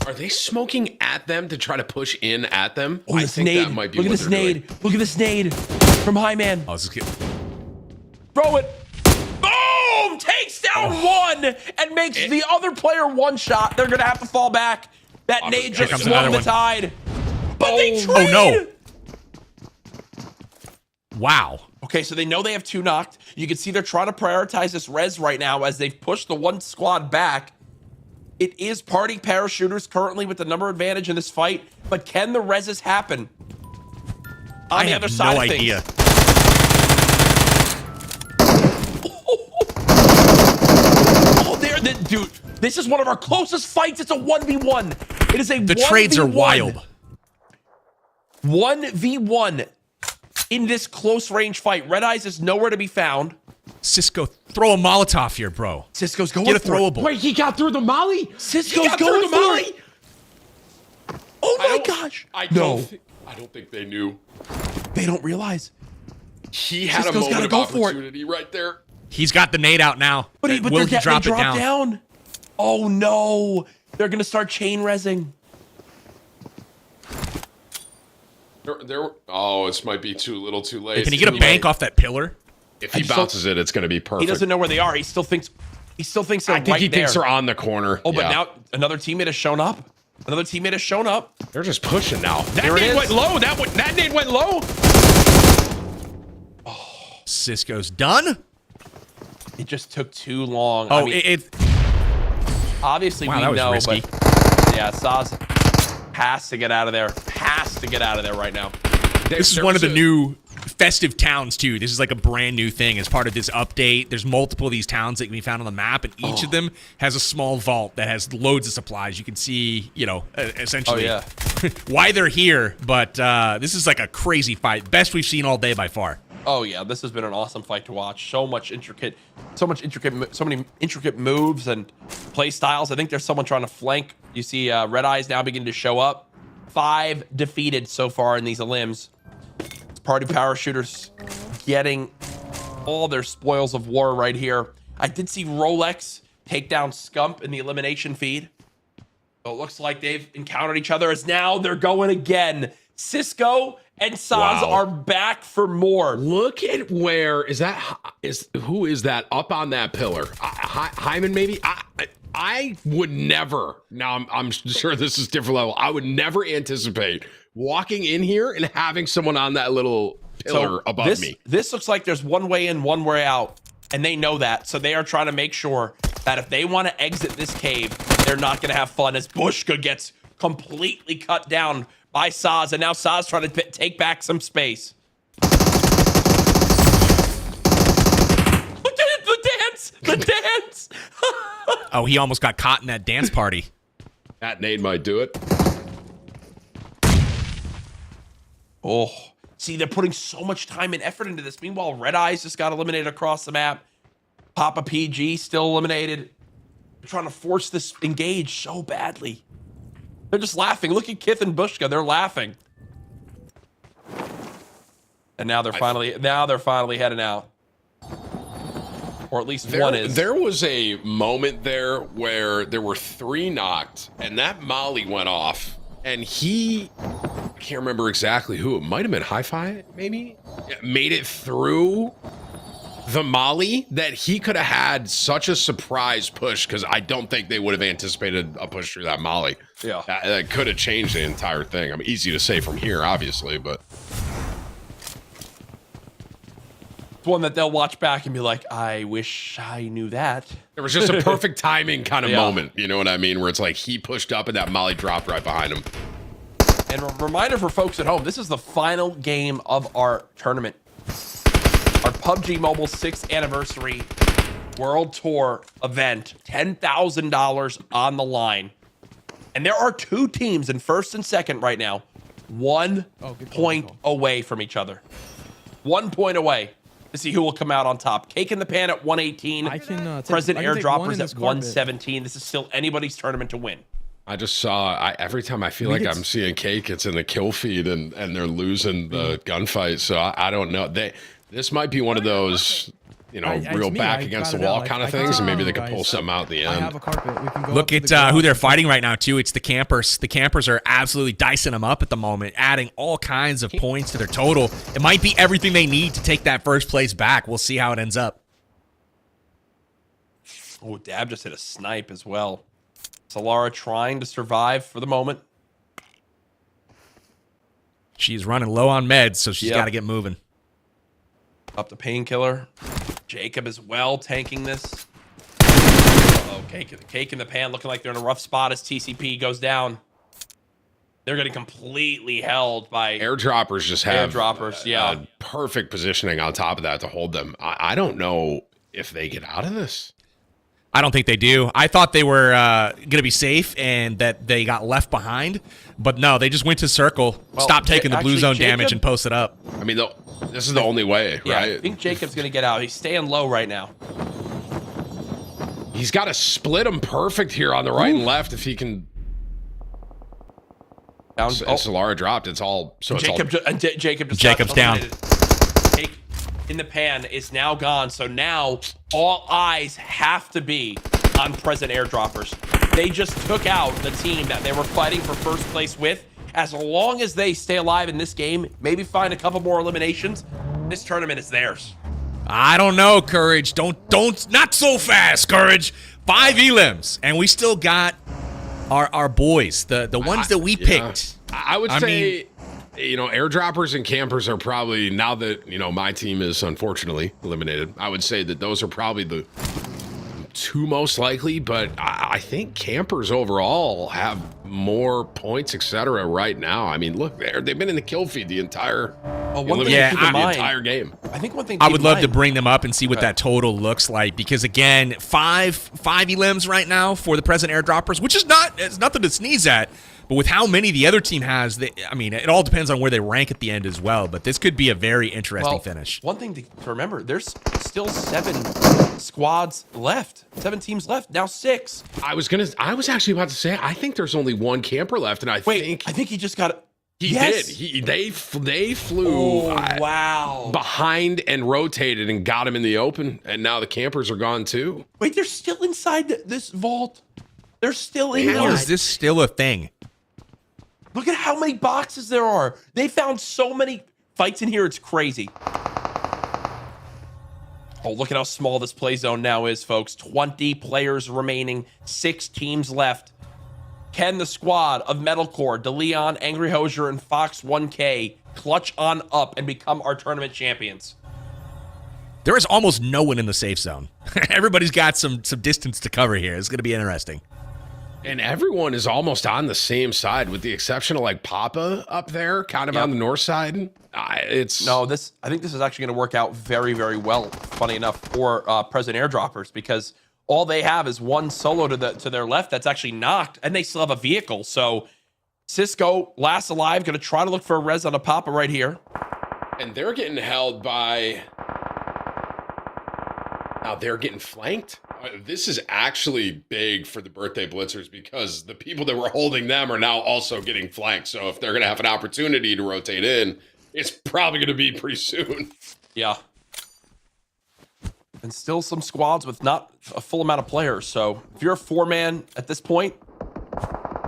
Are they smoking at them to try to push in at them? Oh, I think that might be Look at what this they're nade. doing. Look at this nade from High Man. Oh, this is good. Throw it. Boom! Takes down one and makes the other player one shot. They're going to have to fall back. That nade just comes swung another the one. tide. But they trade. Oh, no. Wow. Okay, so they know they have 2 knocked. You can see they're trying to prioritize this res right now as they've pushed the one squad back. It is party parachuters currently with the number advantage in this fight, but can the reses happen? On the other side of things. Oh, dude, this is one of our closest fights. It's a 1v1. It is a 1v1. The trades are wild. 1v1 in this close range fight. Red Eyes is nowhere to be found. Cisco, throw a Molotov here, bro. Cisco's going Get a for it. throwable. Wait, he got through the molly? Cisco's going for it. Oh my gosh. I don't think they knew. They don't realize. He had Cisco's a gotta moment go of for it. opportunity right there. He's got the nade out now. But Will he drop they it drop down? Oh no. They're going to start chain resing. Oh, this might be too little too late. Can he get a bank off that pillar? If he bounces it, it's going to be perfect. He doesn't know where they are. He still thinks they're I think right he thinks there. they're on the corner. Oh, but Yeah. now another teammate has shown up. Another teammate has shown up. They're just pushing now. That Here it nade is. went low. That nade went low. Cisco's done. It just took too long. Oh, I mean, obviously Wow, we that was know, risky. but yeah, Saz has to get out of there. Has to get out of there right now. This is one of the new festive towns, too. This is like a brand new thing as part of this update. There's multiple of these towns that can be found on the map, and each of them has a small vault that has loads of supplies. You can see, essentially why they're here, but this is like a crazy fight. Best we've seen all day by far. Oh yeah, this has been an awesome fight to watch. So many intricate moves and play styles. I think there's someone trying to flank. You see Red Eyes now beginning to show up. 5 defeated so far in these elims. Party parachuters getting all their spoils of war right here. I did see Rolex take down Scump in the elimination feed. So it looks like they've encountered each other as now they're going again. Cisco and Saz are back for more. Look at where who is that up on that pillar? Hyman, maybe? I would never, now I'm sure this is different level, I would never anticipate walking in here and having someone on that little pillar above me. This looks like there's one way in, one way out, and they know that. So they are trying to make sure that if they want to exit this cave, they're not going to have fun as Bushka gets completely cut down by Saz, and now Saz trying to take back some space. The dance! Oh, he almost got caught in that dance party. That nade might do it. Oh, see, they're putting so much time and effort into this. Meanwhile, Red Eyes just got eliminated across the map. Papa PG still eliminated. They're trying to force this engage so badly. They're just laughing. Look at Kith and Bushka. They're laughing. And now they're finally heading out. Or at least one is. There was a moment there where there were 3 knocked, and that molly went off, and I can't remember exactly who. It might have been Hi-Fi, maybe? Made it through the molly that he could have had such a surprise push, because I don't think they would have anticipated a push through that molly. Yeah. That could have changed the entire thing. I mean, easy to say from here, obviously, but... one that they'll watch back and be like, I wish I knew that. There was just a perfect timing kind of moment, you know what I mean? Where it's like he pushed up and that molly dropped right behind him. And a reminder for folks at home, this is the final game of our tournament. Our PUBG Mobile 6th Anniversary World Tour event. $10,000 on the line. And there are 2 teams in first and second right now. 1 point away from each other. 1 point away to see who will come out on top. Cake in the Pan at 118. Present airdroppers at 117. This is still anybody's tournament to win. I just saw, every time I feel like I'm seeing Cake, it's in the kill feed and they're losing the gunfight. So I don't know. This might be one of those, you know, real back against the wall kind of things, and maybe they could pull something out at the end. Look at who they're fighting right now, too. It's the campers. The campers are absolutely dicing them up at the moment, adding all kinds of points to their total. It might be everything they need to take that first place back. We'll see how it ends up. Oh, Dab just hit a snipe as well. Solara trying to survive for the moment. She's running low on meds, so she's got to get moving. Up the painkiller. Jacob as well tanking this. Oh, Cake in the Pan looking like they're in a rough spot as TCP goes down. They're getting completely held by airdroppers. Just have perfect positioning on top of that to hold them. I don't know if they get out of this. I don't think they do. I thought they were going to be safe and that they got left behind, but no, they just went to circle, stopped taking the blue zone damage, and posted up. I mean, this is the only way, right? I think Jacob's going to get out. He's staying low right now. He's got to split them perfect here on the right and left if he can. Solara dropped. It's all so. Jacob's down. Cake in the Pan is now gone. So now all eyes have to be on present airdroppers. They just took out the team that they were fighting for first place with. As long as they stay alive in this game, maybe find a couple more eliminations, this tournament is theirs. I don't know, Courage. Don't, not so fast, Courage. 5 elims, and we still got our boys, the ones that we picked. I would say, you know, airdroppers and campers are probably, now that, you know, my team is unfortunately eliminated, I would say that those are probably the 2 most likely, but I think campers overall have more points, etc. right now. I mean, look, they've been in the kill feed the entire entire game. I think one thing I would love to bring them up and see what that total looks like, because again, five elims right now for the present airdroppers, which is it's nothing to sneeze at. But with how many the other team has, I mean, it all depends on where they rank at the end as well. But this could be a very interesting finish. One thing to remember, there's still 7 squads left. 7 teams left. Now 6. I was actually about to say, I think there's only 1 camper left, and I think he just got it. He did. They flew behind and rotated and got him in the open, and now the campers are gone too. Wait, they're still inside this vault. They're still in How there. is this still a thing? Look at how many boxes there are. They found so many fights in here. It's crazy. Oh, look at how small this play zone now is, folks. 20 players remaining, 6 teams left. Can the squad of Metalcore, DeLeon, Angry Hosier, and Fox 1K clutch on up and become our tournament champions? There is almost no one in the safe zone. Everybody's got some distance to cover here. It's going to be interesting. And everyone is almost on the same side, with the exception of like Papa up there, kind of on the north side. I think this is actually going to work out very, very well. Funny enough for present airdroppers, because all they have is one solo to their left that's actually knocked, and they still have a vehicle. So Cisco, last alive, going to try to look for a res on a Papa right here, and they're getting held by. Now they're getting flanked. This is actually big for the birthday blitzers, because the people that were holding them are now also getting flanked. So if they're going to have an opportunity to rotate in, it's probably going to be pretty soon. Yeah. And still some squads with not a full amount of players. So if you're a 4-man at this point,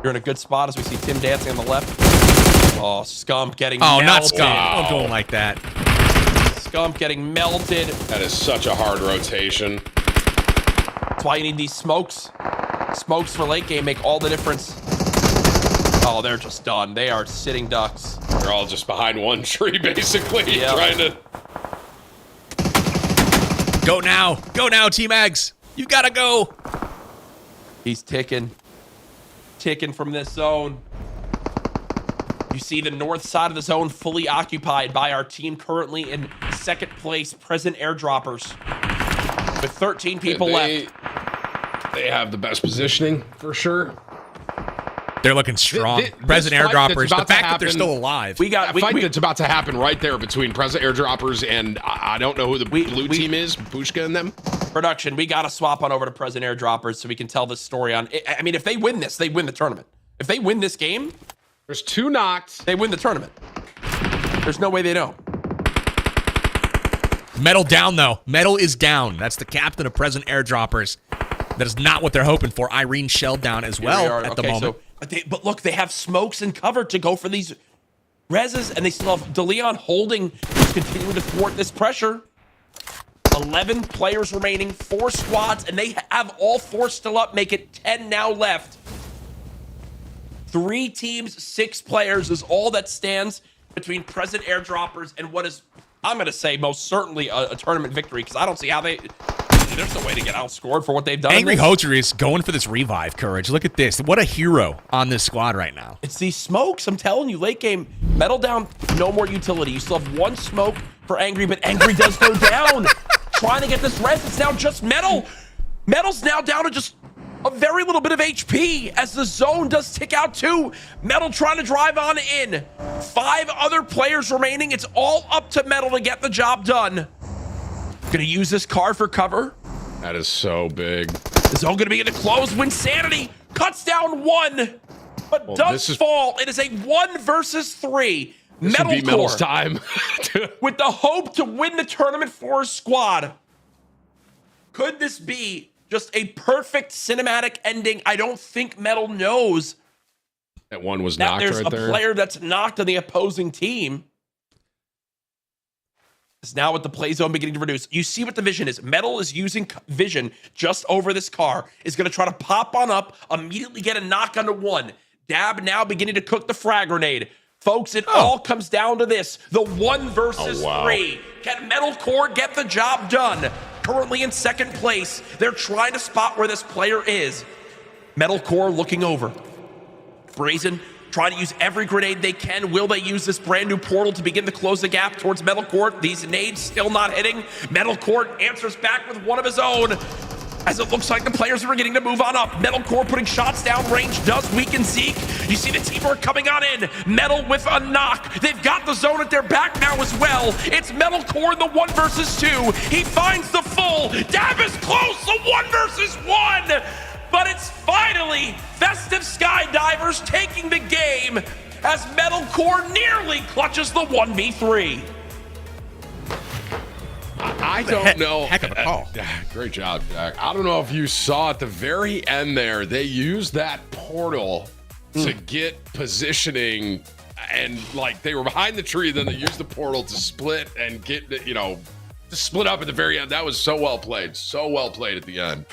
you're in a good spot, as we see Tim dancing on the left. Oh, Scump getting melted. Not Scump. Wow. Don't go like that. Scump getting melted. That is such a hard rotation. That's why you need these smokes. Smokes for late game make all the difference. Oh, they're just done. They are sitting ducks. They're all just behind one tree, basically, trying to... Go now. Go now, T-Mags. You gotta go. He's ticking. Ticking from this zone. You see the north side of the zone fully occupied by our team, currently in second place, present airdroppers, with 13 people left. They have the best positioning, for sure. They're looking strong. Present airdroppers, the fact that they're still alive. We got a fight that's about to happen right there between present airdroppers and I don't know who the blue team is, Pushka and them. Production, we got to swap on over to present airdroppers so we can tell this story on. I mean, if they win this, they win the tournament. If they win this game, there's 2 knocked. They win the tournament. There's no way they don't. Metal down, though. Metal is down. That's the captain of present airdroppers. That is not what they're hoping for. Irene shelled down as well at the moment. But look, they have smokes and cover to go for these reses, and they still have DeLeon holding, continuing to thwart this pressure. 11 players remaining, 4 squads, and they have all 4 still up, make it 10 now left. 3 teams, 6 players is all that stands between present airdroppers and what is, I'm going to say, most certainly a tournament victory, because I don't see how there's no way to get outscored for what they've done. Angry Hocher is going for this revive courage. Look at this. What a hero on this squad right now. It's these smokes. I'm telling you, late game, Metal down, no more utility. You still have 1 smoke for Angry, but Angry does go down. Trying to get this res. It's now just Metal. Metal's now down to just a very little bit of HP as the zone does tick out too. Metal trying to drive on in. 5 other players remaining. It's all up to Metal to get the job done. Gonna use this car for cover. That is so big. The zone gonna be gonna close. Winsanity cuts down 1, but does fall. It is a 1 versus 3. Metal's time. With the hope to win the tournament for his squad. Could this be just a perfect cinematic ending? I don't think Metal knows that 1 was knocked right there. There's a player that's knocked on the opposing team. It's now with the play zone beginning to reduce. You see what the vision is. Metal is using vision just over this car. Is going to try to pop on up, immediately get a knock onto 1. Dab now beginning to cook the frag grenade. Folks, it all comes down to this. The 1 versus 3. Can Metalcore get the job done? Currently in second place. They're trying to spot where this player is. Metalcore looking over. Brazen trying to use every grenade they can. Will they use this brand new portal to begin to close the gap towards Metalcore? These nades still not hitting. Metalcore answers back with one of his own, as it looks like the players are beginning to move on up. Metalcore putting shots down range does weaken Zeke. You see the teamwork coming on in. Metal with a knock. They've got the zone at their back now as well. It's Metalcore in the 1 versus 2. He finds the full. Dab is close. The 1 versus 1. But it's finally Festive Skydivers taking the game as Metalcore nearly clutches the 1v3. I don't know. Heck of a call. Great job, Jack. I don't know if you saw at the very end there, they used that portal to get positioning, and like they were behind the tree, then they used the portal to split and get, to split up at the very end. That was so well played at the end.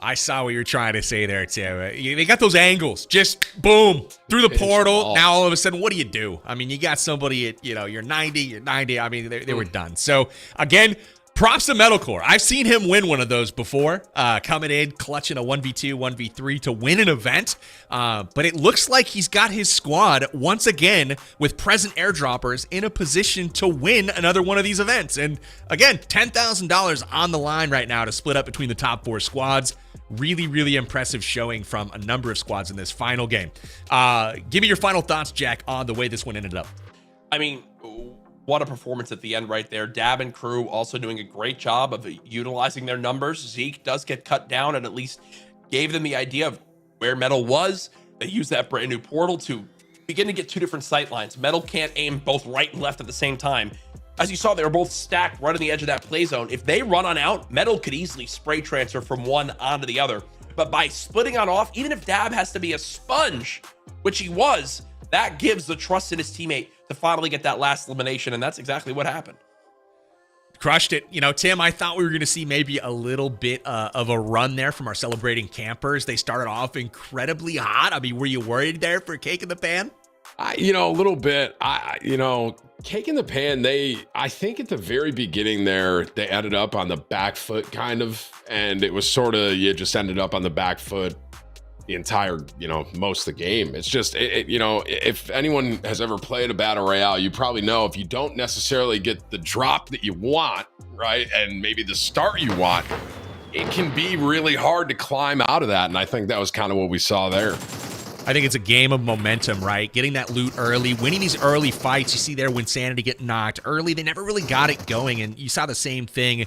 I saw what you're trying to say there, Tim. They got those angles. Just boom, through the portal. Now all of a sudden, what do you do? I mean, you got somebody at, you're 90. I mean, they were done. So, again, props to Metalcore. I've seen him win one of those before, coming in, clutching a 1v2, 1v3 to win an event. But it looks like he's got his squad, once again, with present airdroppers in a position to win another one of these events. And, again, $10,000 on the line right now to split up between the top 4 squads. Really, really impressive showing from a number of squads in this final game. Give me your final thoughts, Jack, on the way this one ended up. I mean, what a performance at the end right there. Dab and crew also doing a great job of utilizing their numbers. Zeke does get cut down and at least gave them the idea of where Metal was. They used that brand new portal to begin to get 2 different sight lines. Metal can't aim both right and left at the same time. As you saw, they were both stacked right on the edge of that play zone. If they run on out, Metal could easily spray transfer from one onto the other. But by splitting on off, even if Dab has to be a sponge, which he was, that gives the trust in his teammate to finally get that last elimination, and that's exactly what happened. Crushed it. Tim, I thought we were going to see maybe a little bit of a run there from our celebrating campers. They started off incredibly hot. I mean, were you worried there for cake in the pan? A little bit. Cake in the pan, I think at the very beginning there, they ended up on the back foot kind of, and it was sort of, you just ended up on the back foot the entire, most of the game. It's just, if anyone has ever played a battle royale, you probably know if you don't necessarily get the drop that you want, right, and maybe the start you want, it can be really hard to climb out of that, and I think that was kind of what we saw there. I think it's a game of momentum, right? Getting that loot early, winning these early fights. You see there when Sanity get knocked early, they never really got it going, and you saw the same thing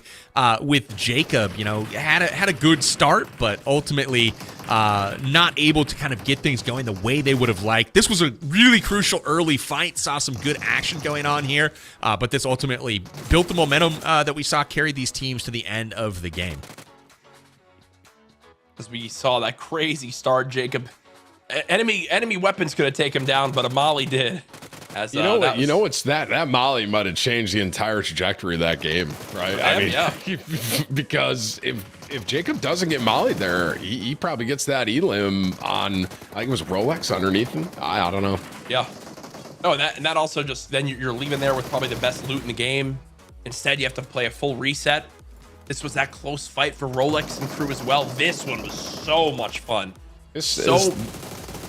with Jacob. Had a good start, but ultimately not able to kind of get things going the way they would have liked. This was a really crucial early fight. Saw some good action going on here, but this ultimately built the momentum that we saw carry these teams to the end of the game. As we saw that crazy start, Jacob. Enemy weapons could have taken him down, but a molly did. That molly might have changed the entire trajectory of that game, right? Because if Jacob doesn't get mollied there, he probably gets that elim on, I think it was Rolex underneath him. I don't know. Yeah. Oh, and that also just, then you're leaving there with probably the best loot in the game. Instead, you have to play a full reset. This was that close fight for Rolex and crew as well. This one was so much fun.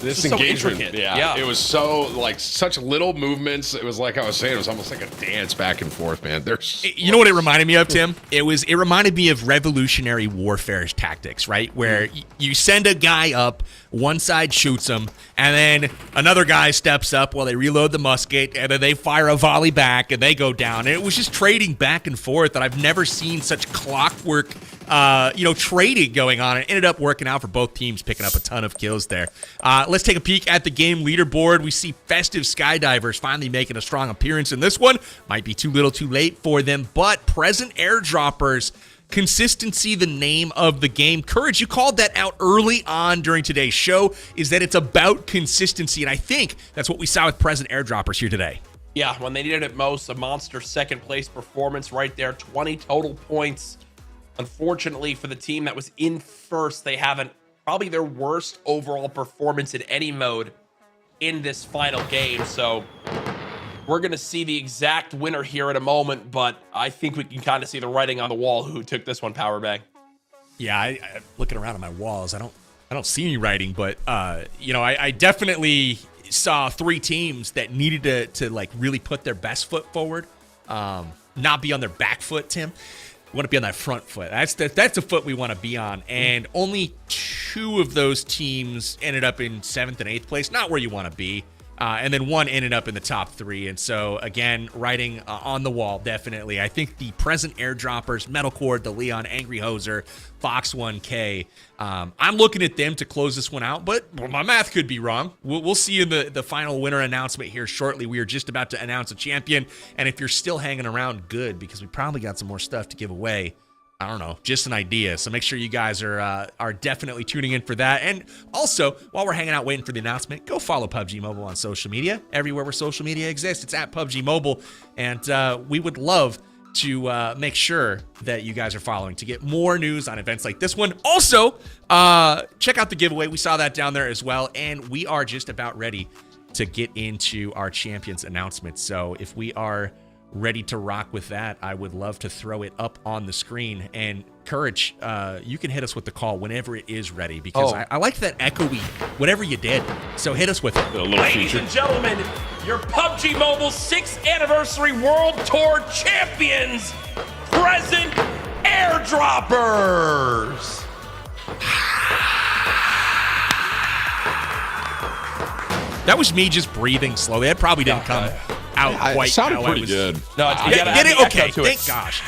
This engagement, so yeah, it was such little movements. It was like I was saying, it was almost like a dance back and forth, man. You know what it reminded me of, Tim? It reminded me of Revolutionary Warfare's tactics, right? Where you send a guy up, one side shoots him, and then another guy steps up while they reload the musket, and then they fire a volley back, and they go down. And it was just trading back and forth, and I've never seen such clockwork trading going on. It ended up working out for both teams, picking up a ton of kills there. Let's take a peek at the game leaderboard. We see Festive Skydivers finally making a strong appearance in this one. Might be too little too late for them, but present airdroppers, consistency, the name of the game. Courage, you called that out early on during today's show, is that it's about consistency, and I think that's what we saw with present airdroppers here today. Yeah, when they needed it most, a monster second place performance right there, 20 total points. Unfortunately for the team that was in first, they haven't probably their worst overall performance in any mode in this final game. So we're going to see the exact winner here in a moment, but I think we can kind of see the writing on the wall who took this one, Power Bag. Yeah, I looking around at my walls, I don't see any writing, but I definitely saw 3 teams that needed to like really put their best foot forward, not be on their back foot, Tim. We want to be on that front foot. That's the foot we want to be on. And only 2 of those teams ended up in 7th and 8th place, not where you want to be. And then 1 ended up in the top 3. And so, again, writing on the wall, definitely. I think the present airdroppers, Metalcore, the Leon, Angry Hoser, Fox 1K, I'm looking at them to close this one out, but my math could be wrong. We'll see in the final winner announcement here shortly. We are just about to announce a champion. And if you're still hanging around, good, because we probably got some more stuff to give away I don't know, just an idea. So make sure you guys are definitely tuning in for that. And also, while we're hanging out waiting for the announcement, go follow PUBG Mobile on social media. Everywhere where social media exists, it's at PUBG Mobile. And we would love to make sure that you guys are following to get more news on events like this one. Also, check out the giveaway. We saw that down there as well. And we are just about ready to get into our champions announcement. So if we are ready to rock with that, I would love to throw it up on the screen. And Courage, you can hit us with the call whenever it is ready, because I like that echoey whatever you did. So hit us with it. Ladies and gentlemen, your PUBG Mobile 6th Anniversary World Tour Champions present airdroppers. That was me just breathing slowly. That probably didn't come out quite. It sounded how pretty I was, good. No, did it? Okay, thank gosh.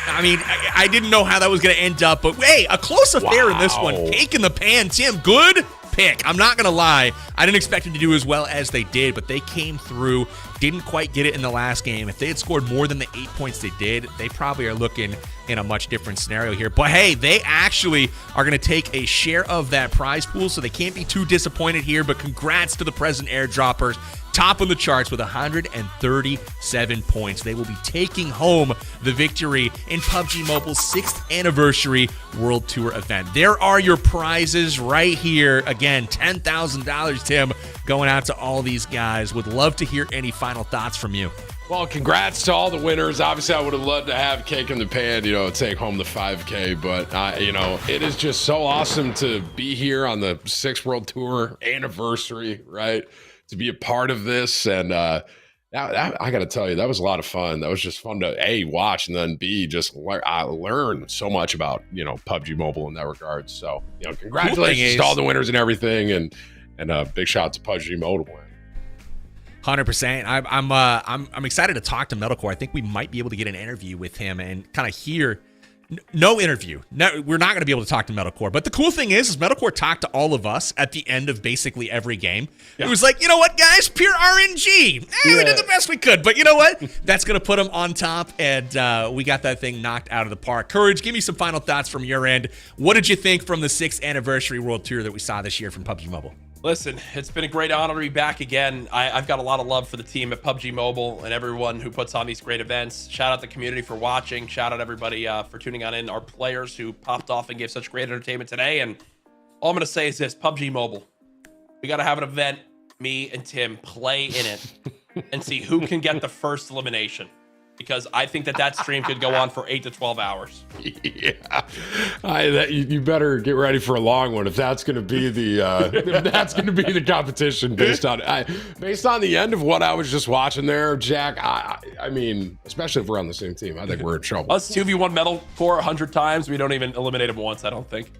I mean, I didn't know how that was going to end up, but hey, a close affair in this one. Cake in the pan, Tim. Good pick. I'm not going to lie. I didn't expect them to do as well as they did, but they came through. Didn't quite get it in the last game. If they had scored more than the 8 points they did, they probably are looking in a much different scenario here. But hey, they actually are going to take a share of that prize pool, so they can't be too disappointed here. But congrats to the present airdroppers. Top on the charts with 137 points. They will be taking home the victory in PUBG Mobile's 6th Anniversary World Tour event. There are your prizes right here. Again, $10,000, Tim, going out to all these guys. Would love to hear any final thoughts from you. Well, congrats to all the winners. Obviously, I would have loved to have cake in the pan, take home the 5K. But, it is just so awesome to be here on the 6th World Tour anniversary, right? To be a part of this. And I got to tell you, that was a lot of fun. That was just fun to, A, watch, and then B, just learn so much about, PUBG Mobile in that regard. So, congratulations to all the winners and everything. And a big shout out to PUBG Mobile. 100%. I'm excited to talk to Metalcore. I think we might be able to get an interview with him and kind of hear. No interview. No, we're not going to be able to talk to Metalcore. But the cool thing is Metalcore talked to all of us at the end of basically every game. Yeah. It was like, you know what, guys? Pure RNG. We did the best we could. But you know what? That's going to put them on top. And we got that thing knocked out of the park. Courage, give me some final thoughts from your end. What did you think from the 6th Anniversary World Tour that we saw this year from PUBG Mobile? Listen, it's been a great honor to be back again. I've got a lot of love for the team at PUBG Mobile and everyone who puts on these great events. Shout out the community for watching. Shout out everybody for tuning on in. Our players who popped off and gave such great entertainment today. And all I'm going to say is this, PUBG Mobile. We got to have an event, me and Tim play in it and see who can get the first elimination. Because I think that stream could go on for 8 to 12 hours. Yeah, you better get ready for a long one if that's going to be the competition based on the end of what I was just watching there, Jack. I mean, especially if we're on the same team, I think we're in trouble. Us 2v1 Metalcore 100 times, we don't even eliminate him once. I don't think.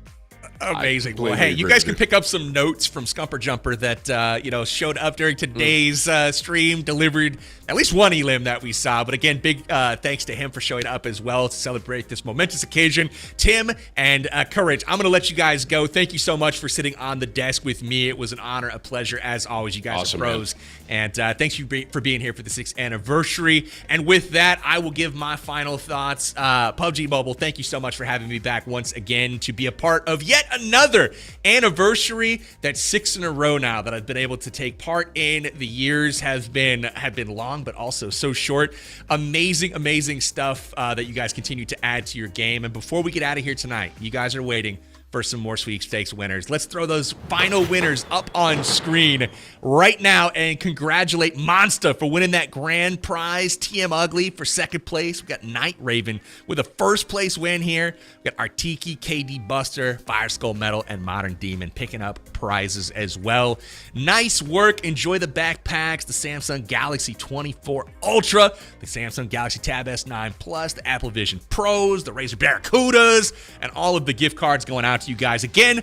Amazing. Well, hey, you guys can pick up some notes from Scumper Jumper that showed up during today's stream, delivered at least one elim that we saw. But again, big thanks to him for showing up as well to celebrate this momentous occasion. Tim and Courage, I'm going to let you guys go. Thank you so much for sitting on the desk with me. It was an honor, a pleasure as always. You guys are pros. Man. And thanks for being here for the 6th anniversary. And with that, I will give my final thoughts. PUBG Mobile, thank you so much for having me back once again to be a part of yet another anniversary. That's 6 in a row now that I've been able to take part in. The years have been long, but also so short. Amazing stuff that you guys continue to add to your game. And before we get out of here tonight, you guys are waiting for some more sweepstakes winners. Let's throw those final winners up on screen right now and congratulate Monster for winning that grand prize. TM Ugly for second place. We got Night Raven with a first place win here. We got Artiki, KD Buster, Fire Skull Metal, and Modern Demon picking up prizes as well. Nice work. Enjoy the backpacks, the Samsung Galaxy 24 Ultra, the Samsung Galaxy Tab S9 Plus, the Apple Vision Pros, the Razer Barracudas, and all of the gift cards going out to you guys. Again,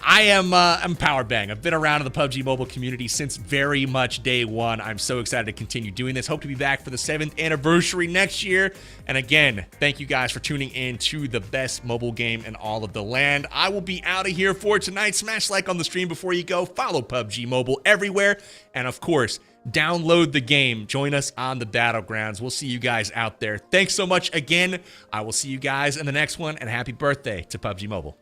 I'm Power Bang. I've been around in the PUBG Mobile community since very much day one. I'm so excited to continue doing this. Hope to be back for the 7th anniversary next year. And again, thank you guys for tuning in to the best mobile game in all of the land. I will be out of here for tonight. Smash like on the stream before you go. Follow PUBG Mobile everywhere. And of course, download the game. Join us on the Battlegrounds. We'll see you guys out there. Thanks so much again. I will see you guys in the next one, and happy birthday to PUBG Mobile.